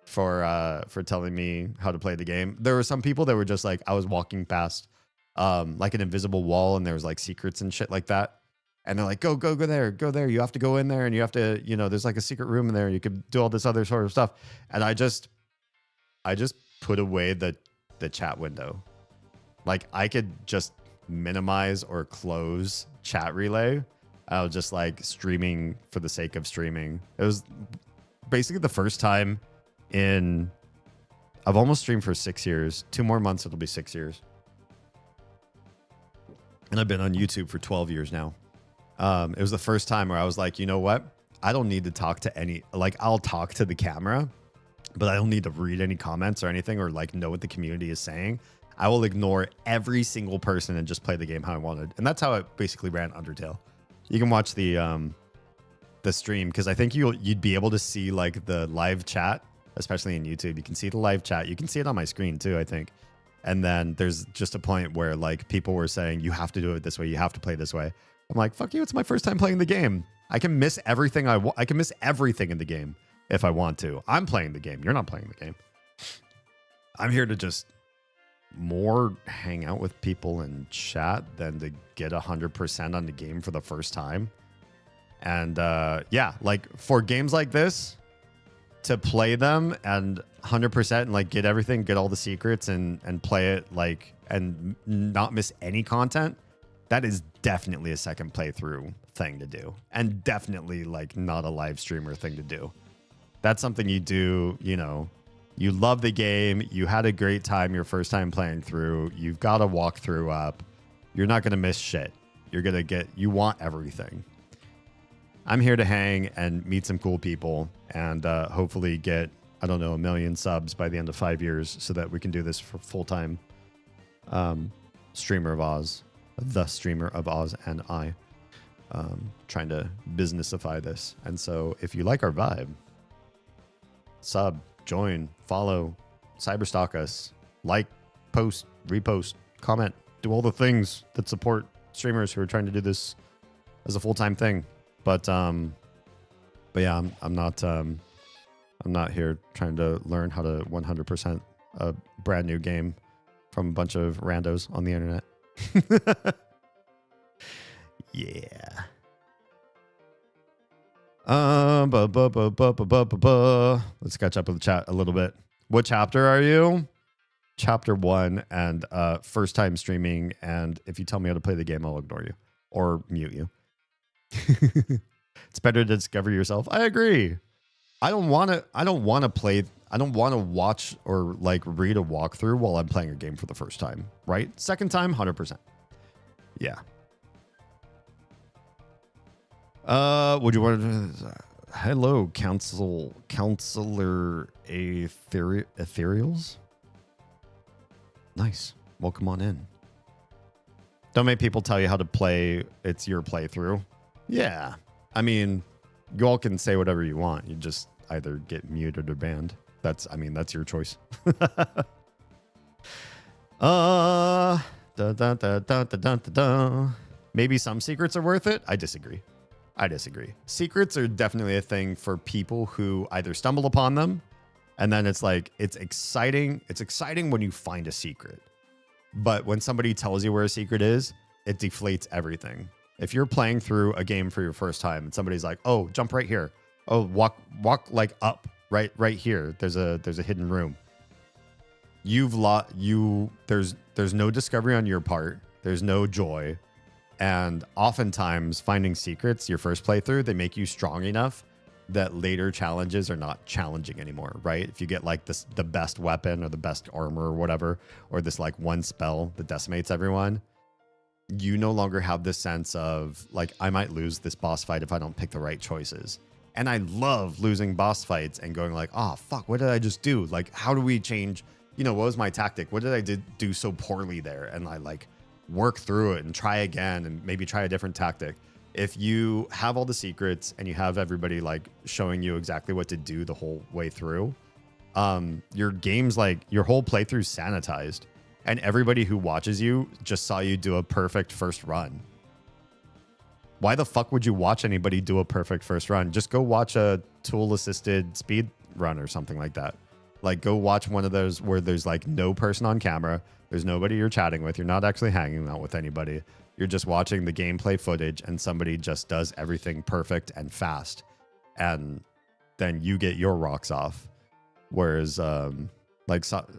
for telling me how to play the game. There were some people that were just like, I was walking past like an invisible wall and there was like secrets and shit like that. And they're like, go there, go there. You have to go in there and you have to, you know, there's like a secret room in there. You could do all this other sort of stuff. And I just put away the chat window. Like I could just minimize or close chat relay. I was just like streaming for the sake of streaming. It was basically the first time I've almost streamed for 6 years. 2 more months, it'll be 6 years. And I've been on YouTube for 12 years now. It was the first time where I was like, you know what? I don't need to talk to any, like I'll talk to the camera, but I don't need to read any comments or anything or like know what the community is saying. I will ignore every single person and just play the game how I wanted. And that's how I basically ran Undertale. You can watch the stream because I think you'd be able to see like the live chat, especially in YouTube. You can see the live chat. You can see it on my screen too, I think. And then there's just a point where like people were saying, you have to do it this way. You have to play this way. I'm like, fuck you. It's my first time playing the game. I can miss everything. I can miss everything in the game if I want to. I'm playing the game. You're not playing the game. I'm here to just more hang out with people and chat than to get 100% on the game for the first time. And yeah, like for games like this, to play them and 100% and like get everything, get all the secrets and play it like and not miss any content, that is definitely a second playthrough thing to do, and definitely like not a live streamer thing to do. That's something you do, you know, you love the game, you had a great time your first time playing through, you've got a walkthrough up, you're not going to miss shit. You're going to get, you want everything. I'm here to hang and meet some cool people and hopefully get, I don't know, 1 million subs by the end of 5 years so that we can do this for full-time streamer of Oz, the streamer of Oz and I, trying to businessify this. And so if you like our vibe, sub, join, follow, cyberstalk us, like, post, repost, comment, do all the things that support streamers who are trying to do this as a full-time thing. But yeah, I'm not here trying to learn how to 100% a brand new game from a bunch of randos on the internet. Yeah. Let's catch up with the chat a little bit. What chapter are you? Chapter 1 and first time streaming. And if you tell me how to play the game, I'll ignore you or mute you. It's better to discover yourself. I agree. I don't want to watch or like read a walkthrough while I'm playing a game for the first time, right? Second time, 100%. Yeah. Would you want to hello, counselor ethereals? Nice. Welcome on in. Don't make people tell you how to play. It's your playthrough. Yeah. I mean, you all can say whatever you want. You just either get muted or banned. That's your choice. Maybe some secrets are worth it. I disagree. Secrets are definitely a thing for people who either stumble upon them, and then it's like, it's exciting. It's exciting when you find a secret. But when somebody tells you where a secret is, it deflates everything. If you're playing through a game for your first time and somebody's like, "Oh, jump right here. Oh, walk like up right here. There's a hidden room." There's no discovery on your part. There's no joy. And oftentimes finding secrets your first playthrough, they make you strong enough that later challenges are not challenging anymore, right? If you get like the best weapon or the best armor or whatever, or this like one spell that decimates everyone, you no longer have this sense of like, I might lose this boss fight if I don't pick the right choices. And I love losing boss fights and going like, oh, fuck, what did I just do? Like, how do we change? You know, what was my tactic? What did I do so poorly there? And I like work through it and try again and maybe try a different tactic. If you have all the secrets and you have everybody like showing you exactly what to do the whole way through, your game's like, your whole playthrough's sanitized. And everybody who watches you just saw you do a perfect first run. Why the fuck would you watch anybody do a perfect first run? Just go watch a tool-assisted speed run or something like that. Like, go watch one of those where there's like no person on camera. There's nobody you're chatting with. You're not actually hanging out with anybody. You're just watching the gameplay footage and somebody just does everything perfect and fast. And then you get your rocks off. Whereas,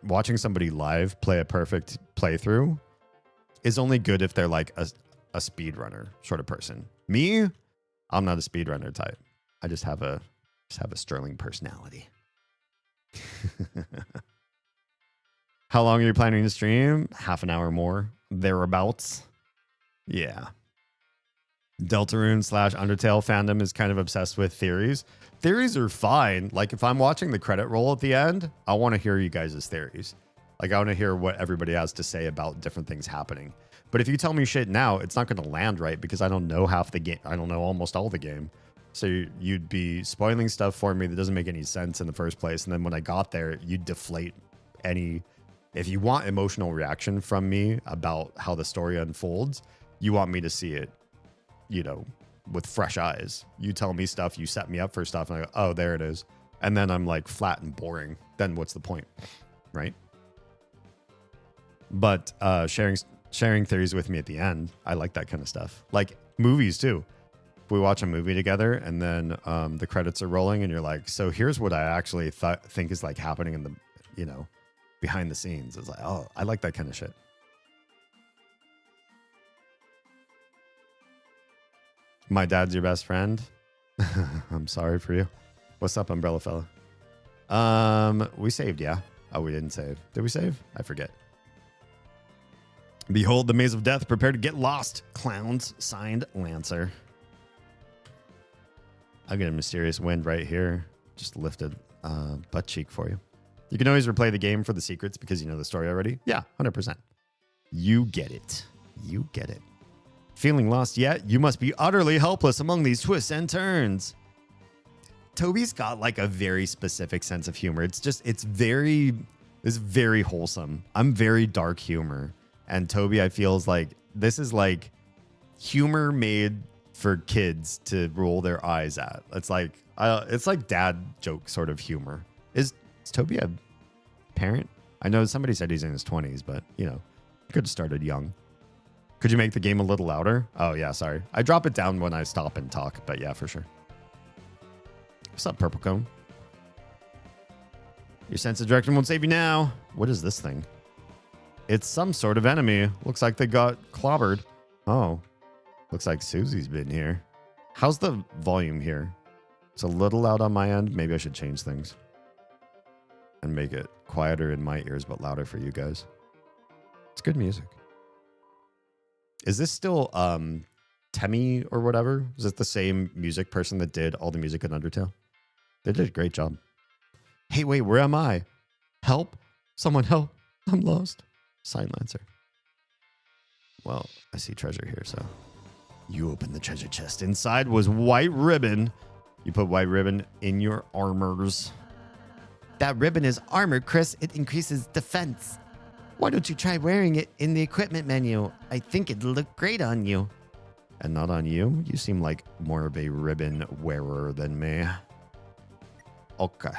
watching somebody live play a perfect playthrough is only good if they're like a speedrunner sort of person. Me, I'm not a speedrunner type. I just have a sterling personality. How long are you planning to stream? Half an hour more, thereabouts. Yeah. Deltarune / Undertale fandom is kind of obsessed with theories. Theories are fine. Like if I'm watching the credit roll at the end, I want to hear you guys' theories. Like I want to hear what everybody has to say about different things happening. But if you tell me shit now, it's not going to land right because I don't know half the game. I don't know almost all the game. So you'd be spoiling stuff for me that doesn't make any sense in the first place. And then when I got there, you'd deflate any... If you want emotional reaction from me about how the story unfolds, you want me to see it, you know, with fresh eyes. You tell me stuff, you set me up for stuff, and I go, oh, there it is. And then I'm like flat and boring. Then what's the point, right? But sharing theories with me at the end, I like that kind of stuff. Like movies too. If we watch a movie together and then the credits are rolling and you're like, so here's what I actually think is like happening in the, you know, behind the scenes. It's like, oh, I like that kind of shit. My dad's your best friend. I'm sorry for you. What's up, umbrella fella? We saved, yeah. Oh, we didn't save. Did we save? I forget. Behold the maze of death. Prepare to get lost. Clowns. Signed, Lancer. I'll get a mysterious wind right here. Just lifted butt cheek for you. You can always replay the game for the secrets because you know the story already. Yeah, 100%. You get it. You get it. Feeling lost yet? You must be utterly helpless among these twists and turns. Toby's got like a very specific sense of humor. It's very wholesome. I'm very dark humor. And Toby, I feel is like, this is like humor made for kids to roll their eyes at. It's like dad joke sort of humor. Is Toby a parent? I know somebody said he's in his 20s, but you know, could have started young. Could you make the game a little louder? Oh yeah, sorry. I drop it down when I stop and talk, but yeah, for sure. What's up, Purple Cone? Your sense of direction won't save you now. What is this thing? It's some sort of enemy. Looks like they got clobbered. Oh, looks like Susie's been here. How's the volume here? It's a little loud on my end. Maybe I should change things and make it quieter in my ears, but louder for you guys. It's good music. Is this still Temmie or whatever? Is it the same music person that did all the music in Undertale? They did a great job. Hey, wait, where am I? Help! Someone help! I'm lost. Sign Lancer. Well, I see treasure here, so. You open the treasure chest. Inside was white ribbon. You put white ribbon in your armors. That ribbon is armor, Chris. It increases defense. Why don't you try wearing it in the equipment menu? I think it'd look great on you. And not on you? You seem like more of a ribbon wearer than me. Okay.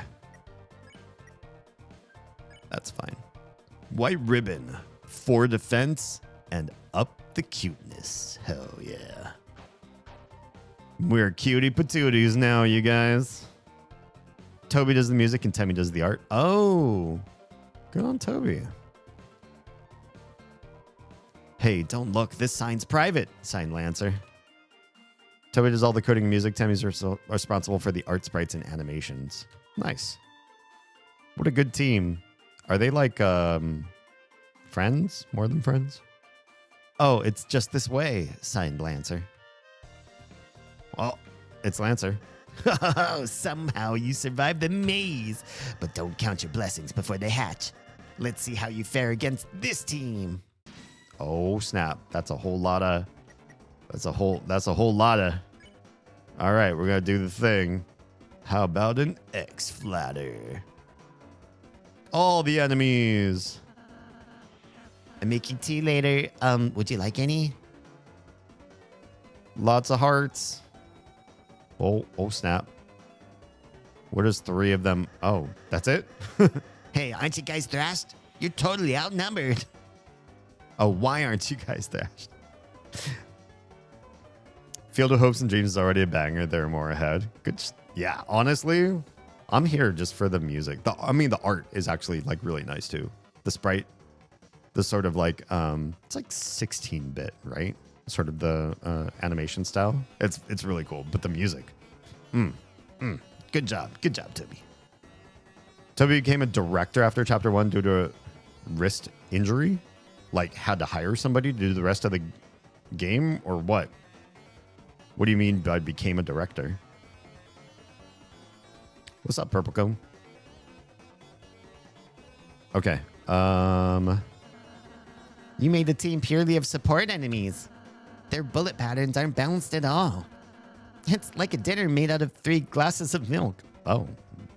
That's fine. White ribbon. 4 defense and up the cuteness. Hell yeah. We're cutie patooties now, you guys. Toby does the music and Temmie does the art. Oh, good on Toby. Hey, don't look. This sign's private. Signed Lancer. Toby does all the coding and music. Temmie's responsible for the art, sprites, and animations. Nice. What a good team. Are they like friends? More than friends? Oh, it's just this way. Signed Lancer. Well, it's Lancer. Somehow you survived the maze. But don't count your blessings before they hatch. Let's see how you fare against this team. Oh snap! That's a whole lot of. That's a whole lot of. All right, we're gonna do the thing. How about an X flatter? All the enemies. I'm making tea later. Would you like any? Lots of hearts. Oh snap! What is 3 of them? Oh, that's it. Hey, aren't you guys thrashed? You're totally outnumbered. Oh, why aren't you guys thrashed? Field of Hopes and Dreams is already a banger. They're more ahead. Good. Yeah, honestly, I'm here just for the music. The art is actually like really nice too. The sprite, the sort of like, it's like 16-bit, right? Sort of the animation style. It's really cool. But the music, good job, Toby. Toby became a director after Chapter 1 due to a wrist injury. Like, had to hire somebody to do the rest of the game, or what? What do you mean by became a director? What's up, Purple Cone? Okay. You made a team purely of support enemies. Their bullet patterns aren't balanced at all. It's like a dinner made out of 3 glasses of milk. Oh,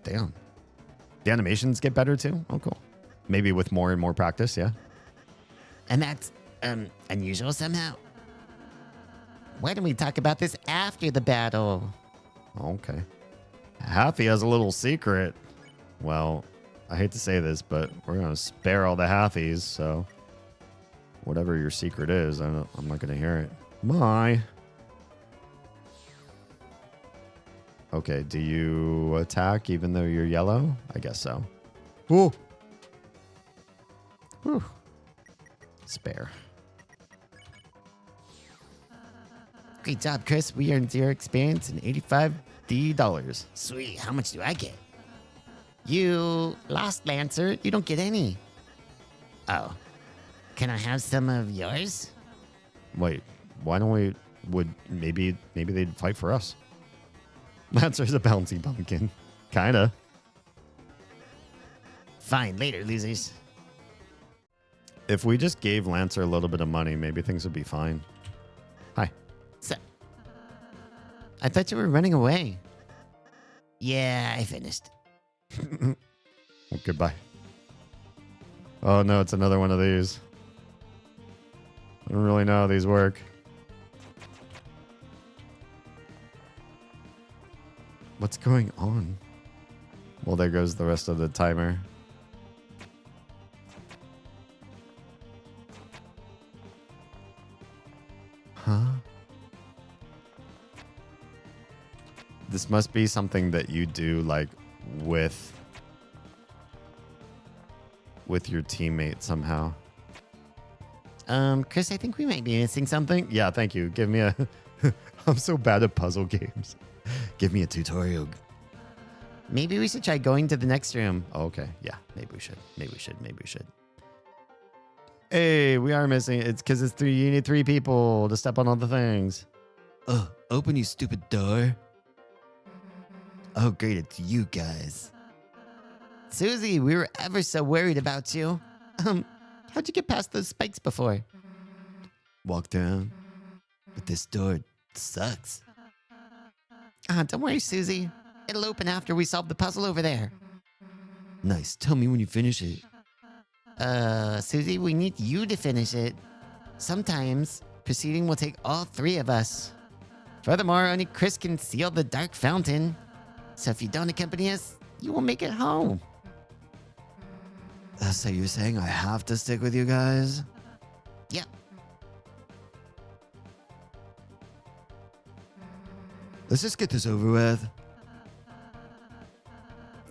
damn. The animations get better too? Oh, cool. Maybe with more and more practice, yeah. And that's, unusual somehow. Why don't we talk about this after the battle? Okay. Happy has a little secret. Well, I hate to say this, but we're going to spare all the halfies, so whatever your secret is, I'm not going to hear it. Bye. Okay, do you attack even though you're yellow? I guess so. Ooh. Whew. Spare. Great job, Chris. We earned 0 experience and $85. Sweet. How much do I get? You lost, Lancer. You don't get any. Oh. Can I have some of yours? Wait, why don't we... Maybe they'd fight for us. Lancer's a bouncy pumpkin. Kinda. Fine, later, losers. If we just gave Lancer a little bit of money, maybe things would be fine. Hi. So, I thought you were running away. Yeah, I finished. Well, goodbye. Oh no, it's another one of these. I don't really know how these work. What's going on? Well, there goes the rest of the timer. Huh? This must be something that you do, like, with your teammate somehow. Chris, I think we might be missing something. Yeah, thank you. Give me a... I'm so bad at puzzle games. Give me a tutorial. Maybe we should try going to the next room. Oh, okay. Yeah, maybe we should. Hey, we are missing. It's because it's 3. You need 3 people to step on all the things. Oh, open you stupid door. Oh, great. It's you guys. Susie, we were ever so worried about you. How'd you get past those spikes before? Walk down. But this door sucks. Don't worry, Susie. It'll open after we solve the puzzle over there. Nice. Tell me when you finish it. Susie, we need you to finish it. Sometimes, proceeding will take all 3 of us. Furthermore, only Chris can seal the dark fountain. So if you don't accompany us, you won't make it home. So you're saying I have to stick with you guys? Yep. Let's just get this over with.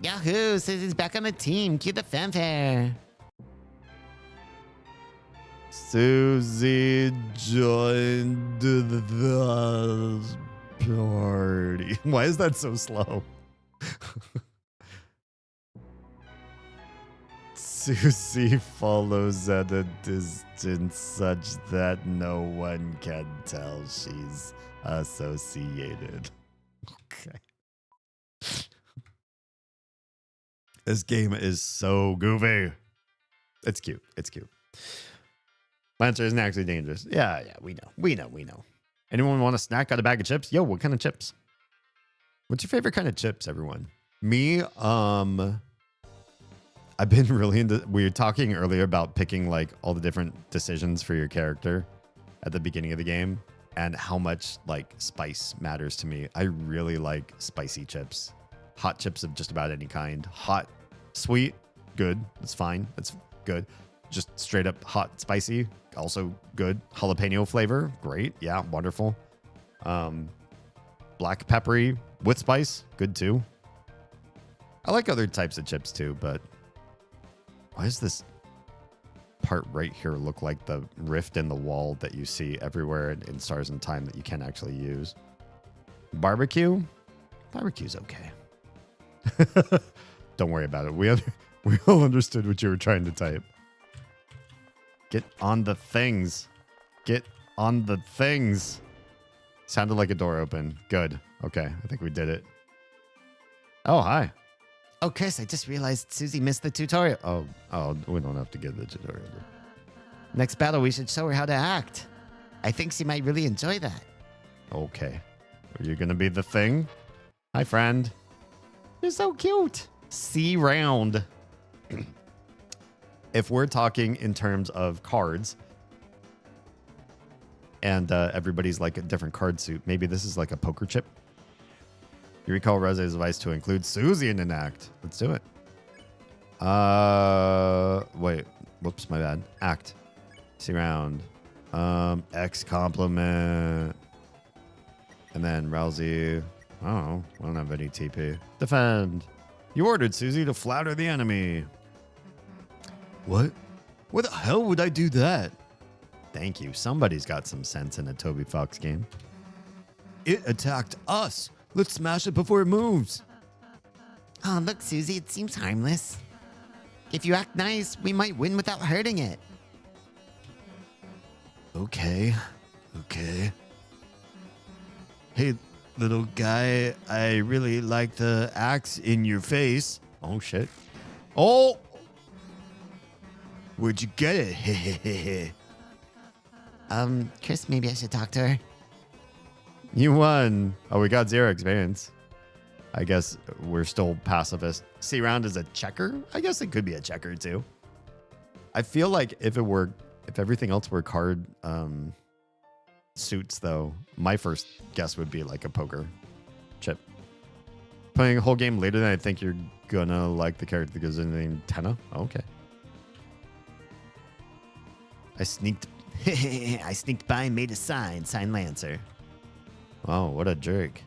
Yahoo! Susie's back on the team. Cue the fanfare. Susie joined the party. Why is that so slow? Susie follows at a distance such that no one can tell she's associated. Okay. This game is so goofy. It's cute. Lancer isn't actually dangerous. Yeah, we know. Anyone want a snack out of a bag of chips? Yo, what kind of chips? What's your favorite kind of chips, everyone? Me, I've been really into... We were talking earlier about picking, like, all the different decisions for your character at the beginning of the game and how much, like, spice matters to me. I really like spicy chips. Hot chips of just about any kind. Hot, sweet, good. That's fine. That's good. Just straight up hot, spicy, also good. Jalapeno flavor, great. Yeah, wonderful. Black peppery with spice, good too. I like other types of chips too, but why does this part right here look like the rift in the wall that you see everywhere in Stars in Time that you can't actually use? Barbecue? Barbecue's okay. Don't worry about it. We all understood what you were trying to type. Get on the things. Get on the things. Sounded like a door open. Good. Okay, I think we did it. Oh, hi. Oh, Chris, I just realized Susie missed the tutorial. Oh, we don't have to get the tutorial. Next battle, we should show her how to act. I think she might really enjoy that. Okay. Are you gonna be the thing? Hi, friend. You're so cute. C round. If we're talking in terms of cards, and everybody's like a different card suit, maybe this is like a poker chip. You recall Rose's advice to include Susie in an act. Let's do it. Wait. Whoops, my bad. Act. C round. X compliment. And then Rousey. Oh, I don't have any TP. Defend. You ordered Susie to flatter the enemy. What? What the hell would I do that? Thank you. Somebody's got some sense in a Toby Fox game. It attacked us. Let's smash it before it moves. Oh, look, Susie, it seems harmless. If you act nice, we might win without hurting it. Okay. Hey, little guy, I really like the axe in your face. Oh, shit. Oh! Where'd you get it? Chris, maybe I should talk to her. You won. Oh, we got 0 experience. I guess we're still pacifist. C round is a checker? I guess it could be a checker too. I feel like if everything else were card suits though, my first guess would be like a poker chip. Playing a whole game later than I think you're gonna like the character because of the name Tenna. Oh, okay. I sneaked by and made a sign Lancer. Oh, what a jerk.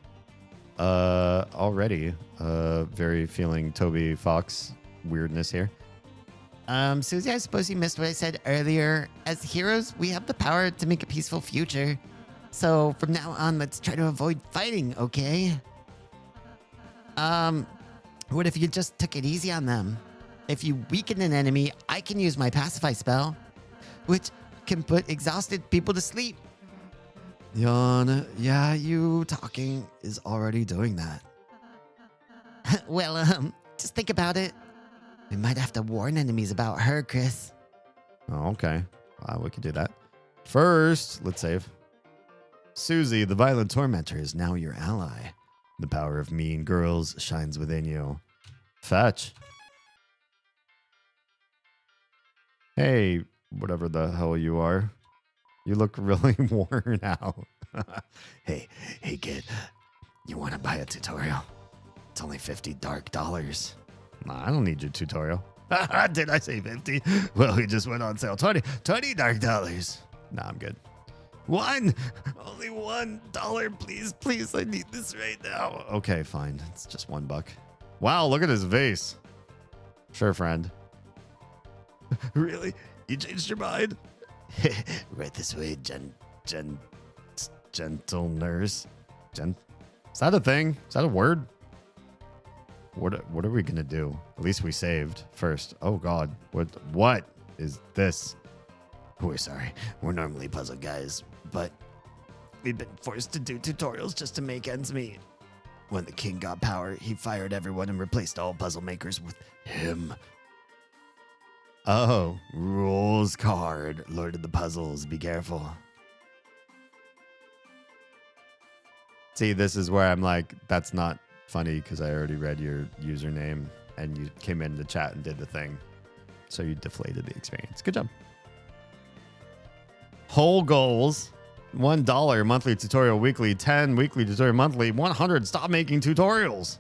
Already, very feeling Toby Fox weirdness here. Susie, I suppose you missed what I said earlier. As heroes, we have the power to make a peaceful future. So from now on, let's try to avoid fighting, okay? What if you just took it easy on them? If you weaken an enemy, I can use my pacify spell, which can put exhausted people to sleep. Yana, yeah, you talking is already doing that. Well, just think about it. We might have to warn enemies about her, Chris. Oh, okay. We could do that. First, let's save. Susie, the violent tormentor, is now your ally. The power of mean girls shines within you. Fetch. Hey, whatever the hell you are. You look really worn out. Hey, kid. You want to buy a tutorial? It's only $50 dark dollars. Nah, I don't need your tutorial. Did I say 50? Well, we just went on sale. 20 dark dollars. Nah, I'm good. Only $1, please. I need this right now. Okay, fine. It's just $1. Wow, look at his vase. Sure, friend. Really? You changed your mind? Right this way, gentle nurse. Is that a thing? Is that a word? What are we gonna do? At least we saved first. Oh God, what is this? We're sorry. We're normally puzzle guys, but we've been forced to do tutorials just to make ends meet. When the king got power, he fired everyone and replaced all puzzle makers with him. Oh, Rules card. Lord of the Puzzles. Be careful. See, this is where I'm like, that's not funny because I already read your username and you came in the chat and did the thing. So you deflated the experience. Good job. Whole goals. $1 monthly tutorial weekly, 10 weekly tutorial monthly, 100 stop making tutorials.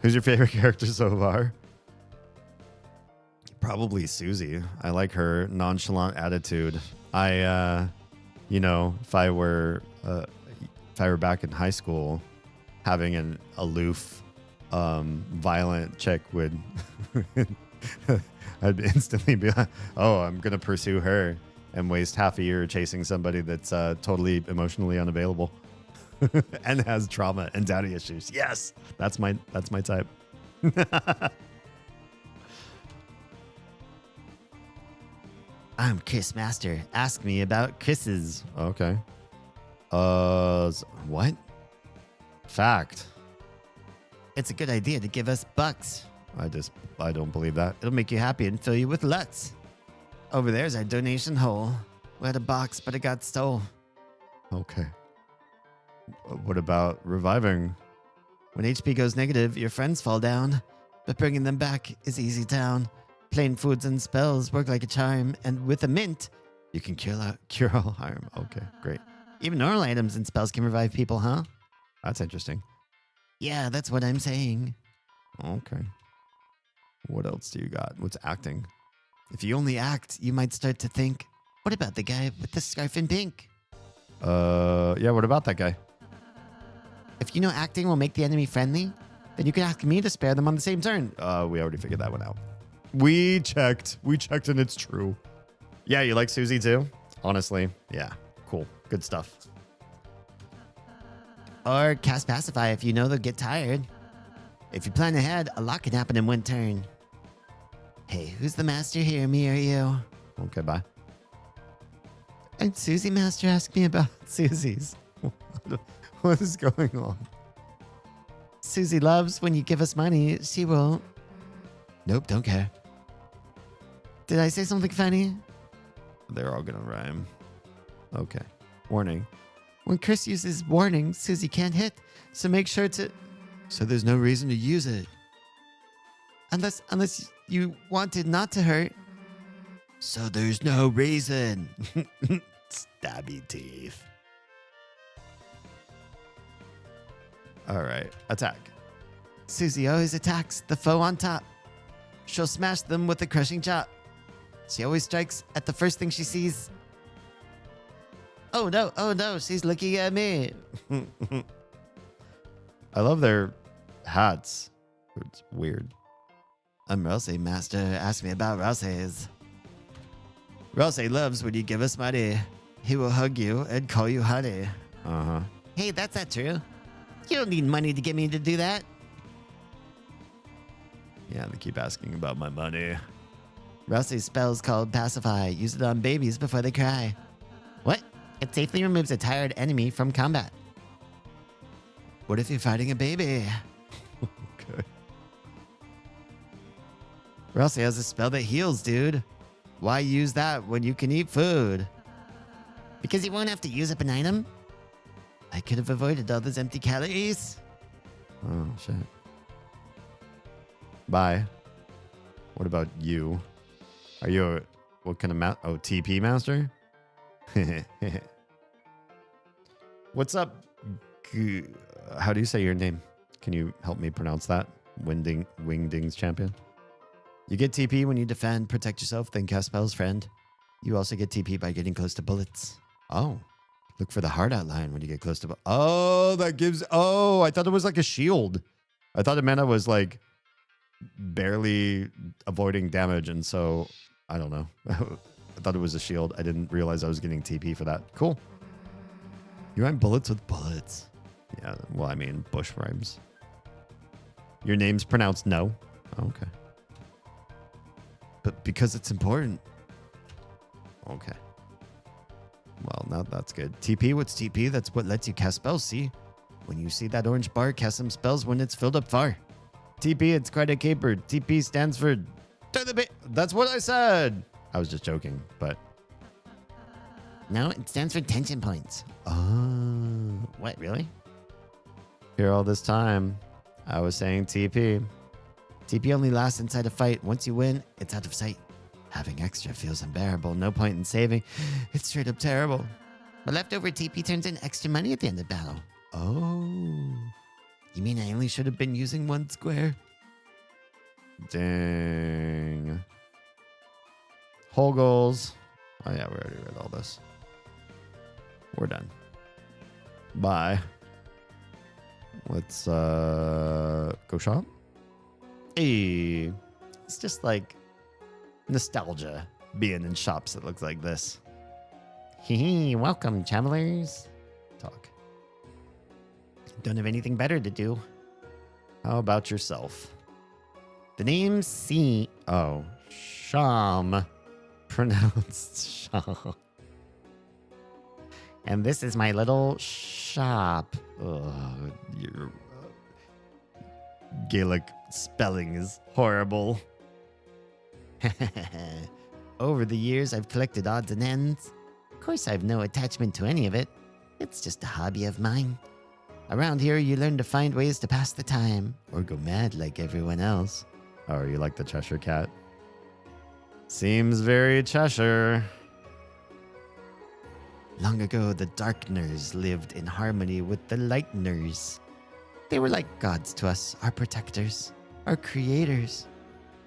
Who's your favorite character so far? Probably Susie. I like her nonchalant attitude. If I were back in high school, having an aloof, violent chick would, I'd instantly be like, oh, I'm gonna pursue her and waste half a year chasing somebody that's totally emotionally unavailable and has trauma and daddy issues. Yes, that's my type. I'm Chris Master. Ask me about Chris's. Okay. What? Fact. It's a good idea to give us bucks. I don't believe that. It'll make you happy and fill you with lutz. Over there's our donation hole. We had a box, but it got stole. Okay. What about reviving? When HP goes negative, your friends fall down. But bringing them back is easy town. Plain foods and spells work like a charm. And with a mint, you can cure all harm. Okay, great. Even normal items and spells can revive people, huh? That's interesting. Yeah, that's what I'm saying. Okay. What else do you got? What's acting? If you only act, you might start to think, what about the guy with the scarf in pink? Yeah, what about that guy? If you know acting will make the enemy friendly, then you can ask me to spare them on the same turn. We already figured that one out. We checked and it's true. Yeah, you like Susie too? Honestly, yeah. Cool. Good stuff. Or cast Pacify if you know they'll get tired. If you plan ahead, a lot can happen in one turn. Hey, who's the master here, me or you? Okay, bye. And Susie Master asked me about Susie's. What is going on? Susie loves when you give us money. She won't. Nope, don't care. Did I say something funny? They're all gonna rhyme. Okay. Warning. When Chris uses warning, Susie can't hit, so make sure to... So there's no reason to use it. Unless you wanted not to hurt. So there's no reason. Stabby teeth. All right, attack. Susie always attacks the foe on top. She'll smash them with a crushing chop. She always strikes at the first thing she sees. Oh no, she's looking at me. I love their hats. It's weird. I'm Rose Master. Ask me about Rose's. Rose loves when you give us money. He will hug you and call you honey. Uh-huh. Hey, that's not true. You don't need money to get me to do that. Yeah, they keep asking about my money. Rose's spell is called Pacify. Use it on babies before they cry. What? It safely removes a tired enemy from combat. What if you're fighting a baby? Okay. Rose has a spell that heals, dude. Why use that when you can eat food? Because you won't have to use up an item? I could have avoided all those empty calories. Oh, shit. Bye. What about you? Are you what kind of TP master? What's up? How do you say your name? Can you help me pronounce that? Wingdings champion. You get TP when you defend, protect yourself, then cast spells, friend. You also get TP by getting close to bullets. Oh. Look for the heart outline when you get close to... Oh, that gives... Oh, I thought it was like a shield. I thought it meant I was like barely avoiding damage, and so... I don't know. I thought it was a shield. I didn't realize I was getting TP for that. Cool. You rhyme bullets with bullets. Yeah, well, I mean, bush rhymes. Your name's pronounced no? Okay. But because it's important. Okay. Well, now that's good. TP, what's TP? That's what lets you cast spells, see? When you see that orange bar, cast some spells when it's filled up far. TP, it's quite a caper. TP stands for... That's what I said! I was just joking, but... No, it stands for tension points. Oh. What, really? Here all this time, I was saying TP. TP only lasts inside a fight. Once you win, it's out of sight. Having extra feels unbearable. No point in saving. It's straight up terrible. But leftover TP turns in extra money at the end of battle. Oh. You mean I only should have been using one square? Dang. Whole goals. Oh yeah, we already read all this. We're done. Bye. Let's go shop. Hey. It's just like nostalgia being in shops that look like this. Hee welcome, travelers. Talk. Don't have anything better to do. How about yourself? The name's C. Oh, Sham. Pronounced Sham. And this is my little shop. Ugh, your Gaelic spelling is horrible. Over the years, I've collected odds and ends. Of course, I've no attachment to any of it. It's just a hobby of mine. Around here, you learn to find ways to pass the time, or go mad like everyone else. Oh, are you like the Cheshire Cat? Seems very Cheshire. Long ago, the Darkners lived in harmony with the Lightners. They were like gods to us, our protectors, our creators,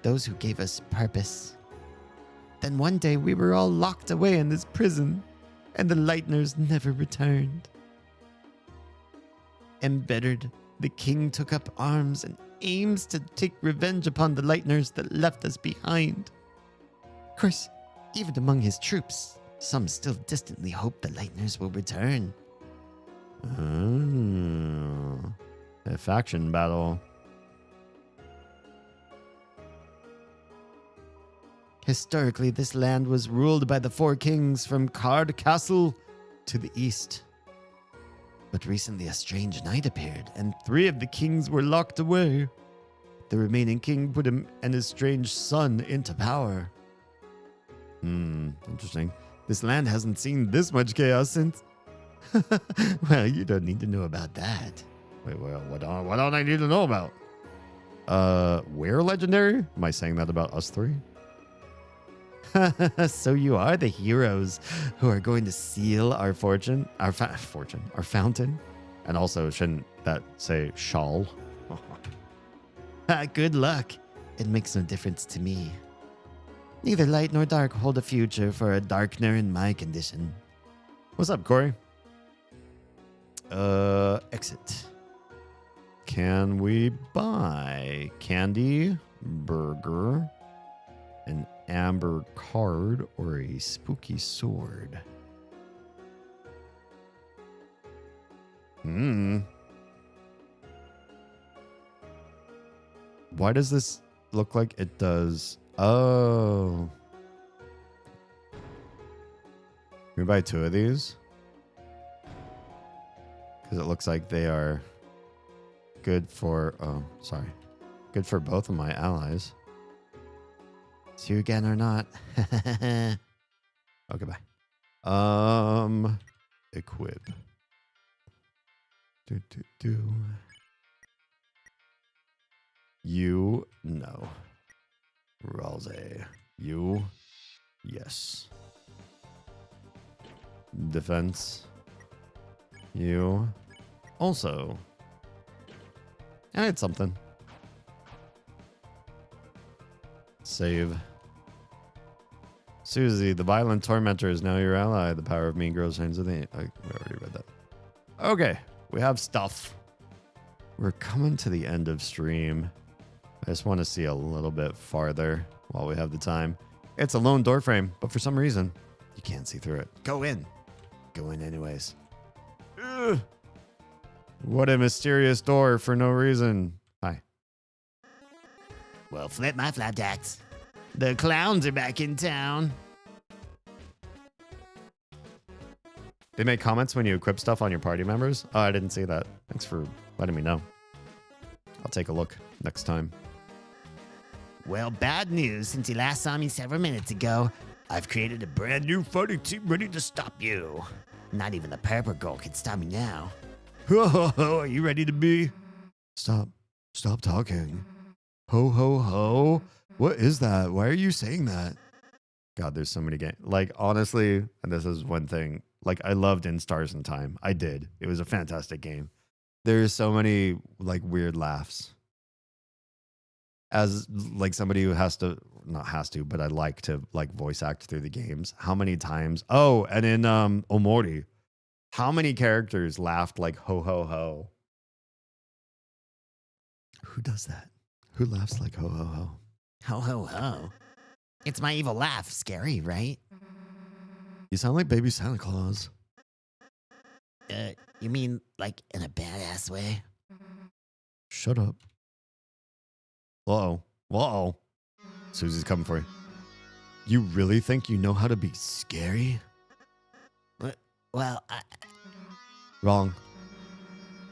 those who gave us purpose. Then one day we were all locked away in this prison, and the Lightners never returned. Embittered, the king took up arms and aims to take revenge upon the Lightners that left us behind. Of course, even among his troops, some still distantly hope the Lightners will return. Oh, a faction battle. Historically, this land was ruled by the four kings from Card Castle to the east. But recently a strange knight appeared, and 3 of the kings were locked away. The remaining king put him and his strange son into power. Interesting. This land hasn't seen this much chaos since... Well, you don't need to know about that. Wait, well, what don't I need to know about? We're legendary? Am I saying that about us 3? So you are the heroes who are going to seal our fortune, our fountain. And also, shouldn't that say shawl? Good luck. It makes no difference to me. Neither light nor dark hold a future for a darkner in my condition. What's up, Corey? Exit. Can we buy candy, burger, an amber card, or a spooky sword? Why does this look like it does? Oh. Can we buy 2 of these? Because it looks like they are good for... Oh, sorry. Good for both of my allies. See you again or not. Okay, bye. Equip. You, no. Ralze. You, yes. Defense. You, also. I had something. Save. Susie, the violent tormentor is now your ally. The power of me grows hands with the... we already read that. Okay, we have stuff. We're coming to the end of stream. I just want to see a little bit farther while we have the time. It's a lone door frame, but for some reason, you can't see through it. Go in. Go in anyways. Ugh. What a mysterious door for no reason. Hi. Well, flip my flapjacks. The clowns are back in town. They make comments when you equip stuff on your party members? Oh, I didn't see that. Thanks for letting me know. I'll take a look next time. Well, bad news. Since you last saw me several minutes ago, I've created a brand new fighting team ready to stop you. Not even the purple girl can stop me now. Ho ho ho, are you ready to be? Stop. Stop talking. Ho ho ho. What is that? Why are you saying that? God, there's so many games. Like, honestly, and this is one thing. Like, I loved In Stars in Time. I did. It was a fantastic game. There's so many, like, weird laughs. As, like, somebody who not has to, but I like to, like, voice act through the games. How many times? Oh, and in Omori, how many characters laughed like ho ho ho? Who does that? Who laughs like ho ho ho? Ho ho ho. It's my evil laugh. Scary, right? You sound like baby Santa Claus. You mean like in a badass way? Shut up. Uh-oh. Uh-oh. Susie's coming for you. You really think you know how to be scary? Well, Wrong.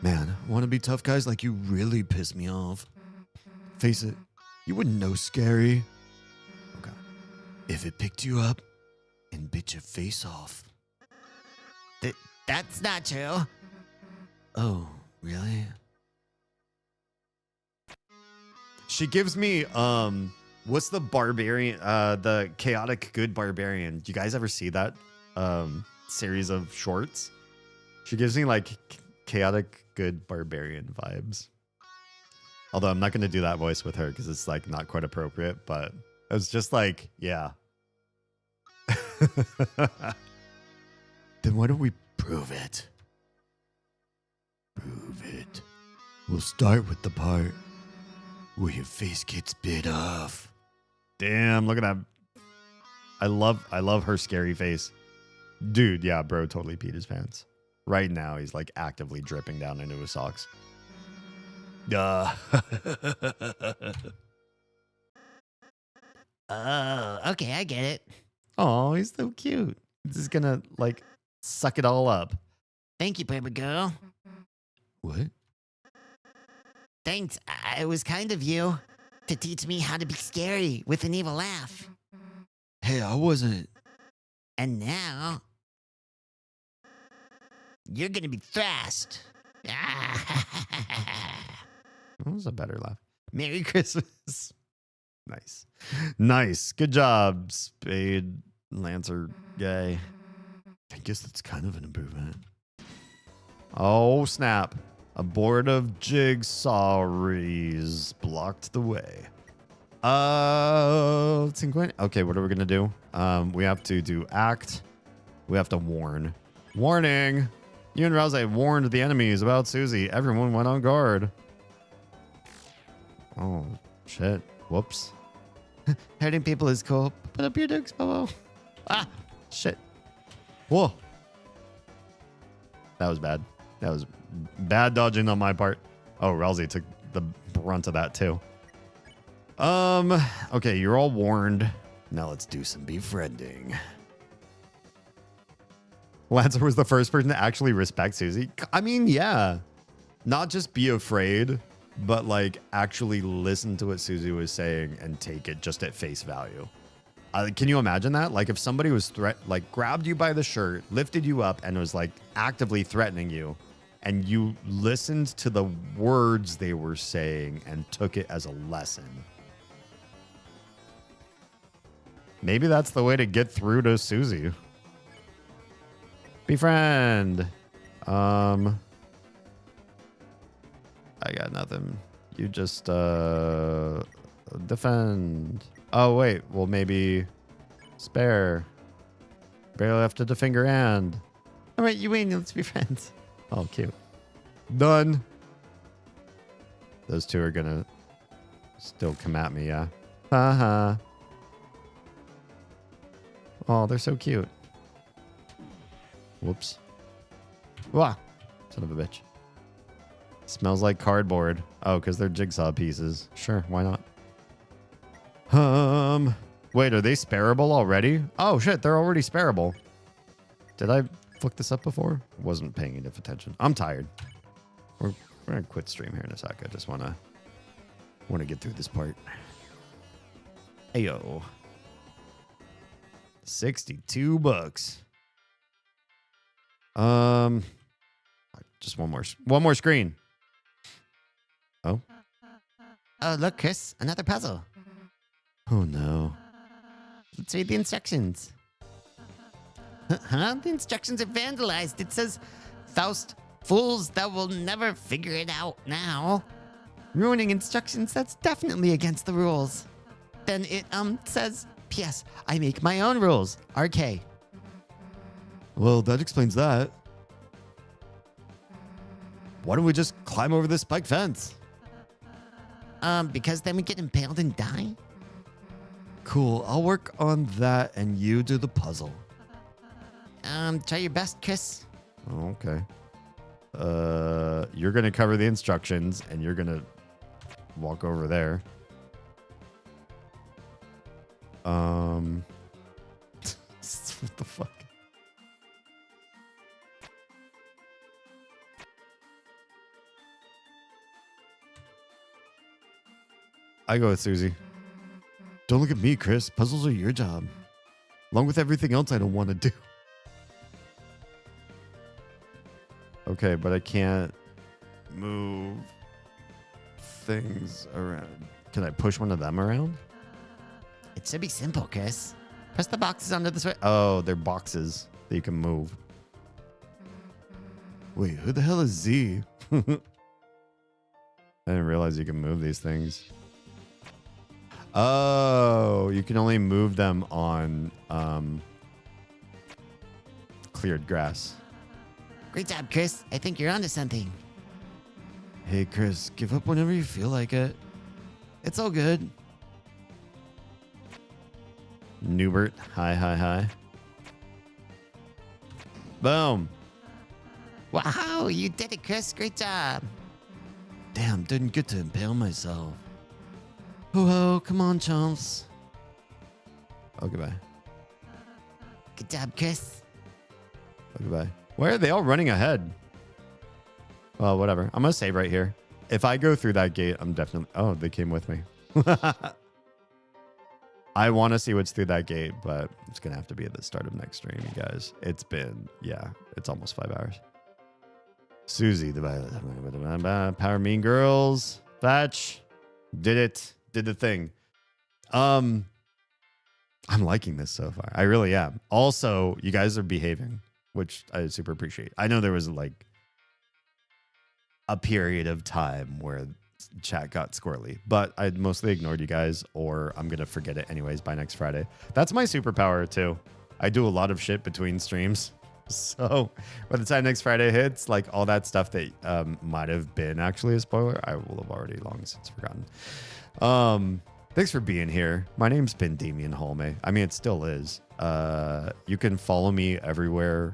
Man, want to be tough guys like you really piss me off. Face it, you wouldn't know scary. Okay. If it picked you up and bit your face off. that's not true. Oh, really? She gives me, what's the barbarian, the chaotic good barbarian. Do you guys ever see that, series of shorts? She gives me like chaotic good barbarian vibes. Although I'm not going to do that voice with her because it's like not quite appropriate, but it's just like, yeah. Then why don't we prove it? Prove it. We'll start with the part where your face gets bit off. Damn, look at that. I love her scary face. Dude, yeah, bro totally peed his pants. Right now, he's like actively dripping down into his socks. Oh, okay, I get it. Oh, he's so cute. He's just gonna like suck it all up. Thank you, baby girl. What? Thanks. It was kind of you to teach me how to be scary with an evil laugh. Hey, I wasn't. And now you're gonna be thrashed. That was a better laugh. Merry Christmas. Nice. Nice. Good job, Spade Lancer guy. I guess that's kind of an improvement. Oh, snap. A board of jigsaws blocked the way. Okay, what are we going to do? We have to do act. We have to warn. Warning. You and Rouse warned the enemies about Susie. Everyone went on guard. Oh, shit. Whoops. Hurting people is cool. Put up your dukes, Bobo. Ah, shit. Whoa. That was bad. That was bad dodging on my part. Oh, Rousey took the brunt of that too. Okay, you're all warned. Now let's do some befriending. Lancer was the first person to actually respect Susie. I mean, yeah. Not just be afraid, but like actually listen to what Susie was saying and take it just at face value. Can you imagine that? Like if somebody was grabbed you by the shirt, lifted you up, and was like actively threatening you, and you listened to the words they were saying and took it as a lesson. Maybe that's the way to get through to Susie. Befriend. I got nothing. You just defend. Oh wait, well maybe spare. Barely have to defend your hand. All right, you win. Let's be friends. Oh, cute. Done. Those two are gonna still come at me, yeah. Uh-huh. Oh, they're so cute. Whoops. Wah! Son of a bitch. Smells like cardboard. Oh, because they're jigsaw pieces. Sure, why not? Wait, are they sparable already? Oh shit, they're already sparable. Did I fuck this up before? Wasn't paying enough attention. I'm tired. We're gonna quit stream here in a sec. I just wanna get through this part. Ayo. $62. Just one more screen. Oh. Oh, look, Chris, another puzzle. Oh no. Let's read the instructions. Huh? The instructions are vandalized. It says, Faust, fools that will never figure it out now. Ruining instructions, that's definitely against the rules. Then it, says, P.S. I make my own rules. RK. Well, that explains that. Why don't we just climb over this spike fence? Because then we get impaled and die? Cool, I'll work on that and you do the puzzle. Try your best, Chris. Okay. You're gonna cover the instructions and you're gonna walk over there. What the fuck? I go with Susie. Don't look at me, Chris. Puzzles are your job. Along with everything else I don't want to do. Okay, but I can't move things around. Can I push one of them around? It should be simple, Chris. Press the boxes under the switch. Oh, they're boxes that you can move. Wait, who the hell is Z? I didn't realize you can move these things. Oh, you can only move them on cleared grass. Great job, Chris. I think you're onto something. Hey, Chris, give up whenever you feel like it. It's all good. Newbert, hi. Boom. Wow, you did it, Chris. Great job. Damn, didn't get to impale myself. Oh, come on, chumps. Oh, goodbye. Good job, Chris. Oh, goodbye. Why are they all running ahead? Well, whatever. I'm going to save right here. If I go through that gate, I'm definitely... Oh, they came with me. I want to see what's through that gate, but it's going to have to be at the start of next stream, you guys. It's been... Yeah, it's almost 5 hours. Susie, the Power Mean Girls. Fetch. Did it. Did the thing. I'm liking this so far. I really am. Also, you guys are behaving, which I super appreciate. I know there was like a period of time where chat got squirrely, but I mostly ignored you guys, or I'm going to forget it anyways by next Friday. That's my superpower too. I do a lot of shit between streams. So by the time next Friday hits, like all that stuff that might have been actually a spoiler, I will have already long since forgotten. Thanks for being here. My name's been Damien Holme. I mean, it still is. You can follow me everywhere.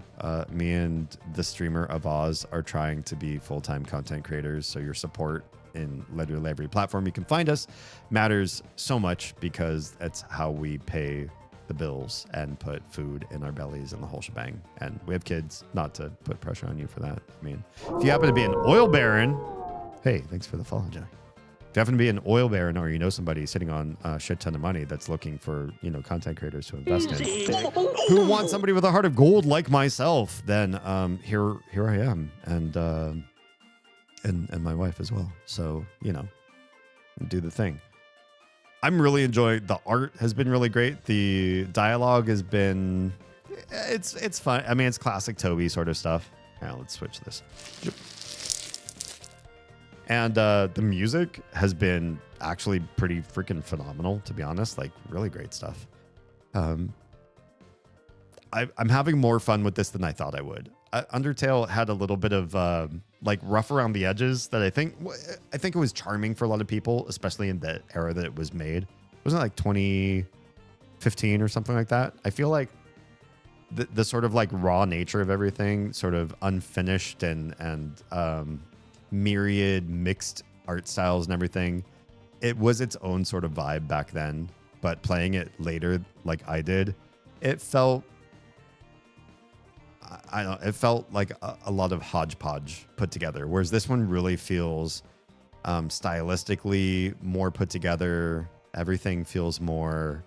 Me and the streamer of Oz are trying to be full-time content creators. So your support in literally every platform you can find us matters so much, because that's how we pay the bills and put food in our bellies and the whole shebang. And we have kids, not to put pressure on you for that. I mean, if you happen to be an oil baron, hey, thanks for the follow, Jack. If you happen to be an oil baron, or you know somebody sitting on a shit ton of money that's looking for, content creators to invest in, who want somebody with a heart of gold like myself, then here I am, and my wife as well. So do the thing. I'm really enjoying the art. Has been really great. The dialogue has been, it's fun. I mean, it's classic Toby sort of stuff. Now let's switch this. And the music has been actually pretty freaking phenomenal, to be honest. Like, really great stuff. I'm having more fun with this than I thought I would. Undertale had a little bit of rough around the edges that I think it was charming for a lot of people, especially in the era that it was made. Wasn't it like 2015 or something like that? I feel like the sort of like raw nature of everything, sort of unfinished and myriad mixed art styles and everything, it was its own sort of vibe back then. But playing it later, like I did, it felt like a lot of hodgepodge put together, whereas this one really feels stylistically more put together. Everything feels more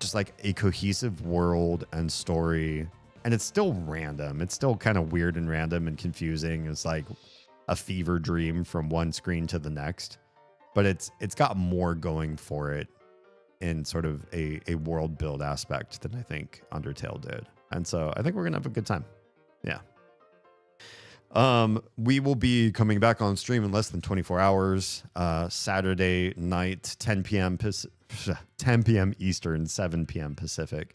just like a cohesive world and story. And it's still random. It's still kind of weird and random and confusing. It's like a fever dream from one screen to the next. But it's got more going for it in sort of a world build aspect than I think Undertale did. And so I think we're going to have a good time. Yeah. We will be coming back on stream in less than 24 hours. Saturday night, 10 p.m. Eastern, 7 p.m. Pacific.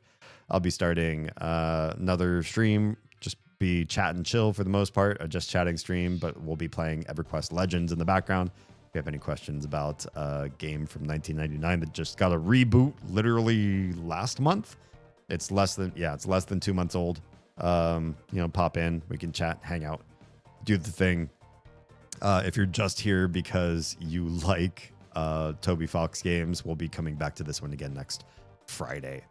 I'll be starting another stream. Just be chat and chill for the most part, a just chatting stream, but we'll be playing EverQuest Legends in the background. If you have any questions about a game from 1999 that just got a reboot literally last month, it's less than 2 months old. Pop in, we can chat, hang out, do the thing. If you're just here because you like Toby Fox games, we'll be coming back to this one again next Friday.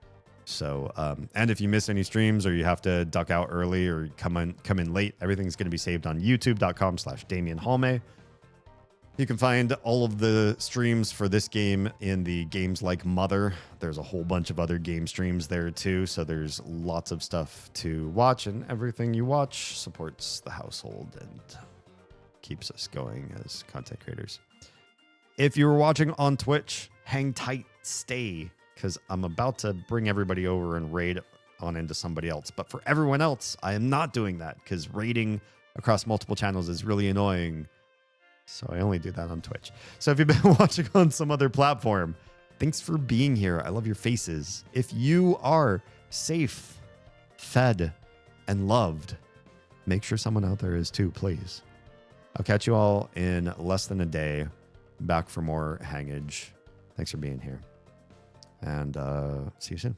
So, and if you miss any streams or you have to duck out early or come in late, everything's going to be saved on youtube.com/DamienHalme. You can find all of the streams for this game in the Games Like Mother. There's a whole bunch of other game streams there too, so there's lots of stuff to watch, and everything you watch supports the household and keeps us going as content creators. If you were watching on Twitch, hang tight, stay, because I'm about to bring everybody over and raid on into somebody else. But for everyone else, I am not doing that because raiding across multiple channels is really annoying. So I only do that on Twitch. So if you've been watching on some other platform, thanks for being here. I love your faces. If you are safe, fed, and loved, make sure someone out there is too, please. I'll catch you all in less than a day. Back for more hangage. Thanks for being here. And see you soon.